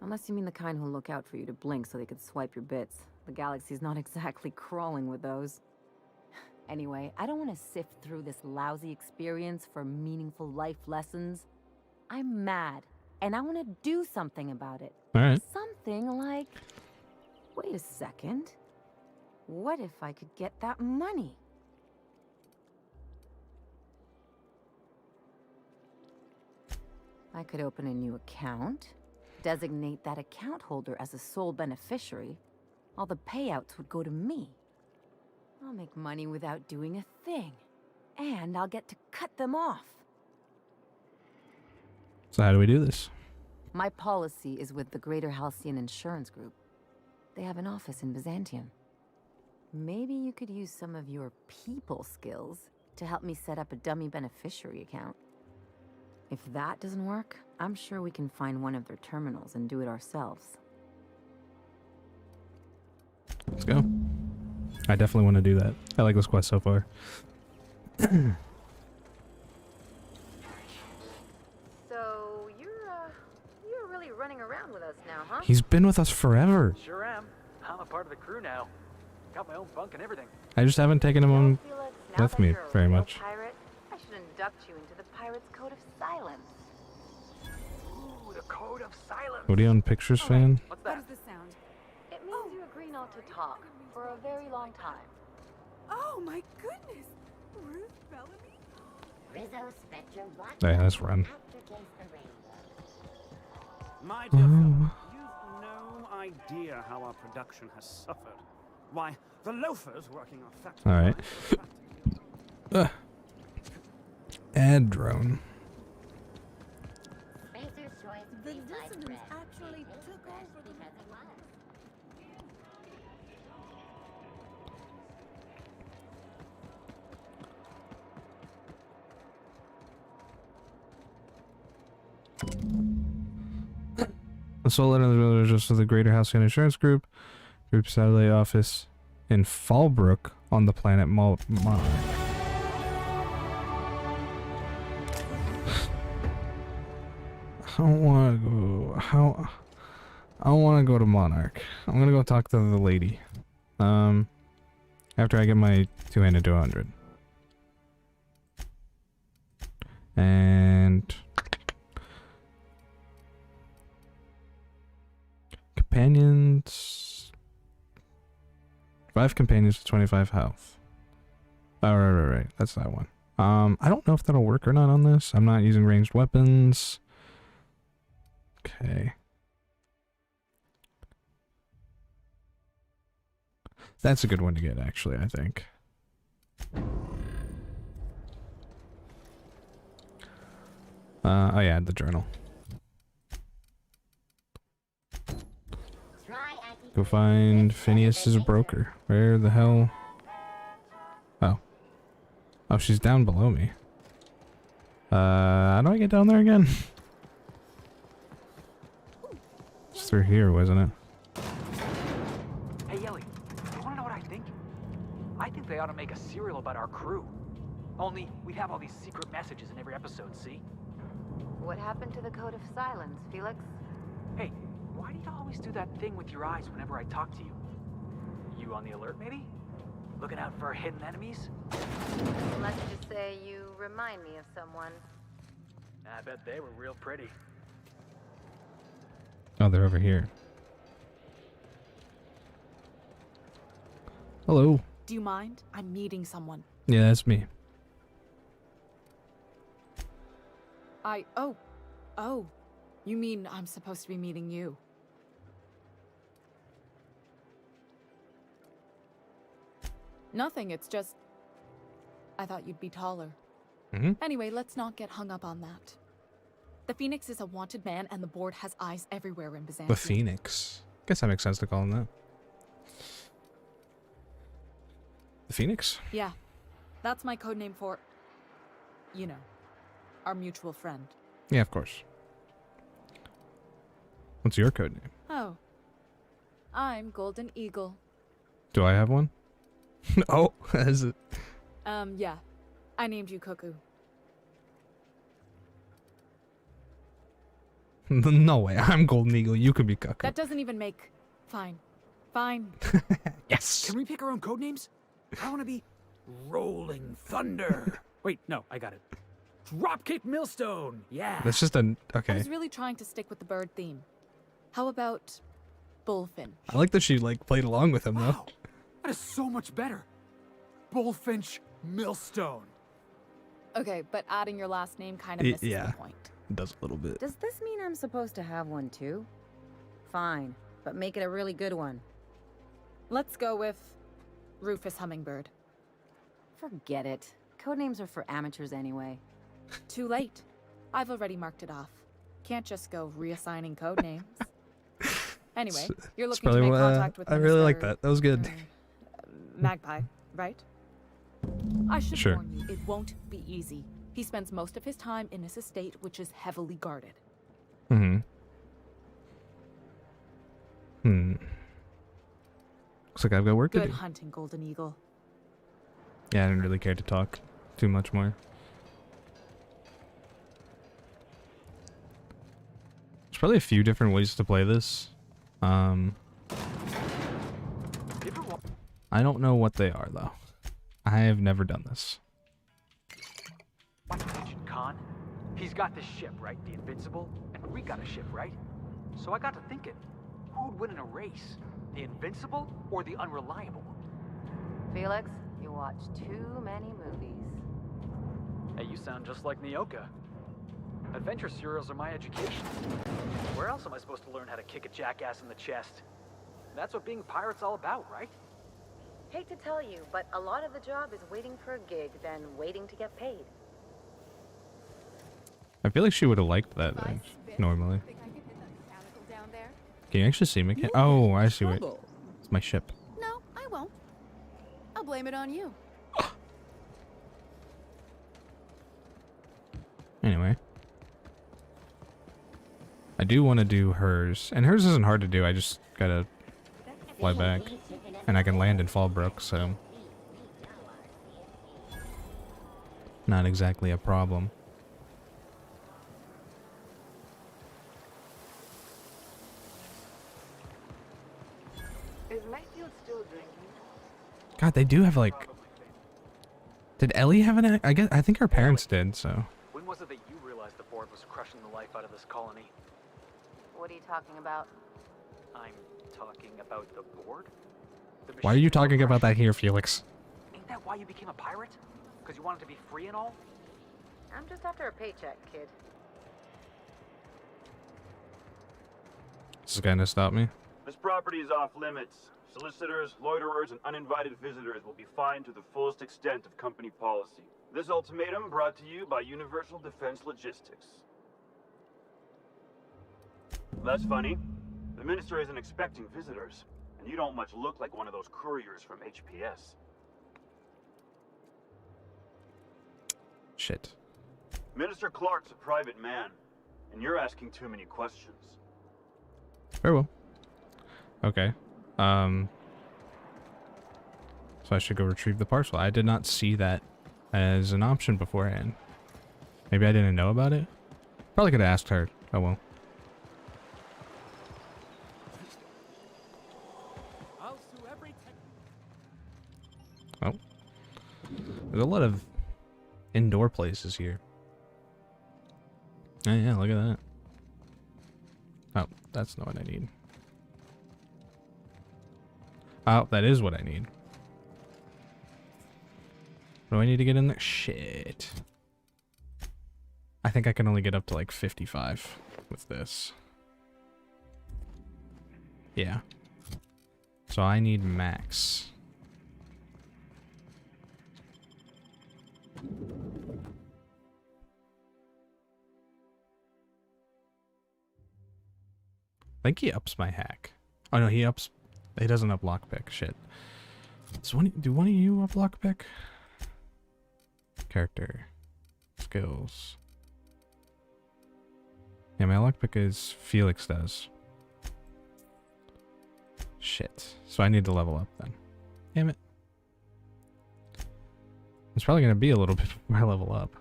Unless you mean the kind who'll look out for you to blink so they could swipe your bits. The galaxy's not exactly crawling with those. Anyway, I don't want to sift through this lousy experience for meaningful life lessons. I'm mad, and I want to do something about it. All right. Something like... Wait a second. What if I could get that money? I could open a new account, designate that account holder as a sole beneficiary. All the payouts would go to me. I'll make money without doing a thing. And I'll get to cut them off. So how do we do this? My policy is with the Greater Halcyon Insurance Group. They have an office in Byzantium. Maybe you could use some of your people skills to help me set up a dummy beneficiary account. If that doesn't work, I'm sure we can find one of their terminals and do it ourselves. Let's go. I definitely want to do that. I like this quest so far. So you're really running around with us now, huh? He's been with us forever. Sure am. I'm a part of the crew now. Got my own bunk and everything. I just haven't taken him on with me very much. Pirate, I should induct you into the Pirate's Code of Silence. Ooh, the Code of Silence. What are you on Pictures fan? What's that? What does this sound? It means you agree not to talk for a very long time. Oh my goodness! Ruth Bellamy? Rizzo Spectre Watch. Yeah, let's run. Aftertaste the rainbow. My dear Philip, you've no idea how our production has suffered. Why, the loafers working our factory. Alright. Add drone. Spencer's choice The free sliced dissonance bread. actually It was took fresh over the... because it was. The sole letter is just of the Greater Halcyon Insurance Group. Group satellite office in Fallbrook on the planet Monarch. I don't want to go. I don't want to go to Monarch. I'm gonna go talk to the lady. After I get my two-handed to 100. And companions. 5 companions with 25 health. Oh, right. That's that one. I don't know if that'll work or not on this. I'm not using ranged weapons. Okay. That's a good one to get, actually, I think. Oh yeah, the journal. Go find Phineas's broker. Where the hell? Oh. Oh, she's down below me. How do I get down there again? It's through here, wasn't it? Hey, Ellie, you wanna know what I think? I think they ought to make a serial about our crew. Only, we'd have all these secret messages in every episode, see? What happened to the Code of Silence, Felix? Hey, why do you always do that thing with your eyes whenever I talk to you? You on the alert, maybe? Looking out for hidden enemies? Let's just say you remind me of someone. I bet they were real pretty. Oh, they're over here. Hello. Do you mind? I'm meeting someone. Yeah, that's me. Oh. You mean I'm supposed to be meeting you? Nothing, it's just... I thought you'd be taller. Anyway, let's not get hung up on that. The Phoenix is a wanted man, and the board has eyes everywhere in Byzantium. The Phoenix. Guess that makes sense to call him that. The Phoenix? Yeah. That's my code name for... you know, our mutual friend. Yeah, of course. What's your code name? Oh. I'm Golden Eagle. Do I have one? Oh, is it? Yeah. I named you Cuckoo. No way, I'm Golden Eagle, you could be Cuckoo. That doesn't even make... Fine. Fine. Yes! Can we pick our own code names? I want to be Rolling Thunder. Wait, no, I got it. Dropkick Millstone. Yeah. That's just a... I okay. was really trying to stick with the bird theme. How about Bullfinch? I like that she, like, played along with him, though. That is so much better. Bullfinch Millstone. Okay, but adding your last name kind of misses the point. It does a little bit. Does this mean I'm supposed to have one too? Fine, but make it a really good one. Let's go with Rufus Hummingbird. Forget it. Codenames are for amateurs anyway. Too late. I've already marked it off. Can't just go reassigning code names. Anyway, you're looking to make contact with I really like that. That was good. Magpie, right? I should Sure. warn you, it won't be easy. He spends most of his time in his estate, which is heavily guarded. Looks like I've got work to Good do. hunting, Golden Eagle. Yeah, I didn't really care to talk too much more. There's probably a few different ways to play this. I don't know what they are, though. I have never done this. Agent Khan, he's got this ship, right? The Invincible? And we got a ship, right? So I got to thinking, who'd win in a race? The Invincible or the Unreliable? Felix, you watch too many movies. Hey, you sound just like Nyoka. Adventure serials are my education. Where else am I supposed to learn how to kick a jackass in the chest? That's what being a pirate's all about, right? Hate to tell you, but a lot of the job is waiting for a gig, then waiting to get paid. I feel like she would have liked that, normally. Can you actually see me? Oh, I see. Wait. It's my ship. No, I won't. I'll blame it on you. Anyway. I do want to do hers. And hers isn't hard to do. I just gotta fly back. And I can land in Fallbrook, so... not exactly a problem. Is Mayfield still drinking? God, they do have, like... Did Ellie have an... I think her parents did, so... When was it that you realized the board was crushing the life out of this colony? What are you talking about? I'm talking about the board? Why are you talking about that here, Felix? Ain't that why you became a pirate? because you wanted to be free and all? I'm just after a paycheck, kid. This is gonna stop me. This property is off limits. Solicitors, loiterers, and uninvited visitors will be fined to the fullest extent of company policy. This ultimatum brought to you by Universal Defense Logistics. That's funny. The minister isn't expecting visitors, and you don't much look like one of those couriers from HPS. Shit. Minister Clark's a private man, and you're asking too many questions. Very well. Okay. So I should go retrieve the parcel. I did not see that as an option beforehand. Maybe I didn't know about it. Probably could have asked her. Oh well. Oh. There's a lot of indoor places here. Oh yeah, look at that. Oh, that's not what I need. Oh, that is what I need. What do I need to get in there? Shit. I think I can only get up to like 55 with this. Yeah. So I need max. I think he ups my hack. Oh no, he doesn't up lockpick. Shit. Do one of you up lockpick? Character. Skills. Yeah, my lockpick is Felix does. Shit. So I need to level up then. Damn it. It's probably gonna be a little bit before I level up.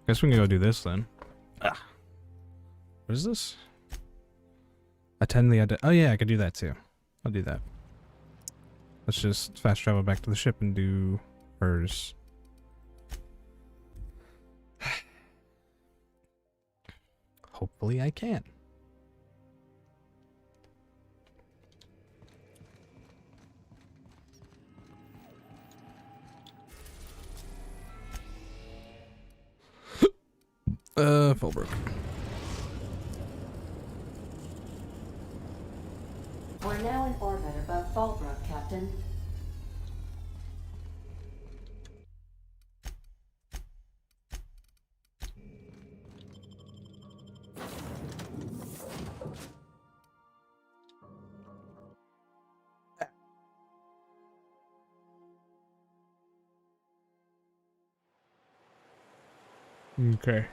Guess we can go do this then. Ah. What is this? Attend the oh yeah, I could do that too. I'll do that. Let's just fast travel back to the ship and do hers. Hopefully I can. Fullbrook. We're now in orbit above Fallbrook, Captain. Okay.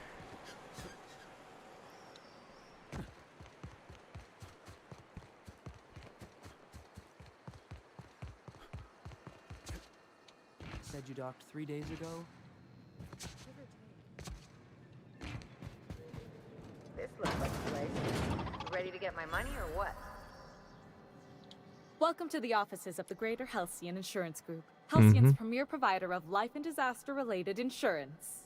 Said you docked 3 days ago? This looks like a place. Ready to get my money or what? Welcome to the offices of the Greater Halcyon Insurance Group, Halcyon's premier provider of life and disaster-related insurance.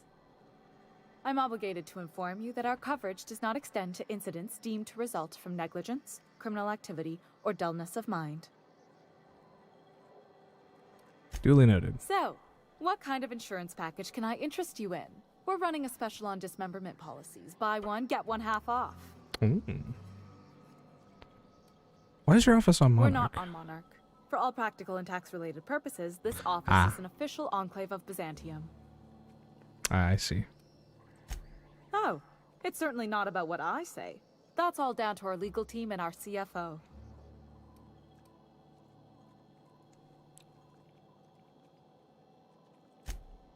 I'm obligated to inform you that our coverage does not extend to incidents deemed to result from negligence, criminal activity, or dullness of mind. Duly noted. So, what kind of insurance package can I interest you in? We're running a special on dismemberment policies. Buy one, get one half off. Ooh. Why is your office on Monarch? We're not on Monarch. For all practical and tax-related purposes, this office is an official enclave of Byzantium. I see. Oh, it's certainly not about what I say. That's all down to our legal team and our CFO.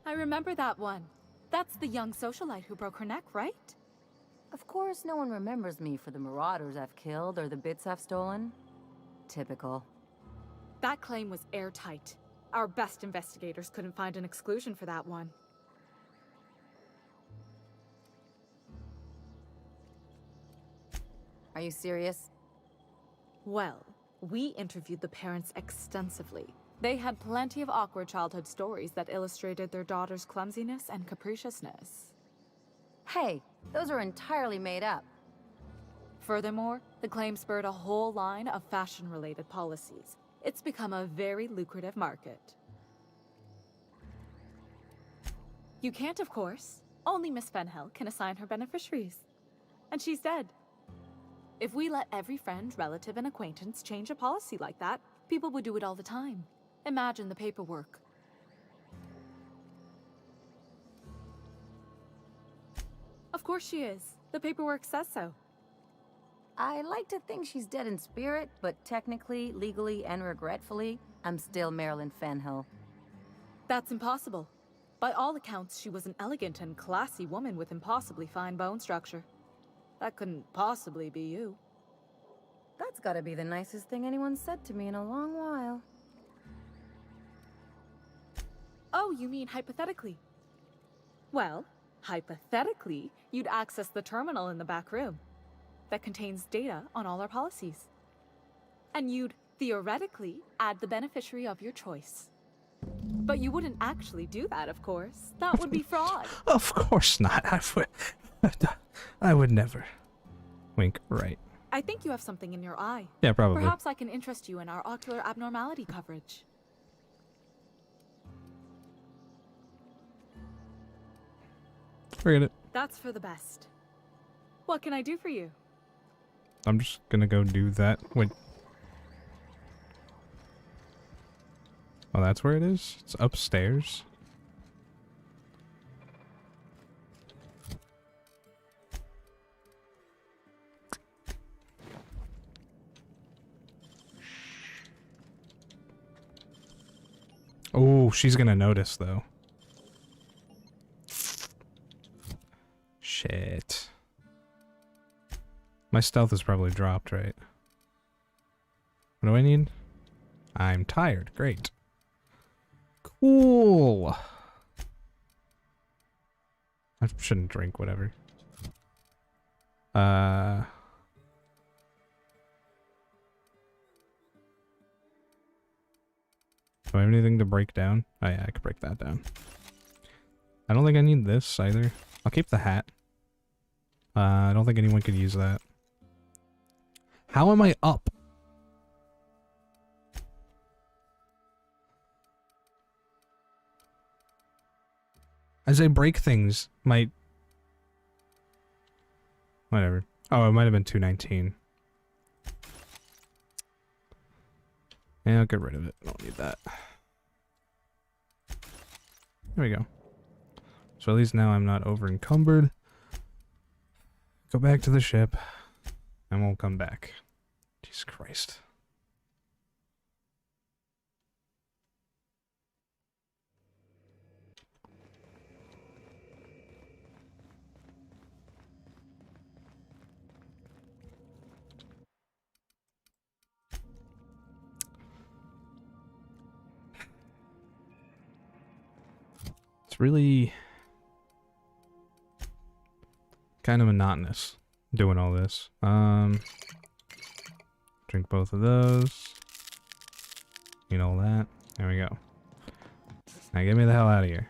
I remember that one. That's the young socialite who broke her neck, right? Of course, no one remembers me for the marauders I've killed or the bits I've stolen. Typical. That claim was airtight. Our best investigators couldn't find an exclusion for that one. Are you serious? Well, we interviewed the parents extensively. They had plenty of awkward childhood stories that illustrated their daughter's clumsiness and capriciousness. Hey, those are entirely made up. Furthermore, the claim spurred a whole line of fashion-related policies. It's become a very lucrative market. You can't, of course. Only Miss Fenhill can assign her beneficiaries. And she's dead. If we let every friend, relative, and acquaintance change a policy like that, people would do it all the time. Imagine the paperwork. Of course she is. The paperwork says so. I like to think she's dead in spirit, but technically, legally, and regretfully, I'm still Marilyn Fenhill. That's impossible. By all accounts, she was an elegant and classy woman with impossibly fine bone structure. That couldn't possibly be you. That's gotta be the nicest thing anyone's said to me in a long while. Oh, you mean hypothetically? Well, hypothetically, you'd access the terminal in the back room that contains data on all our policies. And you'd, theoretically, add the beneficiary of your choice. But you wouldn't actually do that, of course. That would be fraud. Of course not. I would never. Wink, right. I think you have something in your eye. Yeah, probably. Perhaps I can interest you in our ocular abnormality coverage. Forget it. That's for the best. What can I do for you? I'm just gonna go do that. Wait. Oh, that's where it is? It's upstairs? Oh, she's gonna notice, though. Shit. My stealth is probably dropped, right? What do I need? I'm tired. Great. Cool. I shouldn't drink, whatever. Do I have anything to break down? Oh yeah, I could break that down. I don't think I need this either. I'll keep the hat. I don't think anyone could use that. How am I up? As I break things, my... Whatever. Oh, it might have been 219. Yeah, I'll get rid of it. I don't need that. There we go. So at least now I'm not over encumbered. Go back to the ship, and we'll come back. Jesus Christ. It's really kind of monotonous doing all this. Drink both of those. Eat all that. There we go. Now get me the hell out of here.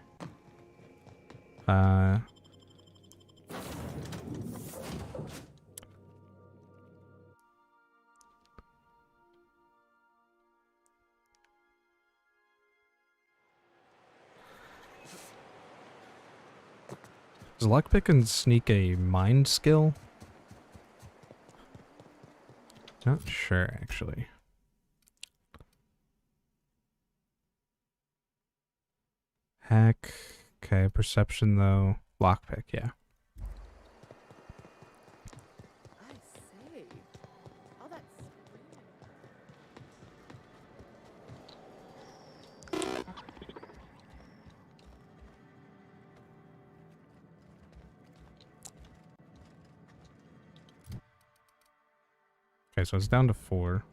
Does lockpick and sneak a mind skill? Not sure, actually. Hack. Okay, perception though. Lockpick, yeah. I see. All that Okay, so it's down to 4.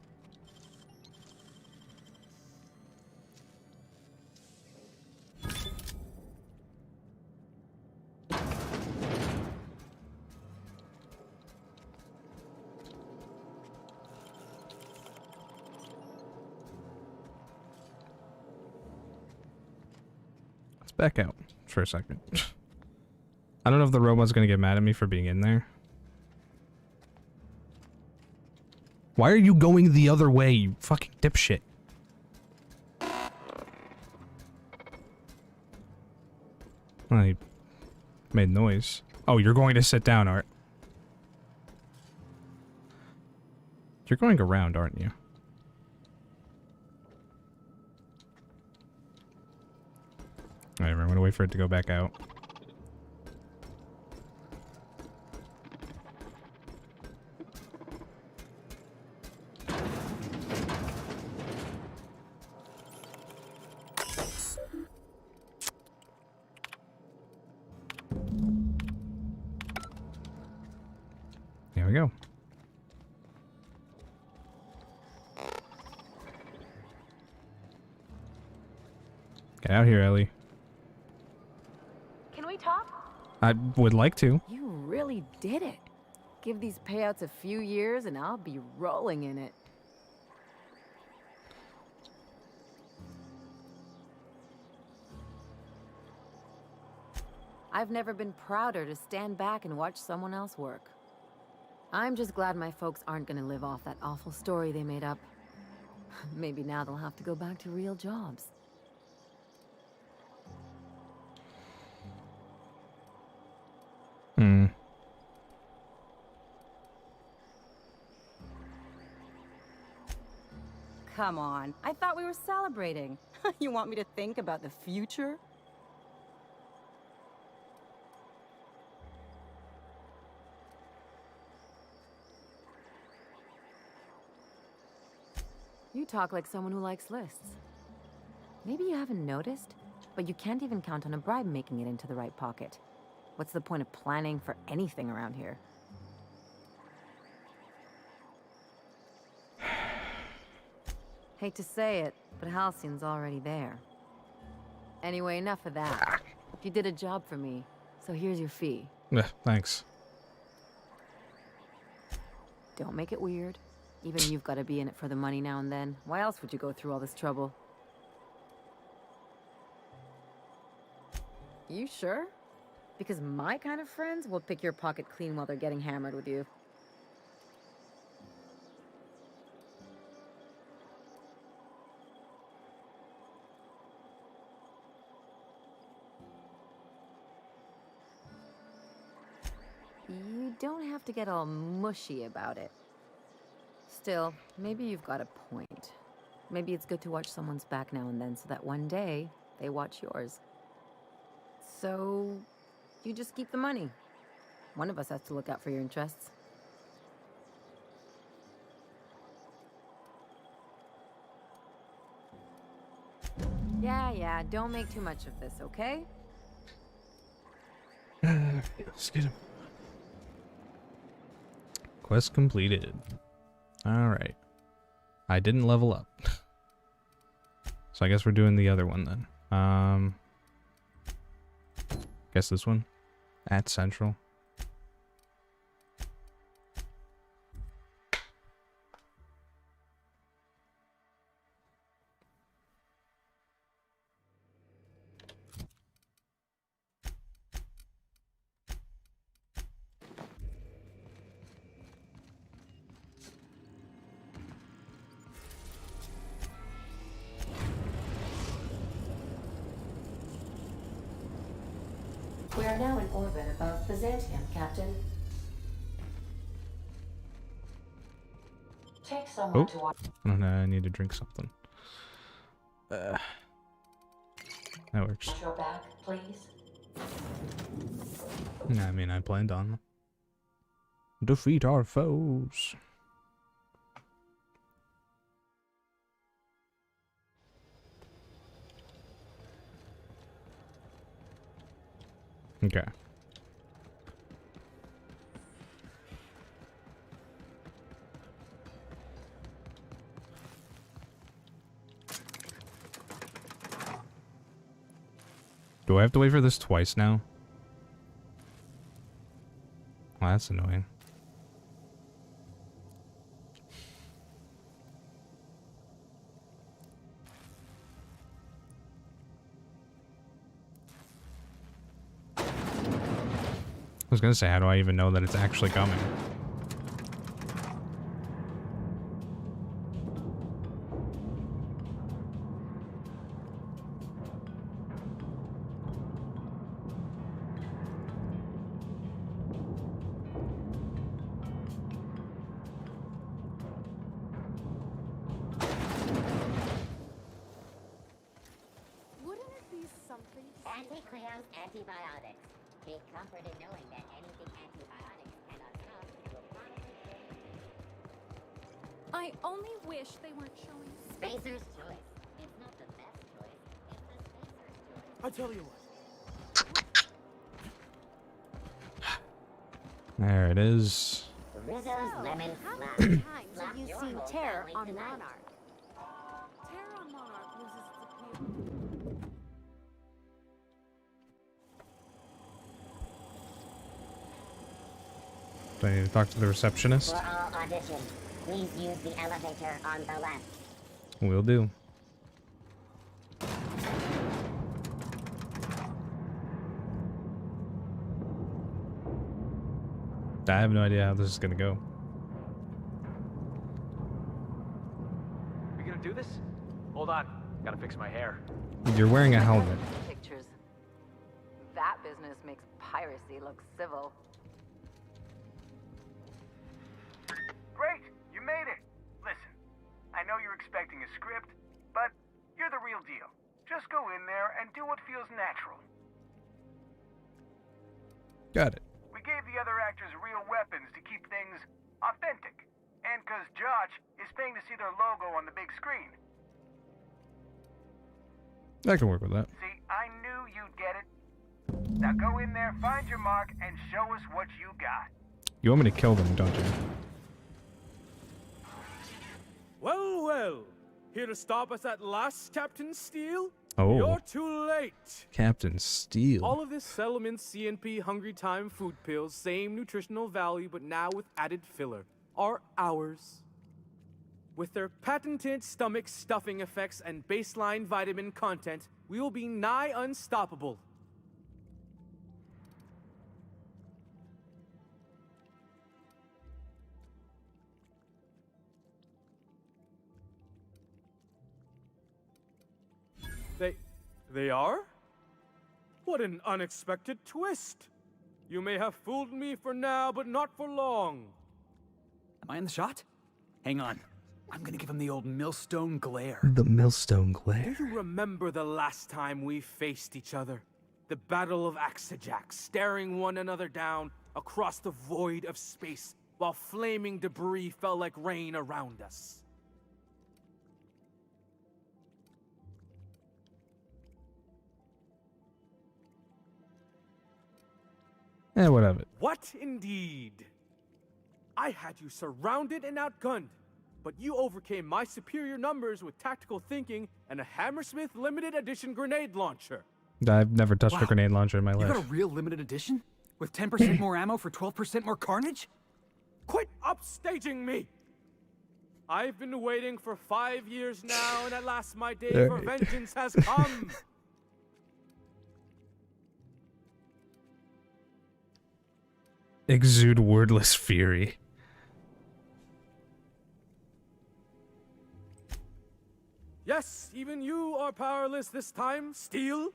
Let's back out for a second. I don't know if the robot's gonna get mad at me for being in there. Why are you going the other way, you fucking dipshit? Well, he made noise. Oh, you're going to sit down, Art. You're going around, aren't you? Alright, I'm gonna wait for it to go back out. Here we go. Get out here, Ellie. Can we talk? I would like to. You really did it. Give these payouts a few years and I'll be rolling in it. I've never been prouder to stand back and watch someone else work. I'm just glad my folks aren't gonna live off that awful story they made up. Maybe now they'll have to go back to real jobs. Hmm. Come on, I thought we were celebrating. You want me to think about the future? You talk like someone who likes lists. Maybe you haven't noticed, but you can't even count on a bribe making it into the right pocket. What's the point of planning for anything around here? Hate to say it, but Halcyon's already there. Anyway, enough of that. You did a job for me, so here's your fee. Yeah, thanks. Don't make it weird. Even you've got to be in it for the money now and then. Why else would you go through all this trouble? You sure? Because my kind of friends will pick your pocket clean while they're getting hammered with you. You don't have to get all mushy about it. Still, maybe you've got a point. Maybe it's good to watch someone's back now and then so that one day they watch yours. So, you just keep the money. One of us has to look out for your interests. Yeah, don't make too much of this, okay? Let's get him. Quest completed. Alright. I didn't level up. So I guess we're doing the other one then. Guess this one? At Central. We are now in orbit above Byzantium, Captain. Take someone to watch. I don't know, I need to drink something. That works. Your back, please. I mean, I planned on. Defeat our foes. Okay. Do I have to wait for this twice now? Well, that's annoying. I was gonna say, how do I even know that it's actually coming? Anti-Cleo's antibiotics. Take comfort in knowing that anything antibiotics cannot stop will find. I only wish they weren't showing Spacer's choice. It's not the best choice. It's the Spacer's choice. I tell you what. There it is. Rizzo's lemon how flap. many times Flap have you your seen whole Terror family on tonight. Monarch? Terror on Monarch loses its appeal. Do I need to talk to the receptionist? For all auditions, please use the elevator on the left. Will do. I have no idea how this is gonna go. We gonna do this? Hold on. Gotta fix my hair. You're wearing a helmet. Pictures. That business makes piracy look civil. Great, you made it. Listen, I know you're expecting a script, but you're the real deal. Just go in there and do what feels natural. Got it. We gave the other actors real weapons to keep things authentic. And cause Josh is paying to see their logo on the big screen. I can work with that. See, I knew you'd get it. Now go in there, find your mark, and show us what you got. You want me to kill them, don't you? Well, well. Here to stop us at last, Captain Steele? Oh. You're too late. Captain Steele. All of this settlement CNP Hungry Time food pills, same nutritional value, but now with added filler, are ours. With their patented stomach stuffing effects and baseline vitamin content, we will be nigh unstoppable. They are? What an unexpected twist. You may have fooled me for now, but not for long. Am I in the shot? Hang on. I'm gonna give him the old millstone glare. The millstone glare. Do you remember the last time we faced each other? The Battle of Axajak, staring one another down across the void of space while flaming debris fell like rain around us. What of it? What indeed? I had you surrounded and outgunned, but you overcame my superior numbers with tactical thinking and a Hammersmith limited edition grenade launcher. I've never touched Wow. a grenade launcher in my You life. got a real limited edition? With 10% more ammo for 12% more carnage? Quit upstaging me! I've been waiting for 5 years now, and at last my day for Alright. vengeance has come. Exude wordless fury. Yes, even you are powerless this time, Steel.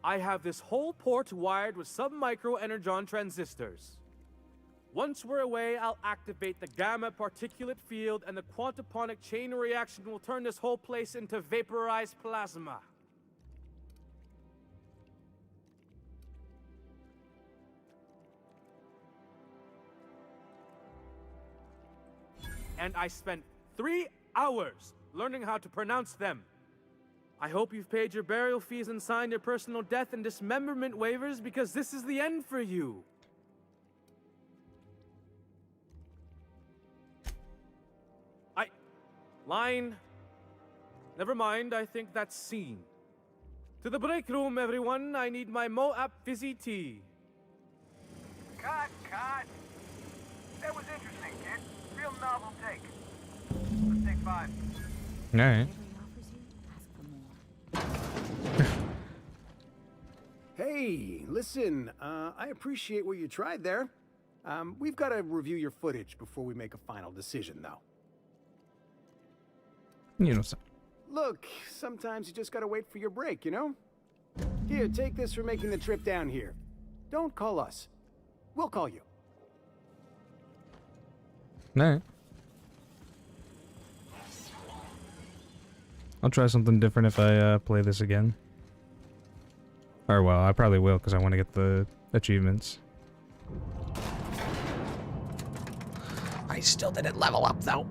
I have this whole port wired with sub-micro energon transistors. Once we're away, I'll activate the gamma particulate field, and the quantaponic chain reaction will turn this whole place into vaporized plasma. And I spent 3 hours learning how to pronounce them. I hope you've paid your burial fees and signed your personal death and dismemberment waivers, because this is the end for you. Line. Never mind, I think that's scene. To the break room, everyone. I need my Moab fizzy tea. Cut. That was interesting, kid. Real novel take. Let's take 5. Alright. Hey, listen, I appreciate what you tried there. We've got to review your footage before we make a final decision, though. You know, so. Look, sometimes you just gotta wait for your break, you know? Here, take this for making the trip down here. Don't call us. We'll call you. Alright. I'll try something different if I play this again. Or well, I probably will because I want to get the achievements. I still didn't level up though.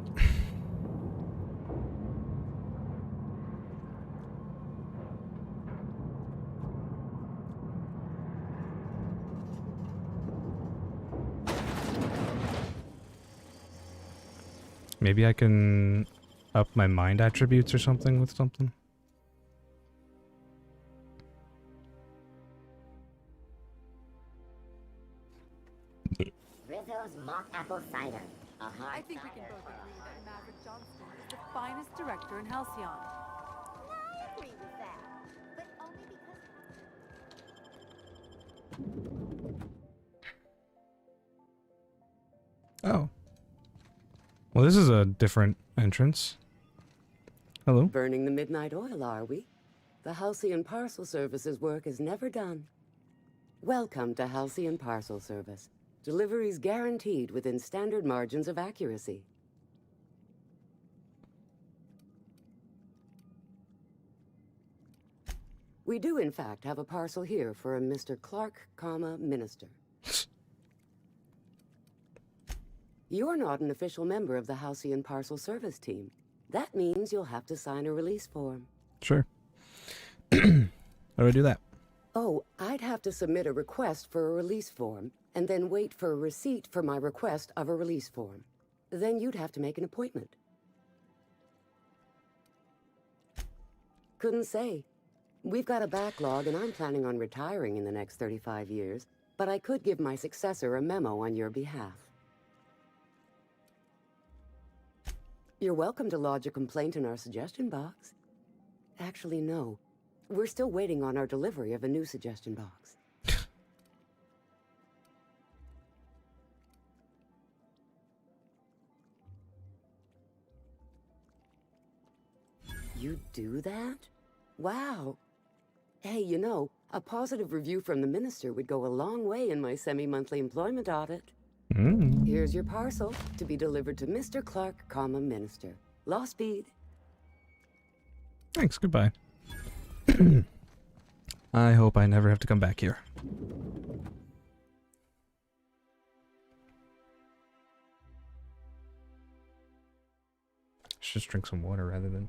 Maybe I can up my mind attributes or something with something. Rizzo's mock apple cider. A hard I think we can both agree that Maverick Johnston is the finest director in Halcyon. I agree with that, but only because... Oh. Well, this is a different entrance. Hello? Burning the midnight oil, are we? The Halcyon Parcel Service's work is never done. Welcome to Halcyon Parcel Service. Deliveries guaranteed within standard margins of accuracy. We do, in fact, have a parcel here for a Mr. Clark, Minister. You're not an official member of the Halcyon Parcel Service team. That means you'll have to sign a release form. Sure. How do I do that? Oh, I'd have to submit a request for a release form, and then wait for a receipt for my request of a release form. Then you'd have to make an appointment. Couldn't say. We've got a backlog, and I'm planning on retiring in the next 35 years, but I could give my successor a memo on your behalf. You're welcome to lodge a complaint in our suggestion box. Actually, no. We're still waiting on our delivery of a new suggestion box. You do that? Wow. Hey, you know, a positive review from the minister would go a long way in my semi-monthly employment audit. Here's your parcel to be delivered to Mr. Clark, Minister. Law speed. Thanks, goodbye. I hope I never have to come back here. Should just drink some water rather than...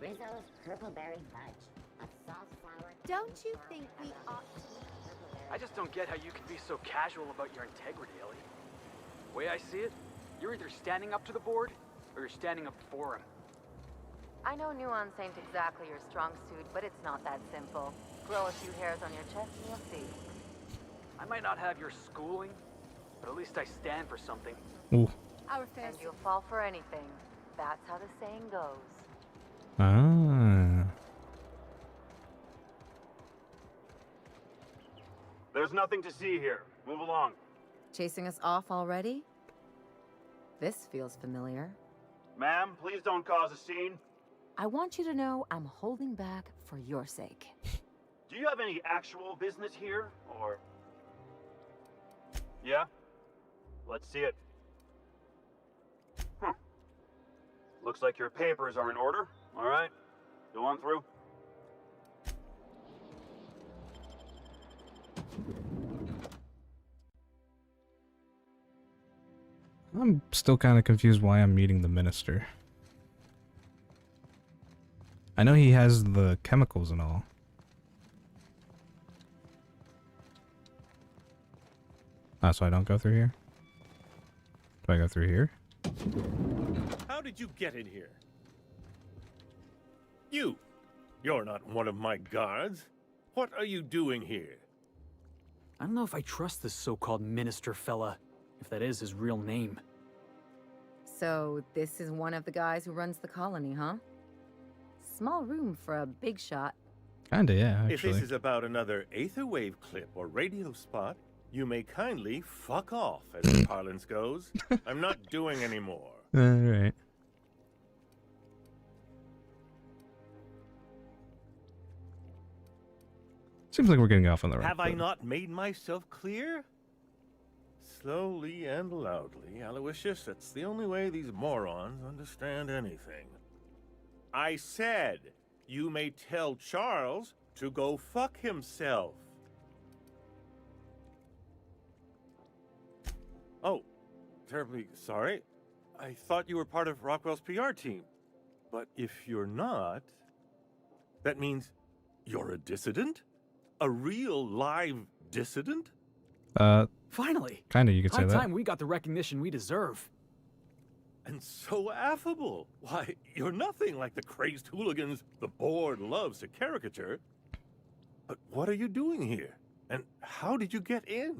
Rizzo's purpleberry fudge. A soft flour. Don't you think we ought to? I just don't get how you can be so casual about your integrity, Ellie. The way I see it, you're either standing up to the board, or you're standing up for him. I know nuance ain't exactly your strong suit, but it's not that simple. Grow a few hairs on your chest and you'll see. I might not have your schooling, but at least I stand for something. Ooh. And you'll fall for anything. That's how the saying goes. Ah. There's nothing to see here. Move along. Chasing us off already? This feels familiar. Ma'am, please don't cause a scene. I want you to know I'm holding back for your sake. Do you have any actual business here, or... Yeah? Let's see it. Looks like your papers are in order. All right. Go on through. I'm still kind of confused why I'm meeting the minister. I know he has the chemicals and all. Ah, so I don't go through here? Do I go through here? How did you get in here? You're not one of my guards. What are you doing here? I don't know if I trust this so-called minister fella, if that is his real name. So, this is one of the guys who runs the colony, huh? Small room for a big shot. Kinda, yeah, If actually. this is about another aetherwave clip or radio spot, you may kindly fuck off, as the parlance goes. I'm not doing any more. Alright. Seems like we're getting off on the right Have I foot. not made myself clear? Slowly and loudly, Aloysius, that's the only way these morons understand anything. I said, you may tell Charles to go fuck himself. Oh, terribly sorry. I thought you were part of Rockwell's PR team. But if you're not, that means you're a dissident? A real live dissident? Finally! Kinda, you could say High that. time we got the recognition we deserve. And so affable. Why, you're nothing like the crazed hooligans the board loves to caricature. But what are you doing here? And how did you get in?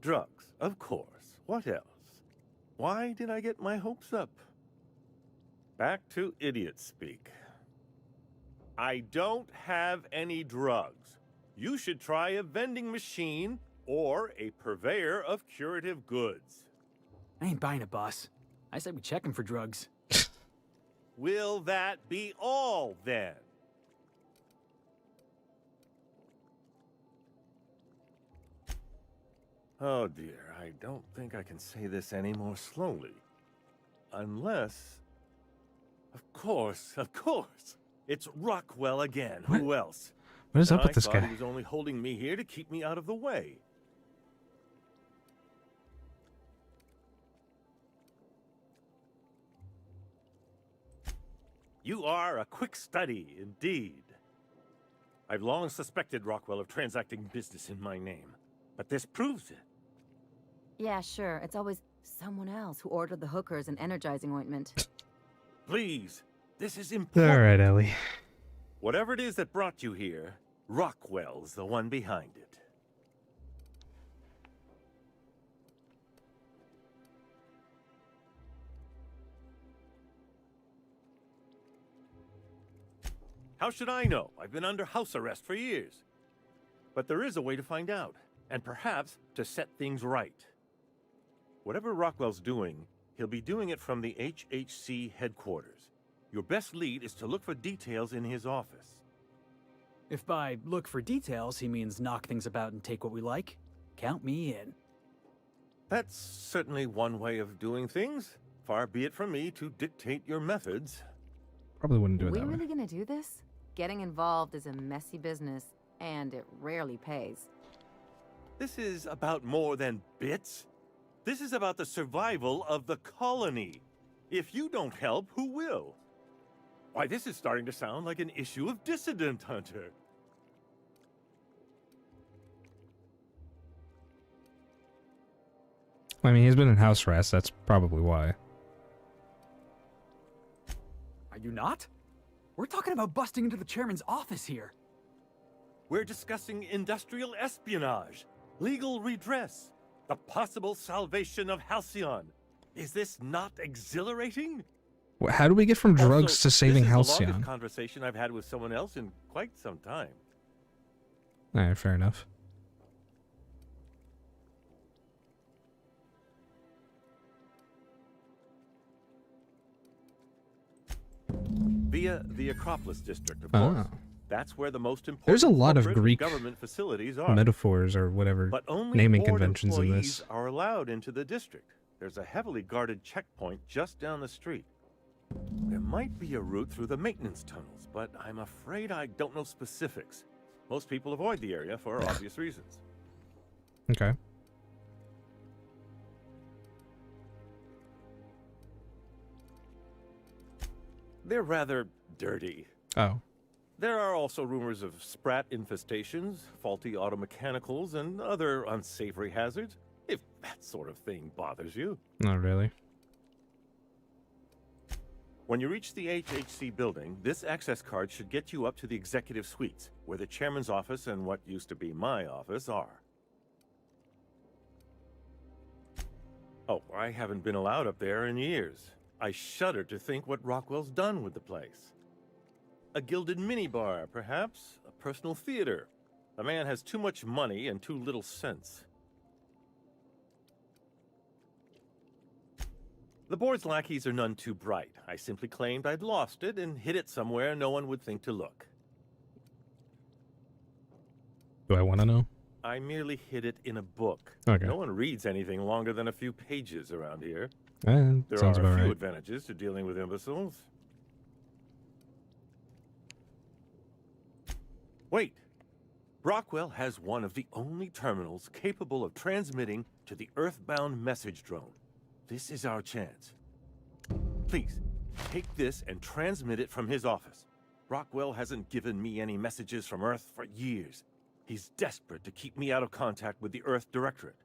Drugs, of course. What else? Why did I get my hopes up? Back to idiot speak. I don't have any drugs. You should try a vending machine or a purveyor of curative goods. I ain't buying a bus. I said we check him for drugs. Will that be all, then? Oh dear, I don't think I can say this any more slowly. Unless... Of course. It's Rockwell again. What? Who else? What is And up with this I thought guy? he was only holding me here to keep me out of the way. You are a quick study, indeed. I've long suspected Rockwell of transacting business in my name, but this proves it. Yeah, sure. It's always someone else who ordered the hookers and energizing ointment. Please, this is important. All right, Ellie. Whatever it is that brought you here, Rockwell's the one behind it. How should I know? I've been under house arrest for years. But there is a way to find out, and perhaps to set things right. Whatever Rockwell's doing, he'll be doing it from the HHC headquarters. Your best lead is to look for details in his office. If by look for details he means knock things about and take what we like, count me in. That's certainly one way of doing things. Far be it from me to dictate your methods. Probably wouldn't do it We that way. really gonna do this? Getting involved is a messy business, and it rarely pays. This is about more than bits. This is about the survival of the colony. If you don't help, who will? Why, this is starting to sound like an issue of Dissident Hunter. I mean, he's been in house arrest. That's probably why. Are you not? We're talking about busting into the chairman's office here. We're discussing industrial espionage, legal redress, the possible salvation of Halcyon. Is this not exhilarating? How do we get from drugs Also, to saving this is the Halcyon? longest conversation I've had with someone else in quite some time. Alright, fair enough. Via the Acropolis district, of course. Oh. That's where the most important There's a lot of corporate Greek government facilities are. metaphors or whatever But only naming board conventions in employees this. are allowed into the district. There's a heavily guarded checkpoint just down the street. There might be a route through the maintenance tunnels, but I'm afraid I don't know specifics. Most people avoid the area for obvious reasons. Okay. They're rather dirty. Oh. There are also rumors of sprat infestations, faulty automechanicals, and other unsavory hazards, if that sort of thing bothers you. Not really. When you reach the HHC building, this access card should get you up to the executive suites, where the chairman's office and what used to be my office are. Oh, I haven't been allowed up there in years. I shudder to think what Rockwell's done with the place. A gilded minibar, perhaps? A personal theater. The man has too much money and too little sense. The board's lackeys are none too bright. I simply claimed I'd lost it and hid it somewhere no one would think to look. Do I want to know? I merely hid it in a book. Okay. No one reads anything longer than a few pages around here. There There are a few right. advantages to dealing with imbeciles. Wait. Rockwell has one of the only terminals capable of transmitting to the Earthbound message drone. This is our chance. Please, take this and transmit it from his office. Rockwell hasn't given me any messages from Earth for years. He's desperate to keep me out of contact with the Earth Directorate.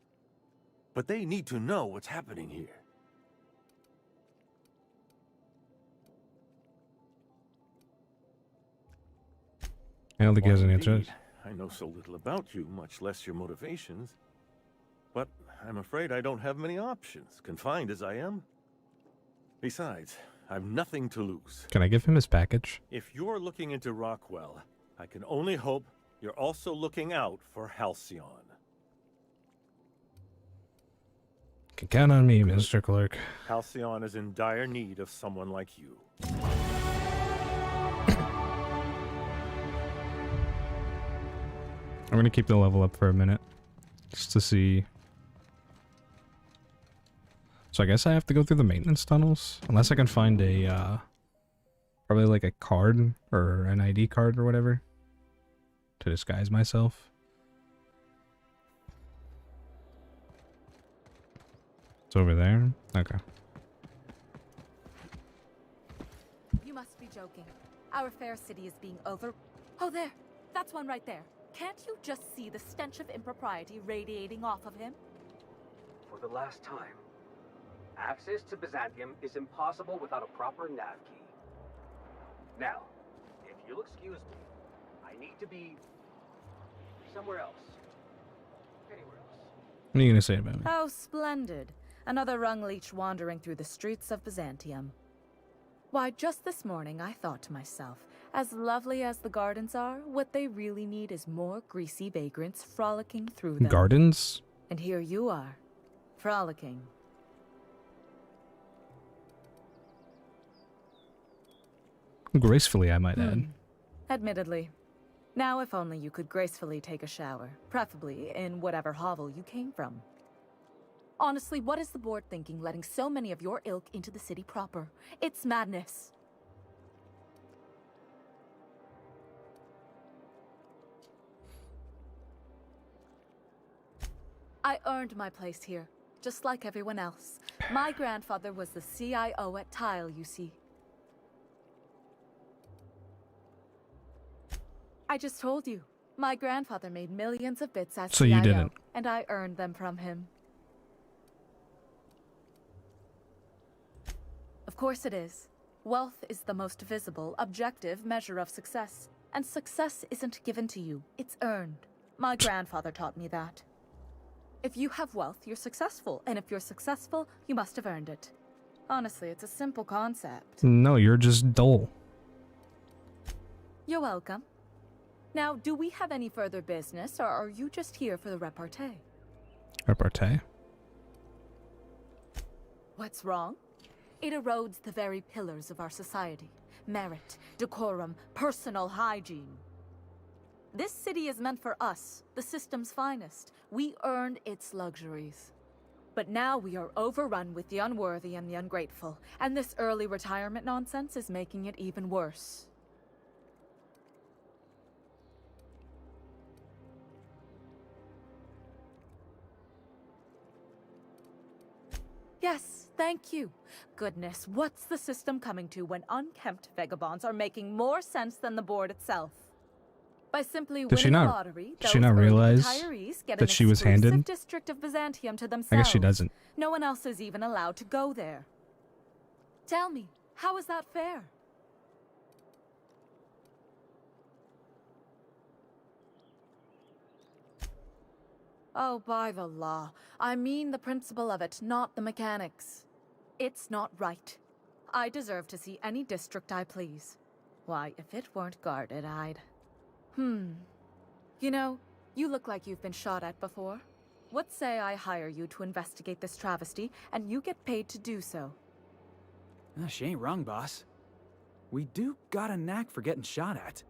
But they need to know what's happening here. I don't think he has any answers. I know so little about you, much less your motivations. But I'm afraid I don't have many options, confined as I am. Besides, I've nothing to lose. Can I give him his package? If you're looking into Rockwell, I can only hope you're also looking out for Halcyon. Can count on me, Mr. Clerk. Halcyon is in dire need of someone like you. I'm gonna keep the level up for a minute, just to see. So I guess I have to go through the maintenance tunnels, unless I can find a, probably like a card, or an ID card or whatever, to disguise myself. It's over there? Okay. You must be joking. Our fair city is being over... Oh, there! That's one right there. Can't you just see the stench of impropriety radiating off of him? For the last time, access to Byzantium is impossible without a proper nav key. Now, if you'll excuse me, I need to be somewhere else. Anywhere else. What are you gonna say about me? Oh, splendid. Another rung leech wandering through the streets of Byzantium. Why, just this morning I thought to myself, as lovely as the gardens are, what they really need is more greasy vagrants frolicking through them. Gardens? And here you are, frolicking. Gracefully, I might add. Admittedly. Now if only you could gracefully take a shower, preferably in whatever hovel you came from. Honestly, what is the board thinking letting so many of your ilk into the city proper? It's madness. I earned my place here, just like everyone else. My grandfather was the CIO at Tile, you see. I just told you. My grandfather made millions of bits as So CIO, you didn't. and I earned them from him. Of course it is. Wealth is the most visible, objective measure of success. And success isn't given to you, it's earned. My grandfather taught me that. If you have wealth, you're successful. And if you're successful, you must have earned it. Honestly, it's a simple concept. No, you're just dull. You're welcome. Now, do we have any further business, or are you just here for the repartee? Repartee? What's wrong? It erodes the very pillars of our society. Merit, decorum, personal hygiene. This city is meant for us, the system's finest. We earned its luxuries. But now we are overrun with the unworthy and the ungrateful, and this early retirement nonsense is making it even worse. Yes, thank you. Goodness, what's the system coming to when unkempt vagabonds are making more sense than the board itself? By simply winning the lottery, did she not realize retirees get that an she was exclusive handed? district of Byzantium to themselves. I guess she doesn't. No one else is even allowed to go there. Tell me, how is that fair? Oh, by the law. I mean the principle of it, not the mechanics. It's not right. I deserve to see any district I please. Why, if it weren't guarded, I'd... You know, you look like you've been shot at before. What say I hire you to investigate this travesty, and you get paid to do so? She ain't wrong, boss. We do got a knack for getting shot at.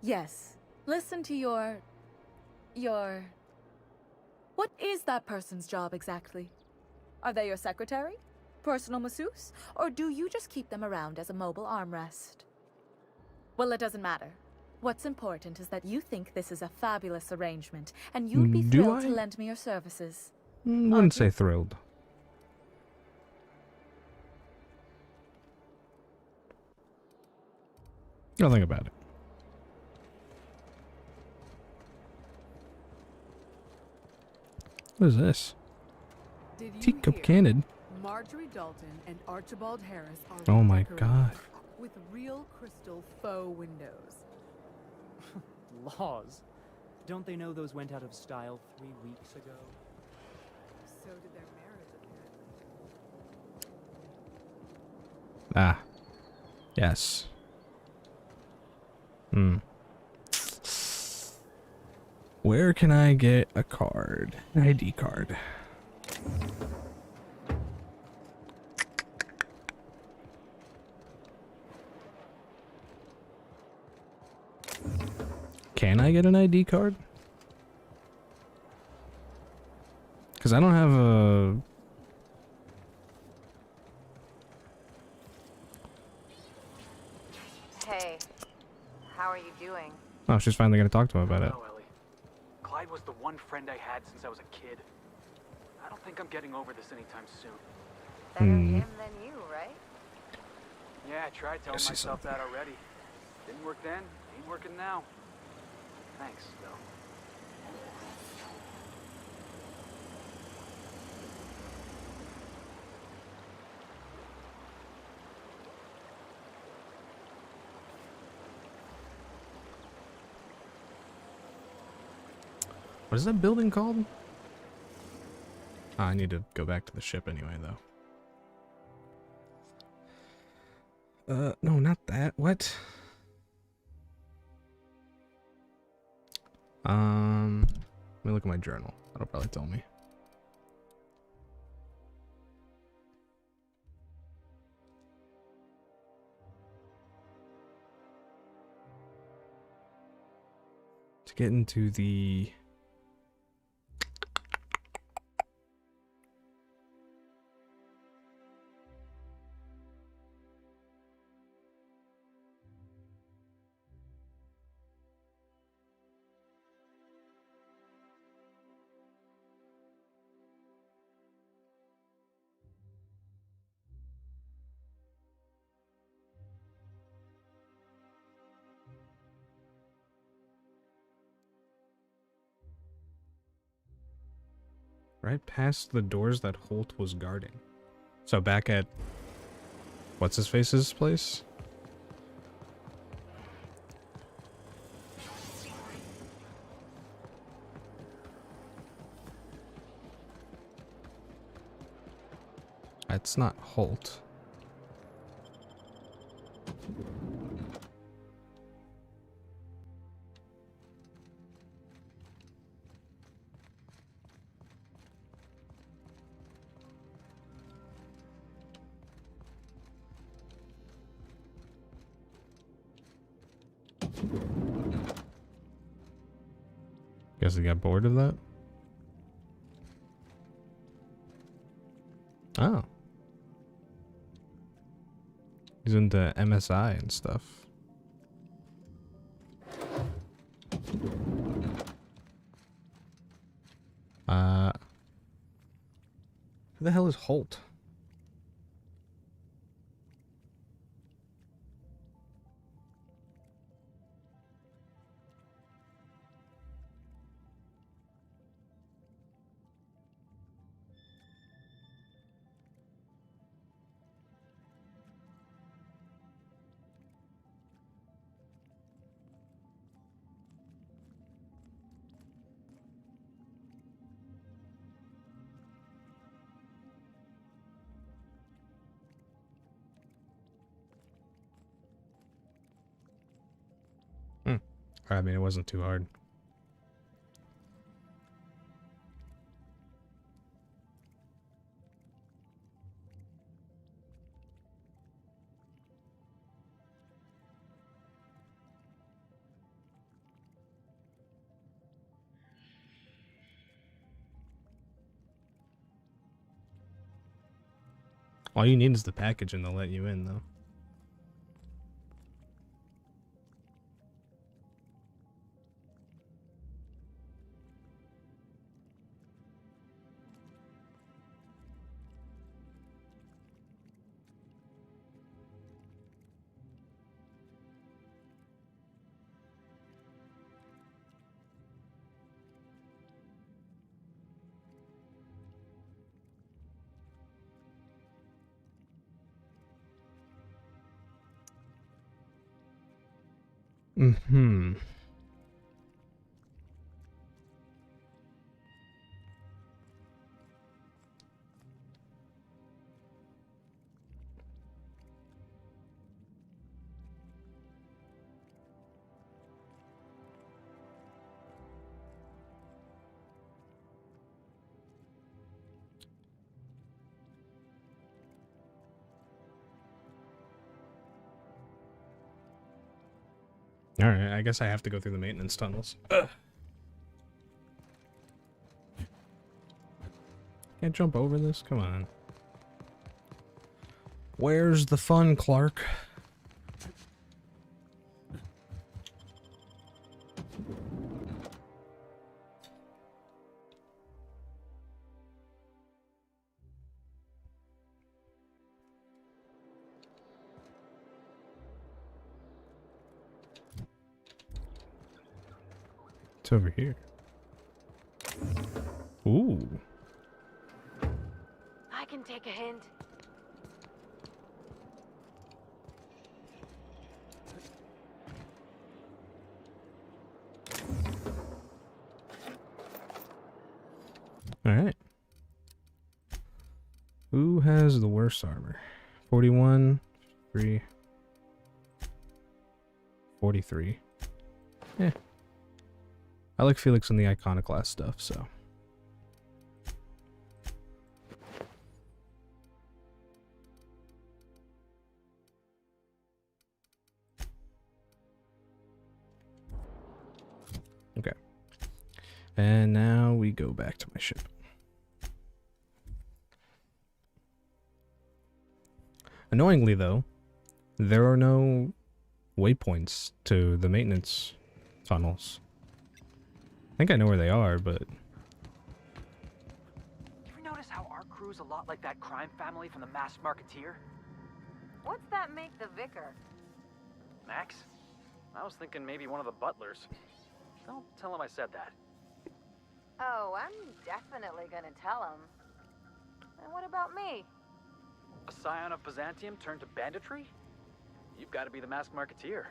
Yes. Listen to your... What is that person's job exactly? Are they your secretary? Personal masseuse? Or do you just keep them around as a mobile armrest? Well, it doesn't matter. What's important is that you think this is a fabulous arrangement, and you'd be Do thrilled I? to lend me your services. Wouldn't say thrilled. Nothing about it. What is this? Did you Teacup hear? Cannon. Marjorie Dalton and Archibald Harris are Oh my redecorating god. with real crystal faux windows. Laws. Don't they know those went out of style 3 weeks ago? So did their marriage, apparently. Ah. Yes. Where can I get a card? An ID card. Can I get an ID card? Because I don't have a... Hey, how are you doing? Oh, she's finally going to talk to him about it. Hello, Ellie. Clyde was the one friend I had since I was a kid. I don't think I'm getting over this anytime soon. Better him than you, right? Yeah, I tried telling myself that already. Didn't work then, ain't working now. Thanks, though. What is that building called? I need to go back to the ship anyway, though. No, not that. What? Let me look at my journal. That'll probably tell me. To get into the... Right past the doors that Holt was guarding. So back at... What's-his-face's place? It's not Holt. Guess he got bored of that? Oh. He's into MSI and stuff. Who the hell is Holt? I mean, it wasn't too hard. All you need is the package and they'll let you in, though. Mm-hmm. Alright, I guess I have to go through the maintenance tunnels. Ugh. Can't jump over this? Come on. Where's the fun, Clark? It's over here. Ooh. I can take a hint. Alright. Who has the worst armor? 41, 3, 43. Yeah. I like Felix in the iconoclast stuff, so. Okay. And now we go back to my ship. Annoyingly, though, there are no waypoints to the maintenance tunnels. I think I know where they are, but... You ever notice how our crew's a lot like that crime family from the Masked Marketeer? What's that make the vicar? Max? I was thinking maybe one of the butlers. Don't tell him I said that. Oh, I'm definitely gonna tell him. And what about me? A scion of Byzantium turned to banditry? You've got to be the Masked Marketeer.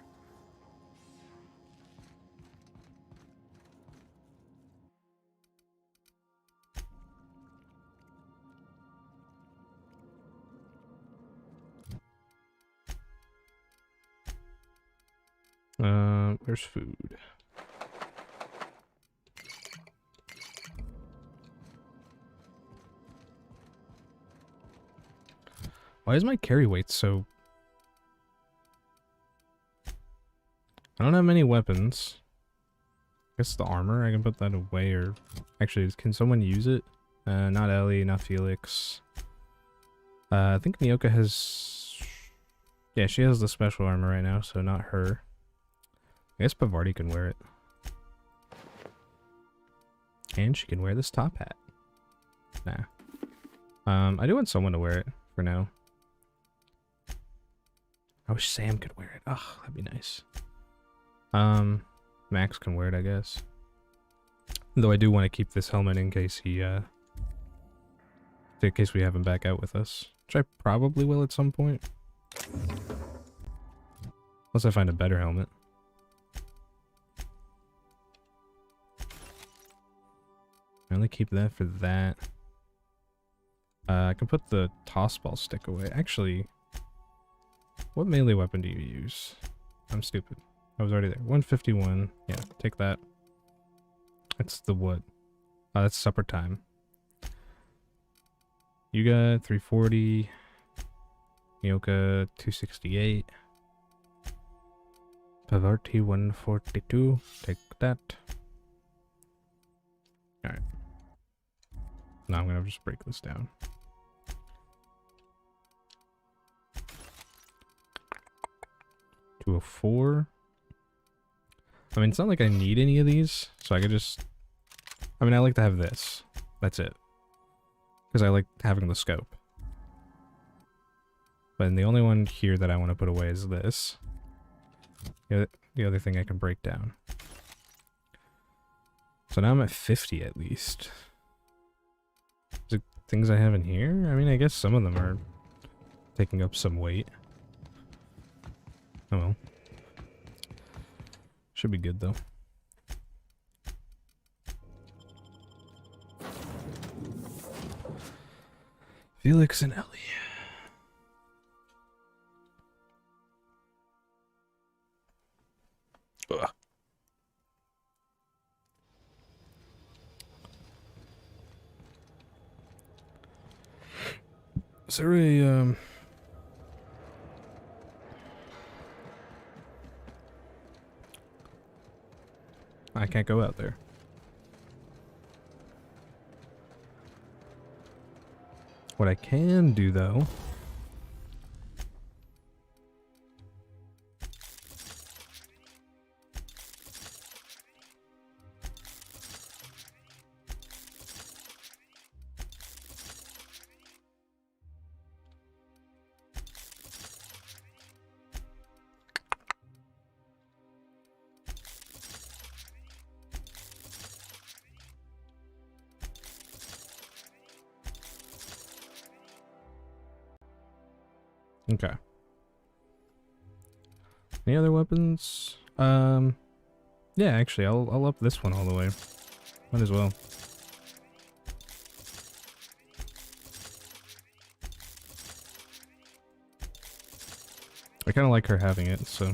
Where's food? Why is my carry weight so... I don't have many weapons. I guess the armor, I can put that away, or... Actually, can someone use it? Not Ellie, not Felix. I think Nyoka has... Yeah, she has the special armor right now, so not her. I guess Bavardi can wear it. And she can wear this top hat. Nah. I do want someone to wear it for now. I wish Sam could wear it. Oh, that'd be nice. Max can wear it, I guess. Though I do want to keep this helmet in case he, in case we have him back out with us. Which I probably will at some point. Unless I find a better helmet. I only keep that for that. I can put the toss ball stick away. Actually, what melee weapon do you use? I'm stupid. I was already there. 151. Yeah, take that. That's the what? Oh, that's supper time. You got 340. Nyoka 268. Pavarti 142. Take that. Alright. Now I'm gonna just break this down. 4. I mean, it's not like I need any of these, so I could just... I mean, I like to have this. That's it. Because I like having the scope. But the only one here that I want to put away is this. The other thing I can break down. So now I'm at 50 at least. Is it things I have in here? I mean, I guess some of them are taking up some weight. Oh well. Should be good though. Felix and Ellie. Ugh. Is there a I can't go out there. What I can do though Okay. Any other weapons? Yeah, actually, I'll up this one all the way. Might as well. I kind of like her having it, so.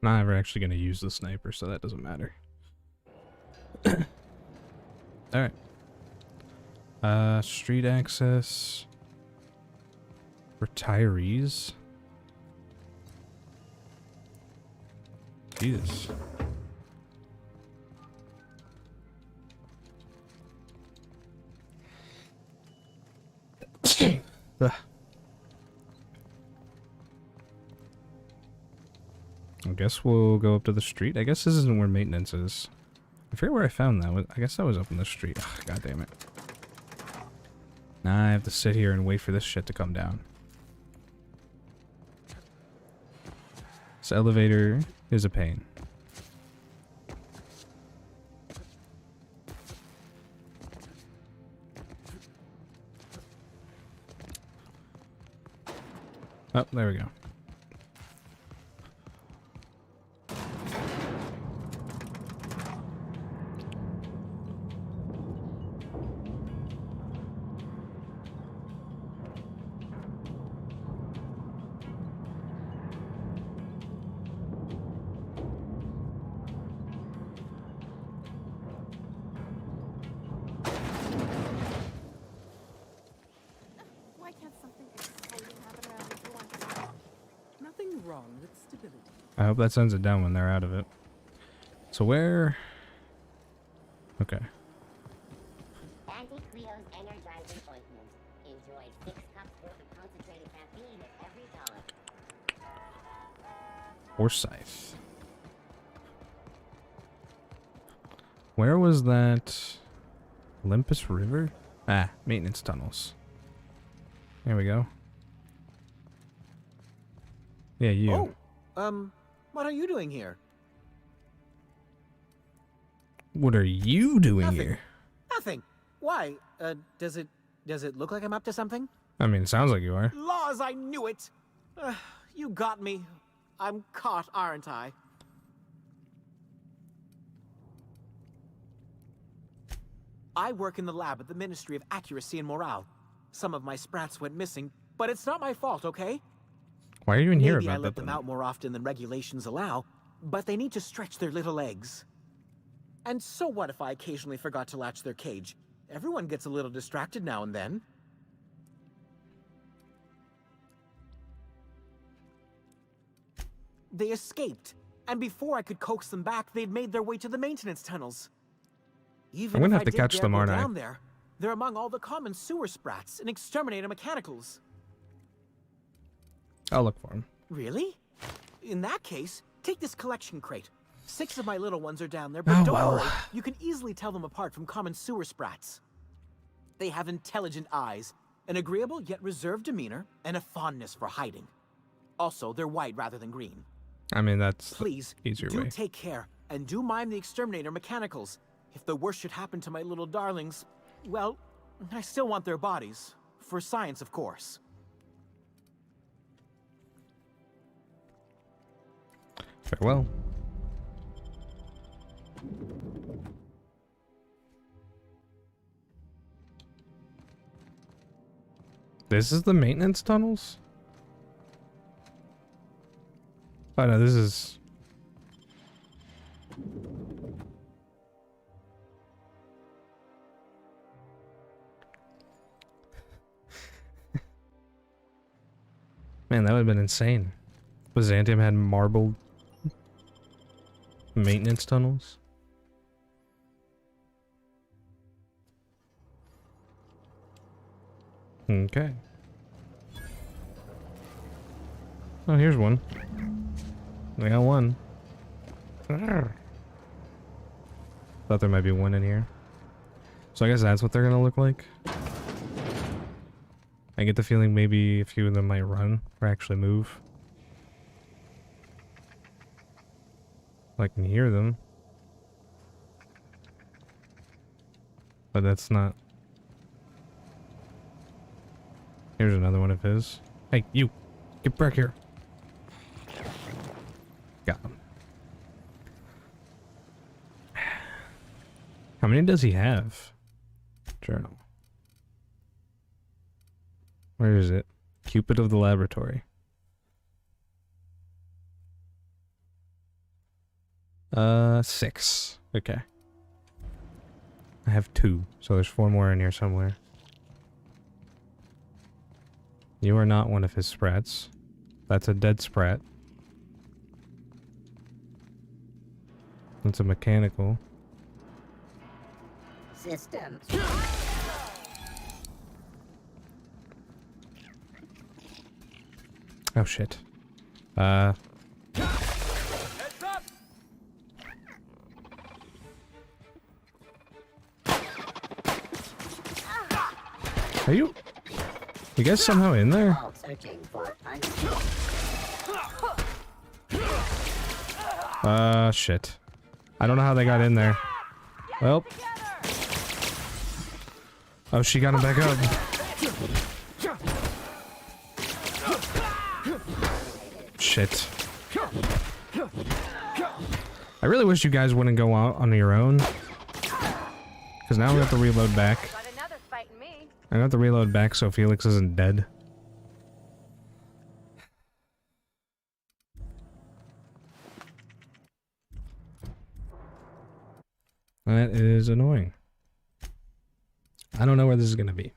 Not ever actually going to use the sniper, so that doesn't matter. Alright. Street access. Retirees. Jesus. Ugh. I guess we'll go up to the street. I guess this isn't where maintenance is. I forget where I found that. I guess that was up in the street. Ugh, God damn it. Now I have to sit here and wait for this shit to come down. This elevator is a pain. Oh, there we go. Why can't something exciting happen around me for once? Nothing wrong with stability. I hope that sends it down when they're out of it. So where? Okay. Anti-Cleo's energizing ointment. Enjoy 6 cups worth of concentrated caffeine with every dollar. Forsyth. Where was that? Olympus River? Ah, maintenance tunnels. There we go. Yeah, you. Oh, what are you doing here? What are you doing Nothing. here? Nothing. Why? Does it look like I'm up to something? I mean, it sounds like you are. Laws, I knew it. You got me. I'm caught, aren't I? I work in the lab at the Ministry of Accuracy and Morale. Some of my sprats went missing, but it's not my fault, okay? Why are you in here Maybe about I let that? them out more often than regulations allow, but they need to stretch their little legs. And so what if I occasionally forgot to latch their cage? Everyone gets a little distracted now and then. They escaped, and before I could coax them back, they'd made their way to the maintenance tunnels. Even I'm gonna if have to I did catch dare them, go aren't I? down there, they're among all the common sewer sprats and exterminator mechanicals. I'll look for him. Really? In that case, take this collection crate. 6 of my little ones are down there, but Oh, don't well. worry, you can easily tell them apart from common sewer sprats. They have intelligent eyes, an agreeable yet reserved demeanor, and a fondness for hiding. Also, they're white rather than green. I mean, that's Please, the easier do way. take care, and do mime the exterminator mechanicals. If the worst should happen to my little darlings, well, I still want their bodies. For science, of course. Farewell. This is the maintenance tunnels? Oh no, this is... Man, that would have been insane. Byzantium had marbled maintenance tunnels. Okay. Oh, here's one. I got one. Thought there might be one in here. So I guess that's what they're gonna look like. I get the feeling maybe a few of them might run or actually move. I can hear them. But that's not... Here's another one of his. Hey, you! Get back here! Got him. How many does he have? Journal. Where is it? Cupid of the laboratory. 6. Okay. I have 2, so there's 4 more in here somewhere. You are not one of his sprats. That's a dead sprat. That's a mechanical. Systems. Oh shit. Are you guys somehow in there? Searching for Shit. I don't know how they got in there. Well. Oh, she got him back up. Shit. I really wish you guys wouldn't go out on your own. Because now we have to reload back. I have to reload back so Felix isn't dead. That is annoying. I don't know where this is gonna be.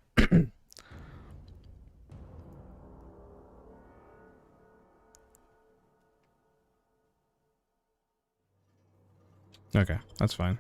Okay, that's fine.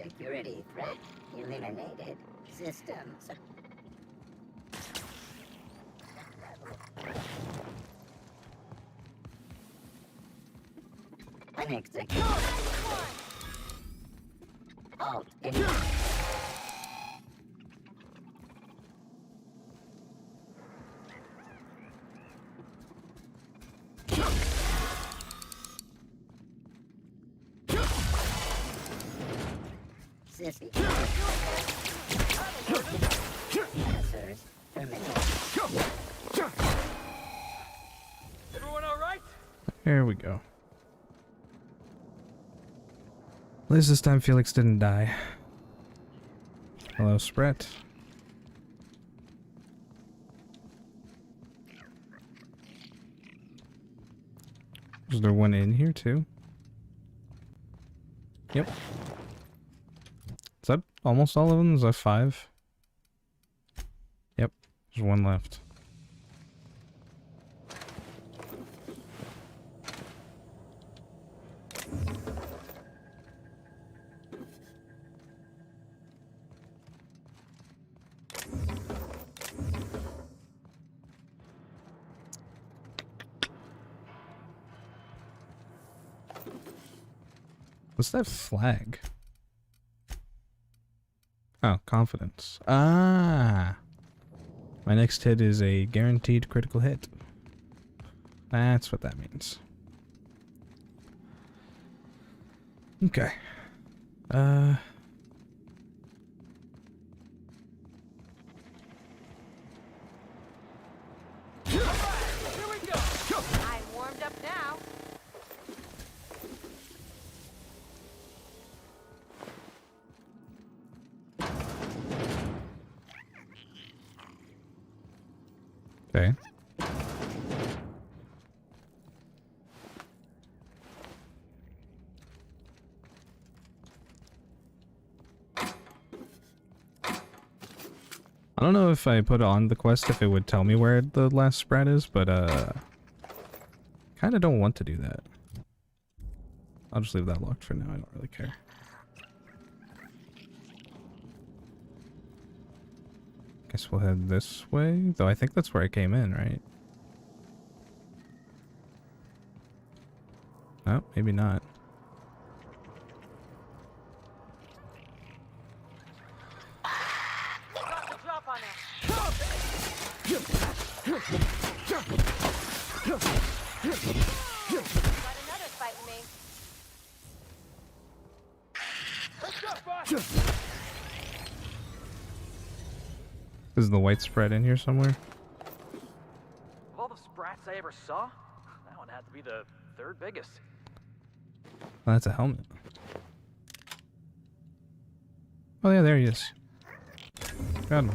Security threat eliminated. Systems. I'm executing. Alt, Sissy. Answers permitted. Everyone all right? There we go. At least this time Felix didn't die. Hello, Sprat. Is there one in here too? Yep. Is that almost all of them? Is that 5? Yep. There's one left. What's that flag? Oh, confidence. Ah! My next hit is a guaranteed critical hit. That's what that means. Okay. Here we go. I'm warmed up now. Okay. I don't know if I put on the quest if it would tell me where the last sprat is, but kind of don't want to do that. I'll just leave that locked for now. I don't really care. Guess we'll head this way, though I think that's where I came in, right? Oh, maybe not. Drop on it. Got another fight with me. Is the white spread in here somewhere? Of all the sprats I ever saw, that one had to be the 3rd biggest. Oh, that's a helmet. Oh yeah, there he is. Got him.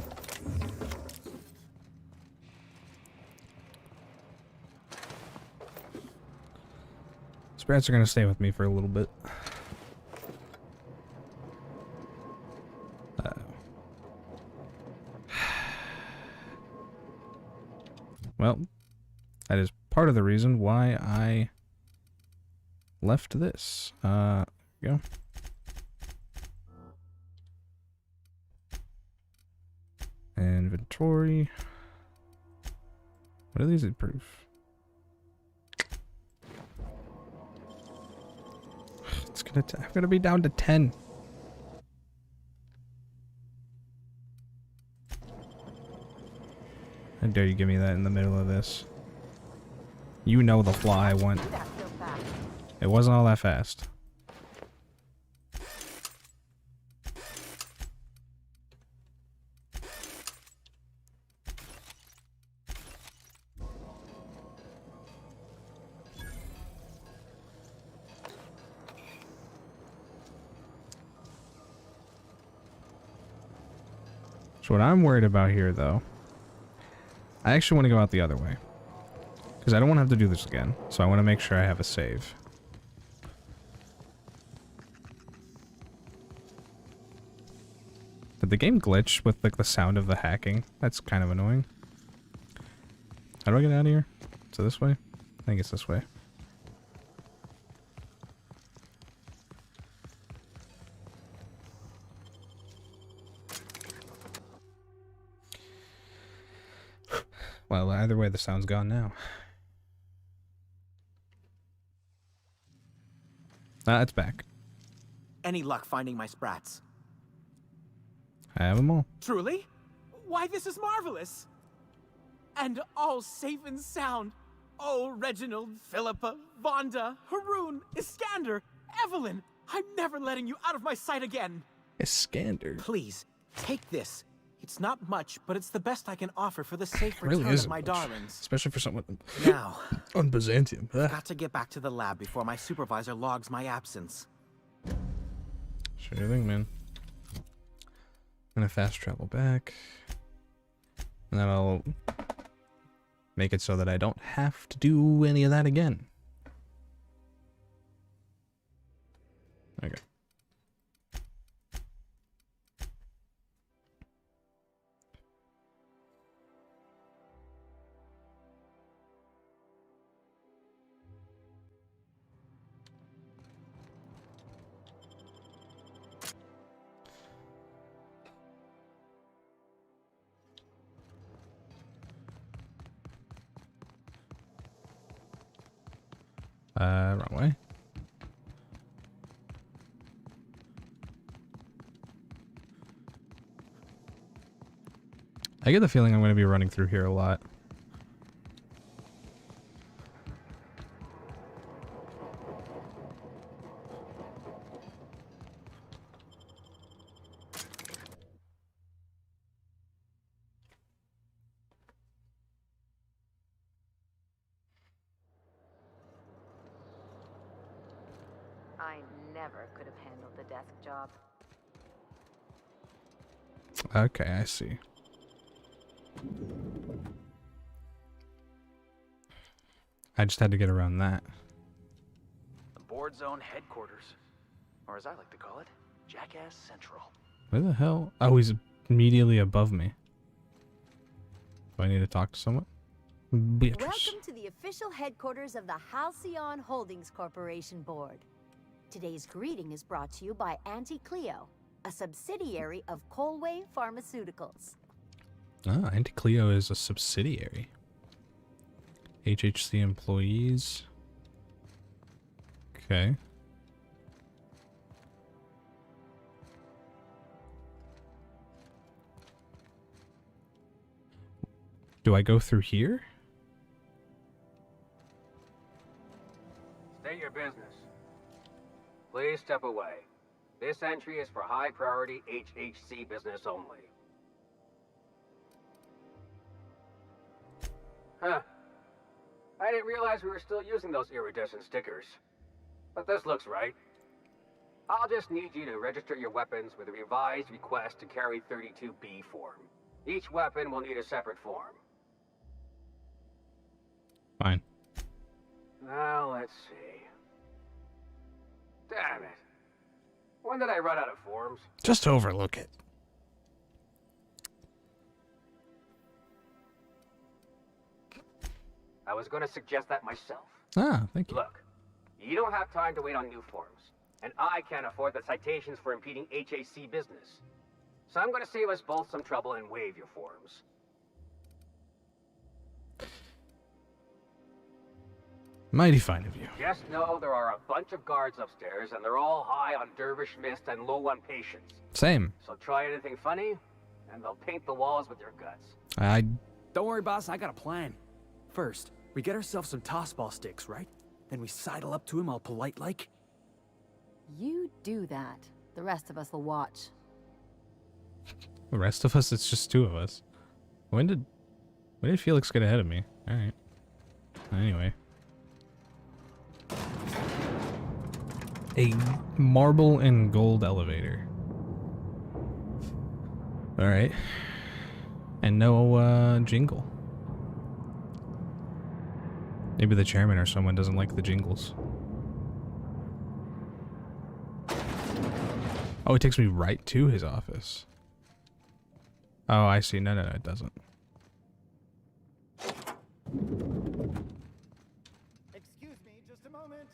Sprats are gonna stay with me for a little bit. Well, that is part of the reason why I left this. There we go. Inventory. What do these improve? It's gonna. I'm gonna be down to 10. How dare you give me that in the middle of this? You know the flaw I want. It wasn't all that fast. So what I'm worried about here, though, I actually want to go out the other way. Because I don't want to have to do this again. So I want to make sure I have a save. Did the game glitch with like the sound of the hacking? That's kind of annoying. How do I get out of here? So this way? I think it's this way. Well, either way, the sound's gone now. It's back. Any luck finding my sprats? I have them all. Truly? Why, this is marvelous! And all safe and sound. Oh, Reginald, Philippa, Vonda, Haroon, Iskander, Evelyn, I'm never letting you out of my sight again. Iskander. Please, take this. It's not much, but it's the best I can offer for the safe It really return of isn't my much, darlings. especially for someone Now, on Byzantium. I've got to get back to the lab before my supervisor logs my absence. Sure thing, man. I'm gonna fast travel back, and then I'll make it so that I don't have to do any of that again. Okay. Wrong way. I get the feeling I'm going to be running through here a lot. I never could have handled the desk job. Okay, I see. I just had to get around that. The board's own headquarters. Or as I like to call it, Jackass Central. Where the hell? Oh, he's immediately above me. Do I need to talk to someone? Beatrice. Welcome to the official headquarters of the Halcyon Holdings Corporation Board. Today's greeting is brought to you by Auntie Cleo, a subsidiary of Colway Pharmaceuticals. Ah, Auntie Cleo is a subsidiary. HHC employees. Okay. Do I go through here? State your business. Please step away. This entry is for high priority HHC business only. Huh. I didn't realize we were still using those iridescent stickers. But this looks right. I'll just need you to register your weapons with a revised request to carry 32B form. Each weapon will need a separate form. Fine. Now, let's see. Damn it. When did I run out of forms? Just overlook it. I was going to suggest that myself. Ah, thank you. Look, you don't have time to wait on new forms, and I can't afford the citations for impeding HAC business. So I'm going to save us both some trouble and waive your forms. Mighty fine of you. Just know there are a bunch of guards upstairs, and they're all high on dervish mist and low on patience. Same. So try anything funny, and they'll paint the walls with your guts. Don't worry, boss. I got a plan. First, we get ourselves some tossball sticks, right? Then we sidle up to him all polite-like. You do that. The rest of us will watch. The rest of us, it's just two of us. When did Felix get ahead of me? Alright. Anyway. A marble and gold elevator. Alright. And no jingle. Maybe the chairman or someone doesn't like the jingles. Oh, it takes me right to his office. Oh, I see. No, it doesn't. Excuse me, just a moment.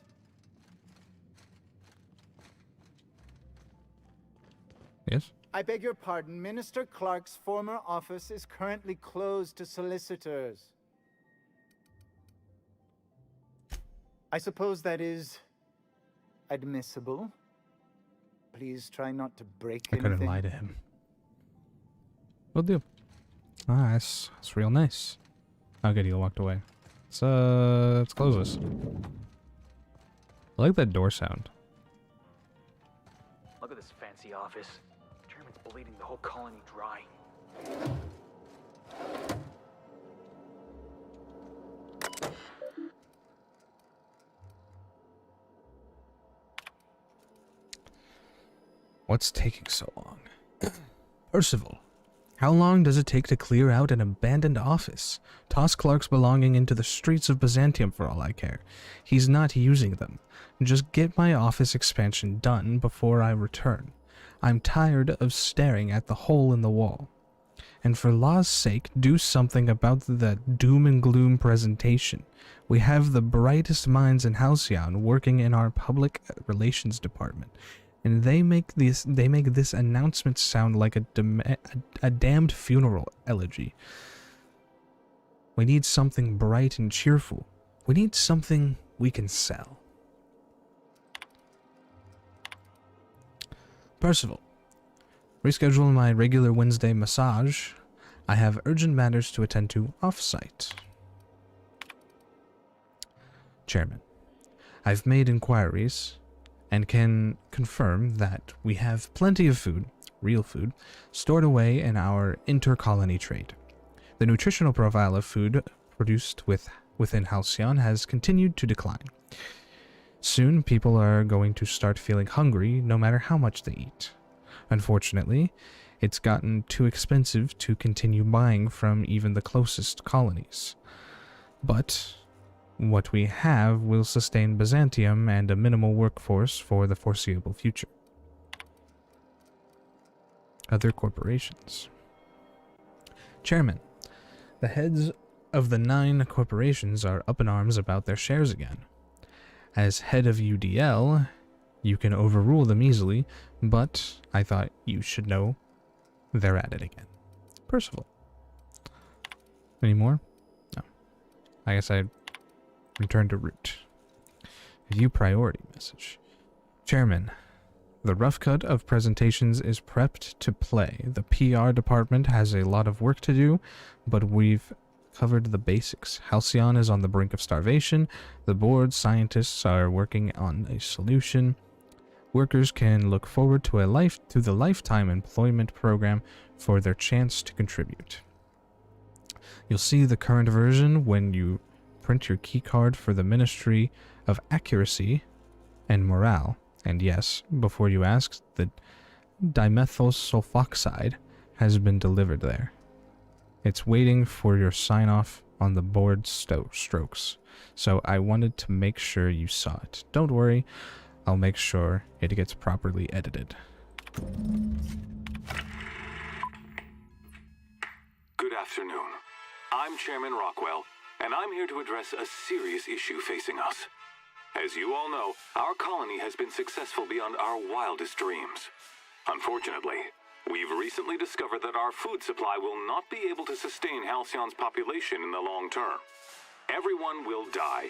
Yes? I beg your pardon. Minister Clark's former office is currently closed to solicitors. I suppose that is admissible. Please try not to break I anything. couldn't lie to him. Will do. Ah, that's real nice. Oh, good, he walked away. Let's close this. I like that door sound. Look at this fancy office. Chairman's bleeding the whole colony dry. What's taking so long? Percival, how long does it take to clear out an abandoned office? Toss Clark's belonging into the streets of Byzantium for all I care. He's not using them. Just get my office expansion done before I return. I'm tired of staring at the hole in the wall. And for law's sake, do something about the doom and gloom presentation. We have the brightest minds in Halcyon working in our public relations department. And they make this announcement sound like a damned funeral elegy. We need something bright and cheerful. We need something we can sell. Percival, reschedule my regular Wednesday massage. I have urgent matters to attend to off-site. Chairman, I've made inquiries and can confirm that we have plenty of food, real food, stored away in our inter-colony trade. The nutritional profile of food produced within Halcyon has continued to decline. Soon, people are going to start feeling hungry no matter how much they eat. Unfortunately, it's gotten too expensive to continue buying from even the closest colonies. But what we have will sustain Byzantium and a minimal workforce for the foreseeable future. Other corporations. Chairman, the heads of the 9 corporations are up in arms about their shares again. As head of UDL, you can overrule them easily, but I thought you should know they're at it again. Percival. Any more? No. I guess I return to root. View priority message. Chairman, the rough cut of presentations is prepped to play. The PR department has a lot of work to do, but we've covered the basics. Halcyon is on the brink of starvation. The board scientists are working on a solution. Workers can look forward to the lifetime employment program for their chance to contribute. You'll see the current version when you print your keycard for the Ministry of Accuracy and Morale. And yes, before you ask, the dimethyl sulfoxide has been delivered there. It's waiting for your sign-off on the board strokes, so I wanted to make sure you saw it. Don't worry, I'll make sure it gets properly edited. Good afternoon. I'm Chairman Rockwell, and I'm here to address a serious issue facing us. As you all know, our colony has been successful beyond our wildest dreams. Unfortunately, we've recently discovered that our food supply will not be able to sustain Halcyon's population in the long term. Everyone will die.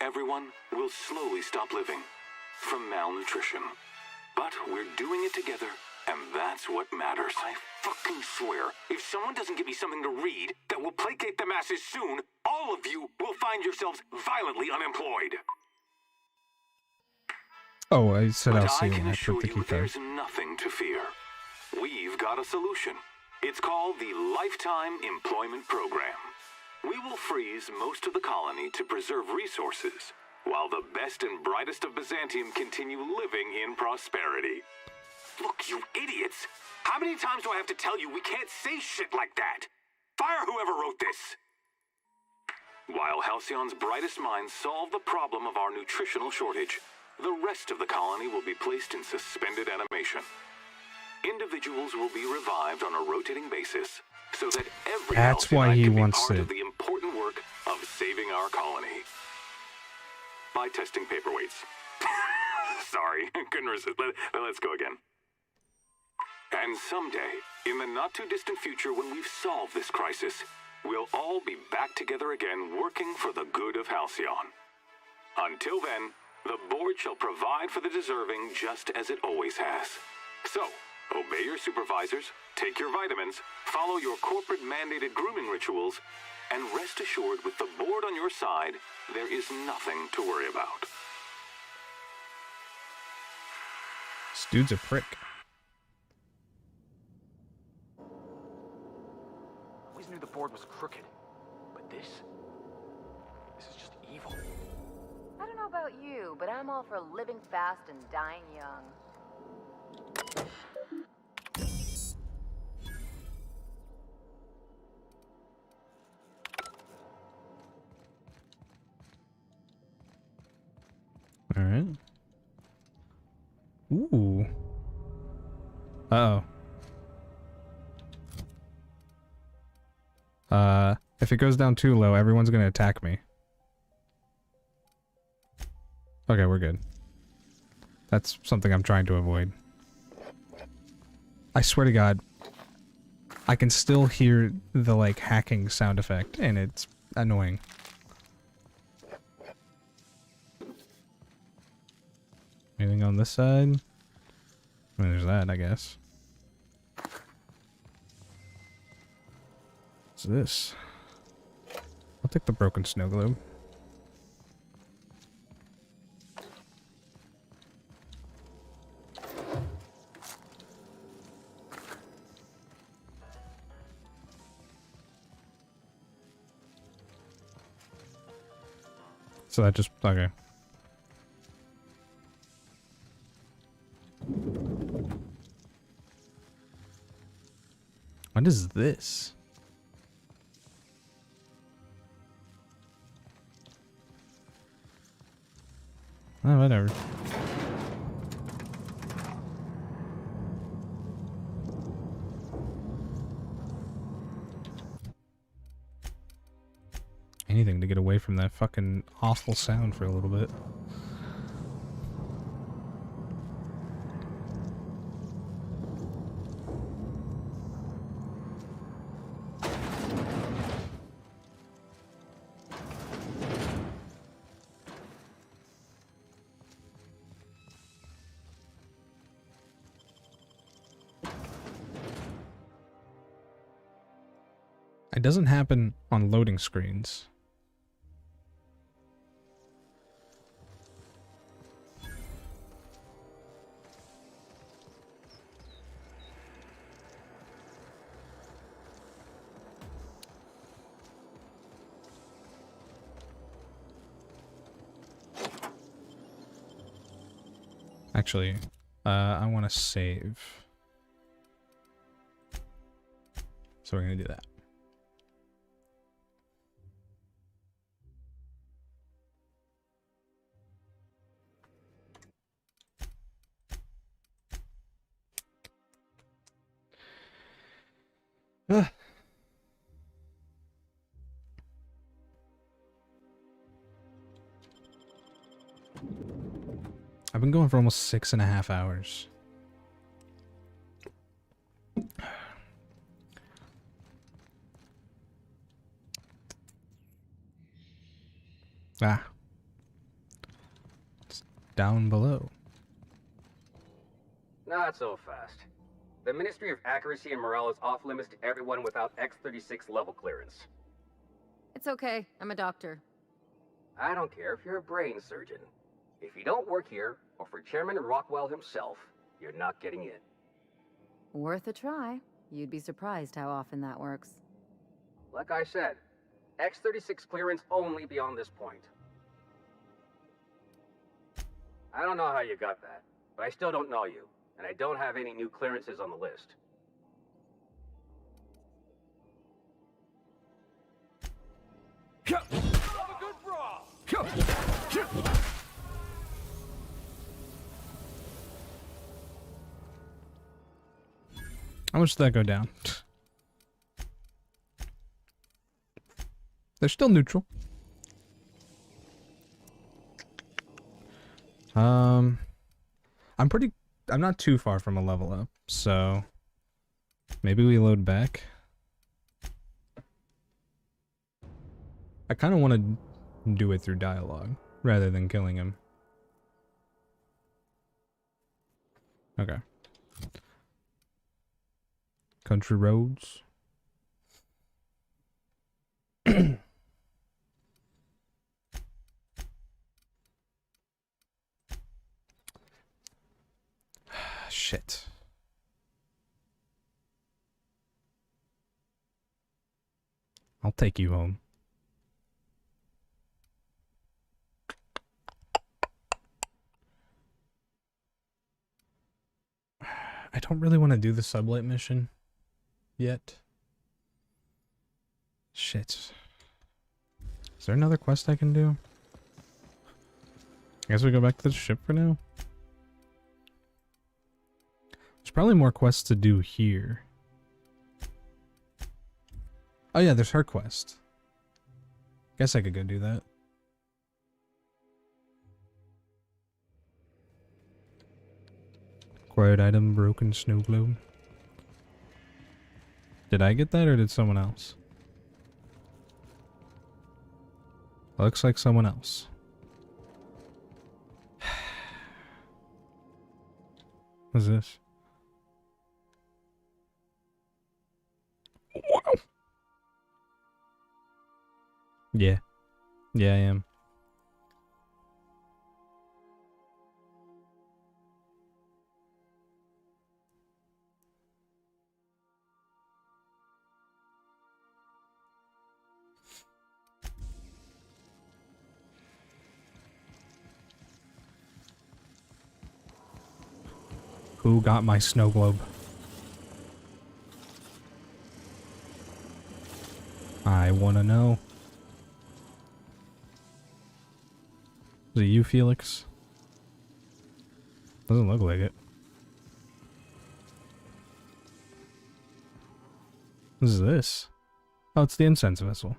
Everyone will slowly stop living from malnutrition. But we're doing it together, and that's what matters. I fucking swear, if someone doesn't give me something to read that will placate the masses soon, all of you will find yourselves violently unemployed. Oh, I said But I'll see I you can when I assure put the you keycard. there's nothing to fear. We've got a solution. It's called the Lifetime Employment Program. We will freeze most of the colony to preserve resources, while the best and brightest of Byzantium continue living in prosperity. Look, you idiots! How many times do I have to tell you we can't say shit like that? Fire whoever wrote this! While Halcyon's brightest minds solve the problem of our nutritional shortage, the rest of the colony will be placed in suspended animation. Individuals will be revived on a rotating basis, so that every That's why Halcyonite he can be wants part it. of the important work of saving our colony. By testing paperweights. Sorry, couldn't resist. Let's go again. And someday, in the not-too-distant future when we've solved this crisis, we'll all be back together again working for the good of Halcyon. Until then, The board shall provide for the deserving just as it always has. So, obey your supervisors, take your vitamins, follow your corporate mandated grooming rituals, and rest assured with the board on your side, there is nothing to worry about. This dude's a prick. Always knew the board was crooked, but this is just evil. I don't know about you, but I'm all for living fast and dying young. All right. Ooh. Uh-oh. If it goes down too low, everyone's gonna attack me. Okay, we're good. That's something I'm trying to avoid. I swear to God, I can still hear the, like, hacking sound effect, and it's annoying. Anything on this side? I mean, there's that, I guess. What's this? I'll take the broken snow globe. So that just, okay. What is this? Oh, whatever. Anything to get away from that fucking awful sound for a little bit. It doesn't happen on loading screens. Actually, I want to save. So we're going to do that. I've been going for almost 6.5 hours. Ah. It's down below. Not so fast. The Ministry of Accuracy and Morale is off limits to everyone without X-36 level clearance. It's okay. I'm a doctor. I don't care if you're a brain surgeon. If you don't work here, or for Chairman Rockwell himself, you're not getting in. Worth a try. You'd be surprised how often that works. Like I said, X-36 clearance only beyond this point. I don't know how you got that, but I still don't know you, and I don't have any new clearances on the list. Have a good brawl! How much did that go down? They're still neutral. I'm not too far from a level up, so maybe we load back. I kind of want to do it through dialogue rather than killing him. Okay. Country roads. Shit. I'll take you home. I don't really want to do the sublight mission yet. Shit. Is there another quest I can do? I guess we go back to the ship for now. There's probably more quests to do here. Oh yeah, there's her quest. Guess I could go do that. Acquired item, broken snow globe. Did I get that or did someone else? Looks like someone else. What's this? Wow. Yeah. Yeah, I am. Who got my snow globe? I wanna know. Is it you, Felix? Doesn't look like it. What is this? Oh, it's the incense vessel.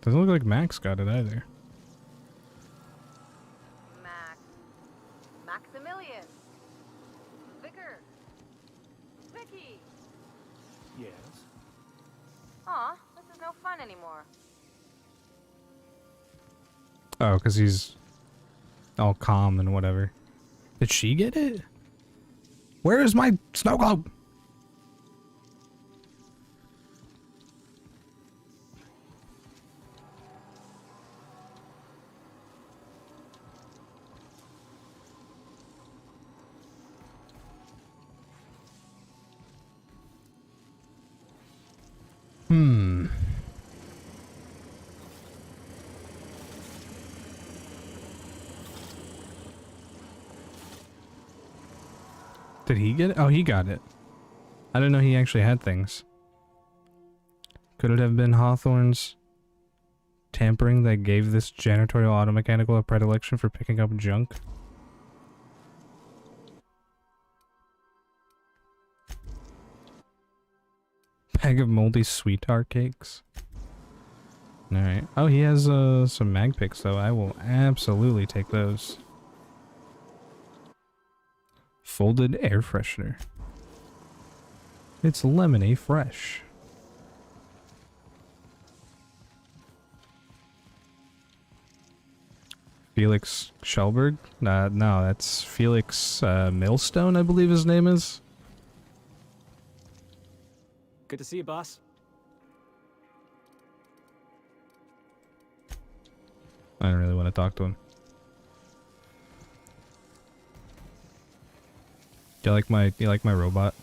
Doesn't look like Max got it either. Maximilian. Vicar. Vicky. Yes. Aw, this is no fun anymore. Oh, because he's all calm and whatever. Did she get it? Where is my snow globe? Did he get it? Oh, he got it. I didn't know he actually had things. Could it have been Hawthorne's tampering that gave this janitorial automechanical a predilection for picking up junk? Bag of moldy sweetheart cakes. Alright. Oh, he has some mag picks though. I will absolutely take those. Folded air freshener. It's lemony fresh. Felix Schellberg? No, that's Felix Millstone, I believe his name is. Good to see you, boss. I don't really want to talk to him. Do you like my robot?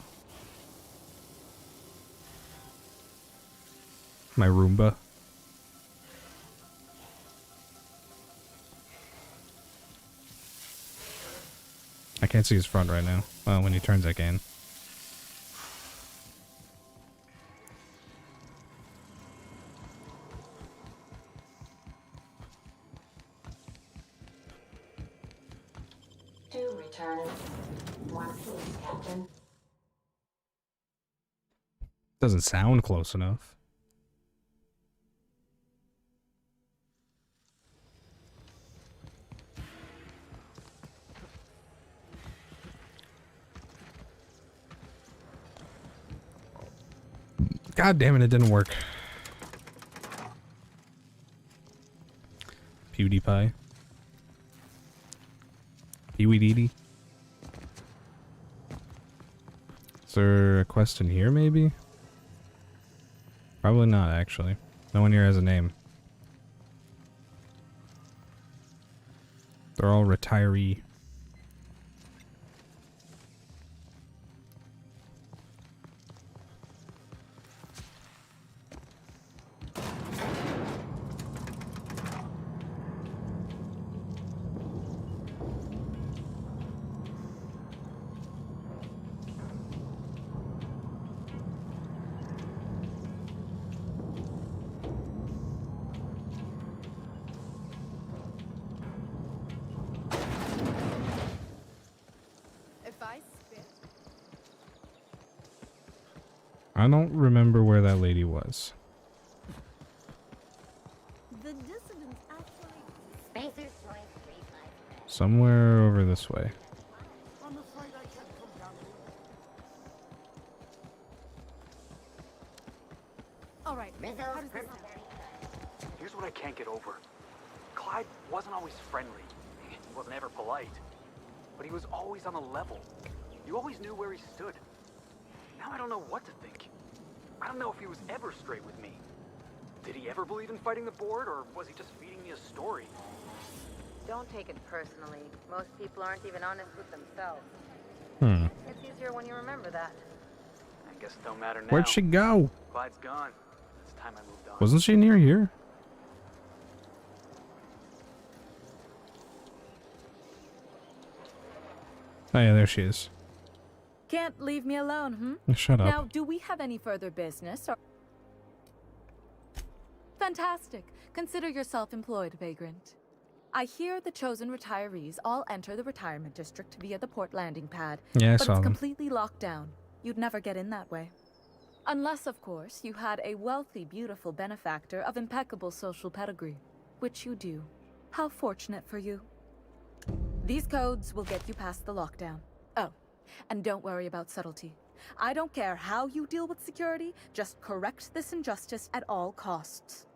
My Roomba? I can't see his front right now. Well, when he turns I can. To return. One please, Captain. Doesn't sound close enough. God damn it, it didn't work. PewDiePie. PewDiePie. Is there a quest in here, maybe? Probably not, actually. No one here has a name. They're all retiree. I don't remember where that lady was. The dissidents actually. Spacer's choice 353. Somewhere over this way. I'm afraid I can't come down here. All right. How does this sound? Here's what I can't get over. Clyde wasn't always friendly. He wasn't ever polite. But he was always on the level. You always knew where he stood. Now I don't know what to think. I don't know if he was ever straight with me. Did he ever believe in fighting the board, or was he just feeding me a story? Don't take it personally. Most people aren't even honest with themselves. It's easier when you remember that. I guess it don't matter now. Where'd she go? Clyde's gone. It's time I moved on. Wasn't she near here? Oh yeah, there she is. Can't leave me alone, hmm? Shut up. Now, do we have any further business, or... Fantastic. Consider yourself employed, vagrant. I hear the chosen retirees all enter the retirement district via the port landing pad. Yeah, I but saw it's them. completely locked down. You'd never get in that way. Unless, of course, you had a wealthy, beautiful benefactor of impeccable social pedigree. Which you do. How fortunate for you. These codes will get you past the lockdown. Oh, and don't worry about subtlety. I don't care how you deal with security, just correct this injustice at all costs.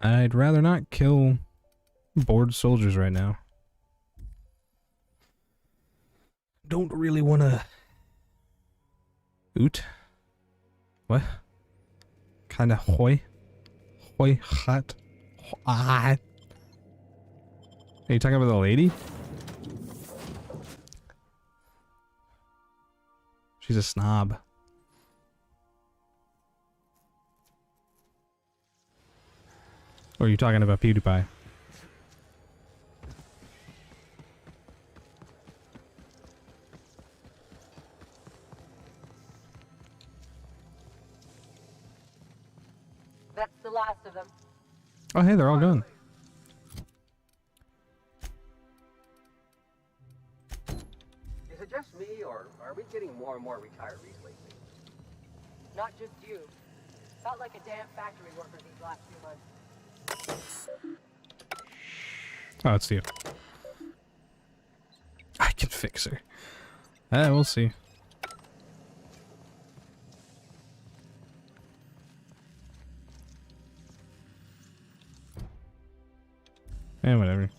I'd rather not kill bored soldiers right now. Don't really wanna... Oot? What? Kinda hot? Ah. Are you talking about the lady? She's a snob. Or are you talking about PewDiePie? That's the last of them. Oh hey, they're all gone. Is it just me, or are we getting more and more retirees lately? Not just you. Felt like a damn factory worker these last few months. Oh, it's you. I can fix her. We'll see. Whatever.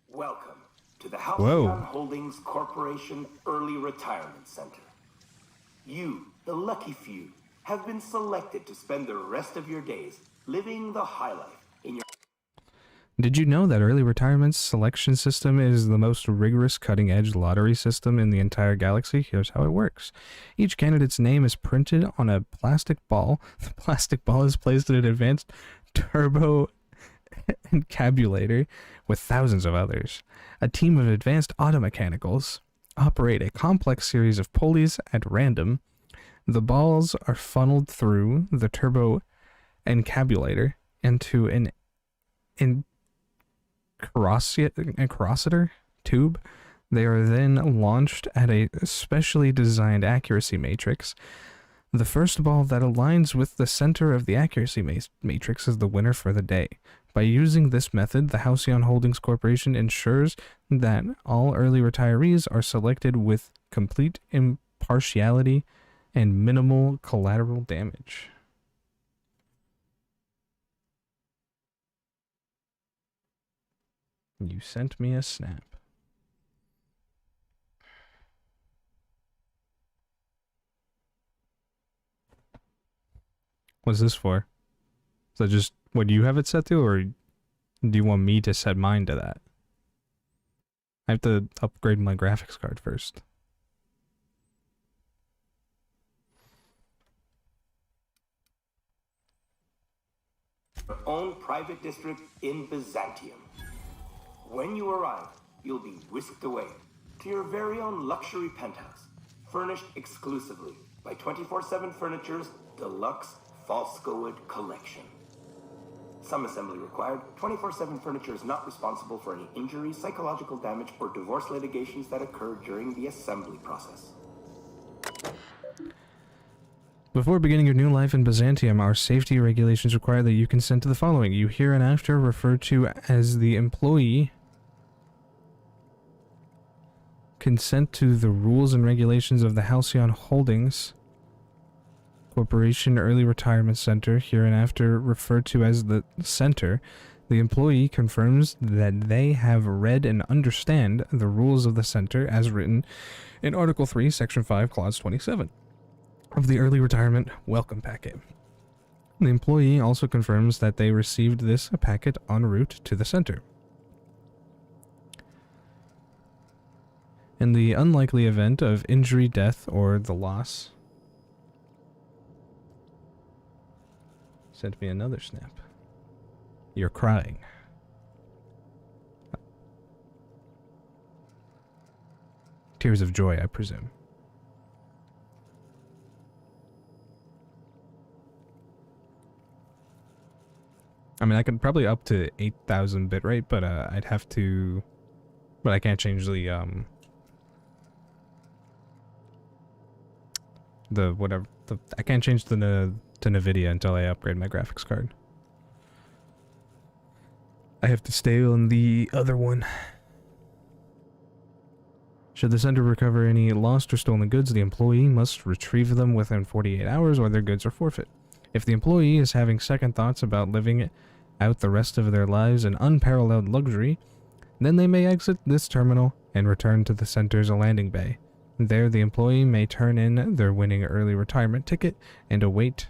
Welcome to the Whoa. Halcyon Holdings Corporation Early Retirement Center. You, the lucky few, have been selected to spend the rest of your days living the high life in your... Did you know that early retirement selection system is the most rigorous cutting-edge lottery system in the entire galaxy? Here's how it works. Each candidate's name is printed on a plastic ball. The plastic ball is placed in an advanced turbo encabulator with thousands of others. A team of advanced automechanicals operate a complex series of pulleys at random. The balls are funneled through the turbo encabulator into an carosseter tube. They are then launched at a specially designed accuracy matrix. The first ball that aligns with the center of the accuracy matrix is the winner for the day. By using this method, the Halcyon Holdings Corporation ensures that all early retirees are selected with complete impartiality and minimal collateral damage. You sent me a snap. What's this for? Is that just what you have it set to, or do you want me to set mine to that? I have to upgrade my graphics card first. Your own private district in Byzantium. When you arrive, you'll be whisked away to your very own luxury penthouse, furnished exclusively by 24/7 Furniture's deluxe Falscowood collection. Some assembly required. 24/7 Furniture is not responsible for any injury, psychological damage, or divorce litigations that occur during the assembly process. Before beginning your new life in Byzantium, our safety regulations require that you consent to the following. You hereinafter referred to as the employee. Consent to the rules and regulations of the Halcyon Holdings Corporation Early Retirement Center, hereinafter referred to as the Center. The employee confirms that they have read and understand the rules of the Center as written in Article 3, Section 5, Clause 27 of the Early Retirement Welcome Packet. The employee also confirms that they received this packet en route to the Center. In the unlikely event of injury, death, or the loss... Sent me another snap. You're crying. Tears of joy, I presume. I mean, I could probably up to 8,000 bitrate, but I'd have to... But I can't change the whatever... I can't change the to NVIDIA until I upgrade my graphics card. I have to stay on the other one. Should the center recover any lost or stolen goods, the employee must retrieve them within 48 hours or their goods are forfeit. If the employee is having second thoughts about living out the rest of their lives in unparalleled luxury, then they may exit this terminal and return to the center's landing bay. There, the employee may turn in their winning early retirement ticket and await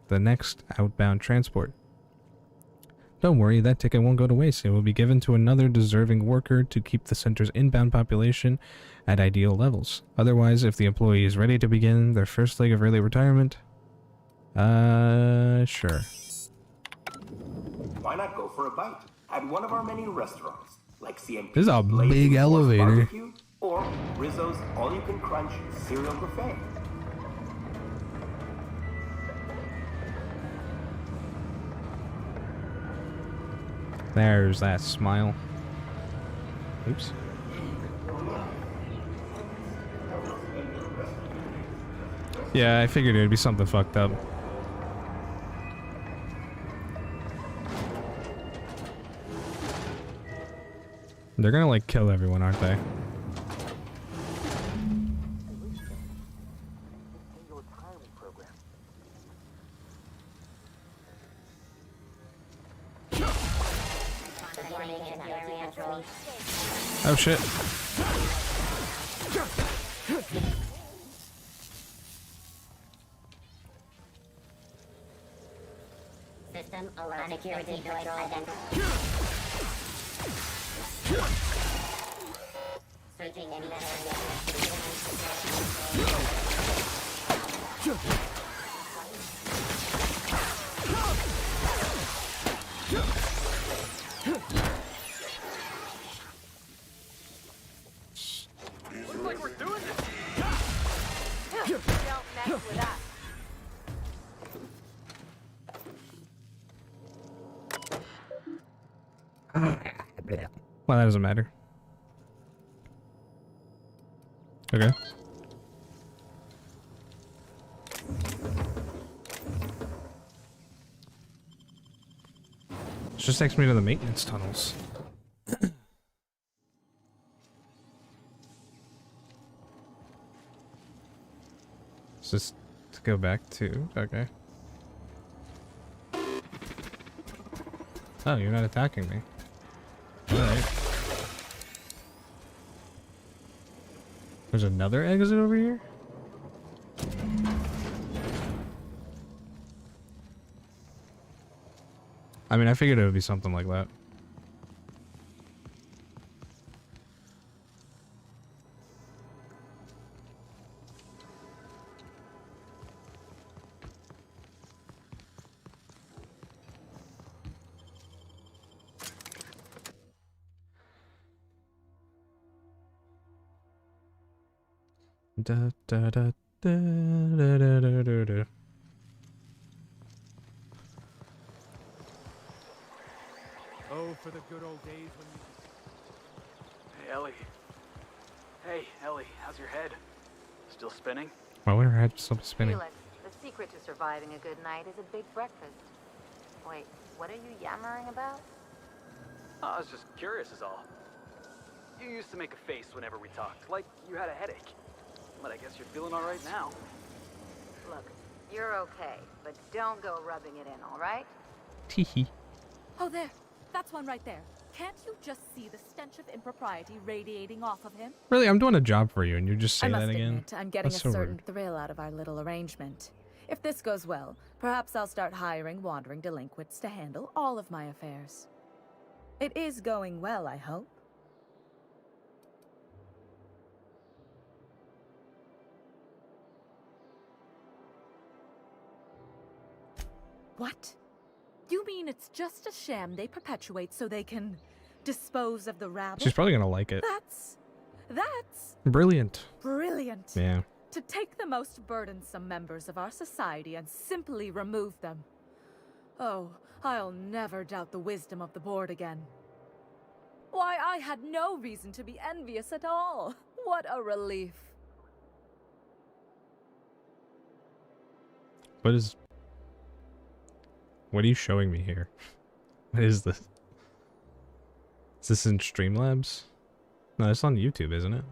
the next outbound transport. Don't worry, that ticket won't go to waste. It will be given to another deserving worker to keep the center's inbound population at ideal levels. Otherwise, if the employee is ready to begin their first leg of early retirement, sure. Why not go for a bite at one of our many restaurants, like CMP's This is a big elevator. Barbecue or Rizzo's all-you-can-crunch cereal buffet. There's that smile. Oops. Yeah, I figured it'd be something fucked up. They're gonna like kill everyone, aren't they? Oh shit. System alert. Security droid identified. Searching any Looks like we're doing this. Don't mess with us. Well, that doesn't matter. Okay. just takes me to the maintenance tunnels. Just to go back to... Okay. Oh, you're not attacking me. Alright. There's another exit over here? I mean, I figured it would be something like that. Da, da, da, da, da, da, da, da, da. Oh, for the good old days when you... Hey, Ellie. Hey, Ellie, how's your head? Still spinning? Why would her head still be spinning? Felix, the secret to surviving a good night is a big breakfast. Wait, what are you yammering about? Oh, I was just curious is all. You used to make a face whenever we talked, like you had a headache. But I guess you're feeling all right now. Look, you're okay, but don't go rubbing it in, all right? Teehee. Oh, there. That's one right there. Can't you just see the stench of impropriety radiating off of him? Really, I'm doing a job for you, and you just say I must that again? admit, I'm getting That's a so certain rude. thrill out of our little arrangement. If this goes well, perhaps I'll start hiring wandering delinquents to handle all of my affairs. It is going well, I hope. What? You mean it's just a sham they perpetuate so they can dispose of the rabble? She's probably gonna like it. That's Brilliant. brilliant. Yeah. To take the most burdensome members of our society and simply remove them. Oh, I'll never doubt the wisdom of the board again. Why, I had no reason to be envious at all. What a relief. What are you showing me here? What is this? Is this in Streamlabs? No, it's on YouTube, isn't it?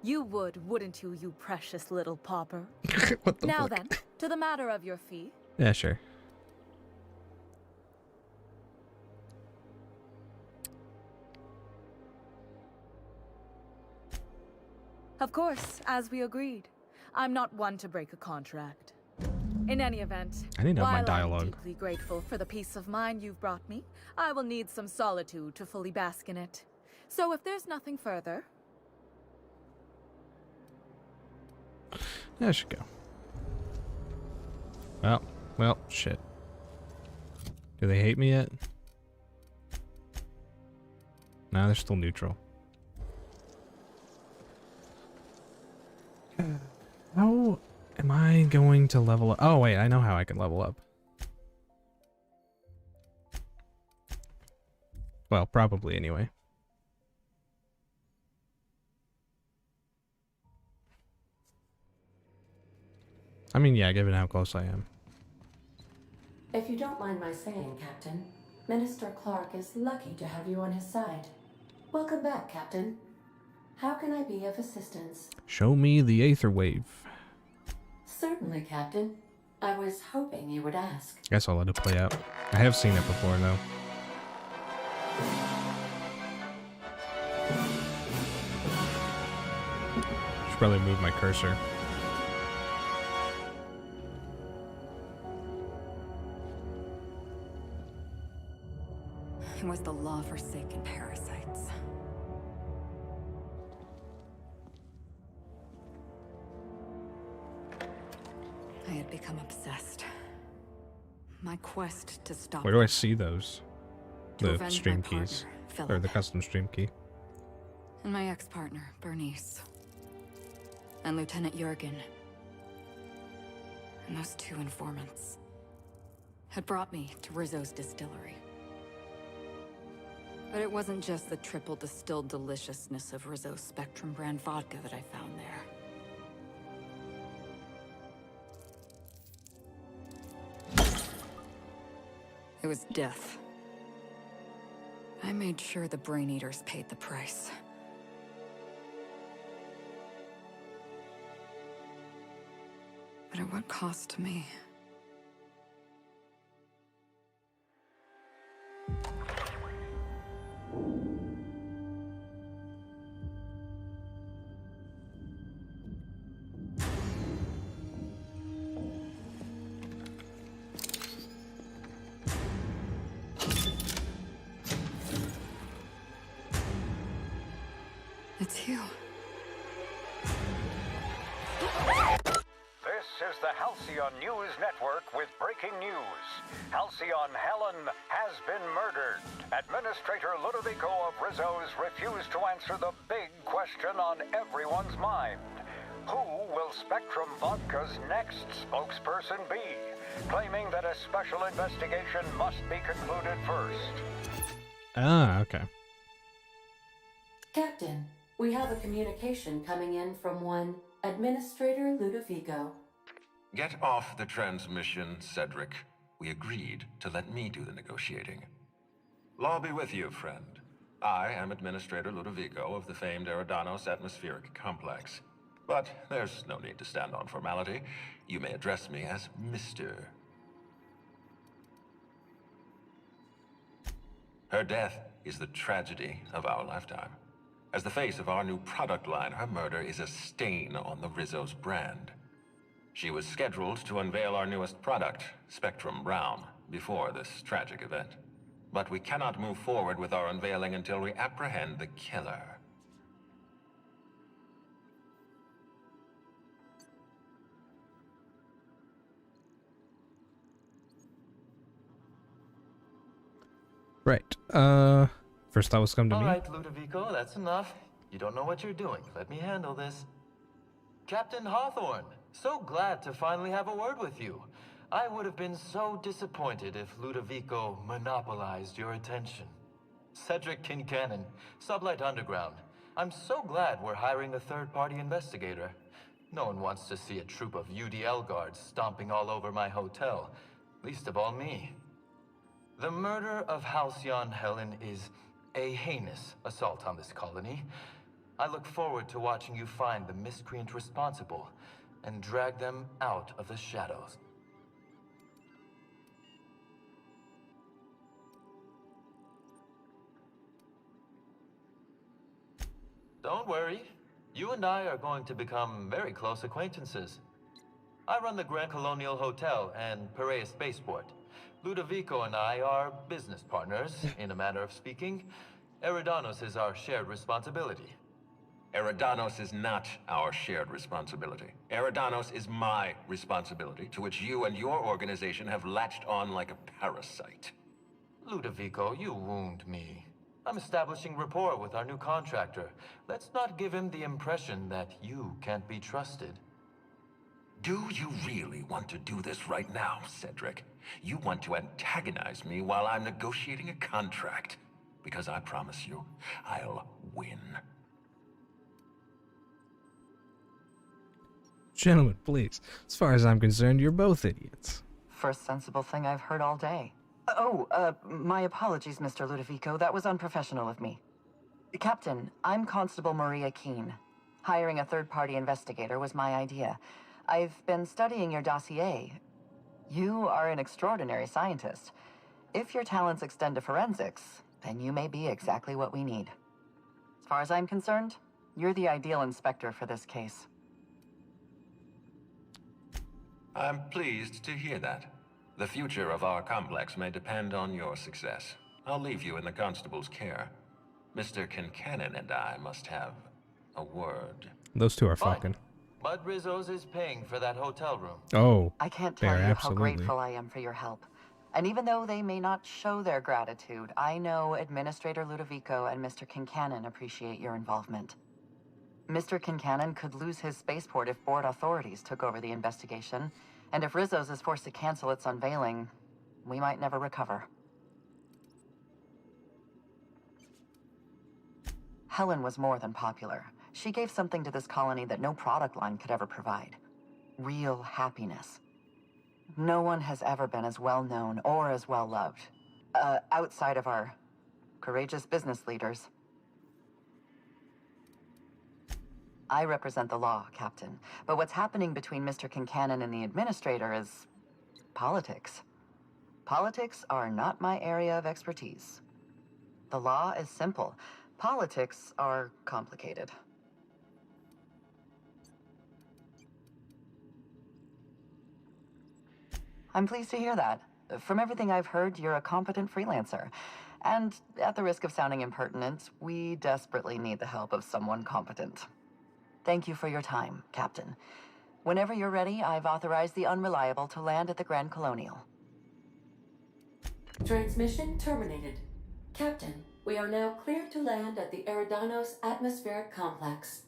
You would, wouldn't you, you precious little pauper? What the Now fuck? then, to the matter of your fee. Yeah, sure. Of course, as we agreed. I'm not one to break a contract. In any event, I need to have my while dialogue. I'm deeply grateful for the peace of mind you've brought me, I will need some solitude to fully bask in it. So if there's nothing further... Yeah, I should go. Well, shit. Do they hate me yet? Nah, they're still neutral. How am I going to level up? Oh, wait, I know how I can level up. Well, probably anyway. I mean, yeah, given how close I am. If you don't mind my saying, Captain, Minister Clark is lucky to have you on his side. Welcome back, Captain. How can I be of assistance? Show me the Aether Wave. Certainly, Captain. I was hoping you would ask. Guess I'll let it play out. I have seen it before, though. Should probably move my cursor. It was the law-forsaken parasites. I had become obsessed. My quest to stop Where do I see those? To The avenge stream my keys. partner, Or the custom stream key. and my ex-partner, Bernice. And Lieutenant Jurgen. And those two informants. had brought me to Rizzo's distillery. But it wasn't just the triple distilled deliciousness of Rizzo's Spectrum brand vodka that I found there. It was death. I made sure the Brain Eaters paid the price. But at what cost to me? It's you. This is the Halcyon News Network with breaking news. Halcyon Helen has been murdered. Administrator Ludovico of Rizzo's refused to answer the big question on everyone's mind. Who will Spectrum Vodka's next spokesperson be? Claiming that a special investigation must be concluded first. Ah, okay. Captain, we have a communication coming in from one Administrator Ludovico. Get off the transmission, Cedric. We agreed to let me do the negotiating. Law be with you, friend. I am Administrator Ludovico of the famed Eridanos Atmospheric Complex. But there's no need to stand on formality. You may address me as Mr. Her death is the tragedy of our lifetime. As the face of our new product line, her murder is a stain on the Rizzo's brand. She was scheduled to unveil our newest product, Spectrum Brown, before this tragic event. But we cannot move forward with our unveiling until we apprehend the killer. Right. First thought was come to me. All right, Ludovico, that's enough. You don't know what you're doing. Let me handle this. Captain Hawthorne, so glad to finally have a word with you. I would have been so disappointed if Ludovico monopolized your attention. Cedric Kincannon, Sublight Underground. I'm so glad we're hiring a third-party investigator. No one wants to see a troop of UDL guards stomping all over my hotel, least of all me. The murder of Halcyon Helen is a heinous assault on this colony. I look forward to watching you find the miscreant responsible and drag them out of the shadows. Don't worry. You and I are going to become very close acquaintances. I run the Grand Colonial Hotel and Perea Spaceport. Ludovico and I are business partners, in a manner of speaking. Eridanos is our shared responsibility. Eridanos is not our shared responsibility. Eridanos is my responsibility, to which you and your organization have latched on like a parasite. Ludovico, you wound me. I'm establishing rapport with our new contractor. Let's not give him the impression that you can't be trusted. Do you really want to do this right now, Cedric? You want to antagonize me while I'm negotiating a contract. Because I promise you, I'll win. Gentlemen, please. As far as I'm concerned, you're both idiots. First sensible thing I've heard all day. My apologies, Mr. Ludovico. That was unprofessional of me. Captain, I'm Constable Maria Keene. Hiring a third-party investigator was my idea. I've been studying your dossier. You are an extraordinary scientist. If your talents extend to forensics, then you may be exactly what we need. As far as I'm concerned, you're the ideal inspector for this case. I'm pleased to hear that. The future of our complex may depend on your success. I'll leave you in the constable's care. Mr. Kincannon and I must have a word. Those two are Fine. fucking. But Rizzo's is paying for that hotel room. Oh, I can't they tell are you absolutely. how grateful I am for your help. And even though they may not show their gratitude, I know Administrator Ludovico and Mr. Kincannon appreciate your involvement. Mr. Kincannon could lose his spaceport if board authorities took over the investigation, and if Rizzo's is forced to cancel its unveiling, we might never recover. Helen was more than popular. She gave something to this colony that no product line could ever provide. Real happiness. No one has ever been as well known or as well loved. Outside of our courageous business leaders. I represent the law, Captain. But what's happening between Mr. Kincannon and the Administrator is politics. Politics are not my area of expertise. The law is simple. Politics are complicated. I'm pleased to hear that. From everything I've heard, you're a competent freelancer. And at the risk of sounding impertinent, we desperately need the help of someone competent. Thank you for your time, Captain. Whenever you're ready, I've authorized the Unreliable to land at the Grand Colonial. Transmission terminated. Captain, we are now cleared to land at the Eridanos Atmospheric Complex.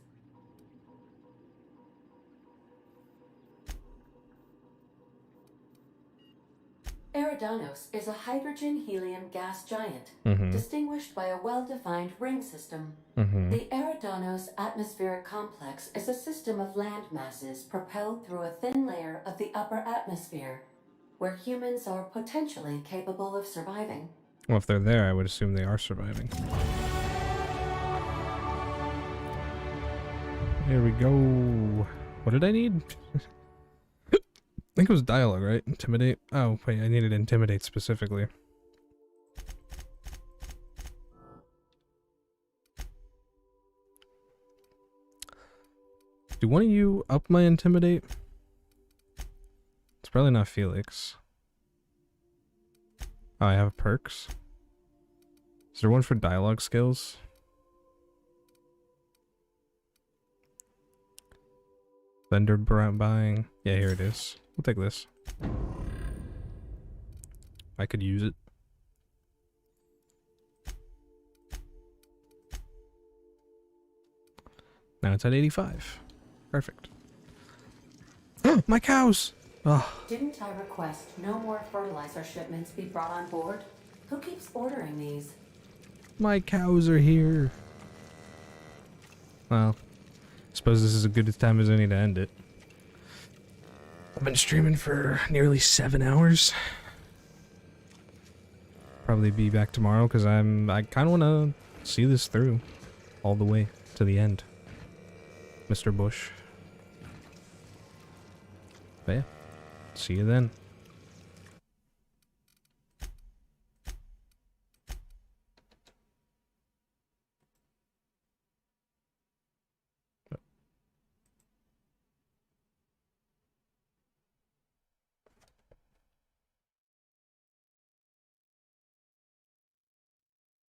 Eridanos is a hydrogen-helium gas giant, distinguished by a well-defined ring system. The Eridanos Atmospheric Complex is a system of land masses propelled through a thin layer of the upper atmosphere, where humans are potentially capable of surviving. Well, if they're there, I would assume they are surviving. Here we go. What did I need? I think it was dialogue, right? Intimidate? Oh, wait, I needed intimidate specifically. Do one of you up my intimidate? It's probably not Felix. Oh, I have perks. Is there one for dialogue skills? Vendor buying. Yeah, here it is. We'll take this. I could use it. Now it's at 85. Perfect. My cows! Oh. Didn't I request no more fertilizer shipments be brought on board? Who keeps ordering these? My cows are here. Well, I suppose this is as good a time as any to end it. I've been streaming for nearly 7 hours. Probably be back tomorrow because I kind of want to see this through all the way to the end, Mr. Bush. But yeah, see you then.